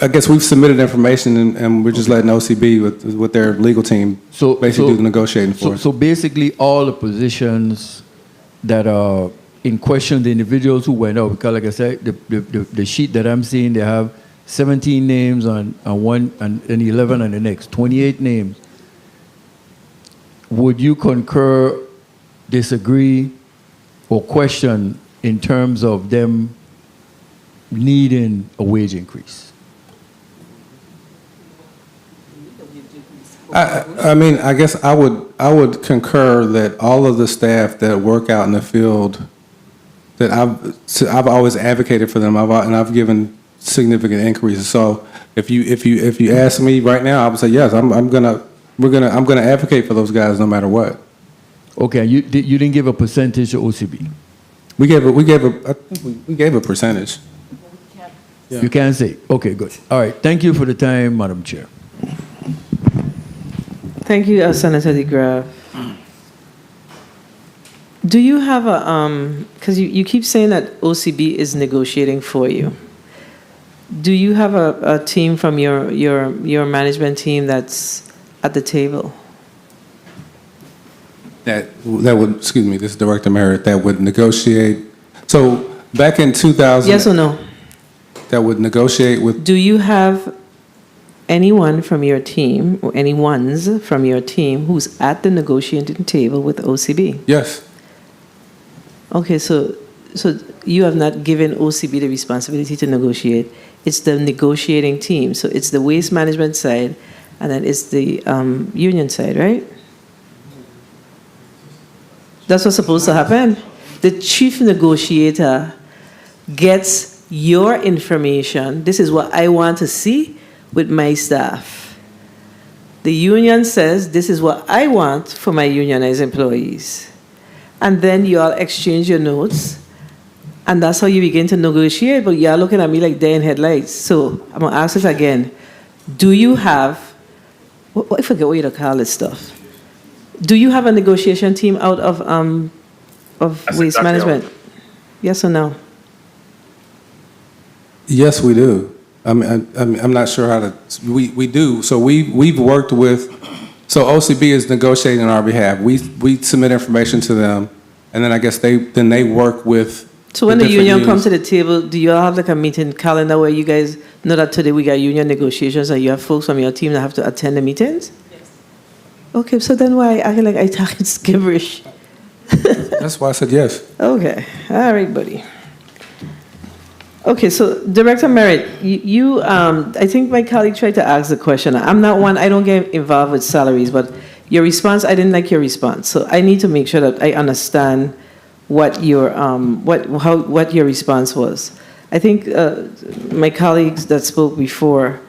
I guess we've submitted information and we're just letting OCB with their legal team basically do the negotiating for us. So basically all the positions that are in question, the individuals who went out, because like I said, the sheet that I'm seeing, they have 17 names on one and 11 on the next, 28 names. Would you concur, disagree, or question in terms of them needing a wage increase? I mean, I guess I would concur that all of the staff that work out in the field, that I've always advocated for them, and I've given significant increases. So if you ask me right now, I would say yes. I'm gonna I'm gonna advocate for those guys no matter what. Okay, you didn't give a percentage to OCB. We gave a percentage. Yeah. You can't say. Okay, good. All right. Thank you for the time, Madam Chair. Thank you, Senator DeGraff. Do you have because you keep saying that OCB is negotiating for you. Do you have a team from your management team that's at the table? That would, excuse me, this is Director Merritt, that would negotiate. So back in 2000. Yes or no? That would negotiate with. Do you have anyone from your team, or anyone's from your team, who's at the negotiating table with OCB? Yes. Okay, so you have not given OCB the responsibility to negotiate. It's the negotiating team. So it's the waste management side, and then it's the union side, right? That's what's supposed to happen. The chief negotiator gets your information. This is what I want to see with my staff. The union says, this is what I want for my unionized employees. And then you all exchange your notes, and that's how you begin to negotiate, but you're looking at me like deer in headlights. So I'm gonna ask it again. Do you have, I forget what you call this stuff. Do you have a negotiation team out of waste management? Yes or no? Yes, we do. I'm not sure how to. We do. So we've worked with. So OCB is negotiating on our behalf. We submit information to them, and then I guess they work with. So when the union comes to the table, do you all have like a meeting calendar where you guys know that today we got union negotiations and you have folks from your team that have to attend the meetings? Yes. Okay, so then why I feel like I talk it's gibberish? That's why I said yes. Okay, all right, buddy. Okay, so Director Merritt, you I think my colleague tried to ask the question. I'm not one, I don't get involved with salaries, but your response, I didn't like your response. So I need to make sure that I understand what your response was. I think my colleagues that spoke before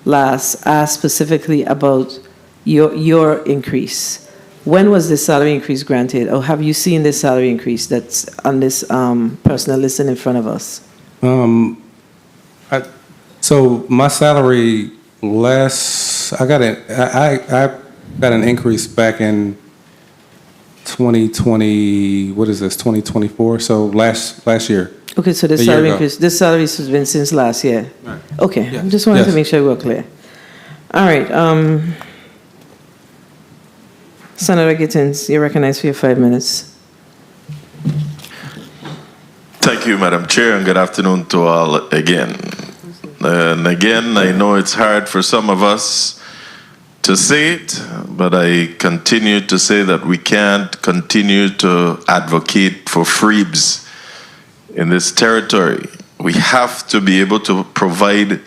last asked specifically about your increase. When was this salary increase granted, or have you seen this salary increase that's on this personal listing in front of us? So my salary I got an increase back in 2020. What is this? 2024. So last year. Okay, so this salary increase. This salary has been since last year. Right. Okay, Yes. I just wanted to make sure we were clear. All right, Senator Gittins, you're recognized for your 5 minutes. Thank you, Madam Chair, and good afternoon to all again. And again, I know it's hard for some of us to say it, but I continue to say that we can't continue to advocate for freebs in this territory. We have to be able to provide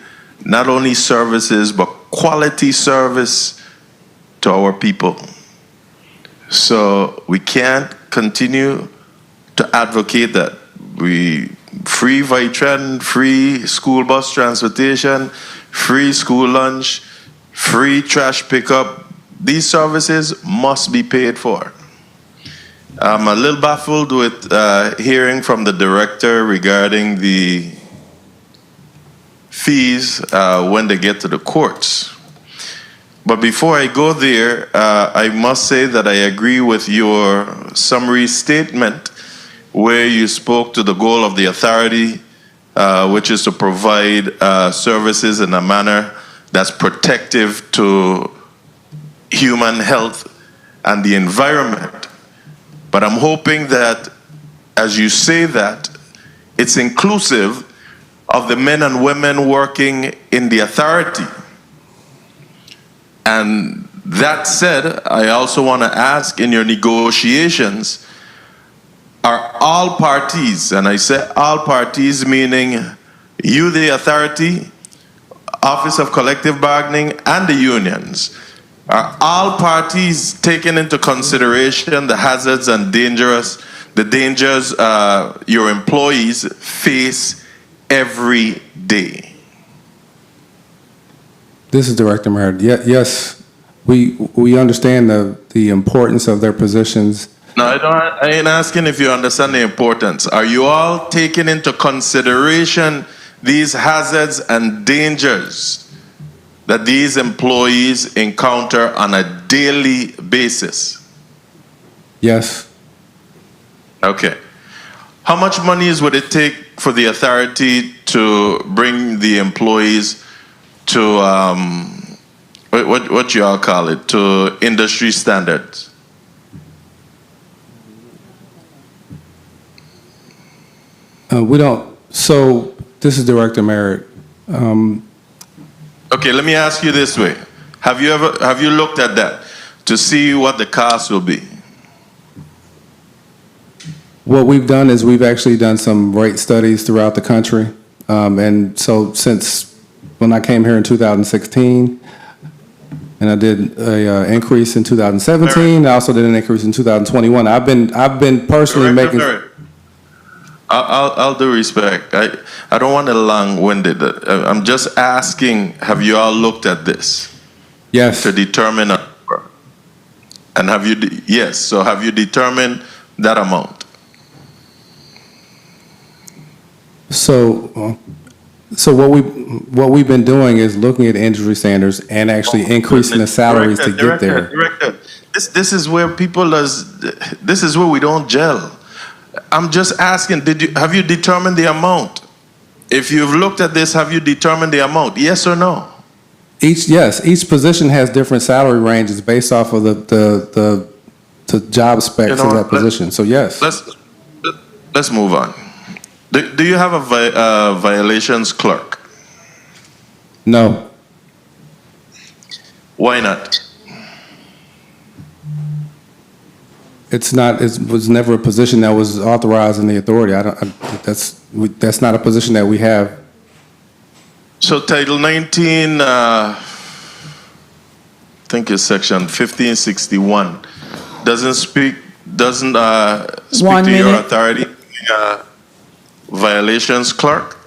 not only services, but quality service to our people. So we can't continue to advocate that. Free Vitran, free school bus transportation, free school lunch, free trash pickup. These services must be paid for. I'm a little baffled with hearing from the director regarding the fees when they get to the courts. But before I go there, I must say that I agree with your summary statement where you spoke to the goal of the authority, which is to provide services in a manner that's protective to human health and the environment. But I'm hoping that as you say that, it's inclusive of the men and women working in the authority. And that said, I also want to ask, in your negotiations, are all parties, and I say all parties meaning you, the authority, Office of Collective Bargaining, and the unions, are all parties taking into consideration the hazards and dangers your employees face every day? This is Director Merritt. Yes, We understand the importance of their positions. No, I ain't asking if you understand the importance. Are you all taking into consideration these hazards and dangers that these employees encounter on a daily basis? Yes. Okay. How much monies would it take for the authority to bring the employees to, what you all call it, to industry standards? We don't. So this is Director Merritt. Okay, let me ask you this way. Have you looked at that to see what the cost will be? What we've done is we've actually done some rate studies throughout the country. And so since when I came here in 2016, and I did an increase in 2017, I also did an increase in 2021. I've been personally Director making. Merritt, I'll do respect. I don't want to long-winded. I'm just asking, have you all looked at this? Yes. To determine a number? And have you, yes, so have you determined that amount? So what we've been doing is looking at industry standards and actually increasing the salaries to get there. Director, this is where this is where we don't gel. I'm just asking, have you determined the amount? If you've looked at this, have you determined the amount? Yes or no? Each position has different salary ranges based off of the job specs of that position. So yes. Let's move on. Do you have a violations clerk? No. Why not? It's not. It was never a position that was authorized in the authority. That's not a position that we have. So Title 19, I think it's Section 1561, doesn't speak to your authority, violations clerk.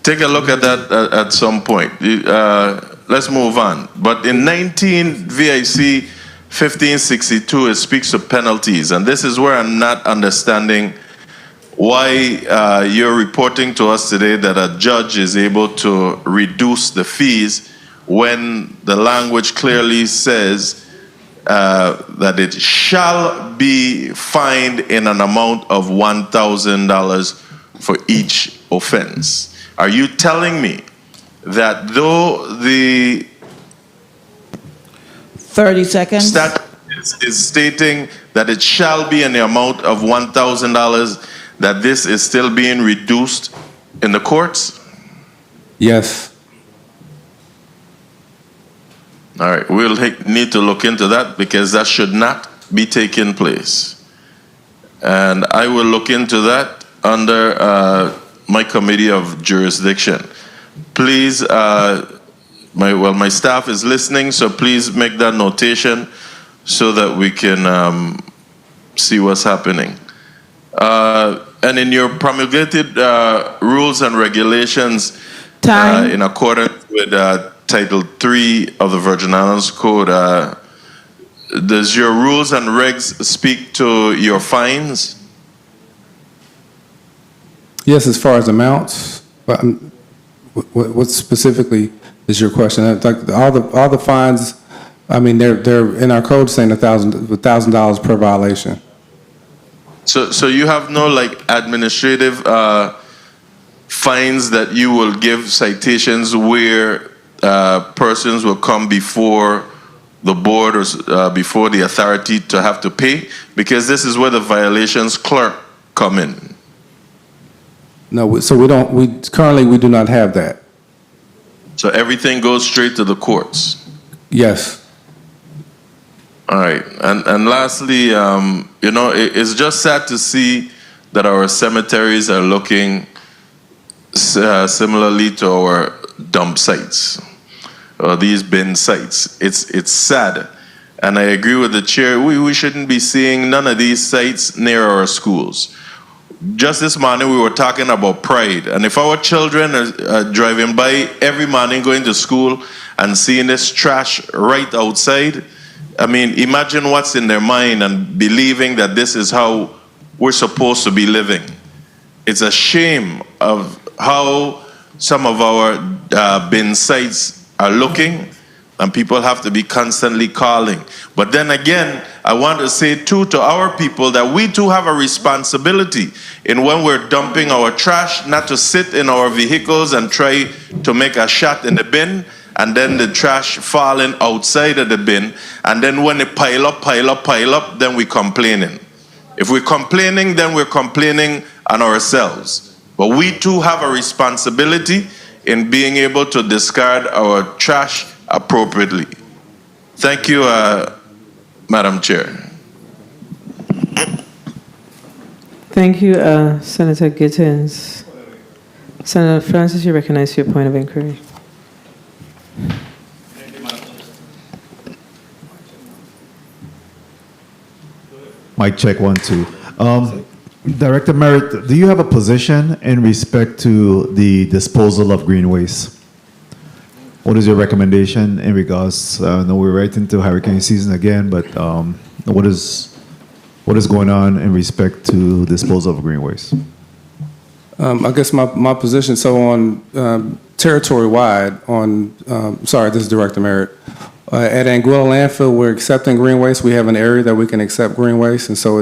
Take a look at that at some point. Let's move on. But in 19 VIC 1562, it speaks of penalties, and this is where I'm not understanding why you're reporting to us today that a judge is able to reduce the fees when the language clearly says that it shall be fined in an amount of $1,000 for each offense. Are you telling me that though the 30 seconds. statute is stating that it shall be in the amount of $1,000, that this is still being reduced in the courts? Yes. All right, we'll need to look into that because that should not be taking place. And I will look into that under my committee of jurisdiction. Please, my staff is listening, so please make that notation so that we can see what's happening. And in your promulgated rules and regulations, in accordance with Title 3 of the Virgin Islands Code, does your rules and regs speak to your fines? Yes, as far as amounts. But what specifically is your question? Like all the fines, I mean, they're in our code saying $1,000 per violation. So you have no like administrative fines that you will give citations where persons will come before the board or before the authority to have to pay? Because this is where the violations clerk come in. No, so we currently we do not have that. So everything goes straight to the courts? Yes. All right. And lastly, you know, it's just sad to see that our cemeteries are looking similarly to our dump sites, or these bin sites. It's sad. And I agree with the chair, we shouldn't be seeing none of these sites near our schools. Just this morning we were talking about pride, and if our children are driving by every morning going to school and seeing this trash right outside, I mean, imagine what's in their mind and believing that this is how we're supposed to be living. It's a shame of how some of our bin sites are looking, and people have to be constantly calling. But then again, I want to say too to our people that we too have a responsibility in when we're dumping our trash, not to sit in our vehicles and try to make a shot in the bin, and then the trash falling outside of the bin, and then when it pile up, then we're complaining. If we're complaining, then we're complaining on ourselves. But we too have a responsibility in being able to discard our trash appropriately. Thank you, Madam Chair. Thank you, Senator Gittins. Senator Francis, you recognize your point of inquiry. Mic check 1, 2. Director Merritt, do you have a position in respect to the disposal of green waste? What is your recommendation in regards? I know we're right into hurricane season again, but what is going on in respect to disposal of green waste? I guess my position, so on territory-wide, sorry, this is Director Merritt. At Anguilla Landfill, we're accepting green waste. We have an area that we can accept green waste, and so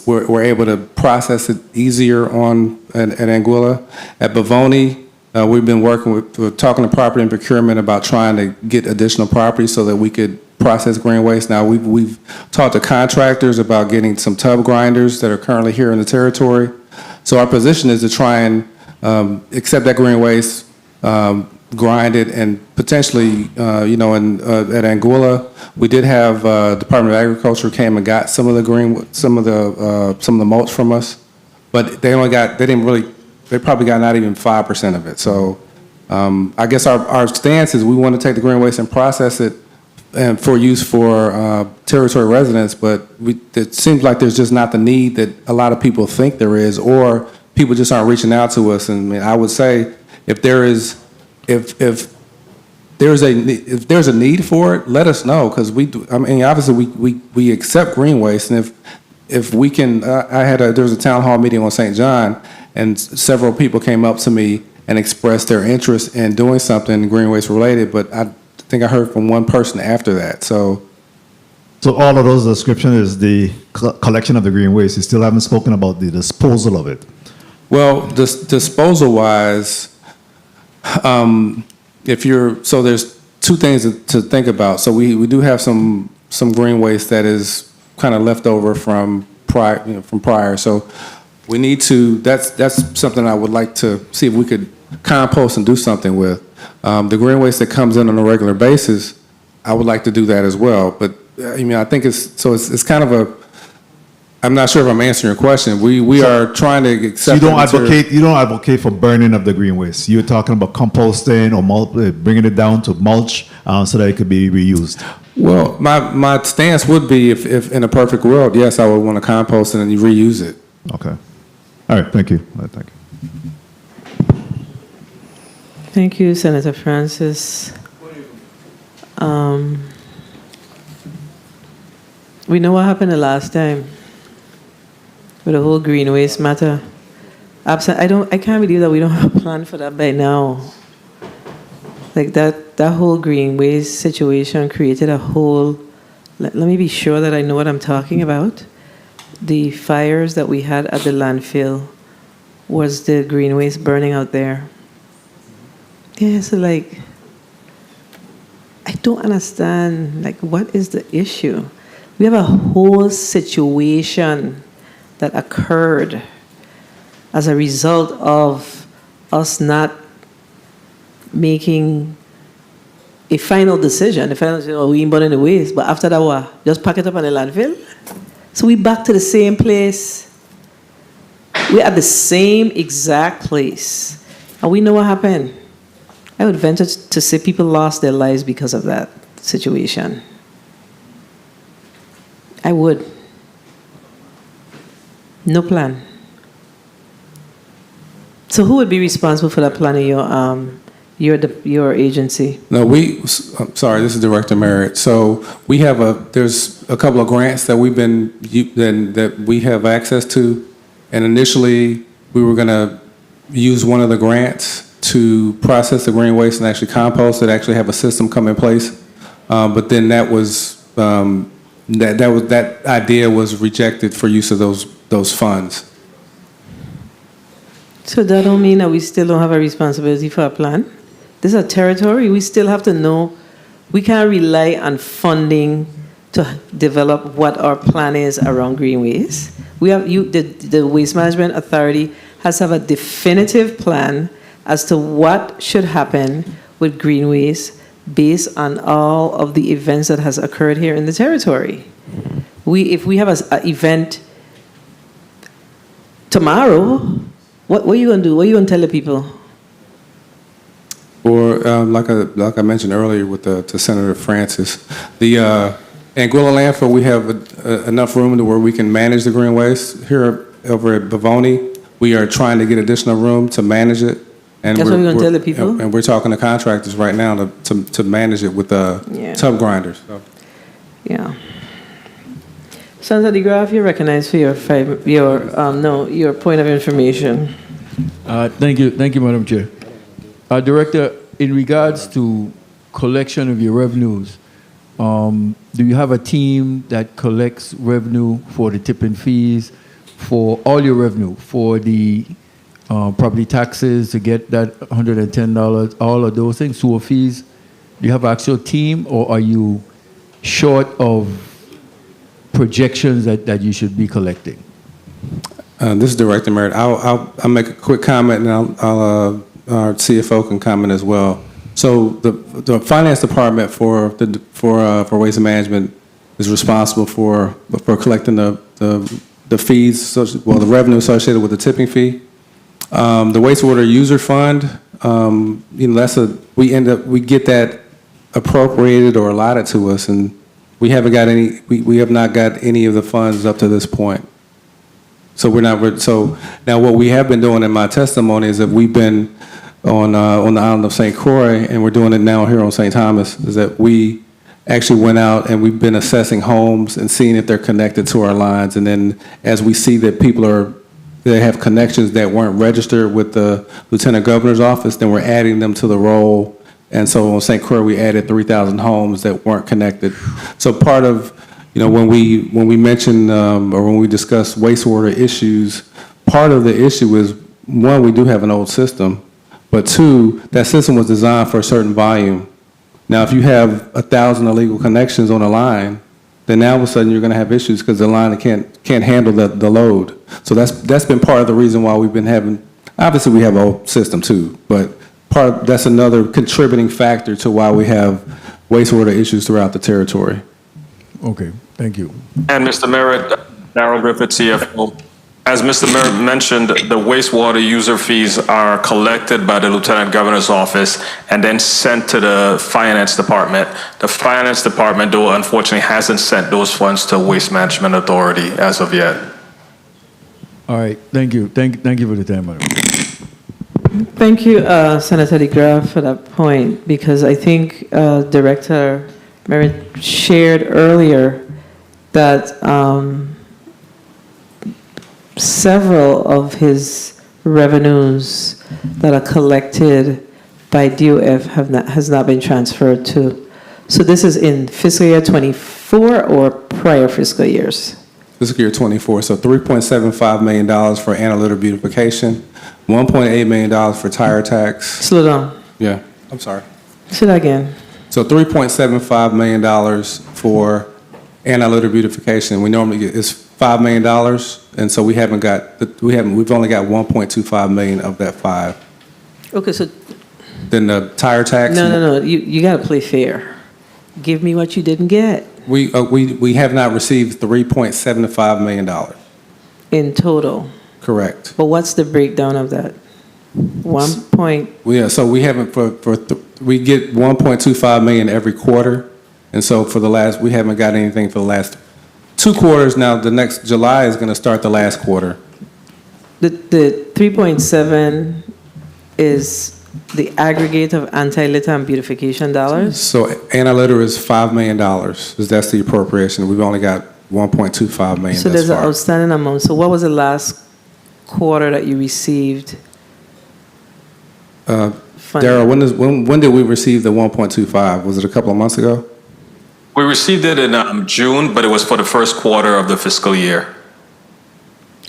we're able to process it easier at Anguilla. At Bavoni, we've been we're talking to property and procurement about trying to get additional property so that we could process green waste. Now, we've talked to contractors about getting some tub grinders that are currently here in the territory. So our position is to try and accept that green waste, grind it, and potentially, at Anguilla, we did have Department of Agriculture came and got some of the mulch from us, but they probably got not even 5% of it. So I guess our stance is we want to take the green waste and process it and for use for territory residents, but it seems like there's just not the need that a lot of people think there is, or people just aren't reaching out to us. And I would say if there's a need for it, let us know, because obviously we accept green waste, and if we can, there was a town hall meeting on St. John, and several people came up to me and expressed their interest in doing something green waste related, but I think I heard from one person after that. So all of those descriptions is the collection of the green waste. You still haven't spoken about the disposal of it. Well, disposal wise, there's two things to think about. So we do have some green waste that is kind of left over from prior. So we need to. That's something I would like to see if we could compost and do something with. The green waste that comes in on a regular basis, I would like to do that as well. But I think it's kind of a. I'm not sure if I'm answering your question. We are trying to accept. So you don't advocate for burning of the green waste. You're talking about composting or bringing it down to mulch so that it could be reused. Well, my stance would be if in a perfect world, yes, I would want to compost it and reuse it. Okay. All right. Thank you. Thank you. Thank you, Senator Francis. We know what happened the last time with the whole green waste matter. I can't believe that we don't have a plan for that by now. Like that whole green waste situation created a whole. Let me be sure that I know what I'm talking about. The fires that we had at the landfill was the green waste burning out there. Yeah, so I don't understand, what is the issue? We have a whole situation that occurred as a result of us not making a final decision. The final decision, we ain't burning the waste, but after that, what? Just pack it up on the landfill? So we back to the same place. We're at the same exact place. And we know what happened. I would venture to say people lost their lives because of that situation. I would. No plan. So who would be responsible for that plan your agency? No, I'm sorry, this is Director Merritt. So we have there's a couple of grants that that we have access to, and initially we were going to use one of the grants to process the green waste and actually compost it, actually have a system come in place. But then that idea was rejected for use of those funds. So that don't mean that we still don't have a responsibility for a plan? This is a territory. We still have to know. We can't rely on funding to develop what our plan is around green waste. We have the Waste Management Authority has to have a definitive plan as to what should happen with green waste based on all of the events that has occurred here in the territory. If we have an event tomorrow, what are you going to do? What are you going to tell the people? Or like I mentioned earlier to Senator Francis, the Anguilla landfill, we have enough room to where we can manage the green waste. Here over at Bavoni, we are trying to get additional room to manage it. And that's what we're going to tell the people? And we're talking to contractors right now to manage it with tub grinders. So. Yeah. Senator DeGraff, you're recognized for your point of information. Thank you, Madam Chair. Director, in regards to collection of your revenues, do you have a team that collects revenue for the tipping fees, for all your revenue, for the property taxes to get that $110, all of those things, sewer fees? Do you have an actual team, or are you short of projections that you should be collecting? This is Director Merritt. I'll make a quick comment, and our CFO can comment as well. So the finance department for waste management is responsible for collecting the fees, the revenue associated with the tipping fee. The wastewater user fund, we get that appropriated or allotted to us, and we have not got any of the funds up to this point. So now what we have been doing in my testimony is that we've been on the island of St. Croix, and we're doing it now here on St. Thomas, is that we actually went out and we've been assessing homes and seeing if they're connected to our lines. And then as we see that they have connections that weren't registered with the Lieutenant Governor's office, then we're adding them to the roll. And so on St. Croix, we added 3,000 homes that weren't connected. So part of, when we mention or when we discuss wastewater issues, part of the issue is, one, we do have an old system, but two, that system was designed for a certain volume. Now, if you have 1,000 illegal connections on a line, then now all of a sudden you're going to have issues because the line can't handle the load. So that's been part of the reason why we've been having. Obviously, we have an old system too, but that's another contributing factor to why we have wastewater issues throughout the territory. Okay, thank you. And Mr. Merritt, Darrell Griffith, CFO. As Mr. Merritt mentioned, the wastewater user fees are collected by the Lieutenant Governor's office and then sent to the Finance Department. The Finance Department, though, unfortunately hasn't sent those funds to Waste Management Authority as of yet. All right, thank you. Thank you for the time, Madam. Thank you, Senator DeGraff, for that point, because I think Director Merritt shared earlier that several of his revenues that are collected by DOF has not been transferred to. So this is in fiscal year 24 or prior fiscal years? Fiscal year 24, so $3.75 million for analytic beautification, $1.8 million for tire tax. Slow down. Yeah, I'm sorry. Say that again. So $3.75 million for analytic beautification. We normally get $5 million, and so we've only got $1.25 million of that $5. Okay, so then the tire tax. No. You got to play fair. Give me what you didn't get. We have not received $3.75 million in total. Correct. But what's the breakdown of that? 1 point. Yeah, so we haven't we get $1.25 million every quarter, and so we haven't got anything for the last 2 quarters. Now the next July is going to start the last quarter. The 3.7 is the aggregate of anti-litter and beautification dollars? So anti-litter is $5 million. That's the appropriation. We've only got 1.25 million So thus there's an far. outstanding amount. So what was the last quarter that you received? Darryl, when did we receive the 1.25? Was it a couple of months ago? We received it in June, but it was for the first quarter of the fiscal year.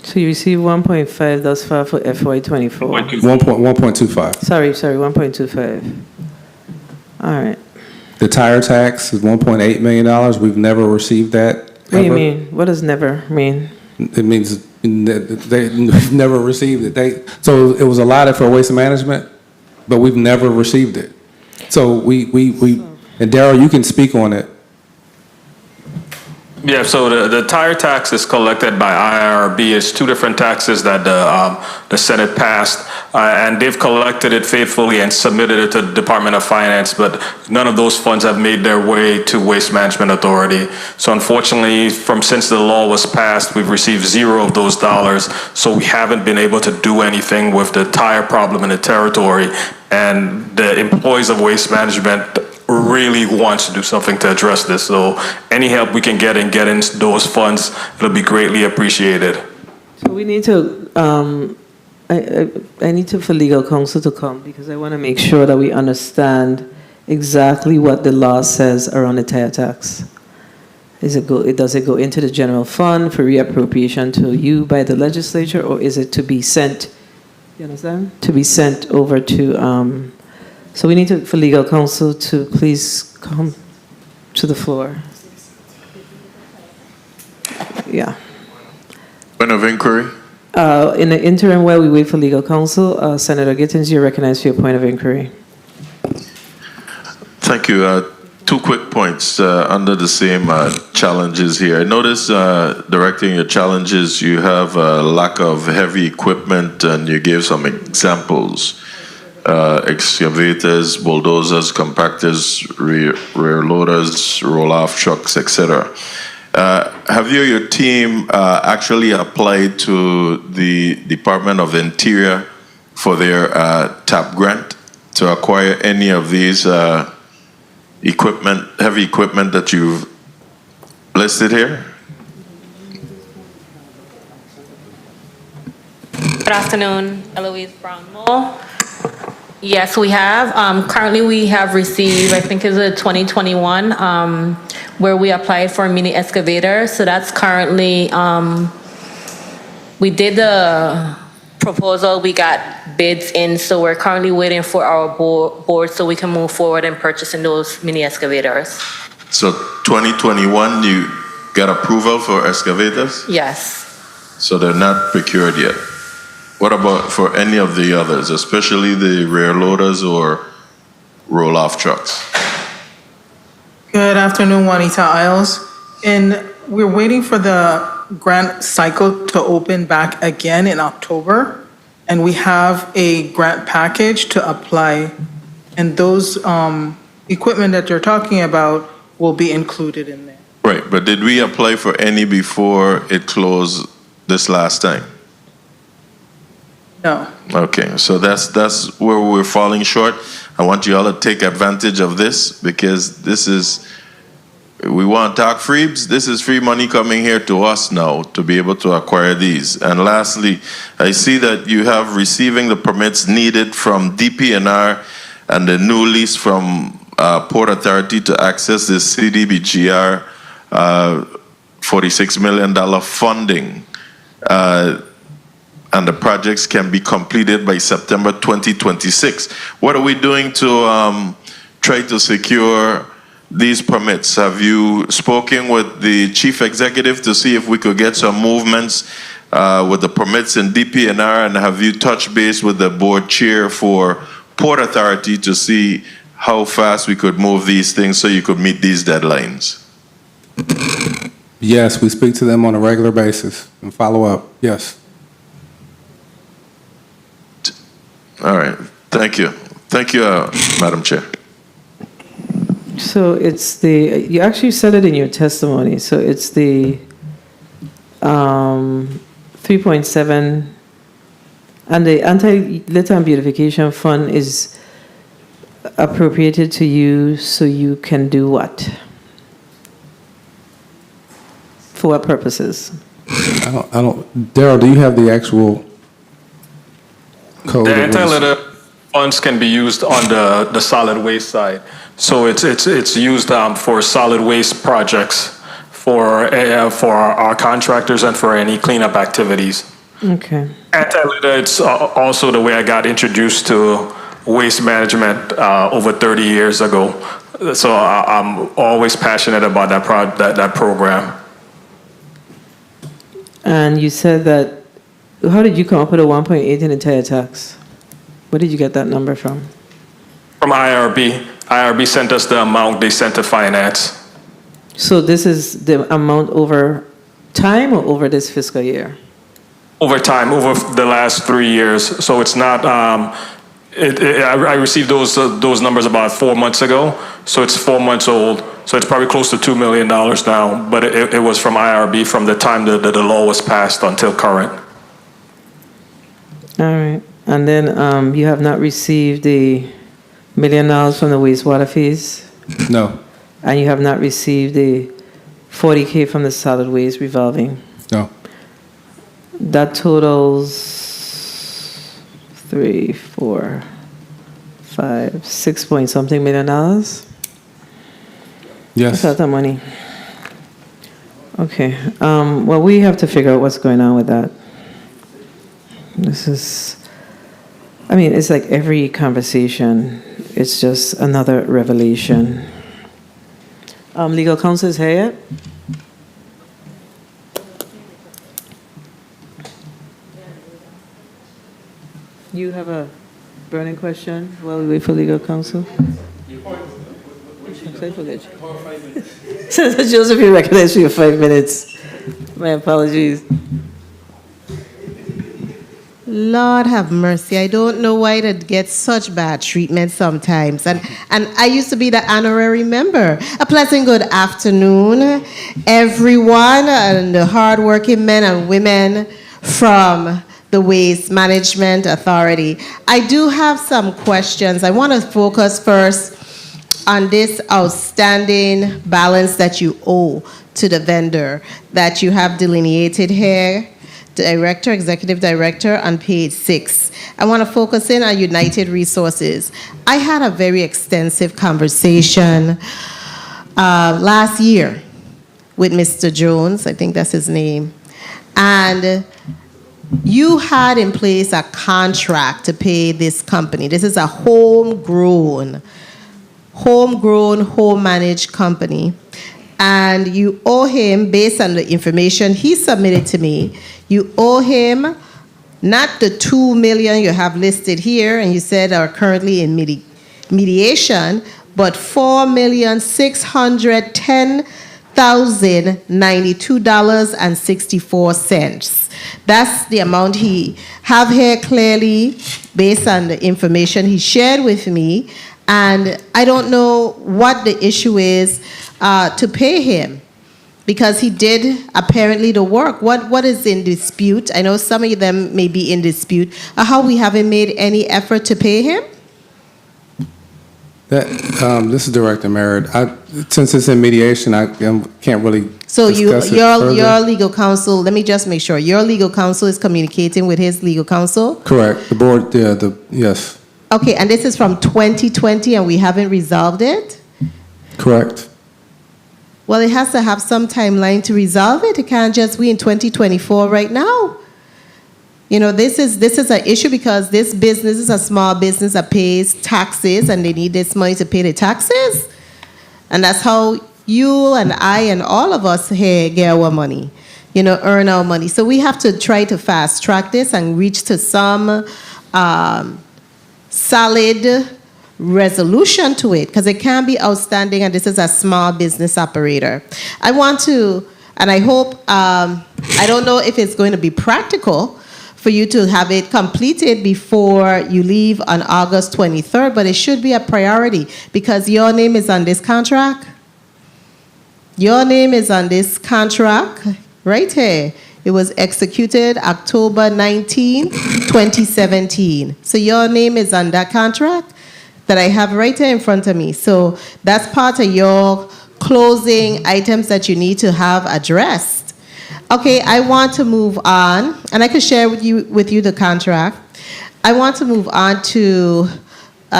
So you received 1.5 thus far for FY24. 1.25. Sorry, 1.25. All right. The tire tax is $1.8 million. We've never received that. What do you ever. mean? What does never mean? It means they've never received it. So it was allotted for waste management, but we've never received it. So we and Darryl, you can speak on it. Yeah, so the tire tax is collected by IRB. It's two different taxes that the Senate passed, and they've collected it faithfully and submitted it to the Department of Finance, but none of those funds have made their way to Waste Management Authority. So unfortunately, since the law was passed, we've received zero of those dollars, so we haven't been able to do anything with the tire problem in the territory, and the employees of Waste Management really wants to do something to address this. So any help we can get in getting those funds, it'll be greatly appreciated. So we need to, I need for legal counsel to come because I want to make sure that we understand exactly what the law says around the tire tax. Does it go into the general fund for reappropriation to you by the legislature, or is it to be sent, you understand? To be sent over to, so we need for legal counsel to please come to the floor. Yeah. Point of inquiry? In the interim, while we wait for legal counsel, Senator Gittins, you're recognized for your point of inquiry. Thank you. Two quick points under the same challenges here. I noticed, directing your challenges, you have a lack of heavy equipment, and you gave some examples. Excavators, bulldozers, compactors, rear loaders, roll-off trucks, etc. Have you or your team actually applied to the Department of Interior for their TAP grant to acquire any of these heavy equipment that you've listed here? Good afternoon, Eloise Brownmore. Yes, we have. Currently, we have received, I think it's a 2021, where we applied for a mini excavator. So that's currently, we did the proposal, we got bids in, so we're currently waiting for our board so we can move forward in purchasing those mini excavators. So 2021, you got approval for excavators? Yes. So they're not procured yet? What about for any of the others, especially the rear loaders or roll-off trucks? Good afternoon, Juanita Isles. And we're waiting for the grant cycle to open back again in October. And we have a grant package to apply. And those equipment that you're talking about will be included in there. Right, but did we apply for any before it closed this last time? No. Okay, so that's where we're falling short. I want you all to take advantage of this because this is, we want tax freebs. This is free money coming here to us now to be able to acquire these. And lastly, I see that you have receiving the permits needed from DPNR and the new lease from Port Authority to access the CDBGR $46 million funding. And the projects can be completed by September 2026. What are we doing to try to secure these permits? Have you spoken with the chief executive to see if we could get some movements with the permits in DPNR? And have you touched base with the board chair for Port Authority to see how fast we could move these things so you could meet these deadlines? Yes, we speak to them on a regular basis and follow up. Yes. All right. Thank you. Thank you, Madam Chair. So it's you actually said it in your testimony. So it's the 3.7 And the anti-litter and beautification fund is appropriated to you so you can do what? For what purposes? I don't, Daryl, do you have the actual code? The anti-litter funds can be used on the solid waste side. So it's used for solid waste projects for our contractors and for any cleanup activities. Okay. Anti-litter, it's also the way I got introduced to waste management over 30 years ago. So I'm always passionate about that program. And you said that, how did you come up with a 1.8 in entire tax? Where did you get that number from? From IRB. IRB sent us the amount they sent to finance. So this is the amount over time or over this fiscal year? Over time, over the last 3 years. So it's not, I received those numbers about 4 months ago. So it's 4 months old. So it's probably close to $2 million now. But it was from IRB from the time that the law was passed until current. All right. And then you have not received the $1 million from the wastewater fees? No. And you have not received the $40K from the solid waste revolving? No. That totals 3, 4, 5, 6 point something $1 million? Yes. That's a lot of money. Okay. Well, we have to figure out what's going on with that. This is, I mean, it's like every conversation, it's just another revelation. Legal counsel is here yet? You have a burning question while we wait for legal counsel? Senator Joseph, you recognized for your 5 minutes. My apologies. Lord have mercy. I don't know why it gets such bad treatment sometimes. And I used to be the honorary member. A pleasant good afternoon, everyone, and the hardworking men and women from the Waste Management Authority. I do have some questions. I want to focus first on this outstanding balance that you owe to the vendor that you have delineated here. Director, Executive Director on page 6. I want to focus in on United Resources. I had a very extensive conversation last year with Mr. Jones, I think that's his name, and you had in place a contract to pay this company. This is a homegrown, home-managed company. And you owe him, based on the information he submitted to me, you owe him not the $2 million you have listed here and you said are currently in mediation, but $4,610,092.64. That's the amount he have here clearly based on the information he shared with me. And I don't know what the issue is to pay him, because he did apparently the work. What is in dispute? I know some of them may be in dispute. How we haven't made any effort to pay him? This is Director Merritt. Since it's in mediation, I can't really So discuss your legal counsel, let me just make sure, your legal counsel is communicating with his legal counsel? Correct. The board, yes. Okay, and this is from 2020 and we haven't resolved it? Correct. Well, it has to have some timeline to resolve it. It can't just be in 2024 right now. You know, this is an issue because this business is a small business that pays taxes and they need this money to pay the taxes. And that's how you and I and all of us here get our money, you know, earn our money. So we have to try to fast track this and reach to some solid resolution to it, because it can be outstanding and this is a small business operator. I want to, and I hope, I don't know if it's going to be practical for you to have it completed before you leave on August 23rd, but it should be a priority because your name is on this contract. Your name is on this contract right here. It was executed October 19, 2017. So your name is on that contract that I have right here in front of me. So that's part of your closing items that you need to have addressed. Okay, I want to move on, and I can share with you the contract. I want to move on to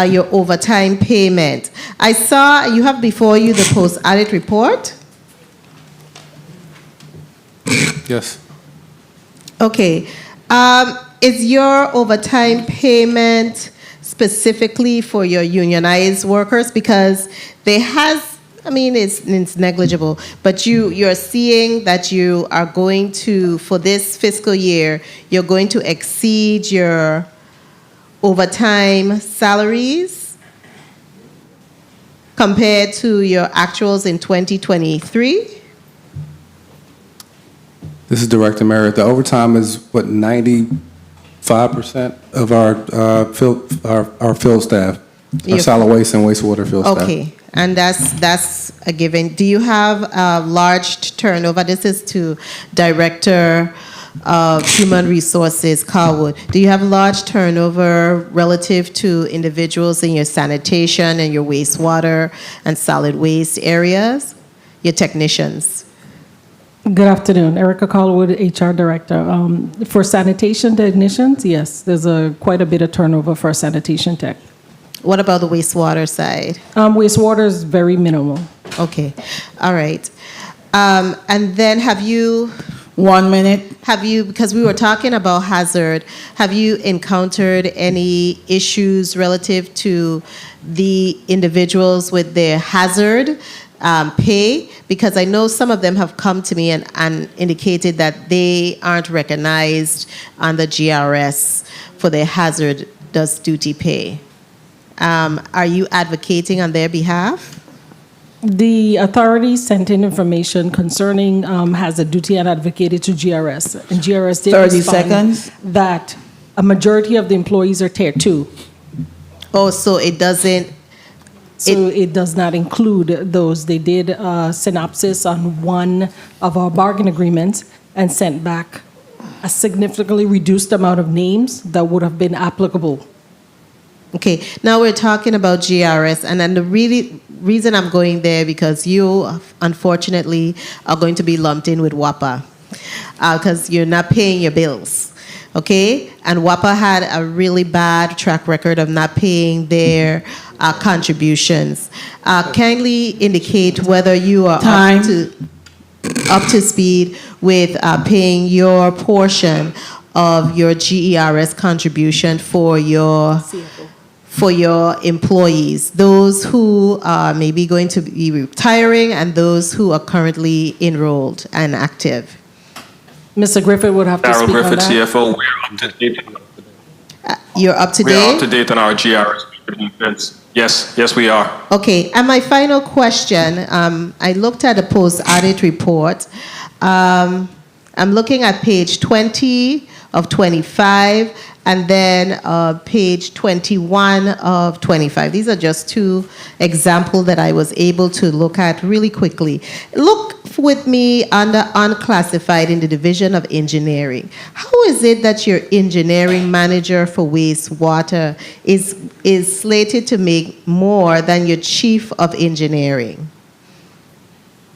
your overtime payment. I saw you have before you the post-audit report. Yes. Okay. Is your overtime payment specifically for your unionized workers? Because it's negligible, but you're seeing that you are going to, for this fiscal year, you're going to exceed your overtime salaries compared to your actuals in 2023? This is Director Merritt. The overtime is, 95% of our field staff, our solid waste and wastewater field staff. Okay, and that's a given. Do you have a large turnover? This is to Director of Human Resources, Carwood. Do you have large turnover relative to individuals in your sanitation and your wastewater and solid waste areas? Your technicians? Good afternoon, Erica Callwood, HR Director. For sanitation technicians, yes, there's quite a bit of turnover for sanitation tech. What about the wastewater side? Wastewater is very minimal. Okay, all right. And then have you... 1 minute. Have you, because we were talking about hazard, have you encountered any issues relative to the individuals with their hazard pay? Because I know some of them have come to me and indicated that they aren't recognized on the GRS for their hazardous duty pay. Are you advocating on their behalf? The authority sent in information concerning hazard duty and advocated to GRS. And GRS did 30 respond seconds. that a majority of the employees are Tier 2. Oh, so it doesn't... So it does not include those. They did a synopsis on one of our bargain agreements and sent back a significantly reduced amount of names that would have been applicable. Okay, now we're talking about GRS, and then the reason I'm going there because you, unfortunately, are going to be lumped in with WAPA because you're not paying your bills, okay? And WAPA had a really bad track record of not paying their contributions. Kindly indicate whether you are up to speed with paying your portion of your GERS contribution for your employees, those who are maybe going to be retiring and those who are currently enrolled and active. Mr. Griffith would have to Darryl speak on Griffith, that. CFO, we're up to date. You're up to We are date? up to date on our GRS. Yes, we are. Okay, and my final question, I looked at the post-audit report. I'm looking at page 20 of 25, and then page 21 of 25. These are just two examples that I was able to look at really quickly. Look with me under unclassified in the Division of Engineering. How is it that your engineering manager for wastewater is slated to make more than your chief of engineering?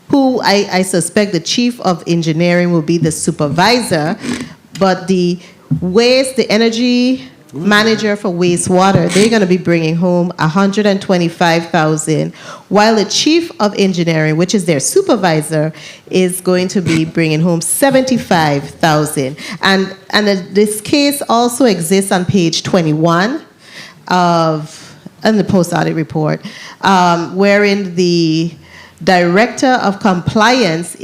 Who I suspect the chief of engineering will be the supervisor, but the energy manager for wastewater, they're going to be bringing home $125,000, while the chief of engineering, which is their supervisor, is going to be bringing home $75,000. And this case also exists on page 21 in the post-audit report, wherein the director of compliance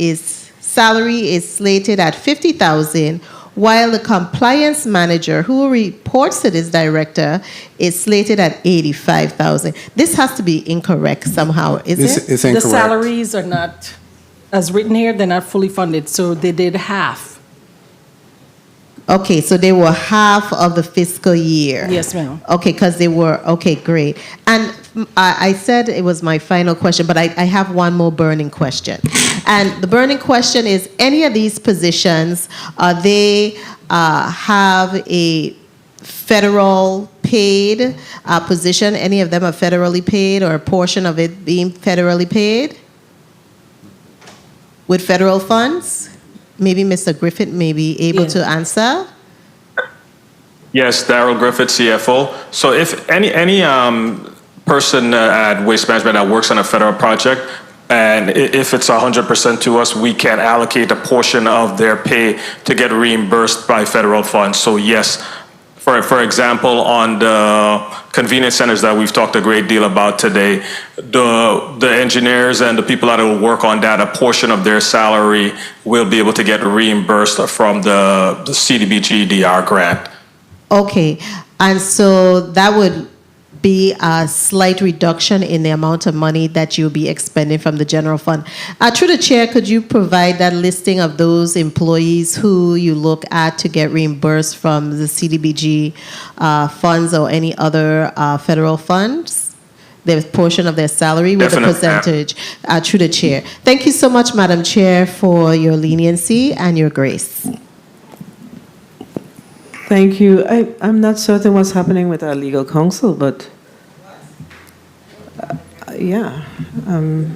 salary is slated at $50,000, while the compliance manager who reports to this director is slated at $85,000. This has to be incorrect somehow, is it? It's incorrect. The salaries are not, as written here, they're not fully funded, so they did half. Okay, so they were half of the fiscal year. Yes, ma'am. Okay, because they were, okay, great. And I said it was my final question, but I have one more burning question. And the burning question is, any of these positions, they have a federal paid position? Any of them are federally paid, or a portion of it being federally paid with federal funds? Maybe Mr. Griffith may be able to answer. Yes, Daryl Griffith, CFO. So if any person at Waste Management that works on a federal project, and if it's 100% to us, we can allocate a portion of their pay to get reimbursed by federal funds. So yes, for example, on the convenience centers that we've talked a great deal about today, the engineers and the people that will work on that, a portion of their salary will be able to get reimbursed from the CDBG-DR grant. Okay, and so that would be a slight reduction in the amount of money that you'll be expending from the general fund. Through the chair, could you provide that listing of those employees who you look at to get reimbursed from the CDBG funds or any other federal funds? The portion of their salary with Definitely. a percentage. Through the chair. Thank you so much, Madam Chair, for your leniency and your grace. Thank you. I'm not certain what's happening with our legal counsel, but yeah.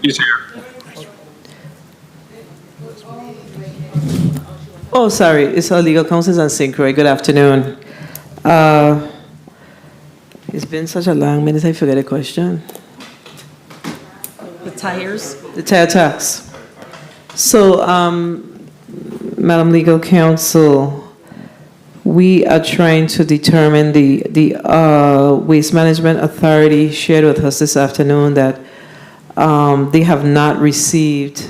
He's here. Oh, sorry. It's our legal counsel on Synchroy. Good afternoon. It's been such a long minute, I forget a question. The tires? The tire tax. So, Madam Legal Counsel, we are trying to determine the Waste Management Authority shared with us this afternoon that they have not received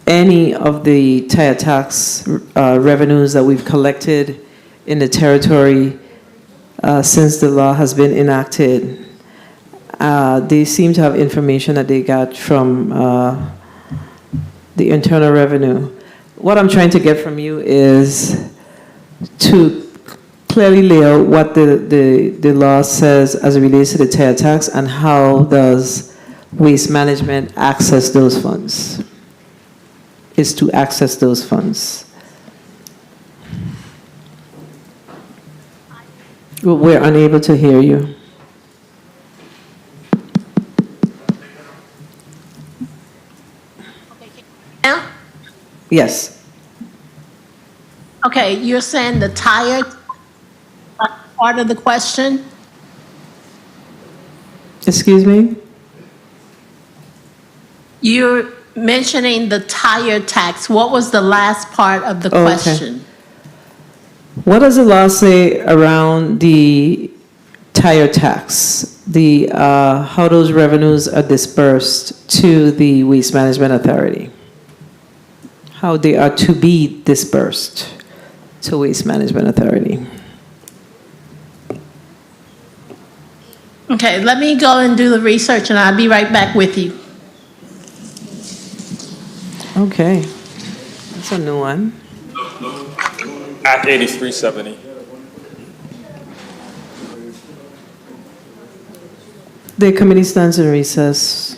any of the tire tax revenues that we've collected in the territory since the law has been enacted. They seem to have information that they got from the Internal Revenue. What I'm trying to get from you is to clearly lay out what the law says as it relates to the tire tax and how does Waste Management access those funds, is to access those funds. We're unable to hear you. Yeah? Yes. Okay, you're saying the tire part of the question? Excuse me? You're mentioning the tire tax. What was the last part of the Okay. question? What does the law say around the tire tax? The how those revenues are dispersed to the Waste Management Authority? How they are to be dispersed to Waste Management Authority? Okay, let me go and do the research and I'll be right back with you. Okay, that's a new one. Act 8370. The committee stands in recess.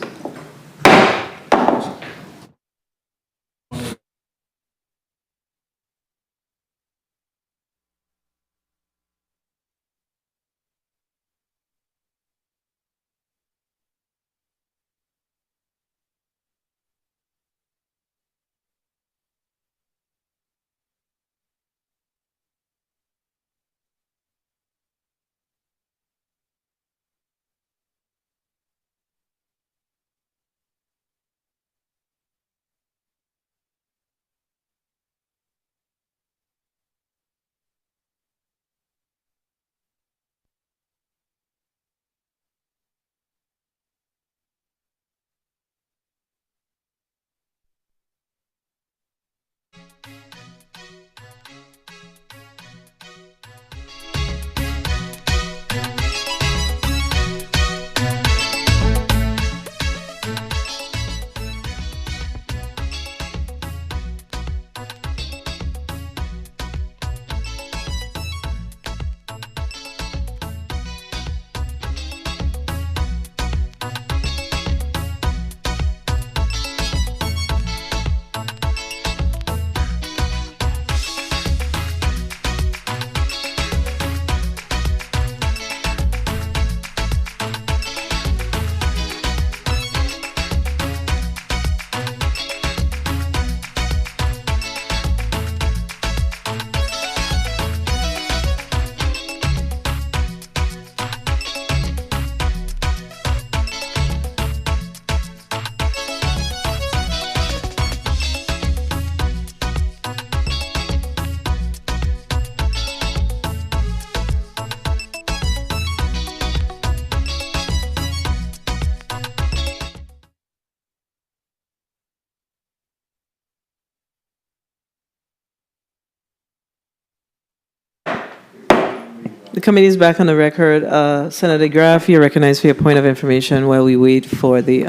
The committee is back on the record. Senator Graff, you're recognized for your point of information while we wait for the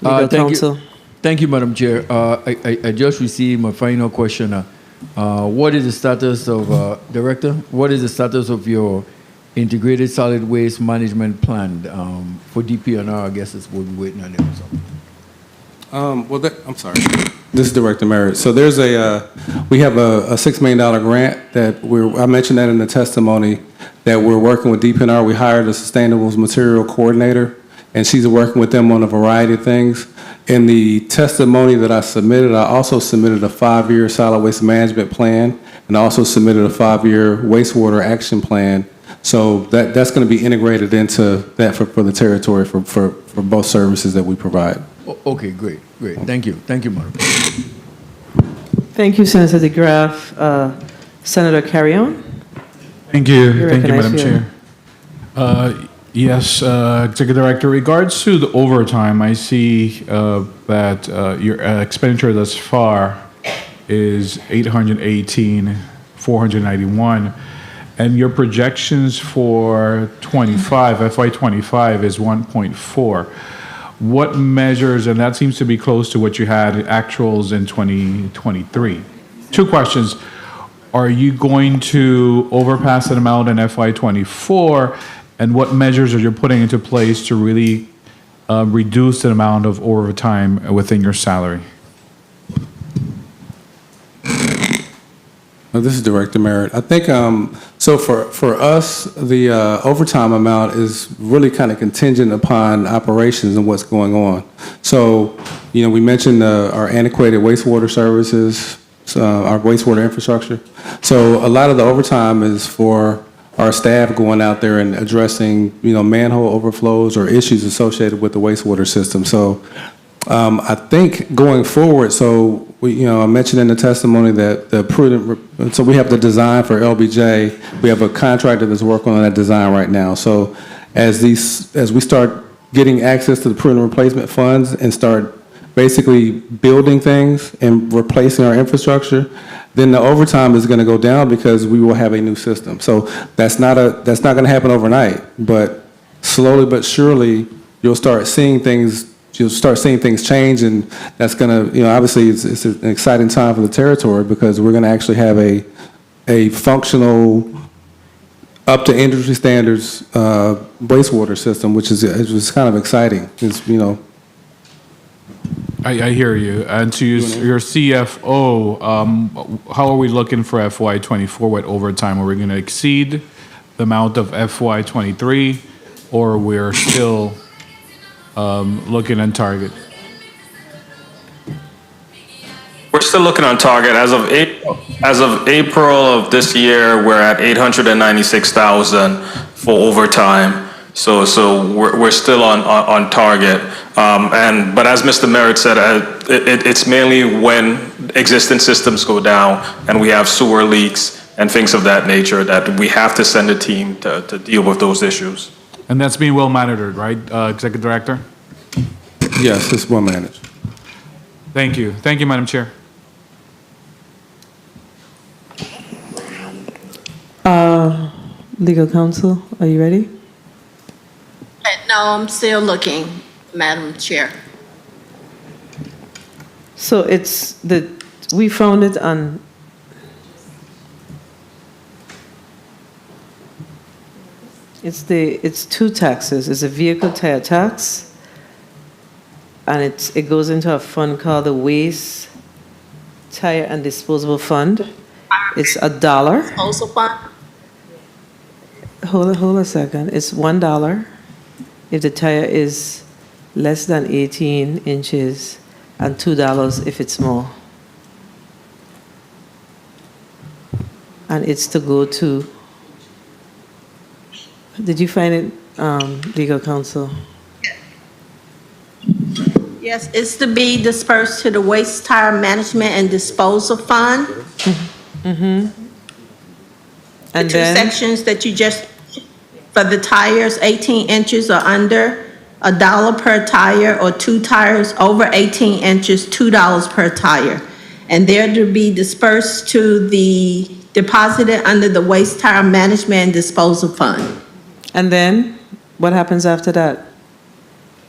legal counsel. Thank you, Madam Chair. I just received my final question. What is the status of, Director, what is the status of your integrated solid waste management plan for DPNR? I guess it's what we're waiting on the result. I'm sorry. This is Director Merritt. So there's we have a $6 million grant that I mentioned that in the testimony that we're working with DPNR. We hired a sustainable material coordinator, and she's working with them on a variety of things. In the testimony that I submitted, I also submitted a 5-year solid waste management plan, and I also submitted a 5-year wastewater action plan. So that's going to be integrated into that for the territory for both services that we provide. Okay, great. Thank you, Madam. Thank you, Senator DeGraff. Senator Carrion. Thank you, Madam Chair. Yes, Executive Director, regards to the overtime, I see that your expenditure thus far is $818,491, and your projections for FY25 is 1.4. What measures, and that seems to be close to what you had actuals in 2023. 2 questions. Are you going to overpass that amount in FY24? And what measures are you putting into place to really reduce the amount of overtime within your salary? This is Director Merritt. I think, so for us, the overtime amount is really kind of contingent upon operations and what's going on. So, we mentioned our antiquated wastewater services, our wastewater infrastructure. So a lot of the overtime is for our staff going out there and addressing, manhole overflows or issues associated with the wastewater system. So I think going forward, so I mentioned in the testimony that so we have the design for LBJ. We have a contractor that's working on that design right now. So as we start getting access to the prudent replacement funds and start basically building things and replacing our infrastructure, then the overtime is going to go down because we will have a new system. So that's not going to happen overnight, but slowly but surely you'll start seeing things change, and that's going to, obviously it's an exciting time for the territory because we're going to actually have a functional, up to industry standards wastewater system, which is kind of exciting. I hear you. And to your CFO, how are we looking for FY24 with overtime? Are we going to exceed the amount of FY23, or we're still looking on target? We're still looking on target. As of April of this year, we're at 896,000 for overtime. So we're still on target. But as Mr. Merritt said, it's mainly when existing systems go down and we have sewer leaks and things of that nature that we have to send a team to deal with those issues. And that's being well monitored, right, Executive Director? Yes, it's well managed. Thank you. Thank you, Madam Chair. Legal counsel, are you ready? No, I'm still looking, Madam Chair. So we found it on, it's 2 taxes. It's a vehicle tire tax, and it goes into a fund called the Waste, Tire and Disposable Fund. It's $1. Disposal fund? Hold a second. It's $1 if the tire is less than 18 inches, and $2 if it's more. And it's to go to, did you find it, legal counsel? Yes, it's to be dispersed to the Waste Tire Management and Disposal Fund. Mm-hmm. The 2 sections that you just, for the tires 18 inches or under, $1 per tire, or 2 tires over 18 inches, $2 per tire. and they're to be dispersed to the, deposited under the Waste Tire Management and Disposal Fund. And then, what happens after that?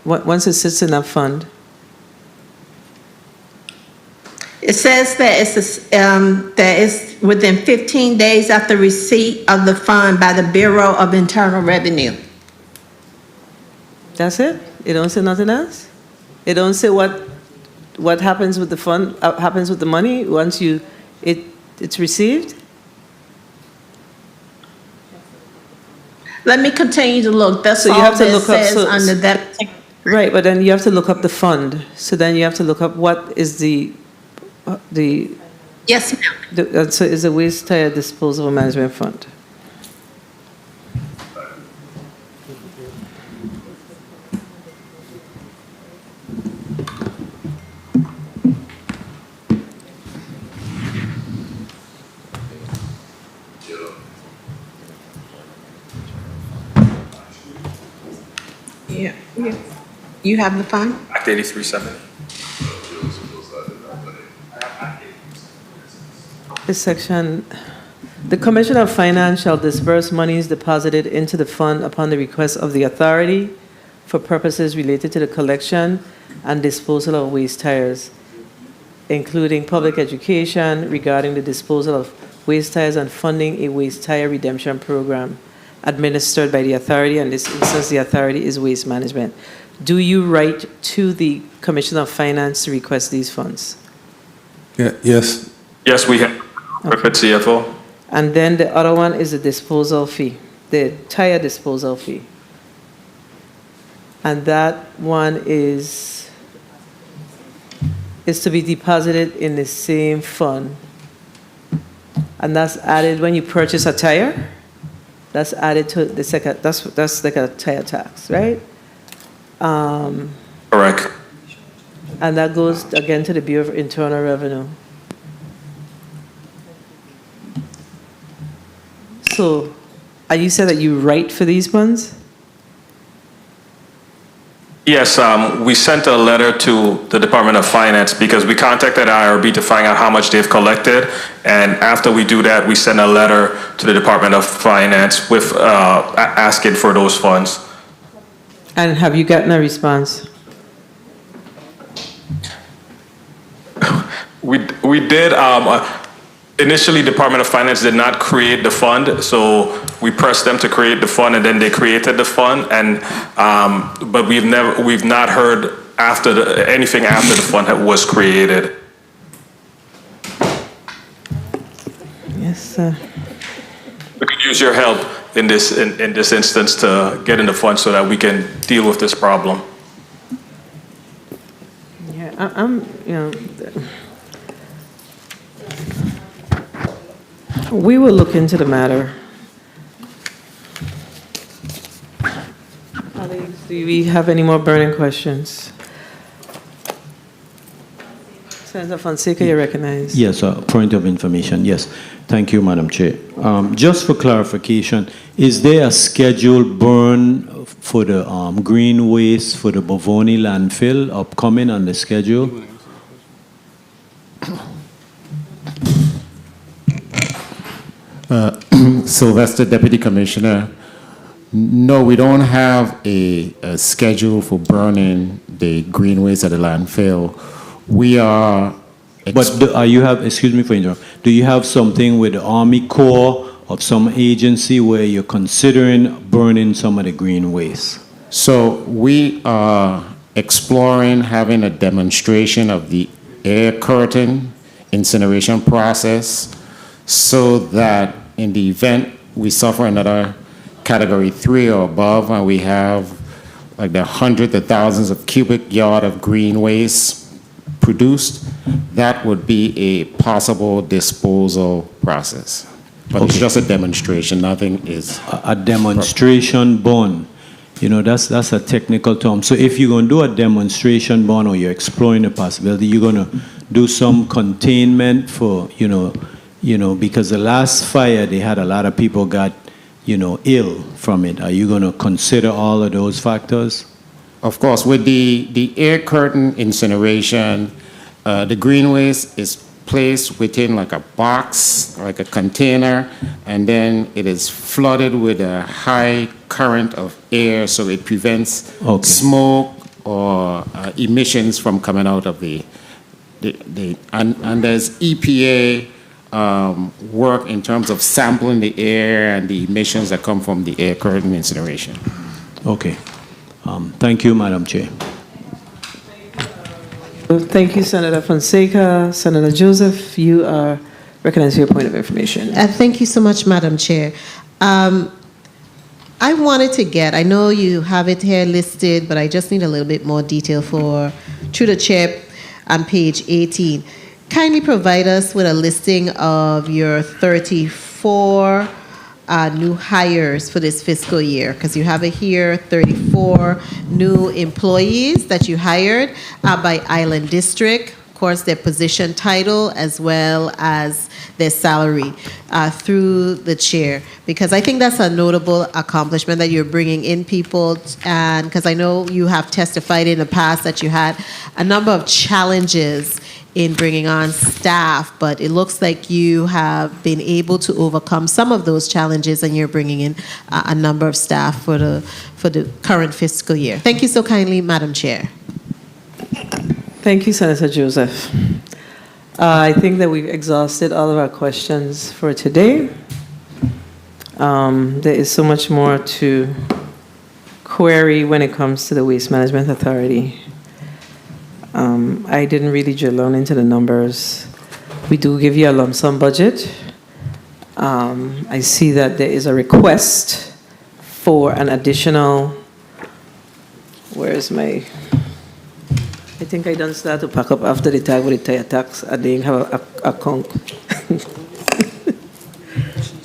Once it sits in that fund? It says that that it's within 15 days after receipt of the fund by the Bureau of Internal Revenue. That's it? It don't say nothing else? It don't say what happens with the fund, happens with the money once it's received? Let me continue to look. That's So you all have to that look up, says under that. Right, but then you have to look up the fund. So then you have to look up what is the Yes, ma'am. so is the waste tire disposal management fund. Yeah. You have the fund? Act 8370. This section, the Commissioner of Finance shall disburse monies deposited into the fund upon the request of the authority for purposes related to the collection and disposal of waste tires, including public education regarding the disposal of waste tires and funding a waste tire redemption program administered by the authority, and in this instance, the authority is Waste Management. Do you write to the Commissioner of Finance to request these funds? Yes. Yes, we have. Perfect, CFO. And then the other one is the disposal fee, the tire disposal fee. And that one is to be deposited in the same fund. And that's added when you purchase a tire. That's added to the second, that's like a tire tax, right? Correct. And that goes again to the Bureau of Internal Revenue. So, and you said that you write for these funds? Yes, we sent a letter to the Department of Finance because we contacted IRB to find out how much they've collected. And after we do that, we send a letter to the Department of Finance with asking for those funds. And have you gotten a response? We did. Initially, Department of Finance did not create the fund, so we pressed them to create the fund, and then they created the fund. And but we've not heard anything after the fund was created. Yes, sir. We could use your help in this instance to get in the fund so that we can deal with this problem. Yeah, I'm, you know, we will look into the matter. Colleagues, do we have any more burning questions? Senator Fonseca, you recognize. Yes, a point of information. Yes. Thank you, Madam Chair. Just for clarification, is there a scheduled burn for the green waste for the Bovoni landfill upcoming on the schedule? Sylvester, Deputy Commissioner. No, we don't have a schedule for burning the green waste at the landfill. We are. Excuse me for interrupting. Do you have something with the Army Corps of some agency where you're considering burning some of the green waste? So we are exploring having a demonstration of the air curtain incineration process so that in the event we suffer another category 3 or above and we have like the hundreds of thousands of cubic yard of green waste produced, that would be a possible disposal process. But it's just a demonstration, nothing is. A demonstration burn. You know, that's a technical term. So if you're going to do a demonstration burn or you're exploring the possibility, you're going to do some containment for, you know, because the last fire, they had a lot of people got, ill from it. Are you going to consider all of those factors? Of course, with the air curtain incineration, the green waste is placed within like a box, like a container, and then it is flooded with a high current of air, so it prevents smoke or emissions from coming out of and there's EPA work in terms of sampling the air and the emissions that come from the air curtain incineration. Okay. Thank you, Madam Chair. Thank you, Senator Fonseca. Senator Joseph, you are recognized for your point of information. Thank you so much, Madam Chair. I wanted to get, I know you have it here listed, but I just need a little bit more detail through the chair on page 18. Kindly provide us with a listing of your 34 new hires for this fiscal year, because you have it here, 34 new employees that you hired by Island District, of course, their position title as well as their salary through the chair, because I think that's a notable accomplishment that you're bringing in people, and because I know you have testified in the past that you had a number of challenges in bringing on staff, but it looks like you have been able to overcome some of those challenges, and you're bringing in a number of staff for the current fiscal year. Thank you so kindly, Madam Chair. Thank you, Senator Joseph. I think that we've exhausted all of our questions for today. There is so much more to query when it comes to the Waste Management Authority. I didn't really drill down into the numbers. We do give you a lump sum budget. I see that there is a request for an additional, where's my, I think I done start to pack up after the tag with the tire tax. I didn't have a conch.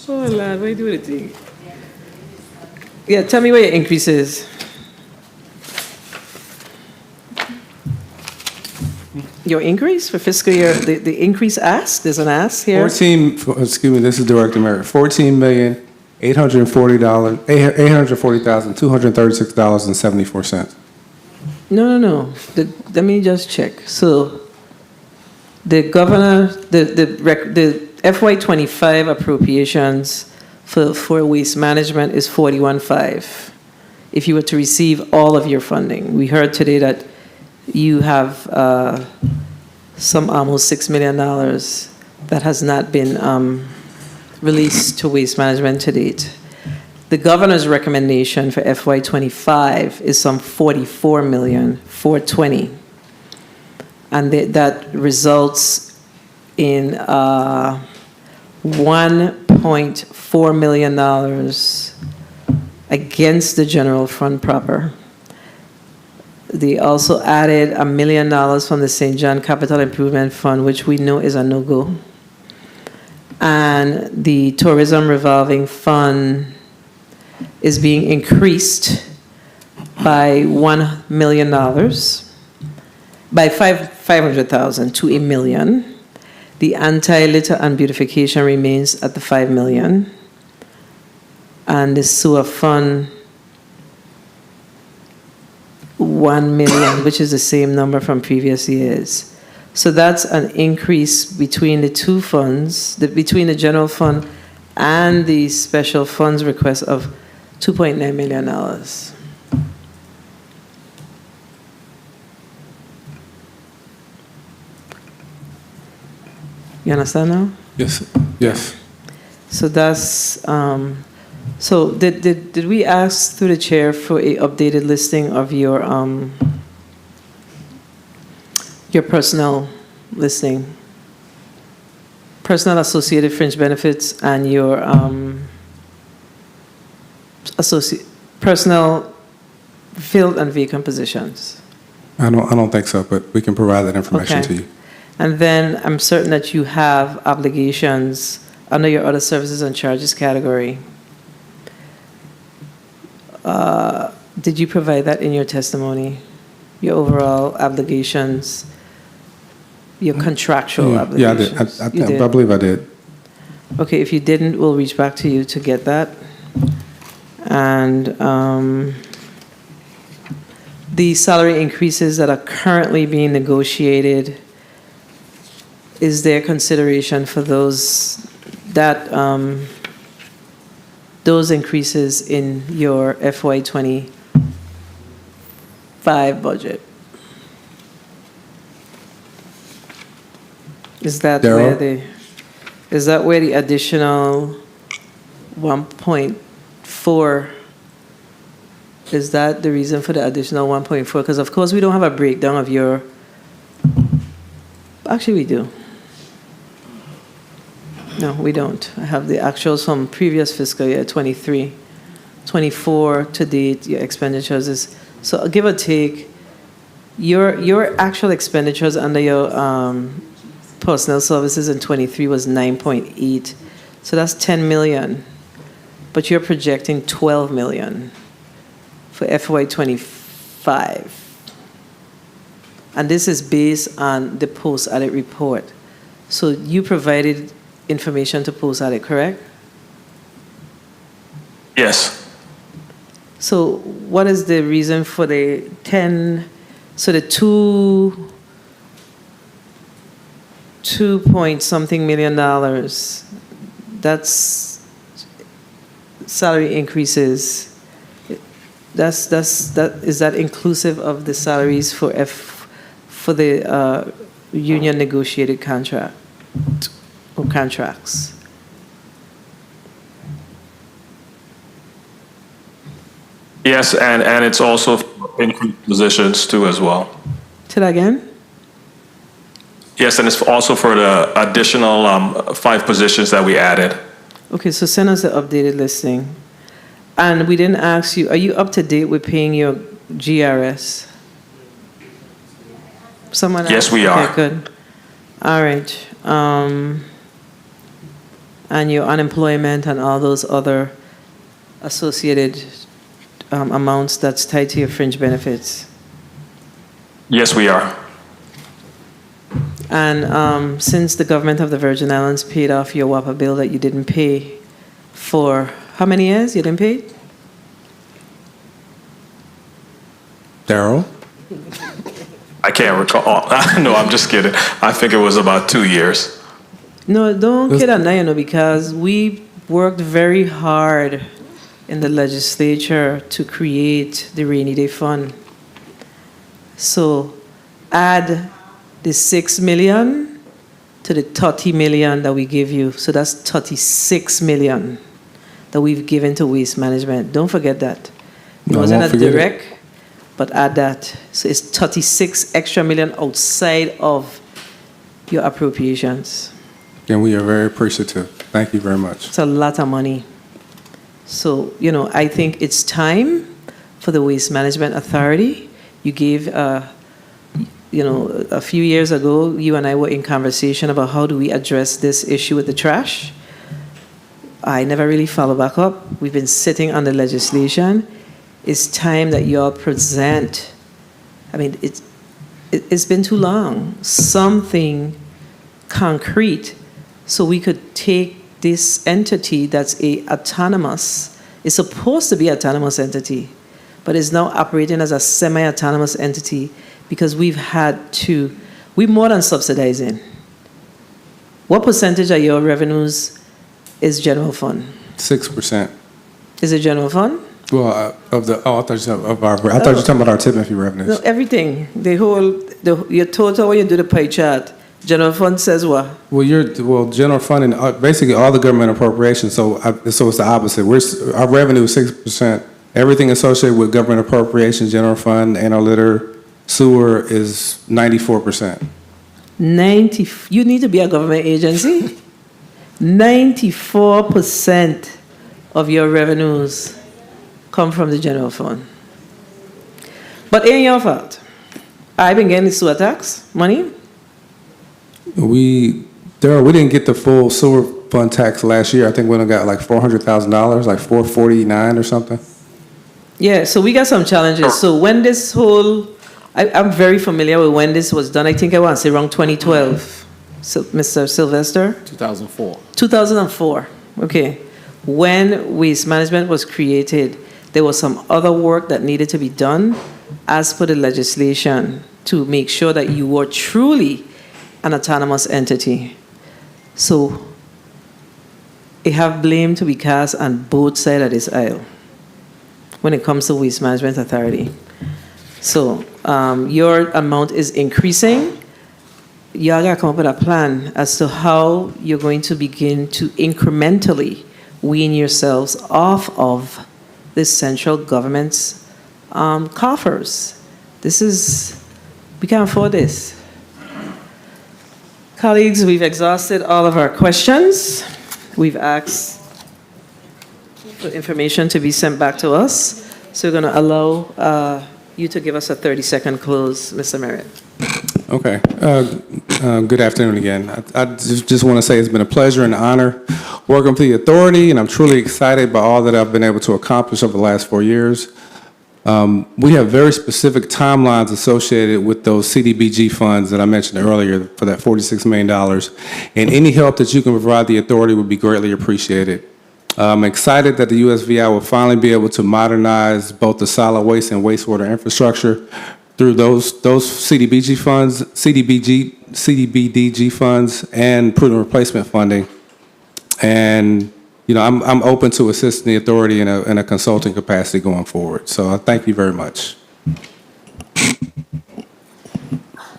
Oh, Lord, why do the thing? Yeah, tell me what your increase is. Your increase for fiscal year, the increase ask, there's an ask here? This is Director Merritt, $14,840,236.74. No. Let me just check. So the governor, the FY25 appropriations for waste management is 41.5. If you were to receive all of your funding, we heard today that you have some almost $6 million that has not been released to waste management to date. The governor's recommendation for FY25 is some $44,420,000, and that results in $1.4 million against the general fund proper. They also added $1 million from the St. John Capital Improvement Fund, which we know is a no-go. And the Tourism Revolving Fund is being increased by $1 million, by $500,000 to $1 million. The anti-litter and beautification remains at the $5 million. And the sewer fund, $1 million, which is the same number from previous years. So that's an increase between the two funds, between the general fund and the special funds request of $2.9 million. You understand now? Yes. So that's, so did we ask through the chair for a updated listing of your personnel listing? Personnel associated fringe benefits and your personnel filled and vacant positions. I don't think so, but we can provide that information to you. And then I'm certain that you have obligations under your other services and charges category. Did you provide that in your testimony? Your overall obligations, your contractual obligations? Yeah, I did. I believe I did. Okay, if you didn't, we'll reach back to you to get that. And the salary increases that are currently being negotiated is there consideration for those increases in your FY25 budget? Is that Darryl? where the additional 1.4, is that the reason for the additional 1.4? Because of course we don't have a breakdown of your, actually we do. No, we don't. I have the actuals from previous fiscal year, 23. 24 to date, your expenditures is, so give or take, your actual expenditures under your personnel services in 23 was 9.8. So that's 10 million. But you're projecting 12 million for FY25. And this is based on the post-audit report. So you provided information to post-audit, correct? Yes. So what is the reason for the 10, so the 2 point something million dollars, that's salary increases. Is that inclusive of the salaries for the union negotiated contract or contracts? Yes, and it's also for increased positions too as well. Say that again? Yes, and it's also for the additional 5 positions that we added. Okay, so send us the updated listing. And we didn't ask you, are you up to date with paying your GRS? Someone else? Yes, we are. Okay, good. All right. And your unemployment and all those other associated amounts that's tied to your fringe benefits. Yes, we are. And since the government of the Virgin Islands paid off your WAPA bill that you didn't pay for how many years you didn't pay? Darryl? I can't recall. No, I'm just kidding. I think it was about 2 years. No, don't kid on that, because we worked very hard in the legislature to create the rainy day fund. So add the 6 million to the 30 million that we give you. So that's 36 million that we've given to waste management. Don't forget that. It wasn't a direct, but add that. So it's 36 extra million outside of your appropriations. And we are very appreciative. Thank you very much. It's a lot of money. So, I think it's time for the Waste Management Authority. You gave, a few years ago, you and I were in conversation about how do we address this issue with the trash. I never really follow back up. We've been sitting on the legislation. It's time that you all present. It's been too long. Something concrete so we could take this entity that's it's supposed to be an autonomous entity, but is now operating as a semi-autonomous entity because we're more than subsidizing. What percentage of your revenues is general fund? 6%. Is it general fund? Well, I thought you were talking about our tipping fee revenues. No, everything. Your total, when you do the pie chart, general fund says what? Well, general fund and basically all the government appropriations. So it's the opposite. Our revenue is 6%. Everything associated with government appropriations, general fund, litter, sewer is 94%. You need to be a government agency. 94% of your revenues come from the general fund. But it ain't your fault. I've been getting the sewer tax money. We didn't get the full sewer fund tax last year. I think we only got like $400,000, like $449 or something. Yeah, so we got some challenges. So when this I'm very familiar with when this was done. I think I want to say around 2012. So, Mr. Sylvester? 2004. 2004, okay. When Waste Management was created, there was some other work that needed to be done as per the legislation to make sure that you were truly an autonomous entity. So they have blame to be cast on both sides of this aisle when it comes to Waste Management Authority. So your amount is increasing. Y'all gotta come up with a plan as to how you're going to begin to incrementally wean yourselves off of this central government's coffers. We can't afford this. Colleagues, we've exhausted all of our questions. We've asked for information to be sent back to us. So we're going to allow you to give us a 30-second close, Mr. Merritt. Okay. Good afternoon again. I just want to say it's been a pleasure and honor working for the authority, and I'm truly excited by all that I've been able to accomplish over the last 4 years. We have very specific timelines associated with those CDBG funds that I mentioned earlier for that $46 million, and any help that you can provide the authority would be greatly appreciated. I'm excited that the USVI will finally be able to modernize both the solid waste and wastewater infrastructure through those CDBG funds, CDBDG funds, and prudent replacement funding. And I'm open to assisting the authority in a consulting capacity going forward. So I thank you very much.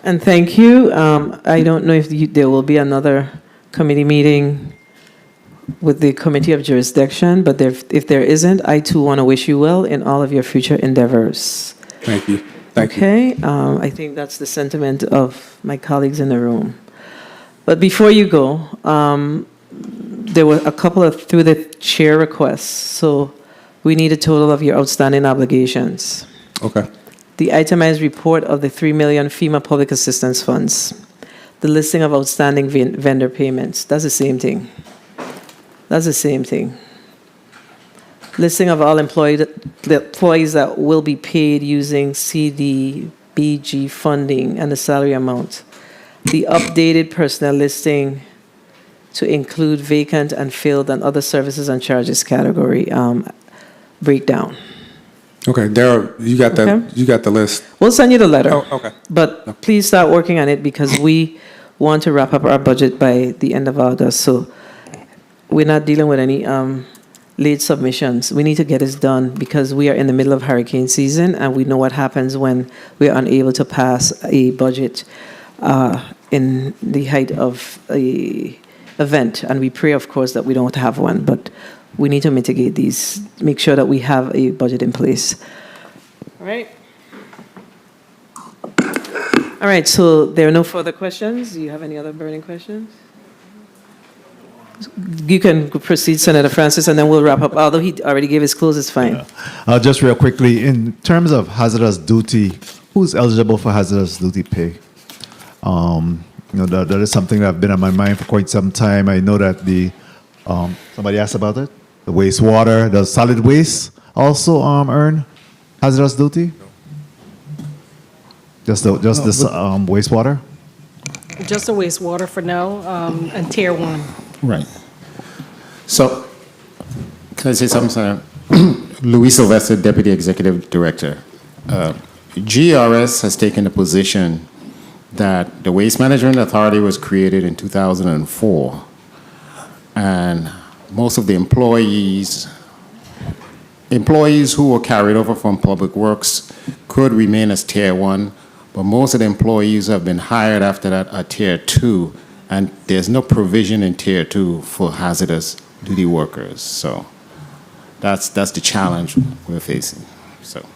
And thank you. I don't know if there will be another committee meeting with the Committee of Jurisdiction, but if there isn't, I too want to wish you well in all of your future endeavors. Thank you. Thank you. Okay, I think that's the sentiment of my colleagues in the room. But before you go, there were a couple of through the chair requests. So we need a total of your outstanding obligations. Okay. The itemized report of the $3 million FEMA public assistance funds. The listing of outstanding vendor payments. That's the same thing. That's the same thing. Listing of all employees that will be paid using CDBG funding and the salary amount. The updated personnel listing to include vacant and filled and other services and charges category breakdown. Okay, Darryl, you got that? Okay. You got the list. We'll send you the letter. Oh, okay. But please start working on it because we want to wrap up our budget by the end of August. So we're not dealing with any late submissions. We need to get this done because we are in the middle of hurricane season and we know what happens when we are unable to pass a budget in the height of a event. And we pray, of course, that we don't have one, but we need to mitigate these, make sure that we have a budget in place. All right. All right, so there are no further questions. Do you have any other burning questions? You can proceed, Senator Francis, and then we'll wrap up. Although he already gave his close, it's fine. Yeah. Just real quickly, in terms of hazardous duty, who's eligible for hazardous duty pay? That is something that's been on my mind for quite some time. I know that somebody asked about it. The wastewater, the solid waste also earn hazardous duty? Just this wastewater? Just the wastewater for now, and tier 1. Right. So, can I say something? Louis Sylvester, Deputy Executive Director. GRS has taken the position that the Waste Management Authority was created in 2004, and most of the employees who were carried over from Public Works could remain as Tier 1, but most of the employees who have been hired after that are Tier 2, and there's no provision in Tier 2 for hazardous duty workers. So that's the challenge we're facing. So.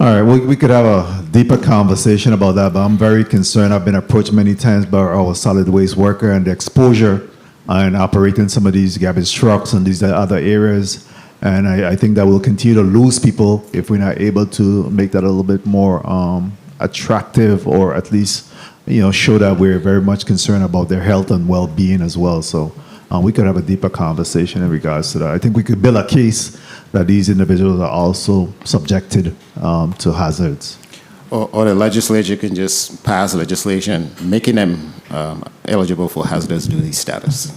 All right, we could have a deeper conversation about that, but I'm very concerned. I've been approached many times by our solid waste worker and the exposure and operating some of these garbage trucks and these other areas. And I think that we'll continue to lose people if we're not able to make that a little bit more attractive, or at least show that we're very much concerned about their health and well-being as well. So we could have a deeper conversation in regards to that. I think we could build a case that these individuals are also subjected to hazards. Or the legislature can just pass legislation making them eligible for hazardous duty status.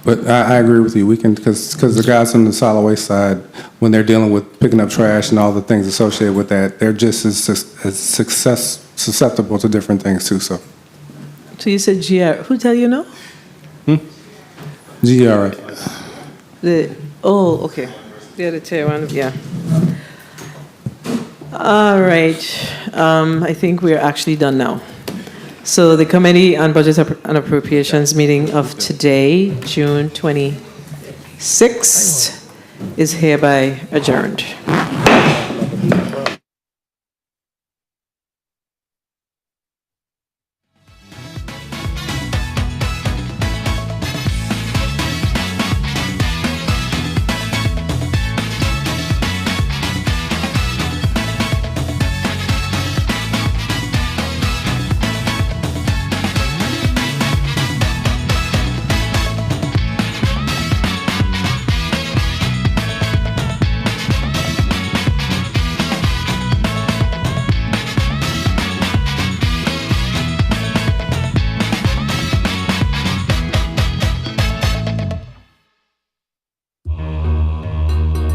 But I agree with you. We can, because the guys on the solid waste side, when they're dealing with picking up trash and all the things associated with that, they're just as susceptible to different things too. So. So you said GR. Who tell you no? GRA. Okay. The other tier one, yeah. All right. I think we're actually done now. So the Committee on Budget and Appropriations meeting of today, June 26th, is hereby adjourned.